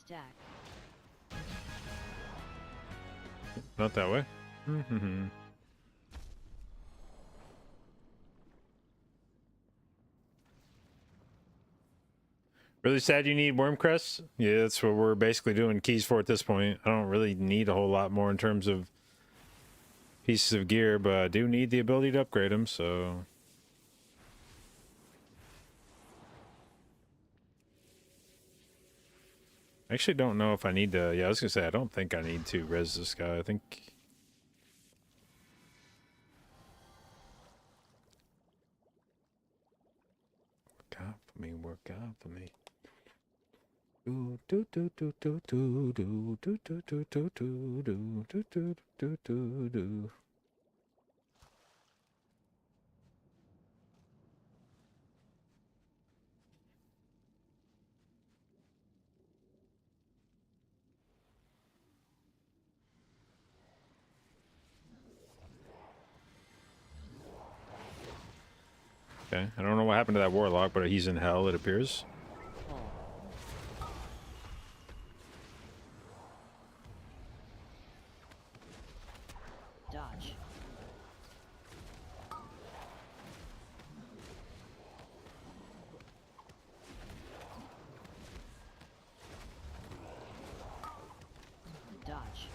Stack. Not that way. Really sad you need worm crests? Yeah, that's what we're basically doing keys for at this point. I don't really need a whole lot more in terms of pieces of gear, but I do need the ability to upgrade them, so... I actually don't know if I need to... Yeah, I was gonna say, I don't think I need to res this guy. I think... for me, work out for me. Do do do do do do do do do do do do do do do do do do. Okay, I don't know what happened to that warlock, but he's in hell, it appears. Dodge. Dodge.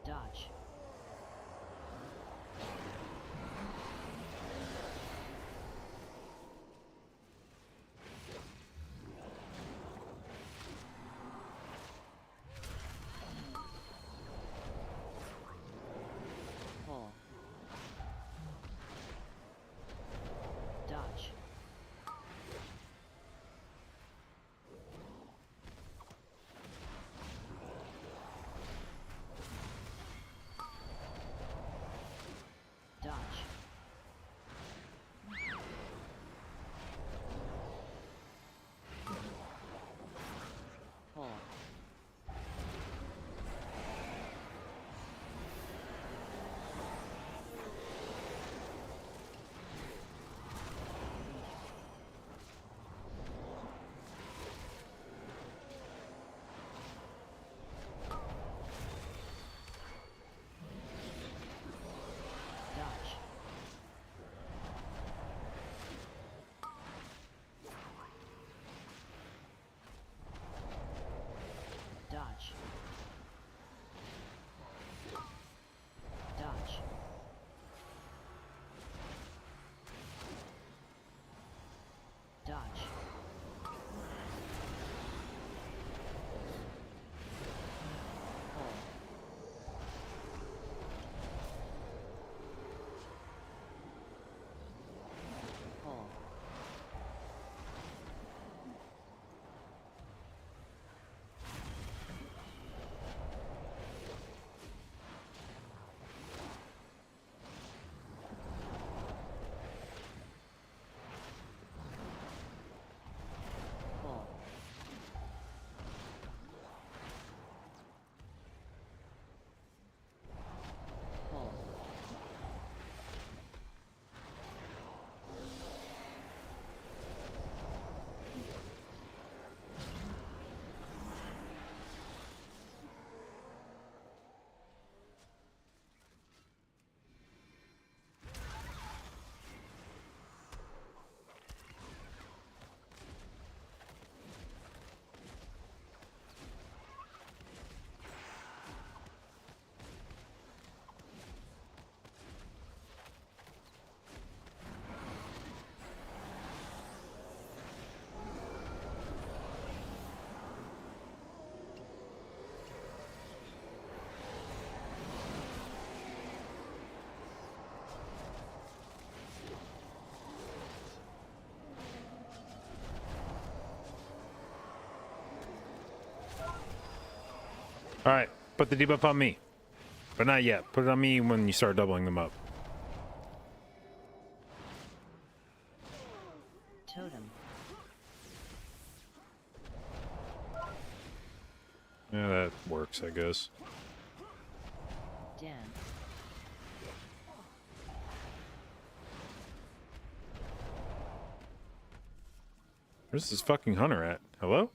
Dodge. Pull. Dodge. Dodge. Pull. Dodge. Dodge. Dodge. Dodge. Pull. Pull. Pull. Pull. Alright, put the debuff on me. But not yet. Put it on me when you start doubling them up. Totem. Yeah, that works, I guess. Dance. Where's this fucking hunter at? Hello?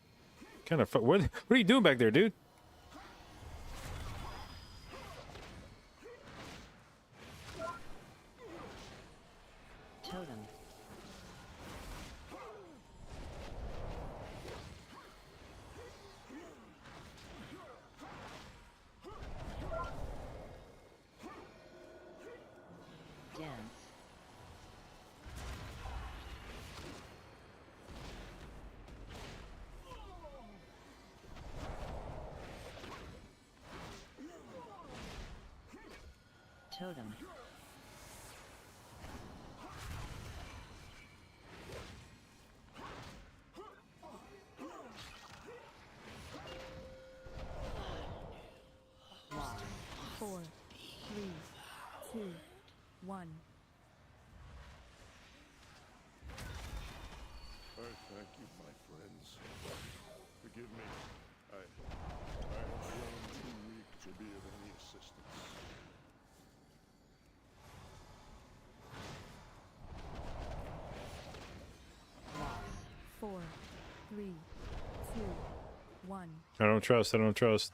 Kind of. What are you doing back there, dude? Totem. Dance. totem. Lost. 4, 3, 2, 1. I thank you, my friends. Forgive me. I have grown too weak to be of any assistance. Lost. 4, 3, 2, 1. I don't trust. I don't trust.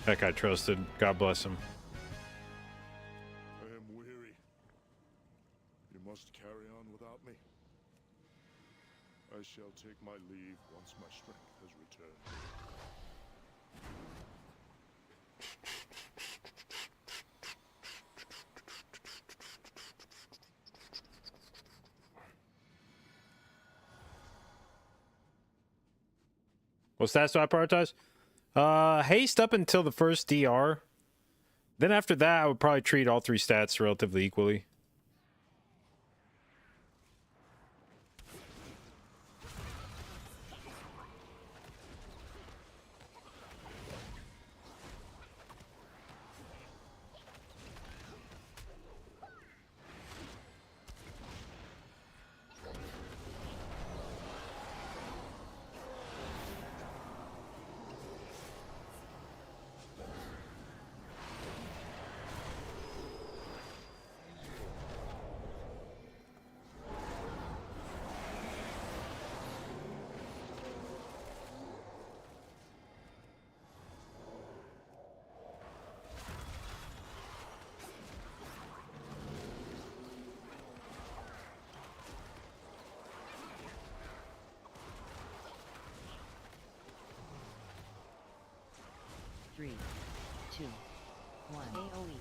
That guy trusted. God bless him. I am weary. You must carry on without me. I shall take my leave once my strength has returned. What stats do I prioritize? Haste up until the first DR. Then after that, I would probably treat all 3 stats relatively equally. Three, two, one. AOE.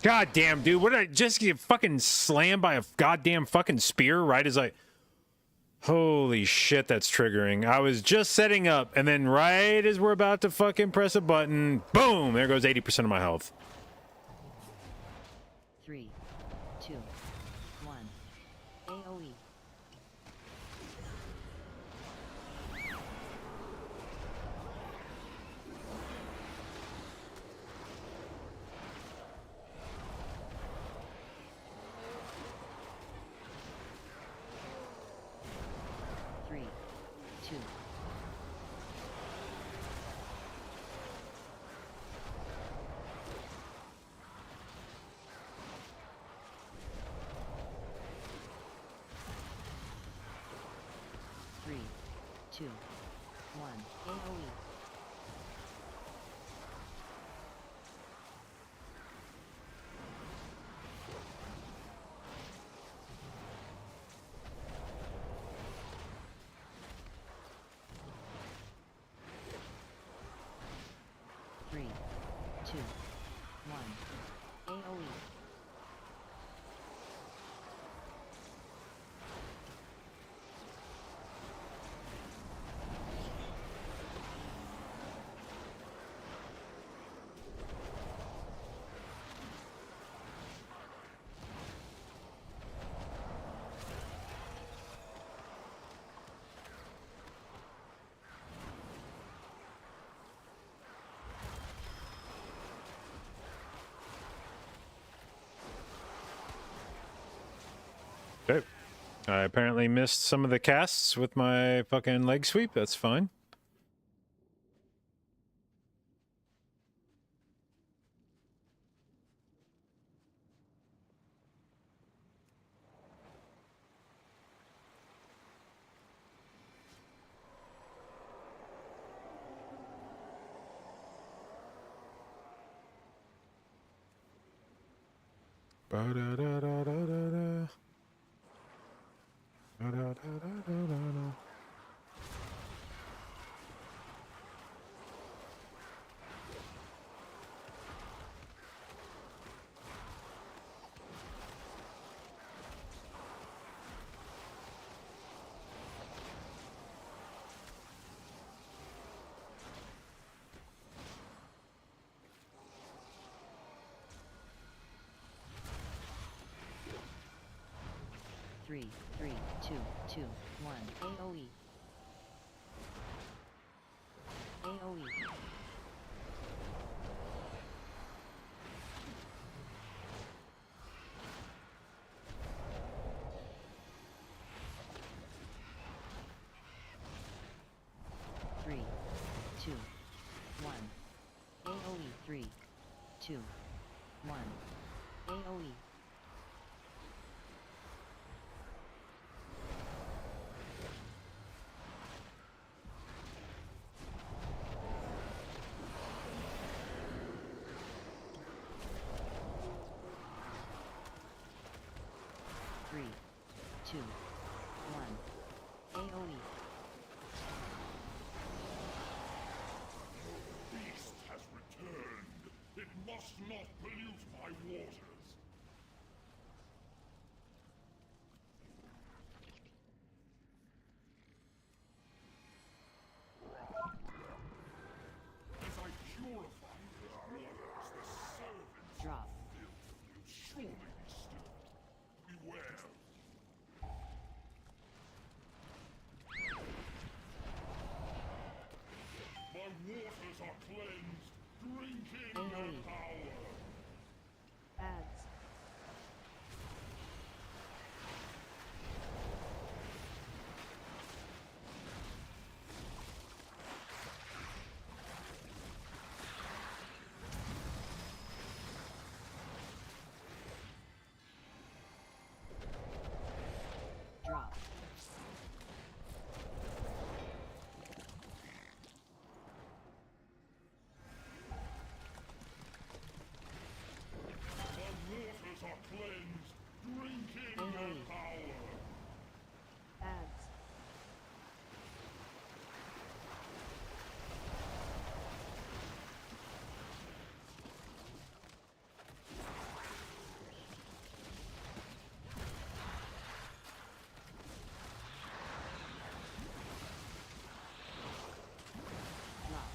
God damn, dude. What did I just get fucking slammed by a goddamn fucking spear right as I... Holy shit, that's triggering. I was just setting up, and then right as we're about to fucking press a button, boom, there goes 80% of my health. 3, 2, 1. AOE. Three, two. Three, two, one. AOE. Three, two, one. AOE. Okay. I apparently missed some of the casts with my fucking leg sweep. That's fine. Ba-da-da-da-da-da-da. Ba-da-da-da-da-da-da. 3, 3, 2, 2, 1. AoE. AoE. Three, 2, 1. AoE 3, 2, 1. AoE. Three, 2, 1. AoE. Beast has returned. It must not pollute my waters. As I purify your waters, the servants Drop. will surely be stirred. Beware. My waters are cleansed. Drink in their AoE. power. Ads. Drop. My waters are cleansed. Drink in their AoE. power. Ads. Drop.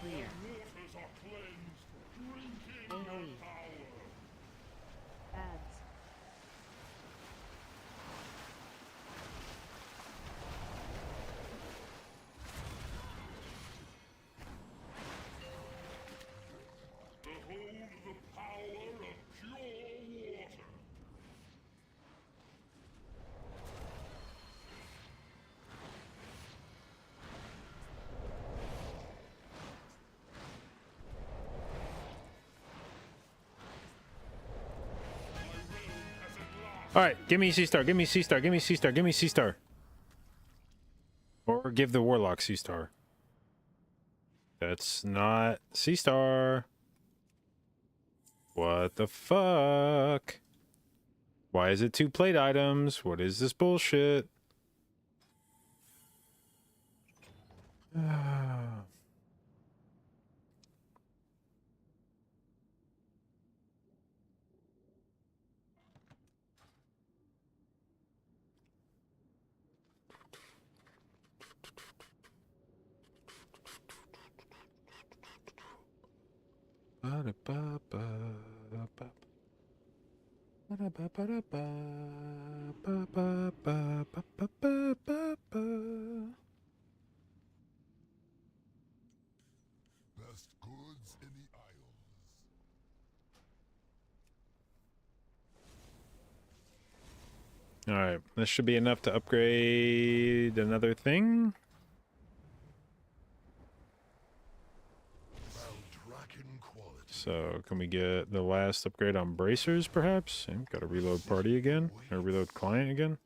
Clear. Waters are cleansed. Drink in their AoE. power. Ads. Behold the power of pure water. My realm has at last. All right, give me C star. Give me C star. Give me C star. Give me C star. Or give the warlock C star. That's not C star. What the fuck? Why is it 2 plate items? What is this bullshit? Best goods in the Isles. All right, this should be enough to upgrade another thing. Maldraken quality. So, can we get the last upgrade on bracers, perhaps? Got to reload party again, or reload client again.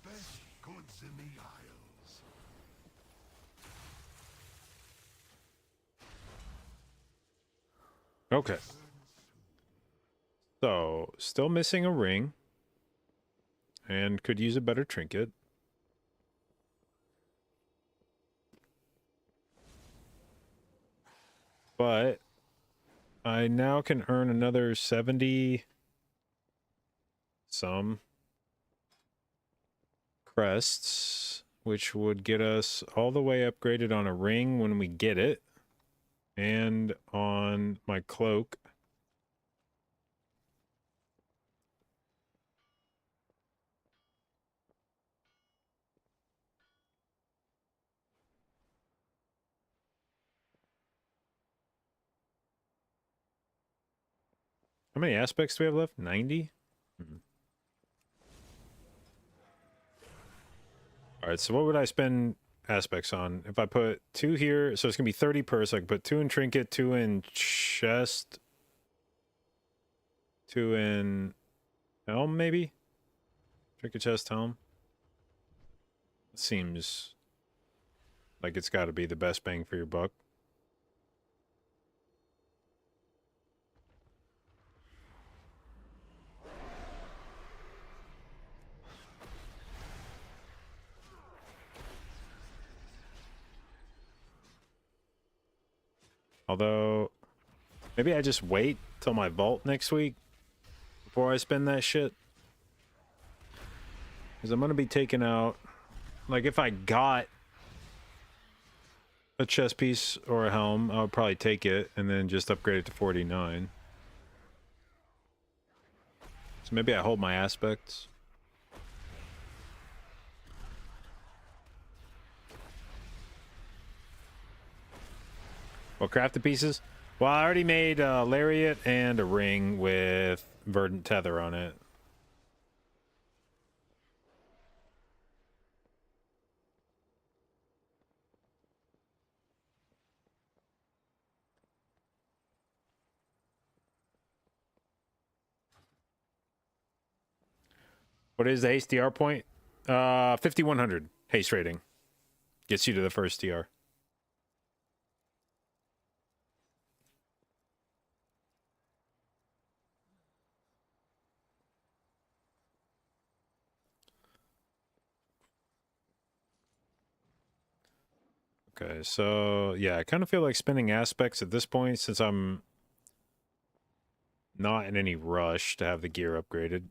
Best goods in the Isles. Okay. So, still missing a ring. And could use a better trinket. But I now can earn another 70 some crests, which would get us all the way upgraded on a ring when we get it, and on my cloak. How many aspects do we have left? 90? All right, so what would I spend aspects on? If I put 2 here, so it's going to be 30 per, so I can put 2 in trinket, 2 in chest, 2 in helm, maybe? Trinket, chest, helm. Seems like it's got to be the best bang for your buck. Although, maybe I just wait till my vault next week before I spend that shit. Because I'm going to be taking out... Like, if I got a chest piece or a helm, I would probably take it and then just upgrade it to 49. So maybe I hold my aspects. Well, crafted pieces? Well, I already made a lariat and a ring with verdant tether on it. What is the haste DR point? 5100 haste rating. Gets you to the first DR. Okay, so yeah, I kind of feel like spending aspects at this point since I'm not in any rush to have the gear upgraded.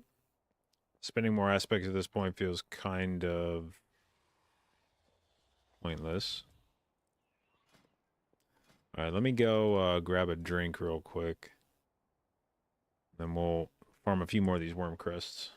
Spending more aspects at this point feels kind of pointless. All right, let me go grab a drink real quick. Then we'll farm a few more of these worm crests.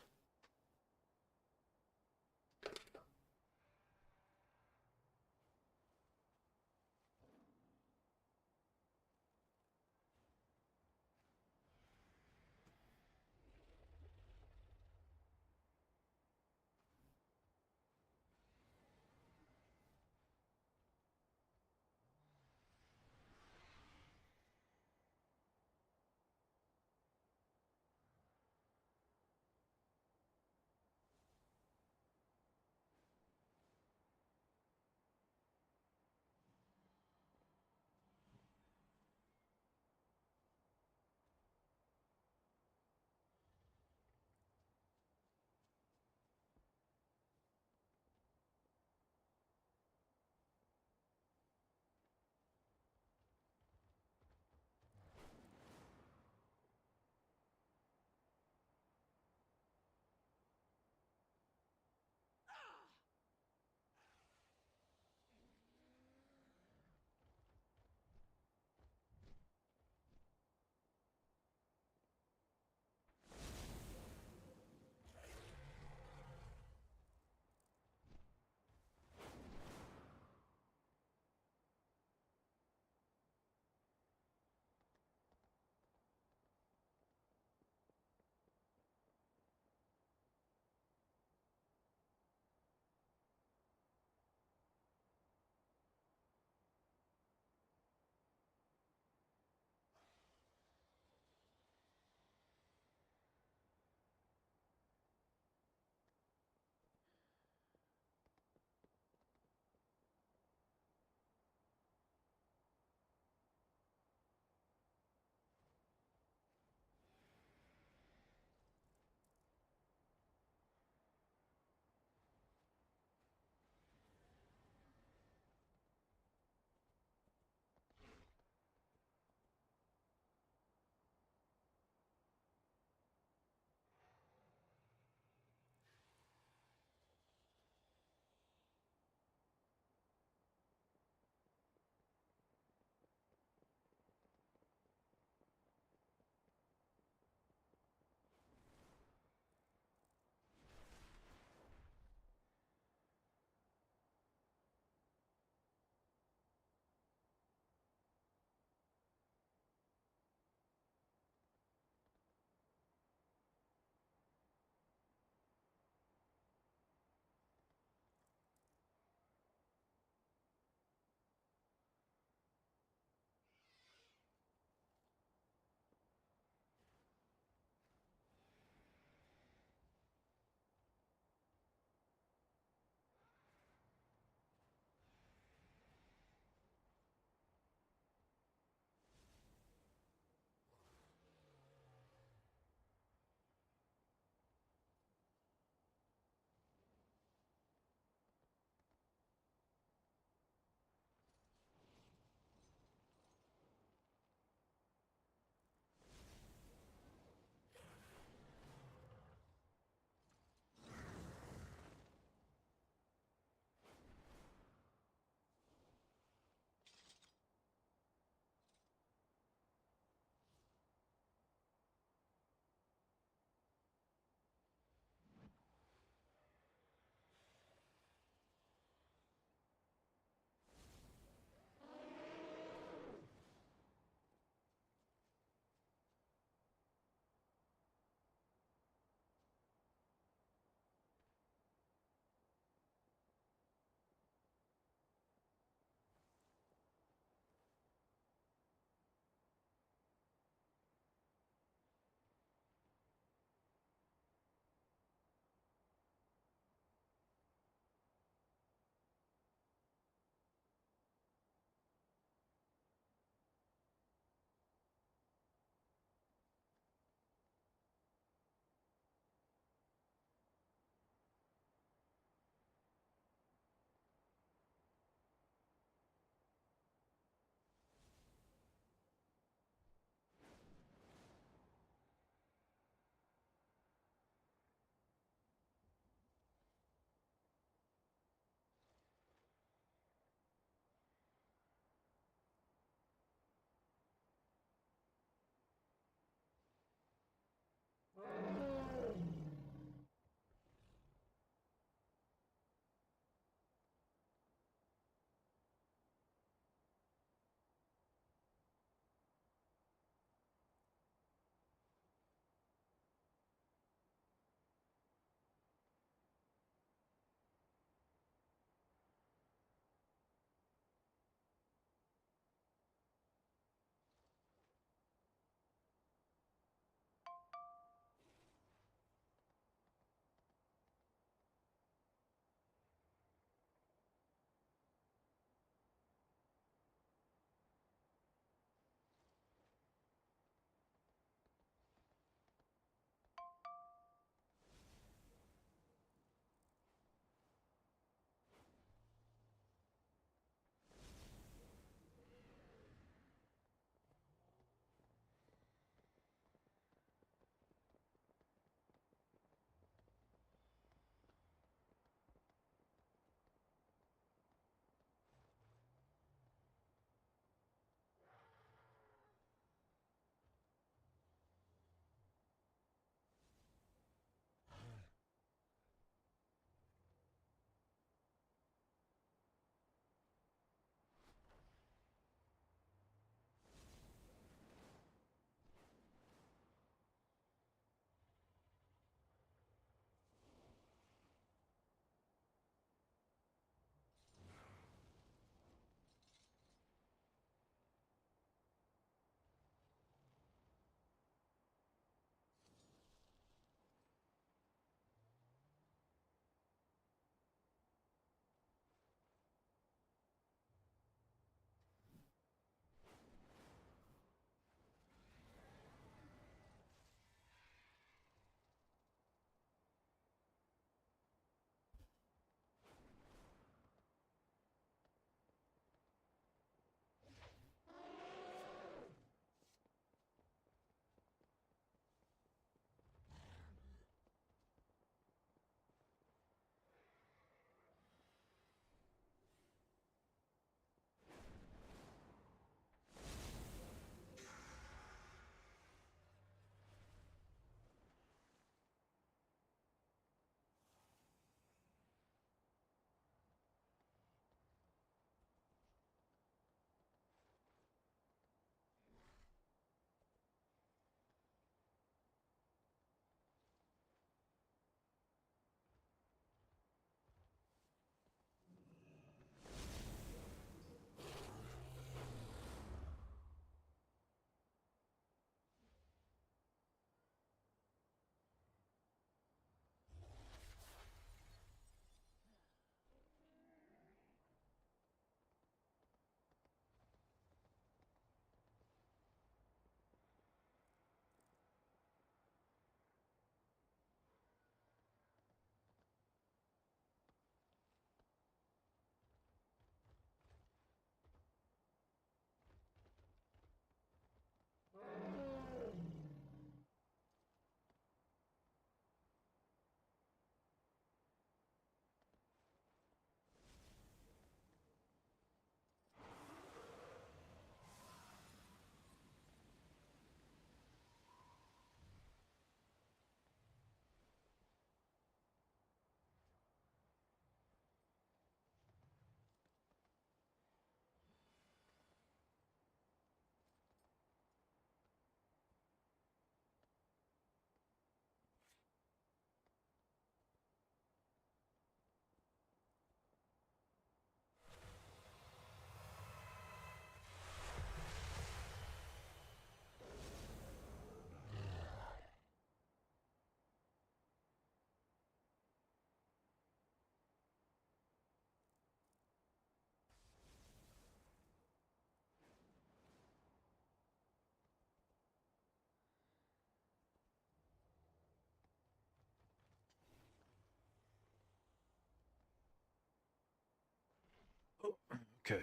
Okay.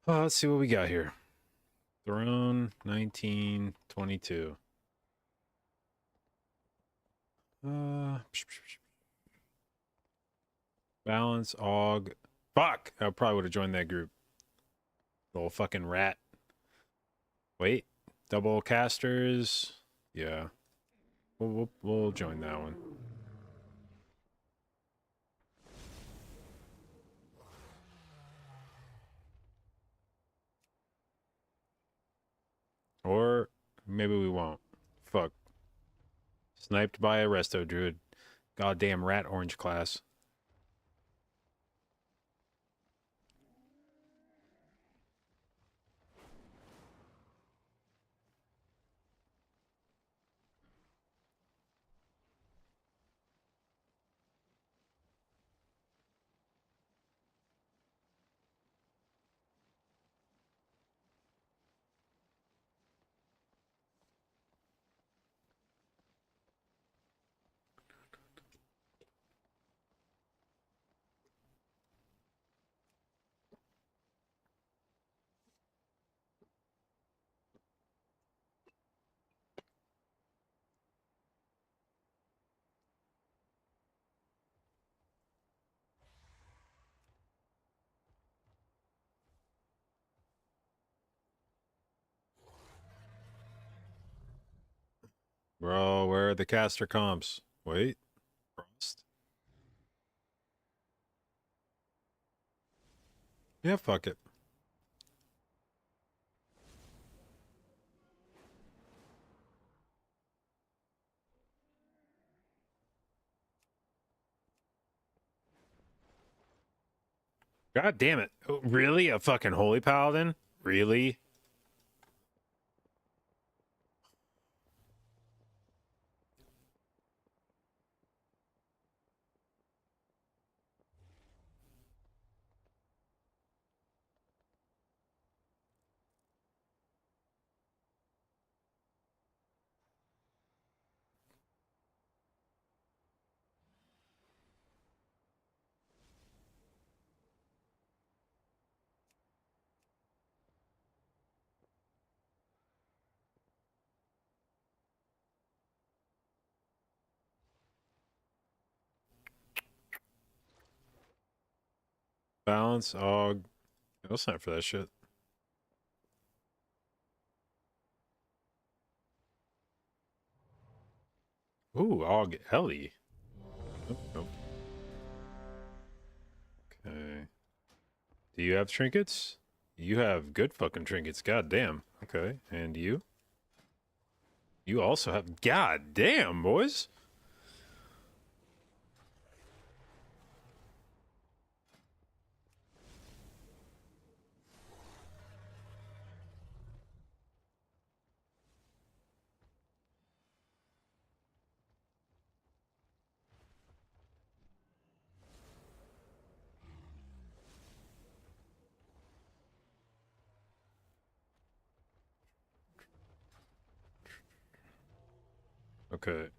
Let's see what we got here. Throne 1922. Balance, aug. Fuck! I probably would have joined that group. Little fucking rat. Wait. Double casters. Yeah. We'll join that one. Or maybe we won't. Fuck. Sniped by a resto druid. Goddamn rat orange class. Bro, where are the caster comps? Wait. Frost? Yeah, fuck it. God damn it. Oh, really? A fucking holy paladin? Really? Balance, aug. No sign for that shit. Ooh, aug Ellie. Nope, nope. Okay. Do you have trinkets? You have good fucking trinkets. God damn. Okay. And you? You also have. God damn, boys. Okay.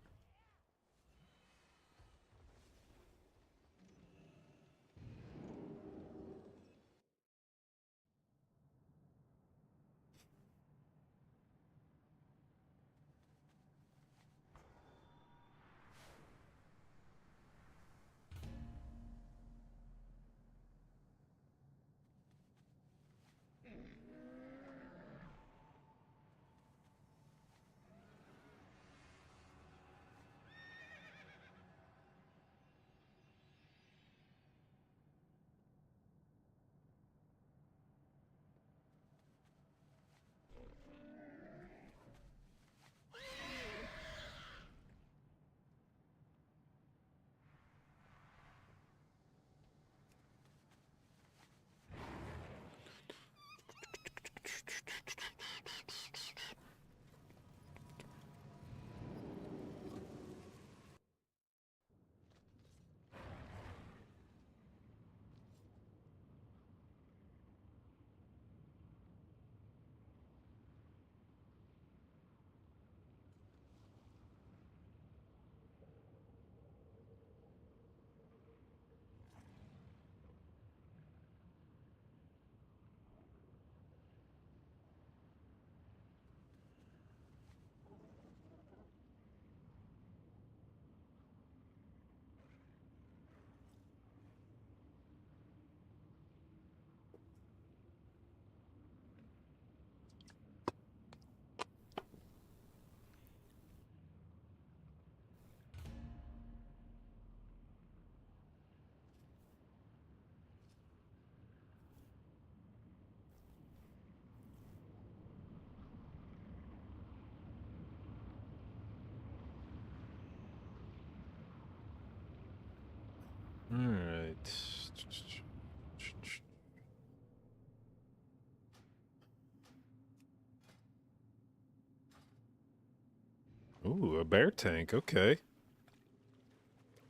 a bear tank. Okay.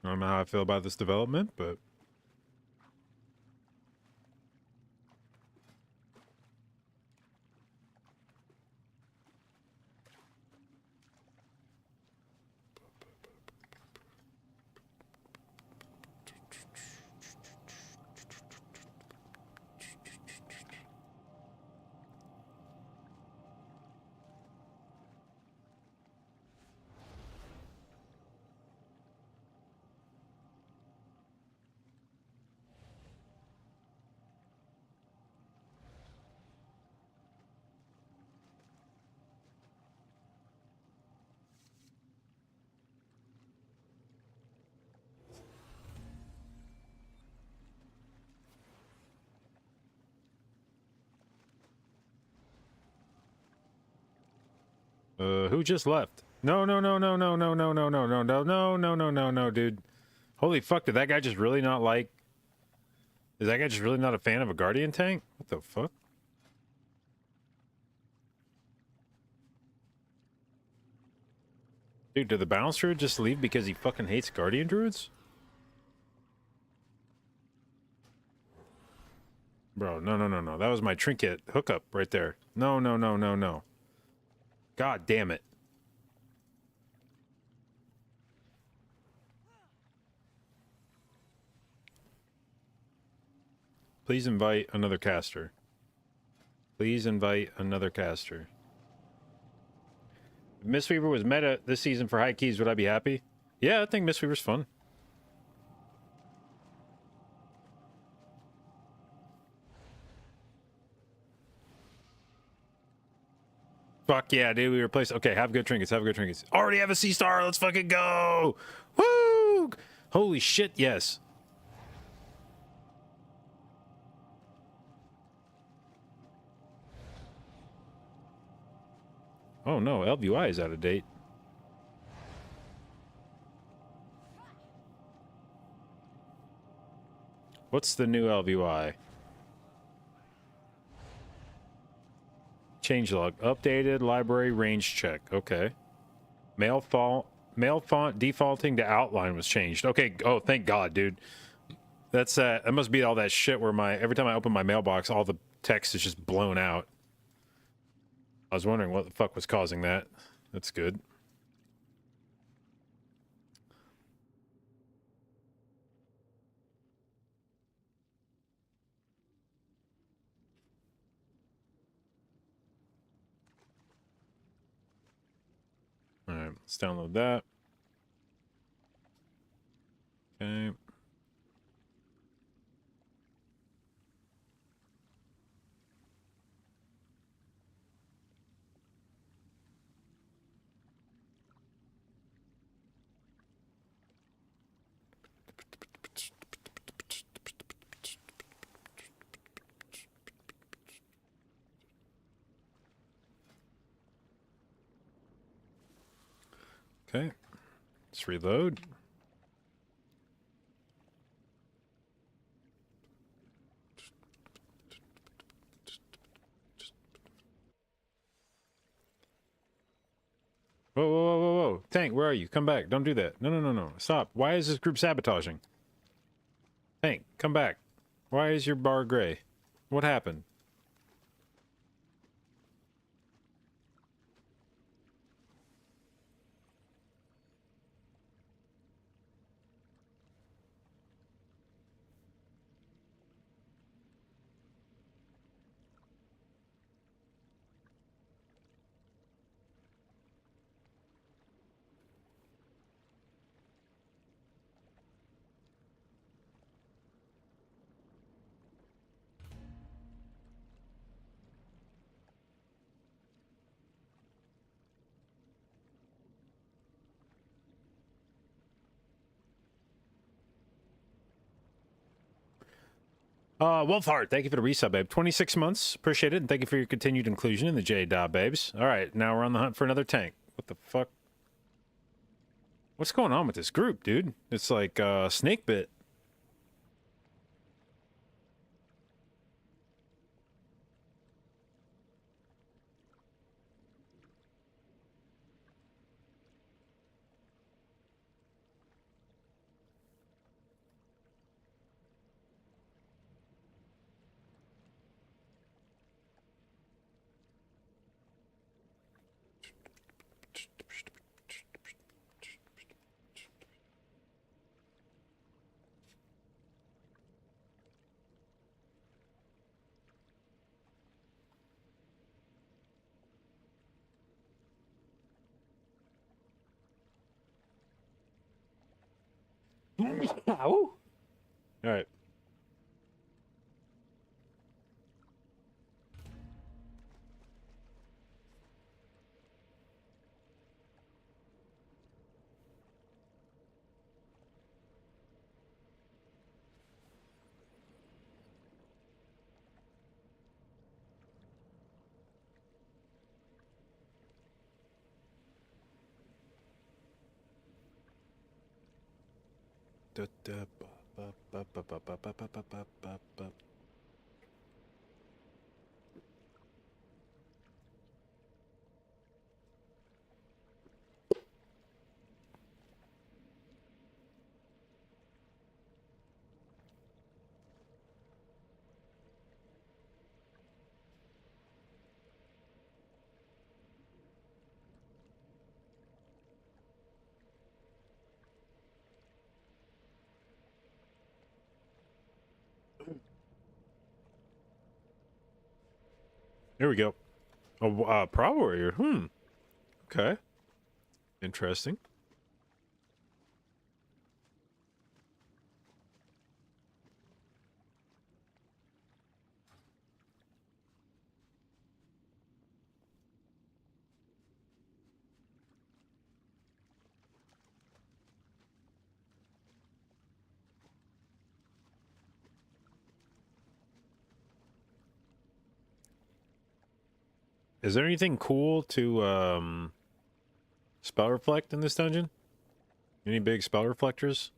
I don't know how I feel about this development, but who just left? No, no, no, no, no, no, no, no, no, no, no, no, no, no, no, no, dude. Holy fuck, did that guy just really not like... Is that guy just really not a fan of a Guardian tank? What the fuck? Dude, did the Balance Druid just leave because he fucking hates Guardian Druids? Bro, no, no, no, no. That was my trinket hookup right there. No, no, no, no, no. God damn it. Please invite another caster. Please invite another caster. If Mistweaver was meta this season for high keys, would I be happy? Yeah, I think Mistweaver's fun. Fuck yeah, dude. We replaced... Okay, have good trinkets. Have good trinkets. Already have a C-star. Let's fucking go. Woo! Holy shit, yes. Oh no, LVI is out of date. What's the new LVI? Changelog. Updated library range check. Okay. Mail font defaulting to outline was changed. Okay. Oh, thank God, dude. That's that must be all that shit where every time I open my mailbox, all the text is just blown out. I was wondering what the fuck was causing that. That's good. All right, let's download that. Okay. Okay. Let's reload. Whoa, whoa, whoa, whoa, whoa. Tank, where are you? Come back. Don't do that. No, no, no, no. Stop. Why is this group sabotaging? Tank, come back. Why is your bar gray? What happened? Wolfheart, thank you for the resub, babe. 26 months. Appreciate it. And thank you for your continued inclusion in the J-Dot, babes. All right, now we're on the hunt for another tank. What the fuck? What's going on with this group, dude? It's like, snake bit. Ow. All right. Da, da, ba, ba, ba, ba, ba, ba, ba, ba, ba, ba, ba. Here we go. A Pro Warrior. Okay. Interesting. Is there anything cool to spell reflect in this dungeon? Any big spell reflectors?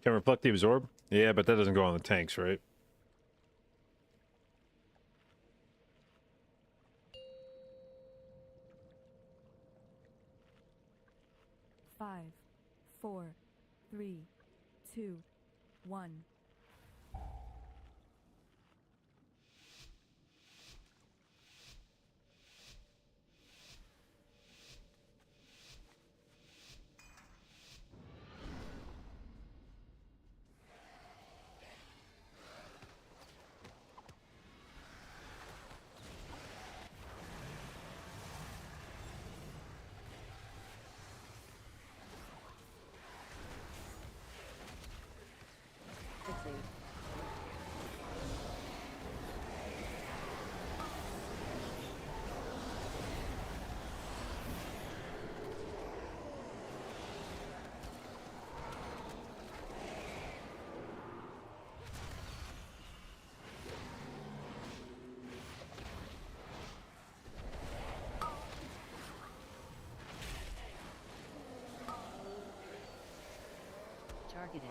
Can reflect the absorb? Yeah, but that doesn't go on the tanks, right? Five, four, three, two, one. Targeted.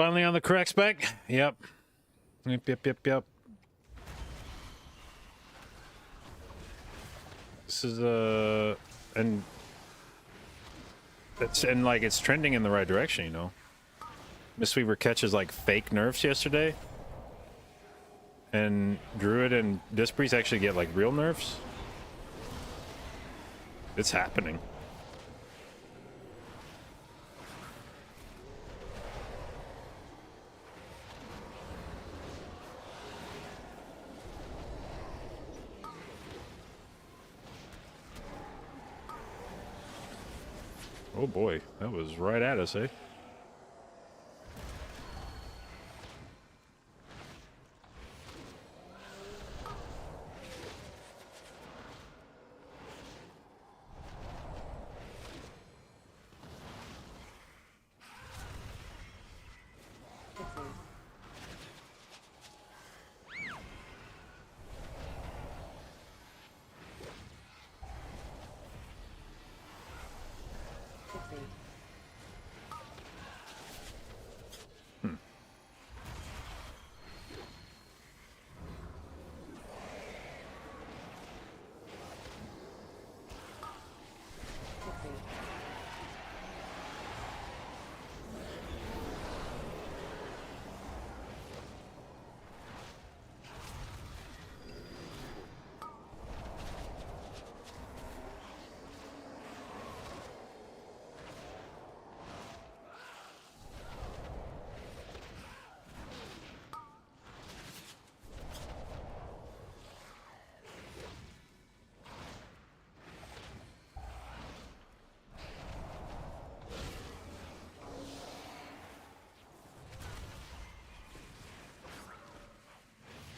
Finally on the correct spec. Yep. Yep. This is and it's trending in the right direction, you know. Mistweaver catches like fake nerfs yesterday, and Druid and Disc Priest actually get like real nerfs. It's happening. Oh boy, that was right at us, eh?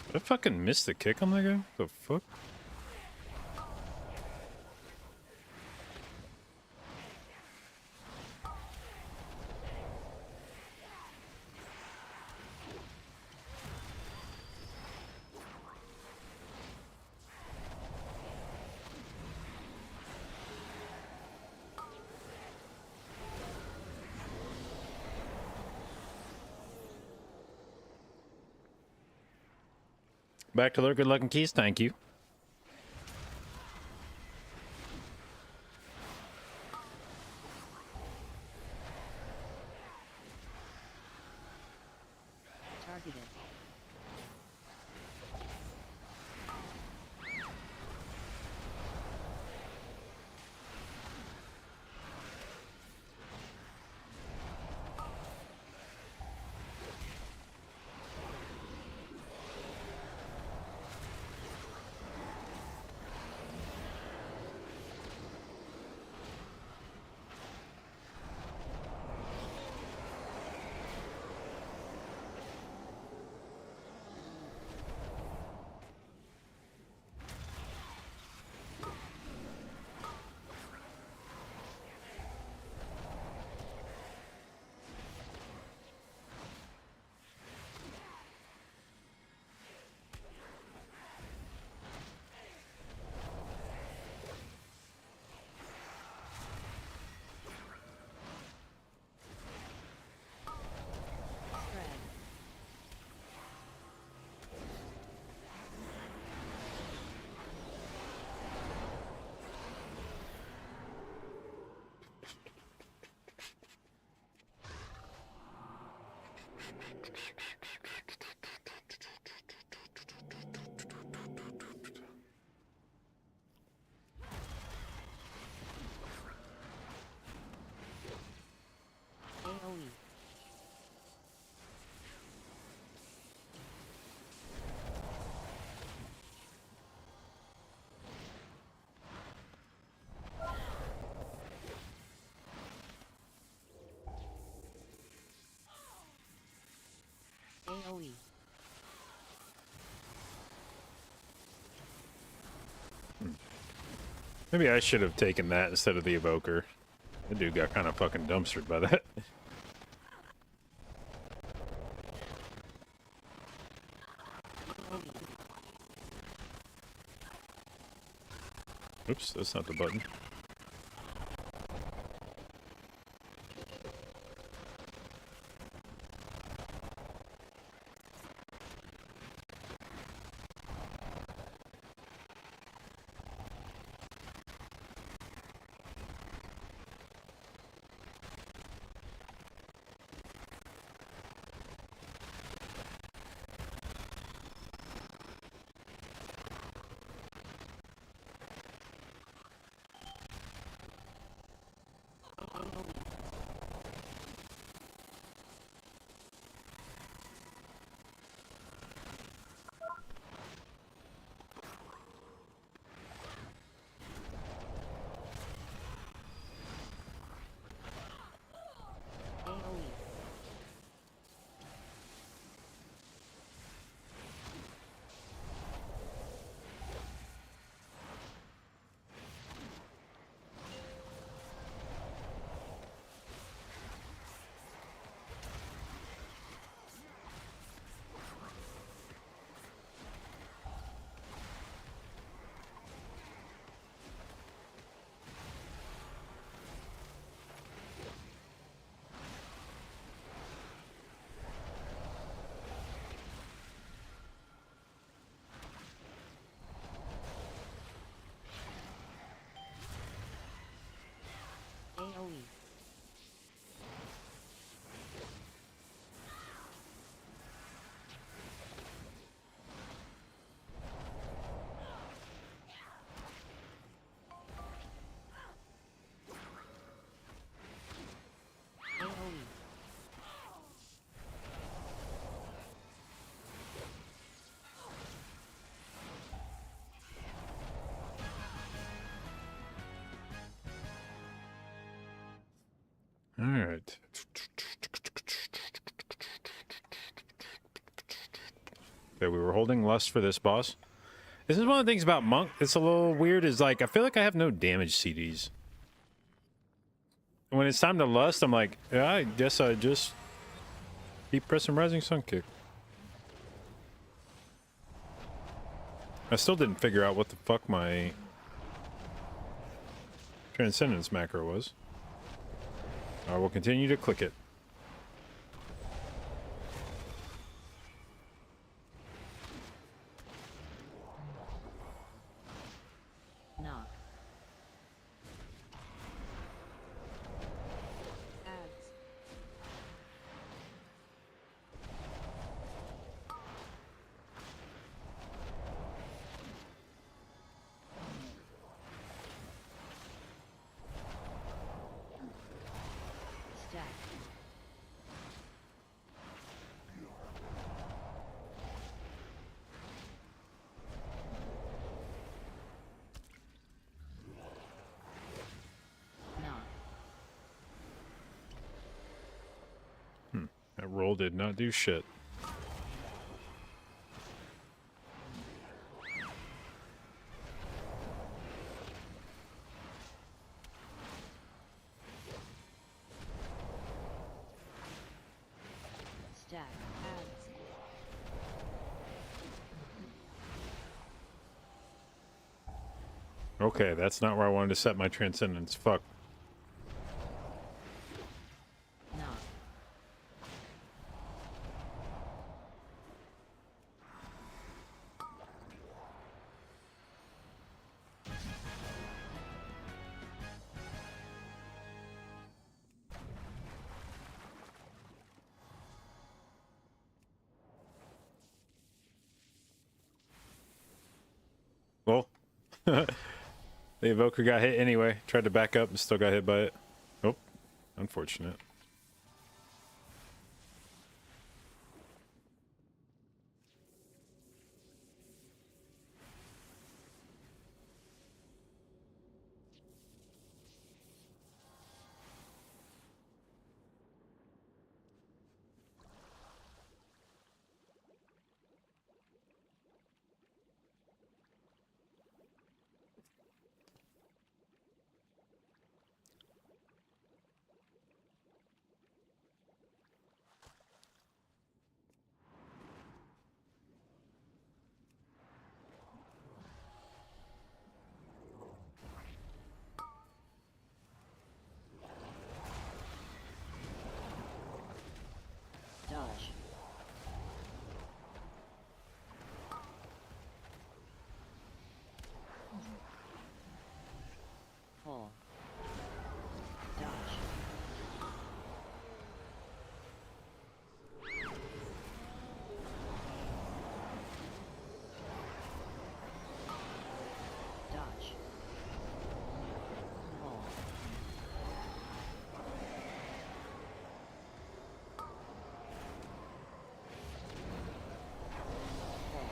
Did I fucking missed the kick on that guy? The fuck? Back to their good luck and keys, thank you. Targeted. AoE. AoE. Maybe I should have taken that instead of the evoker. That dude got kind of fucking dumpstered by that. Oops, that's not the button. AoE. AoE. All right. Okay, we were holding lust for this boss. This is one of the things about Monk that's a little weird is like, I feel like I have no damage CDs. When it's time to lust, I'm like, yeah, I guess I just keep pressing Rising Sun Kick. I still didn't figure out what the fuck my Transcendence macro was. I will continue to click it. Knock. Ads. Stack. Knock. That roll did not do shit. Stack. Ads. Okay, that's not where I wanted to set my Transcendence. Fuck. Knock. Well, the Evoker got hit anyway. Tried to back up and still got hit by it. Oh, unfortunate. Dodge. Pull. Dodge. Dodge. Pull. Pull.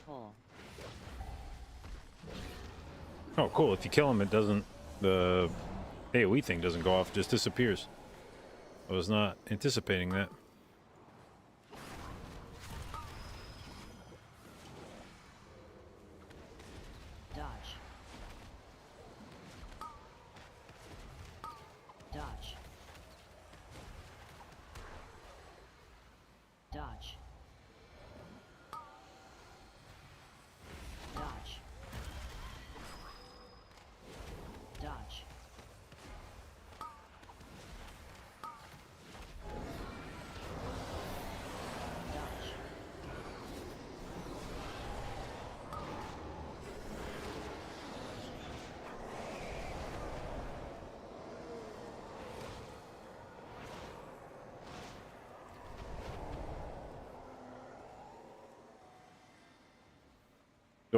Pull. Oh, cool. If you kill him, it doesn't... The AoE thing doesn't go off. It just disappears. I was not anticipating that. Dodge. Dodge. Dodge. Dodge. Dodge.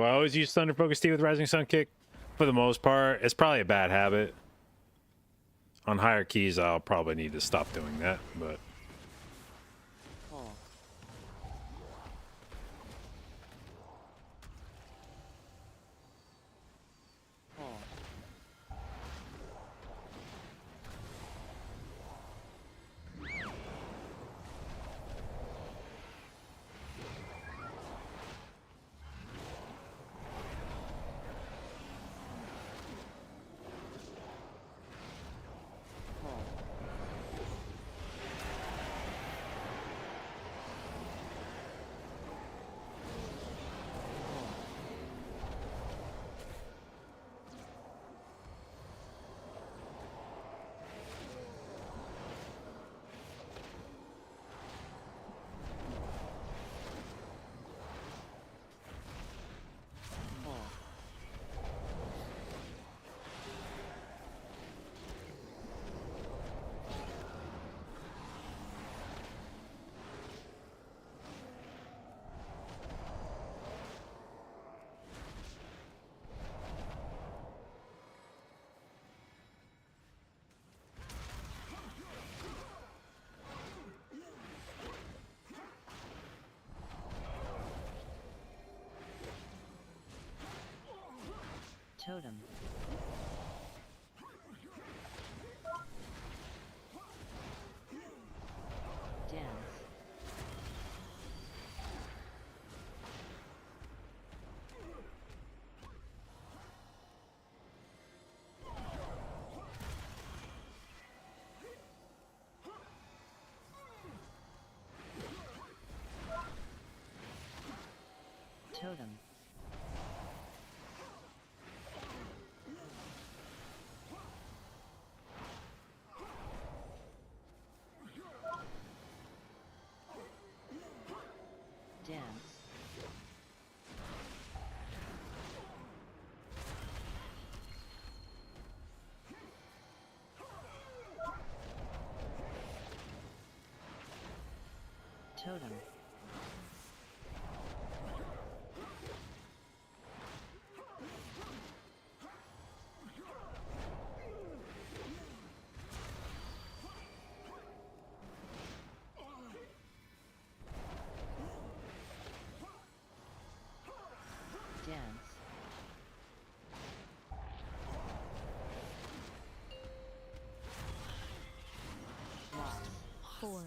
Do I always use Thunder Focus Tea with Rising Sun Kick? For the most part, it's probably a bad habit. On higher keys, I'll probably need to stop doing that, but... Call. Call. Call. Call. Totem. Dance. Totem. Dance. Totem. Dance. Loss. 4,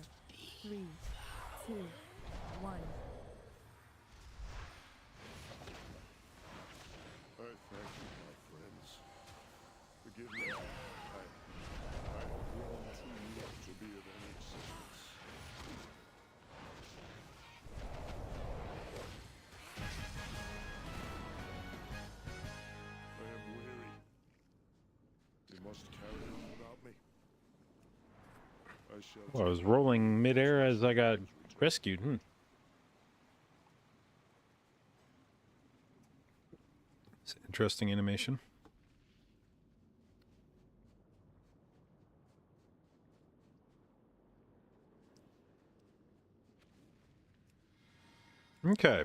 3, 2, 1. I thank you, my friends. Forgive me. I have grown too young to be of any assistance. I am weary. You must carry on without me. I shall Well, I was rolling midair as I got rescued. It's an interesting animation. Okay.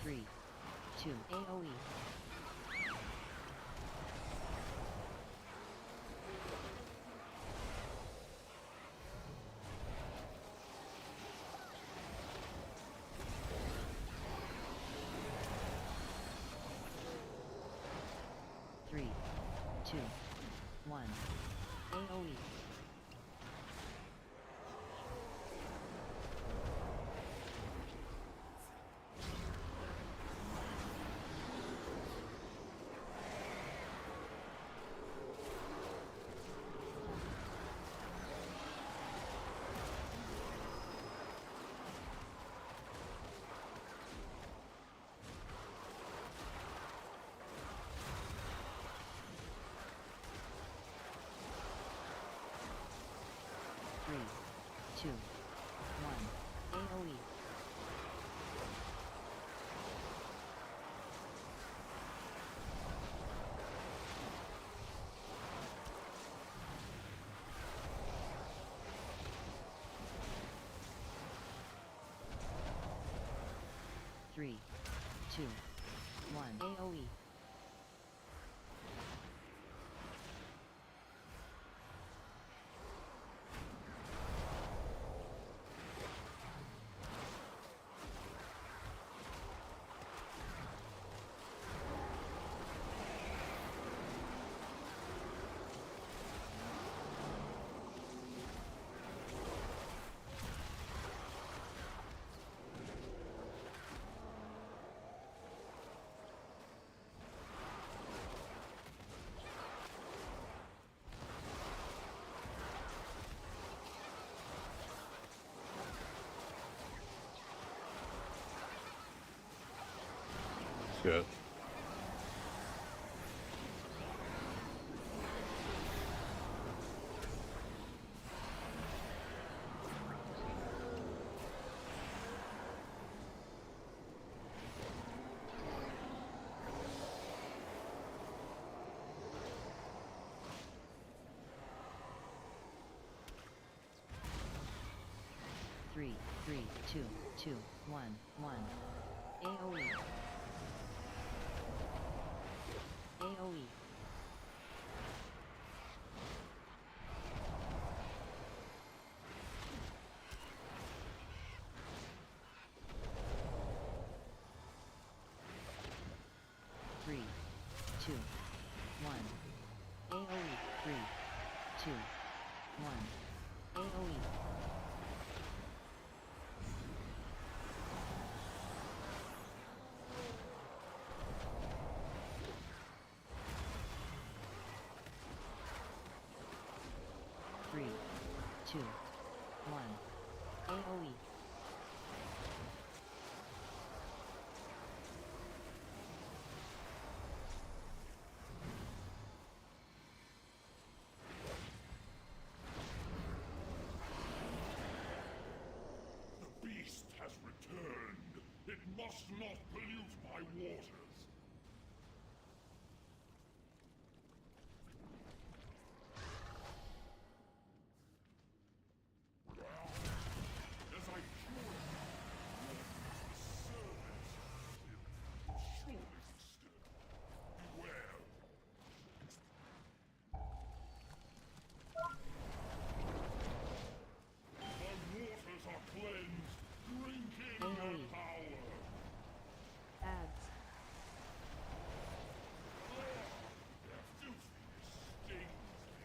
Three. 2 AoE. Three, two, one. AoE. 2, 1. AoE. Three, 2, 1. AoE. Shit. Three, 2, 2, 1, 1. AoE. AoE. Three, 2, 1. AoE. 3, 2, 1. AoE. Three, 2, 1. AoE. The beast has returned. It must not pollute my waters. As I cure you, beware. My waters are cleansed. Drink in their power. Ads. Their filthiness stings me.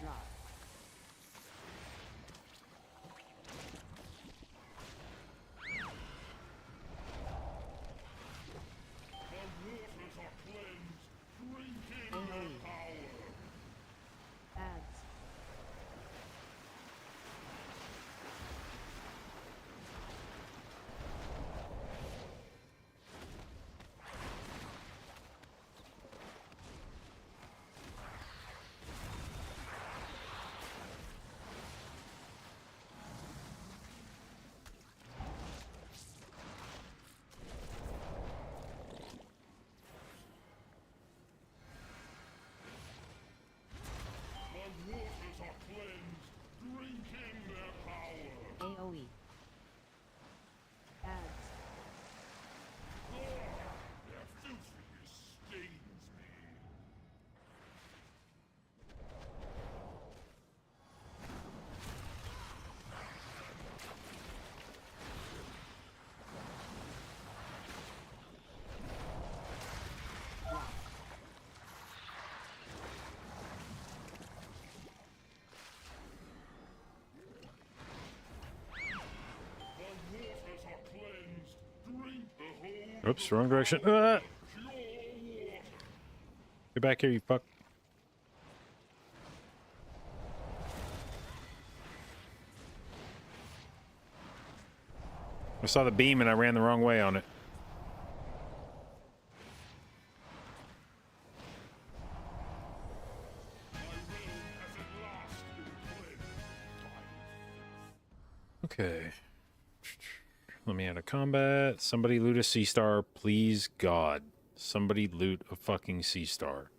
Drop. My waters are cleansed. Drink in their power. Ads. My waters are cleansed. Drink in their power. AoE. Ads. Their filthiness stains me. My waters are cleansed. Drink the whole Oops, wrong direction. pure water. Get back here, you fuck. I saw the beam and I ran the wrong way on it. Okay. Let me out of combat. Somebody loot a sea star, please God. Somebody loot a fucking sea star.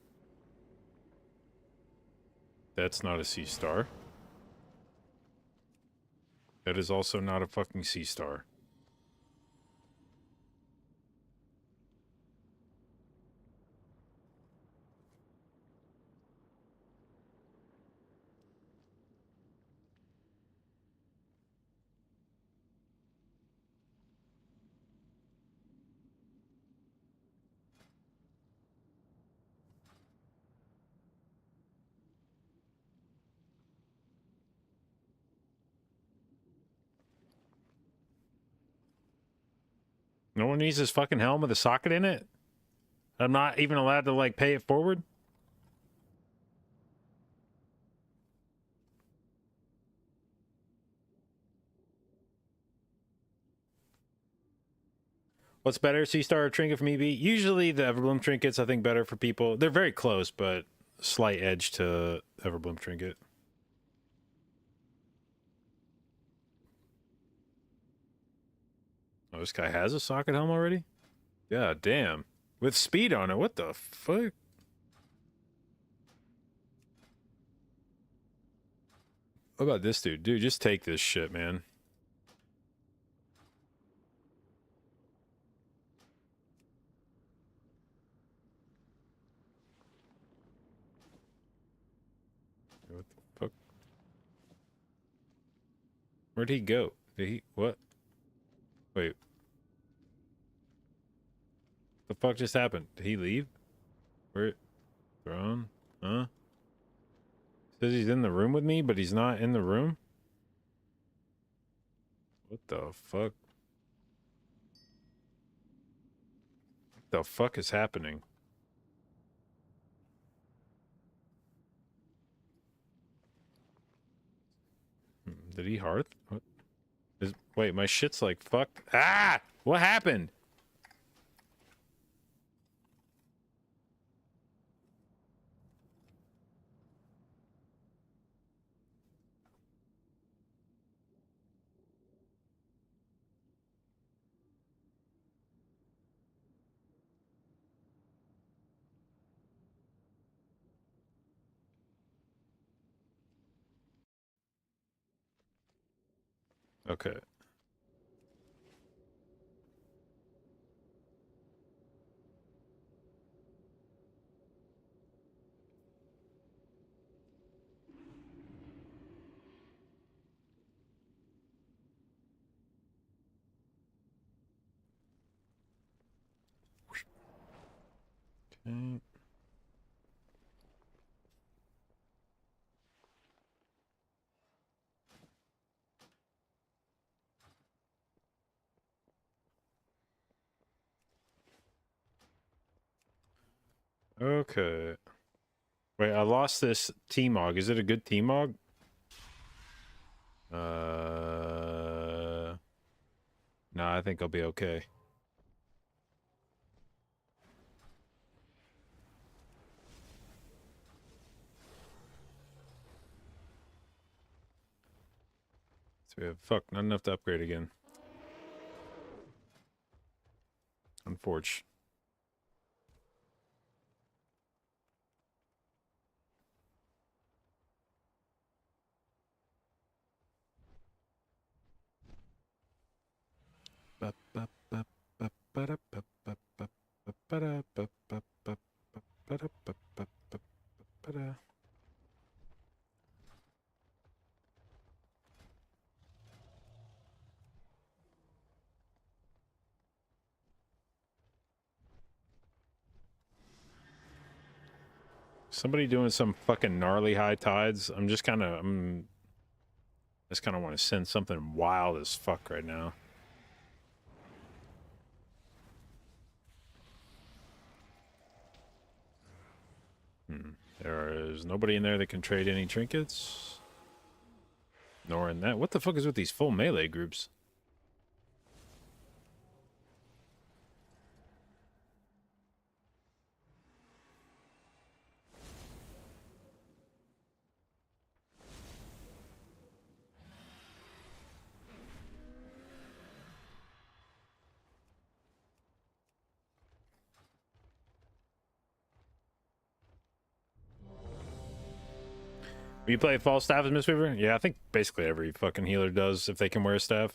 That's not a sea star. That is also not a fucking sea star. No one needs this fucking helm with a socket in it? I'm not even allowed to, like, pay it forward? What's better, Sea Star or Trinket from EB? Usually the Everbloom Trinkets, I think, better for people. They're very close, but slight edge to Everbloom Trinket. Oh, this guy has a socket helm already? God damn. With speed on it, what the fuck? What about this dude? Dude, just take this shit, man. What the fuck? Where'd he go? Did he... What? Wait. The fuck just happened? Did he leave? Where? Throne? Huh? Says he's in the room with me, but he's not in the room? What the fuck? What the fuck is happening? Did he hearth? What? Wait, my shit's like fucked. Ah! What happened? Okay. Okay. Okay. Wait, I lost this T-Mog. Is it a good T-Mog? Nah, I think I'll be okay. So we have, fuck, not enough to upgrade again. Unfortunate. Somebody doing some fucking gnarly high tides. I'm just kind of, just kind of want to send something wild as fuck right now. There is nobody in there that can trade any trinkets. Nor in that. What the fuck is with these full melee groups? You play false staff as mistweaver? Yeah, I think basically every fucking healer does if they can wear a staff.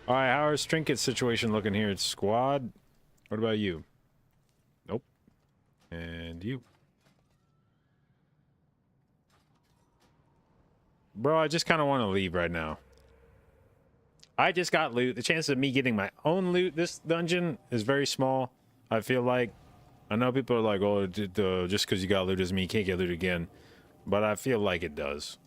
Alright, how is Trinket's situation looking here? It's squad. What about you? Nope. And you. Bro, I just kind of want to leave right now. I just got loot. The chance of me getting my own loot this dungeon is very small. I feel like. I know people are like, oh, just because you got loot doesn't mean you can't get loot again. But I feel like it does.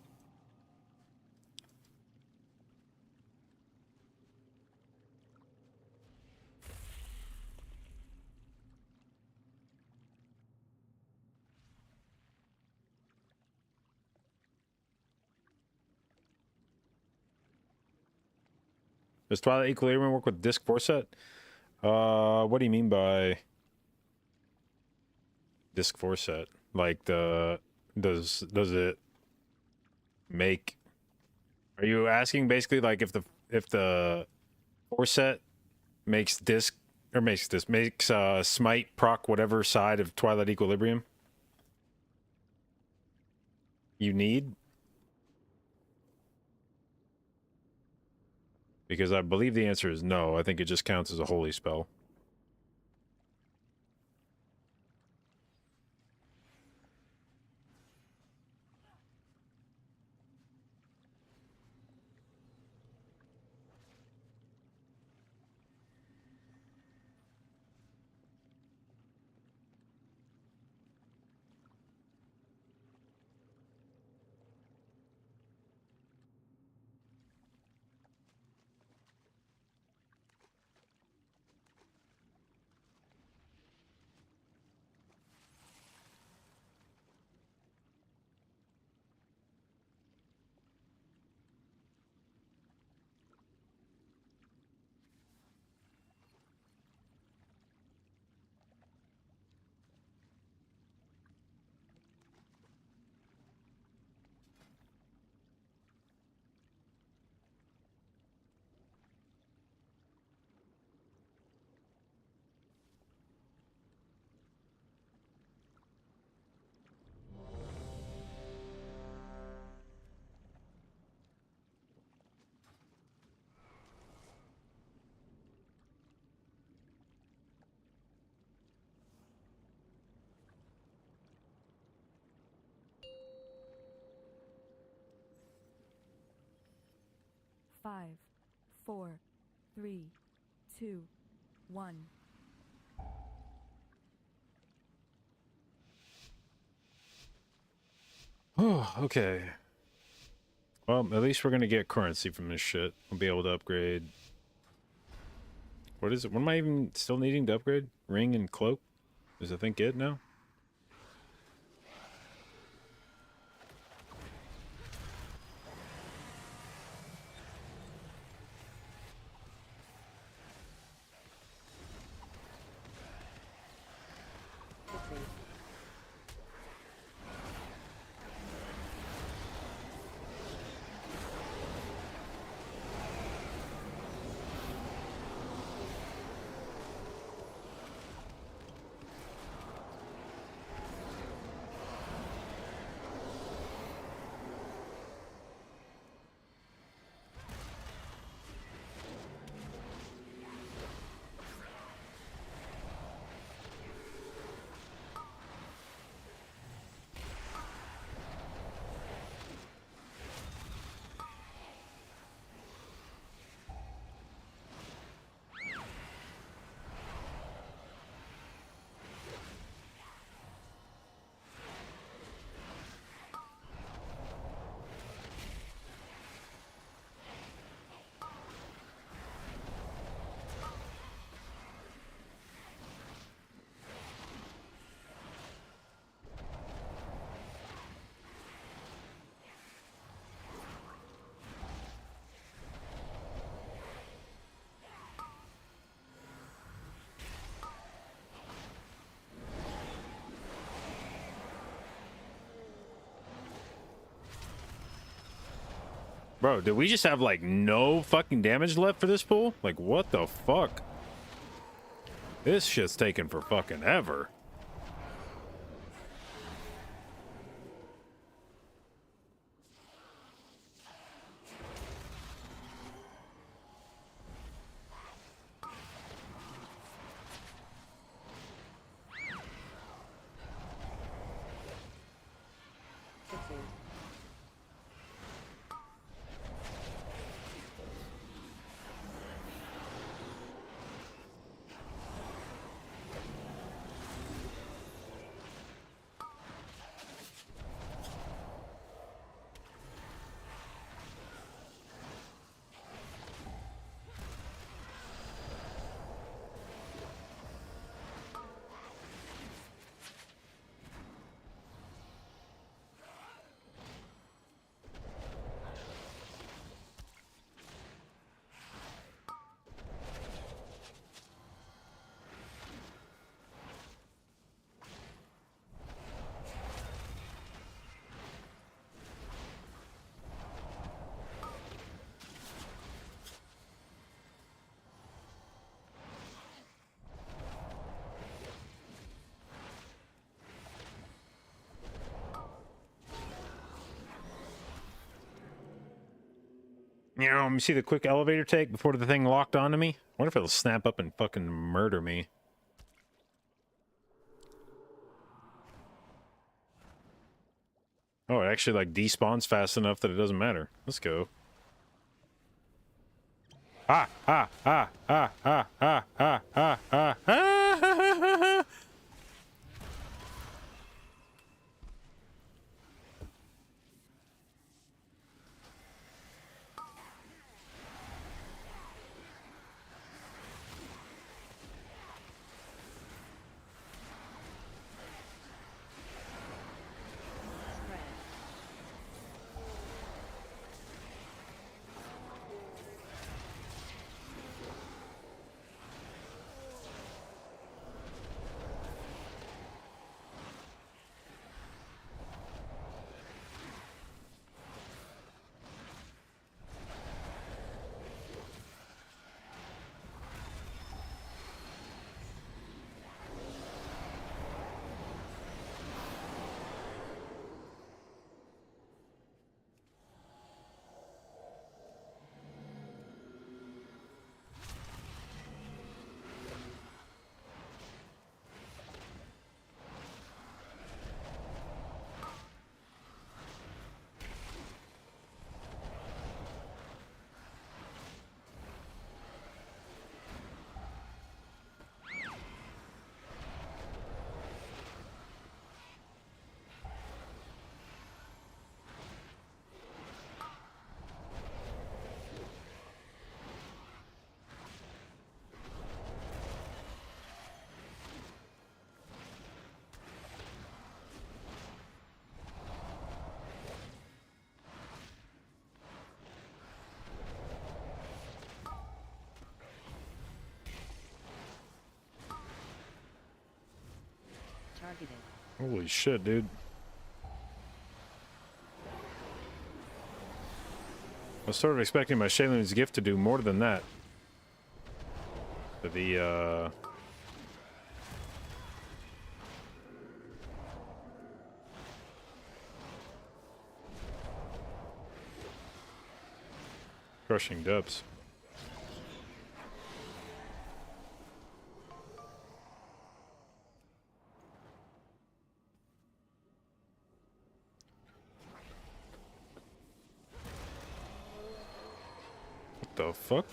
Does Twilight Equilibrium work with disc 4 set? What do you mean by disc 4 set? Like does it make, are you asking basically like if the 4 set makes disc or makes smite proc whatever side of Twilight Equilibrium you need? Because I believe the answer is no. I think it just counts as a holy spell. Five, 4, 3, 2, 1. Oh, okay. Well, at least we're gonna get currency from this shit. We'll be able to upgrade. What is it? What am I even still needing to upgrade? Ring and cloak? Is I think it now? Bro, did we just have like no fucking damage left for this pool? Like what the fuck? This shit's taking for fucking ever. You know, let me see the quick elevator take before the thing locked onto me. I wonder if it'll snap up and fucking murder me. Oh, it actually like despawns fast enough that it doesn't matter. Let's go. Ah, ah, ah, ah, ah, ah, ah, ah, ah, ah. Targeted. Holy shit, dude. I was sort of expecting my Shaylin's gift to do more than that. For the, crushing depths. What the fuck?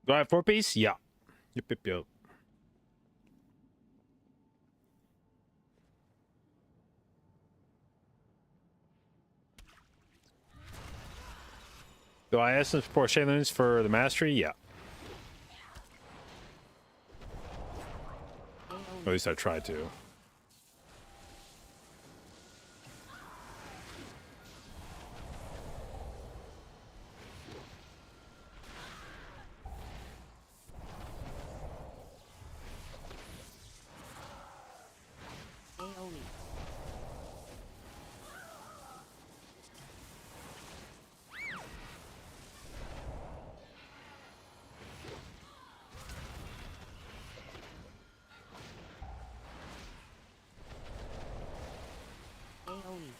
Do I have 4-piece? Yeah. Yep, yep, yep. Do I ask them for Shaylins for the mastery? Yeah. At least I try to. AoE. AoE.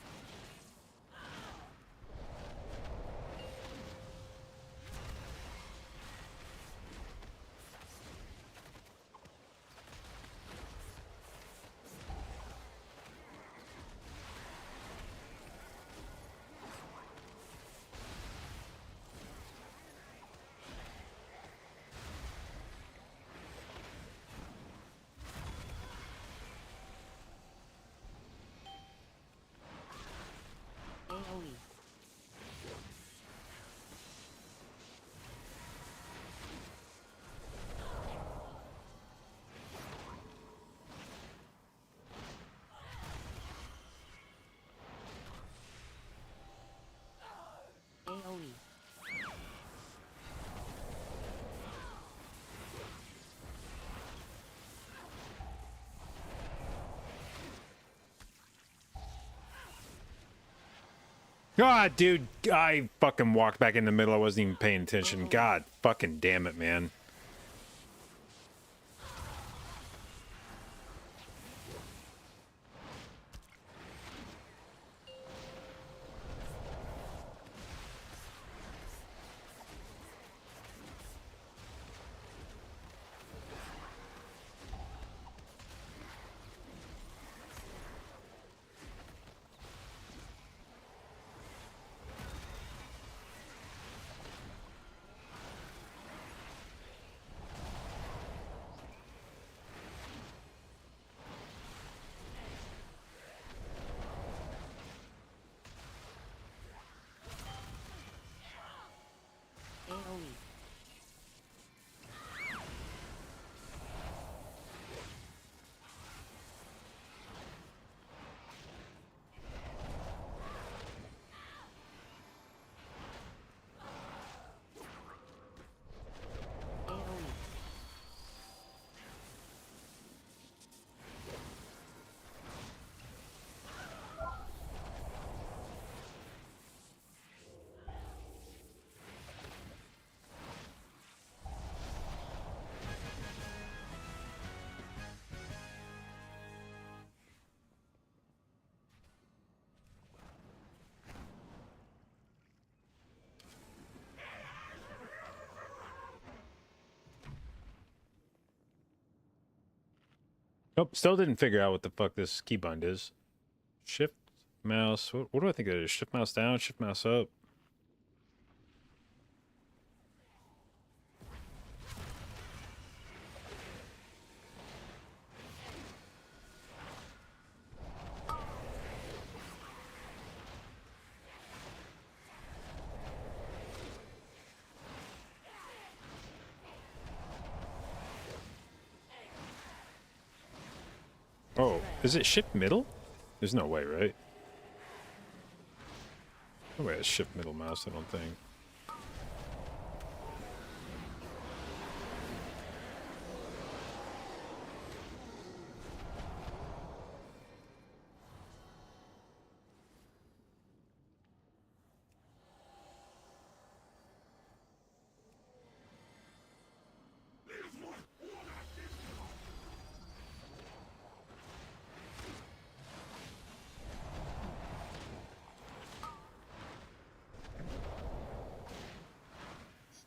AoE. AoE. God, dude, I fucking walked back in the middle. I wasn't even paying attention. God fucking damn it, man. AoE. AoE. Nope, still didn't figure out what the fuck this keybind is. Shift mouse. What do I think it is? Shift mouse down, shift mouse up. Oh, is it shift middle? There's no way, right? No way it's shift middle mouse, I don't think.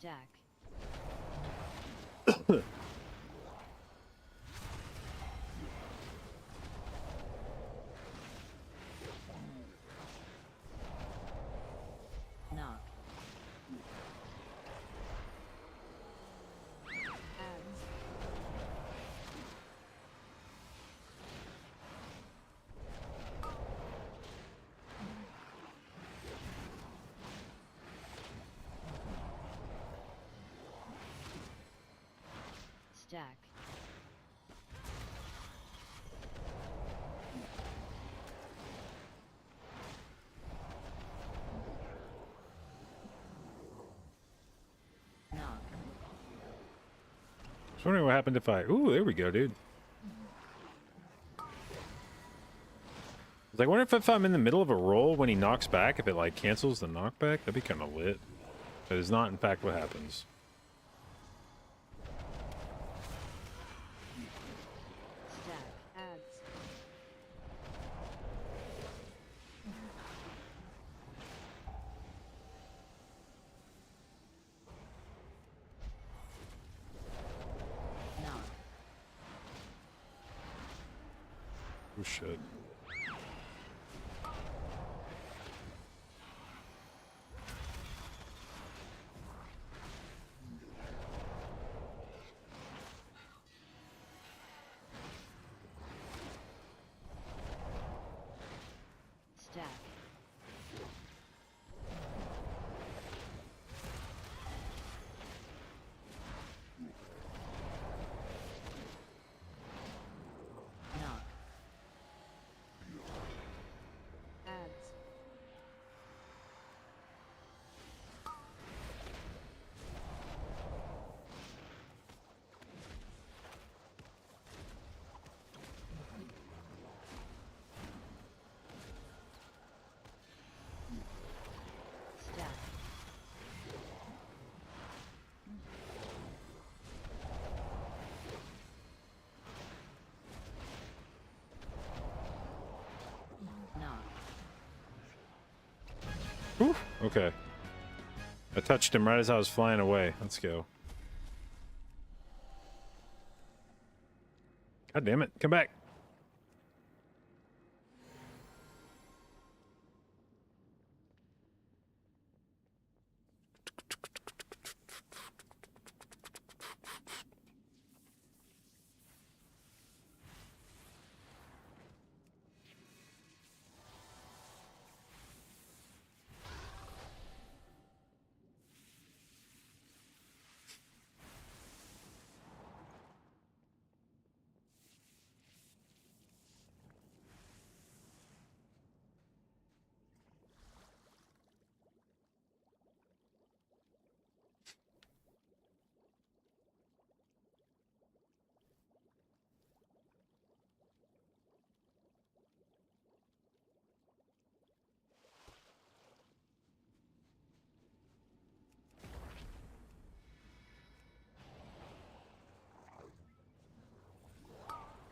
Stack. Knock. Stack. Knock. I was wondering what happened if I... Ooh, there we go, dude. I was like, I wonder if I'm in the middle of a roll when he knocks back, if it, like, cancels the knockback. That'd be kind of lit. That is not, in fact, what happens. Stack. Adds. Knock. Oh, shit. Stack. Knock. Adds. Stack. Knock. Whew, okay. I touched him right as I was flying away. Let's go. God damn it. Come back.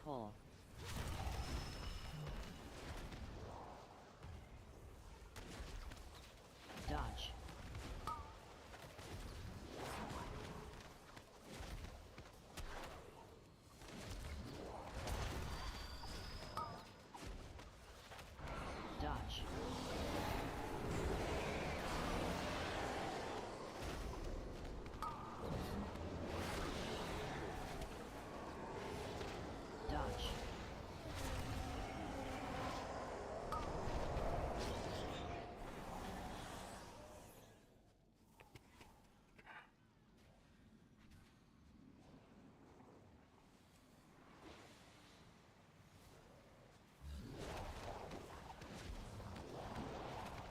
Pull. Dodge. Dodge. Dodge.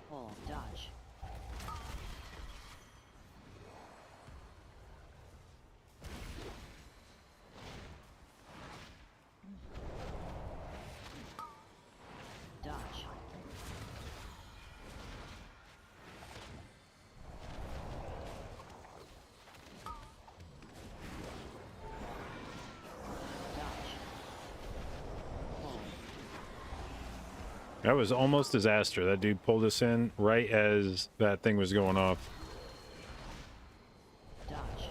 Pull. Dodge. Dodge. Dodge. Pull. That was almost disaster. That dude pulled us in right as that thing was going off. Dodge.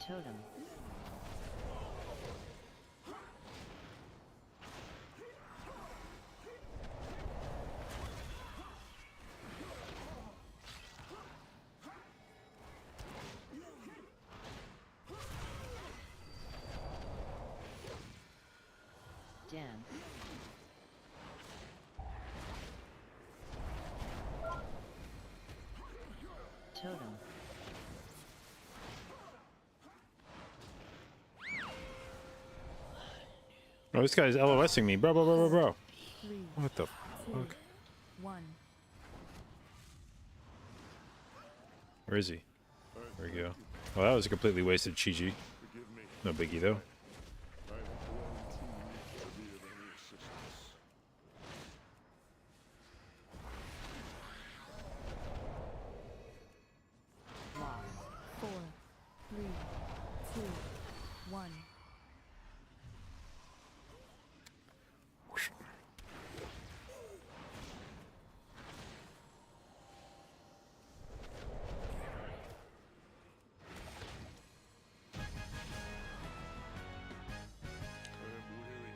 Totem. Dance. Totem. Oh, this guy's LOSing me, bro, bro, bro, bro, bro. 3, What the 2, fuck? 1. Where is he? There we go. Well, that was a completely wasted Chi-Chi. Forgive me. No biggie, though. I have grown too weak to be of any assistance. Lost. 4, 3, 2, 1. I am weary.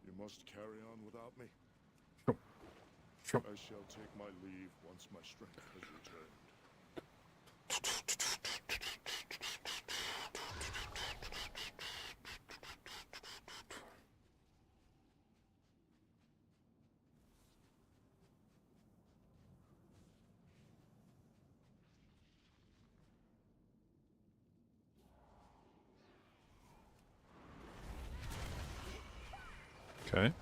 You must carry on without me. Sure. I shall take my leave once my strength has returned. Okay.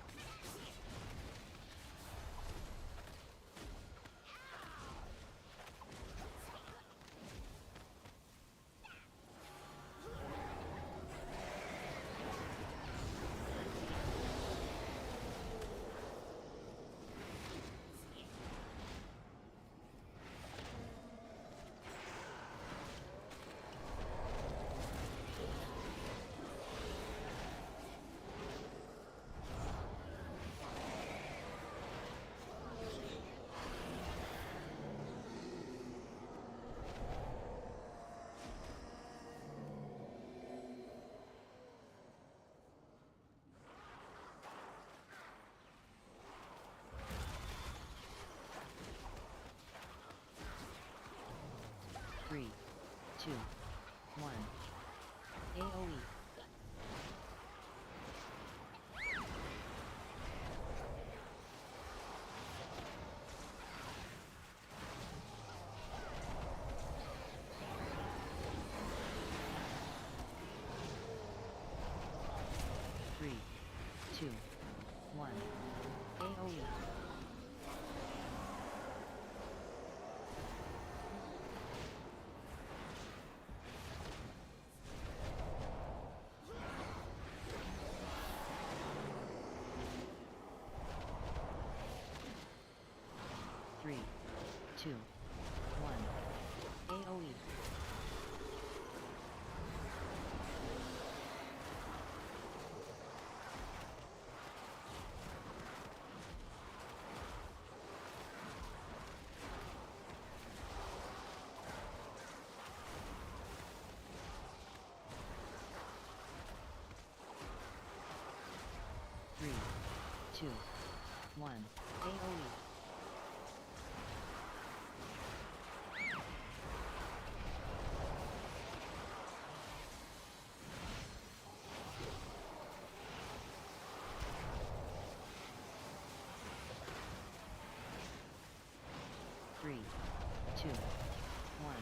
Three, two, one. AOE. Three, two, one. AOE. Three, two, one. AOE. Three, two, one. AOE. Three, two, one.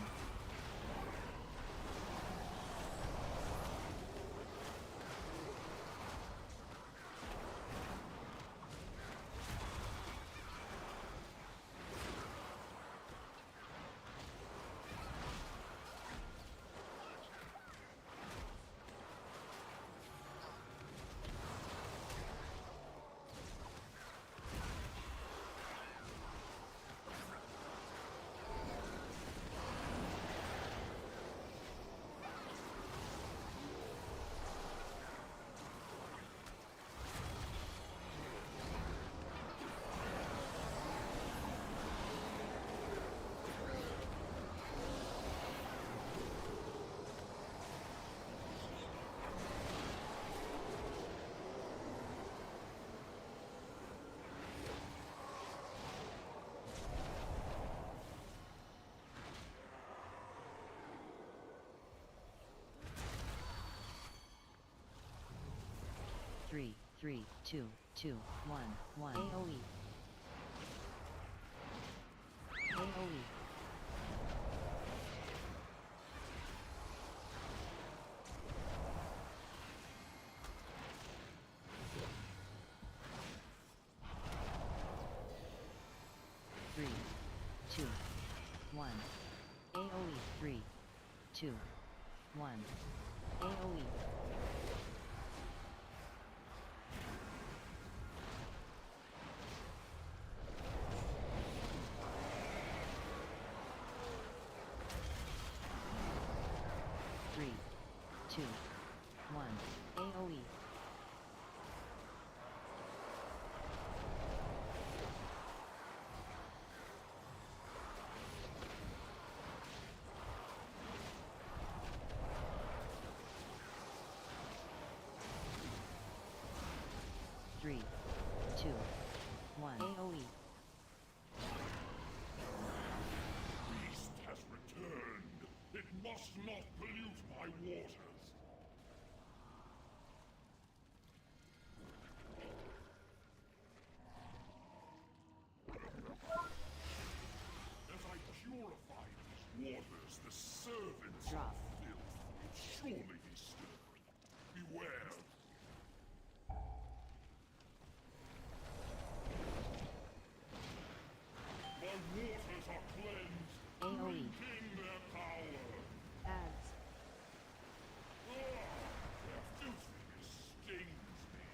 3, 3, 2, 2, 1, 1. AoE. AoE. Three, 2, 1. AoE. 3, 2, 1. AoE. Three, 2, 1. AoE. Three, 2, 1. AoE. Beast has returned. It must not pollute my waters. As I purify these waters, the servants Drop. of filth will surely be stirred. Beware. My waters are cleansed, AoE. drinking their power. Ads. Their filthiness stains me.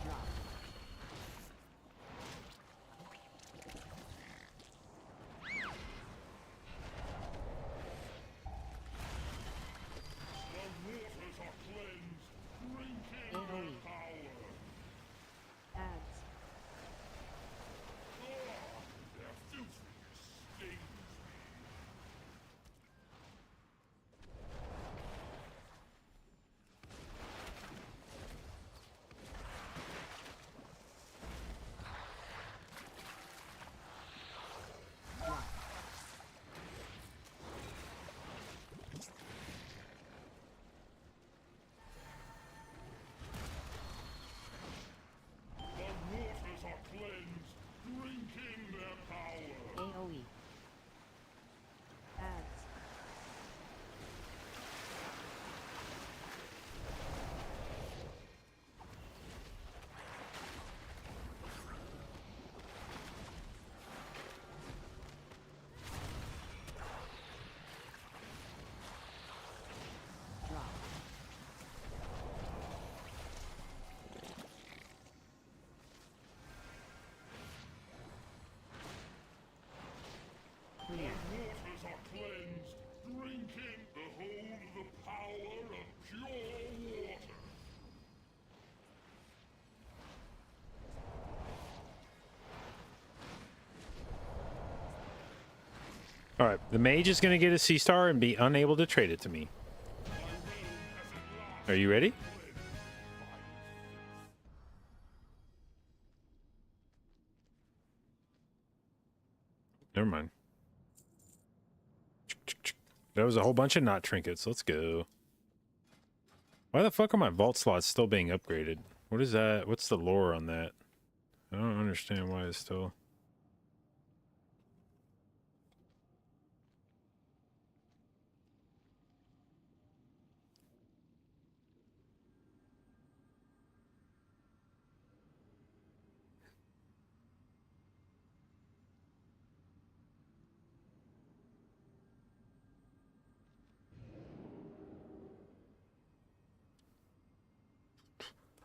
Drop. My waters are cleansed, drinking their AoE. power. Ads. Their filthiness stains me. Drop. My waters are cleansed, drinking their power. AoE. Ads. Drop. Clear. My waters are cleansed, drinking. Behold the power of pure water. All right, the mage is going to get a sea star and be unable to trade it to me. Are you ready? Never mind. That was a whole bunch of knot trinkets. Let's go. Why the fuck are my vault slots still being upgraded? What is that? What's the lore on that? I don't understand why it's still...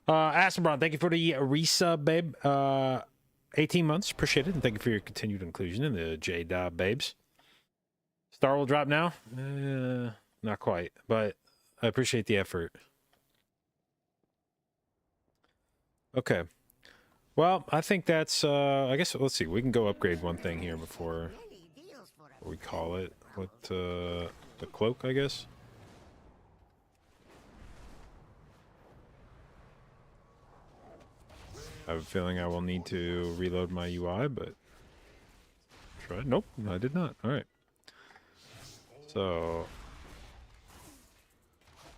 Aston Brown, thank you for the resub, babe. 18 months, appreciate it, and thank you for your continued inclusion in the J-Dub, babes. Star will drop now? Not quite, but I appreciate the effort. Okay. Well, I think that's, I guess, let's see, we can go upgrade one thing here before we call it. What, the cloak, I guess? I have a feeling I will need to reload my UI, but try. Nope, I did not. All right. So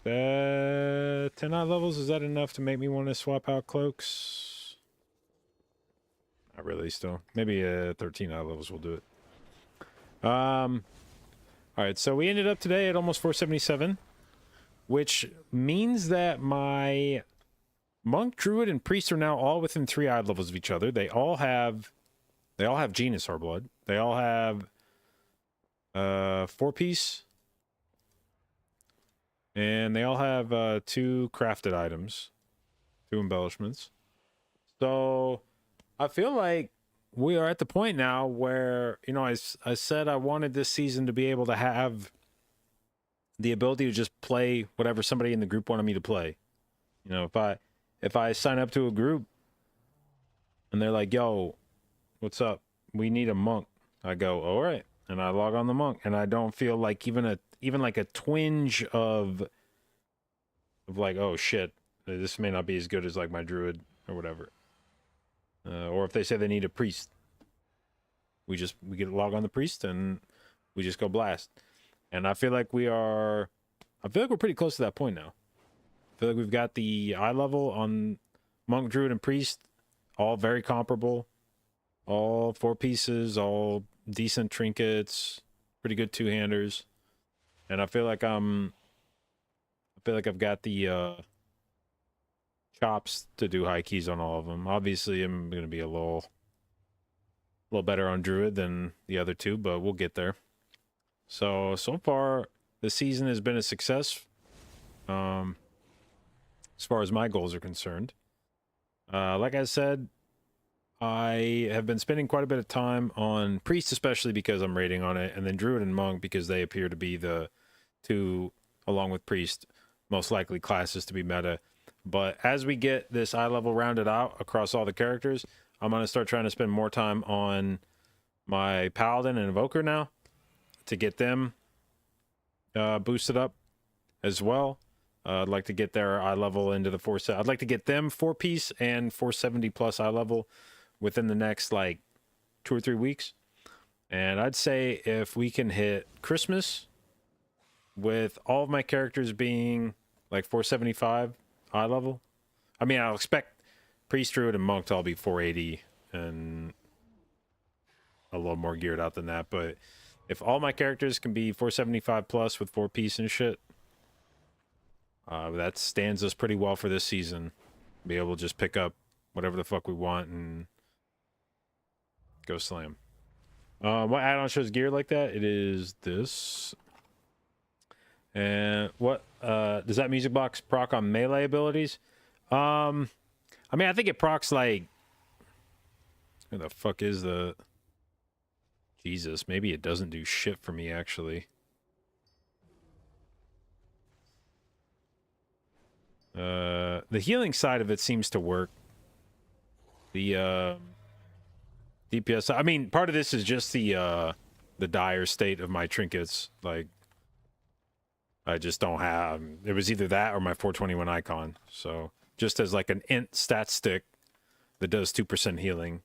10 odd levels, is that enough to make me want to swap out cloaks? Not really still. Maybe 13 odd levels will do it. All right, so we ended up today at almost 477, which means that my monk, druid, and priest are now all within 3 odd levels of each other. They all have Genus Blood. They all have 4-piece. And they all have 2 crafted items, 2 embellishments. So I feel like we are at the point now where, you know, I said I wanted this season to be able to have the ability to just play whatever somebody in the group wanted me to play. You know, if I sign up to a group and they're like, yo, what's up? We need a monk. I go, all right. And I log on the monk, and I don't feel like even like a twinge of like, oh shit, this may not be as good as like my druid or whatever. Or if they say they need a priest, we get log on the priest and we just go blast. And I feel like we're pretty close to that point now. I feel like we've got the eye level on monk, druid, and priest, all very comparable, all 4 pieces, all decent trinkets, pretty good 2-handers, and I feel like I've got the chops to do high keys on all of them. Obviously, I'm gonna be a little better on druid than the other 2, but we'll get there. So far, the season has been a success, as far as my goals are concerned. Like I said, I have been spending quite a bit of time on priest, especially because I'm raiding on it, and then druid and monk because they appear to be the 2, along with priest, most likely classes to be meta. But as we get this eye level rounded out across all the characters, I'm going to start trying to spend more time on my paladin and invoker now to get them boosted up as well. I'd like to get their eye level into the 470. I'd like to get them 4-piece and 470 plus eye level within the next like 2 or 3 weeks. And I'd say if we can hit Christmas with all of my characters being like 475 eye level, I mean, I'll expect priest, druid, and monk to all be 480 and a little more geared out than that. But if all my characters can be 475 plus with 4-piece and shit, that stands us pretty well for this season. Be able to just pick up whatever the fuck we want and go slam. What add-on shows gear like that? It is this. And what does that music box proc on melee abilities? I mean, I think it procs like, where the fuck is the Jesus? Maybe it doesn't do shit for me actually. The healing side of it seems to work. The DPS, I mean, part of this is just the dire state of my trinkets. Like, I just don't have, it was either that or my 421 icon. So just as like an int stat stick that does 2% healing,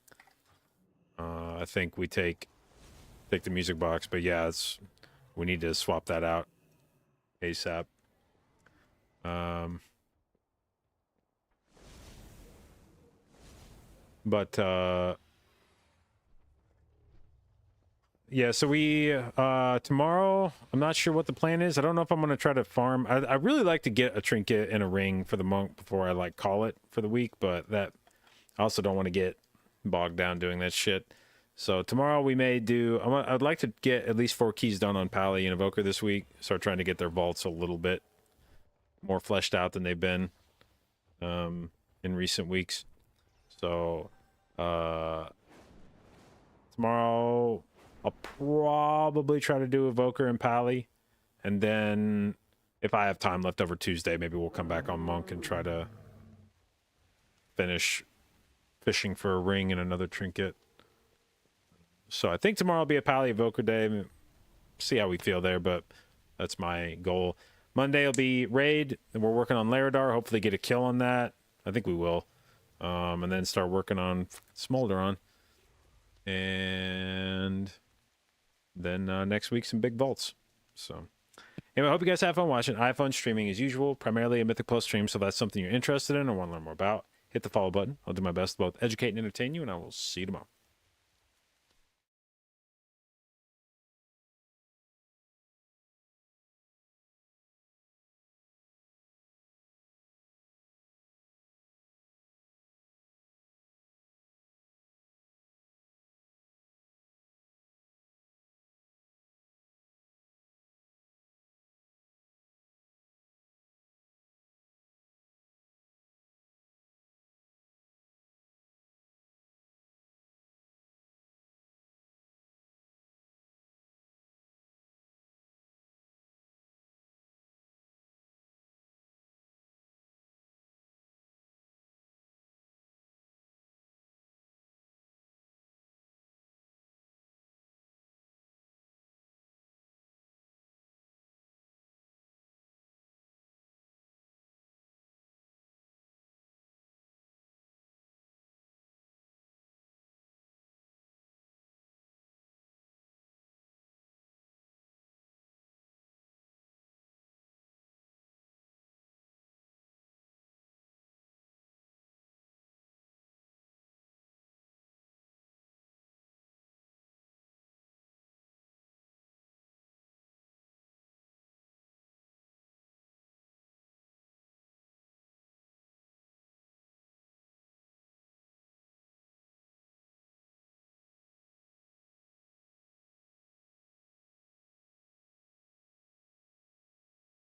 I think we take the music box. But yeah, we need to swap that out ASAP. But yeah, so we tomorrow, I'm not sure what the plan is. I don't know if I'm gonna try to farm. I really like to get a trinket and a ring for the monk before I like call it for the week, but that I also don't want to get bogged down doing that shit. So tomorrow we may do, I'd like to get at least 4 keys done on Pally and Evoker this week. Start trying to get their vaults a little bit more fleshed out than they've been in recent weeks. So tomorrow I'll probably try to do Evoker and Pally, and then if I have time left over Tuesday, maybe we'll come back on Monk and try to finish fishing for a ring and another trinket. So I think tomorrow will be a Pally Evoker day. See how we feel there, but that's my goal. Monday will be raid, and we're working on Laradar. Hopefully get a kill on that. I think we will. and then start working on Smolderon. And then next week, some big vaults. So, anyway, I hope you guys have fun watching. I have fun streaming as usual, primarily a Mythic Plus stream. So, if that's something you're interested in or want to learn more about, hit the follow button. I'll do my best to both educate and entertain you, and I will see you tomorrow.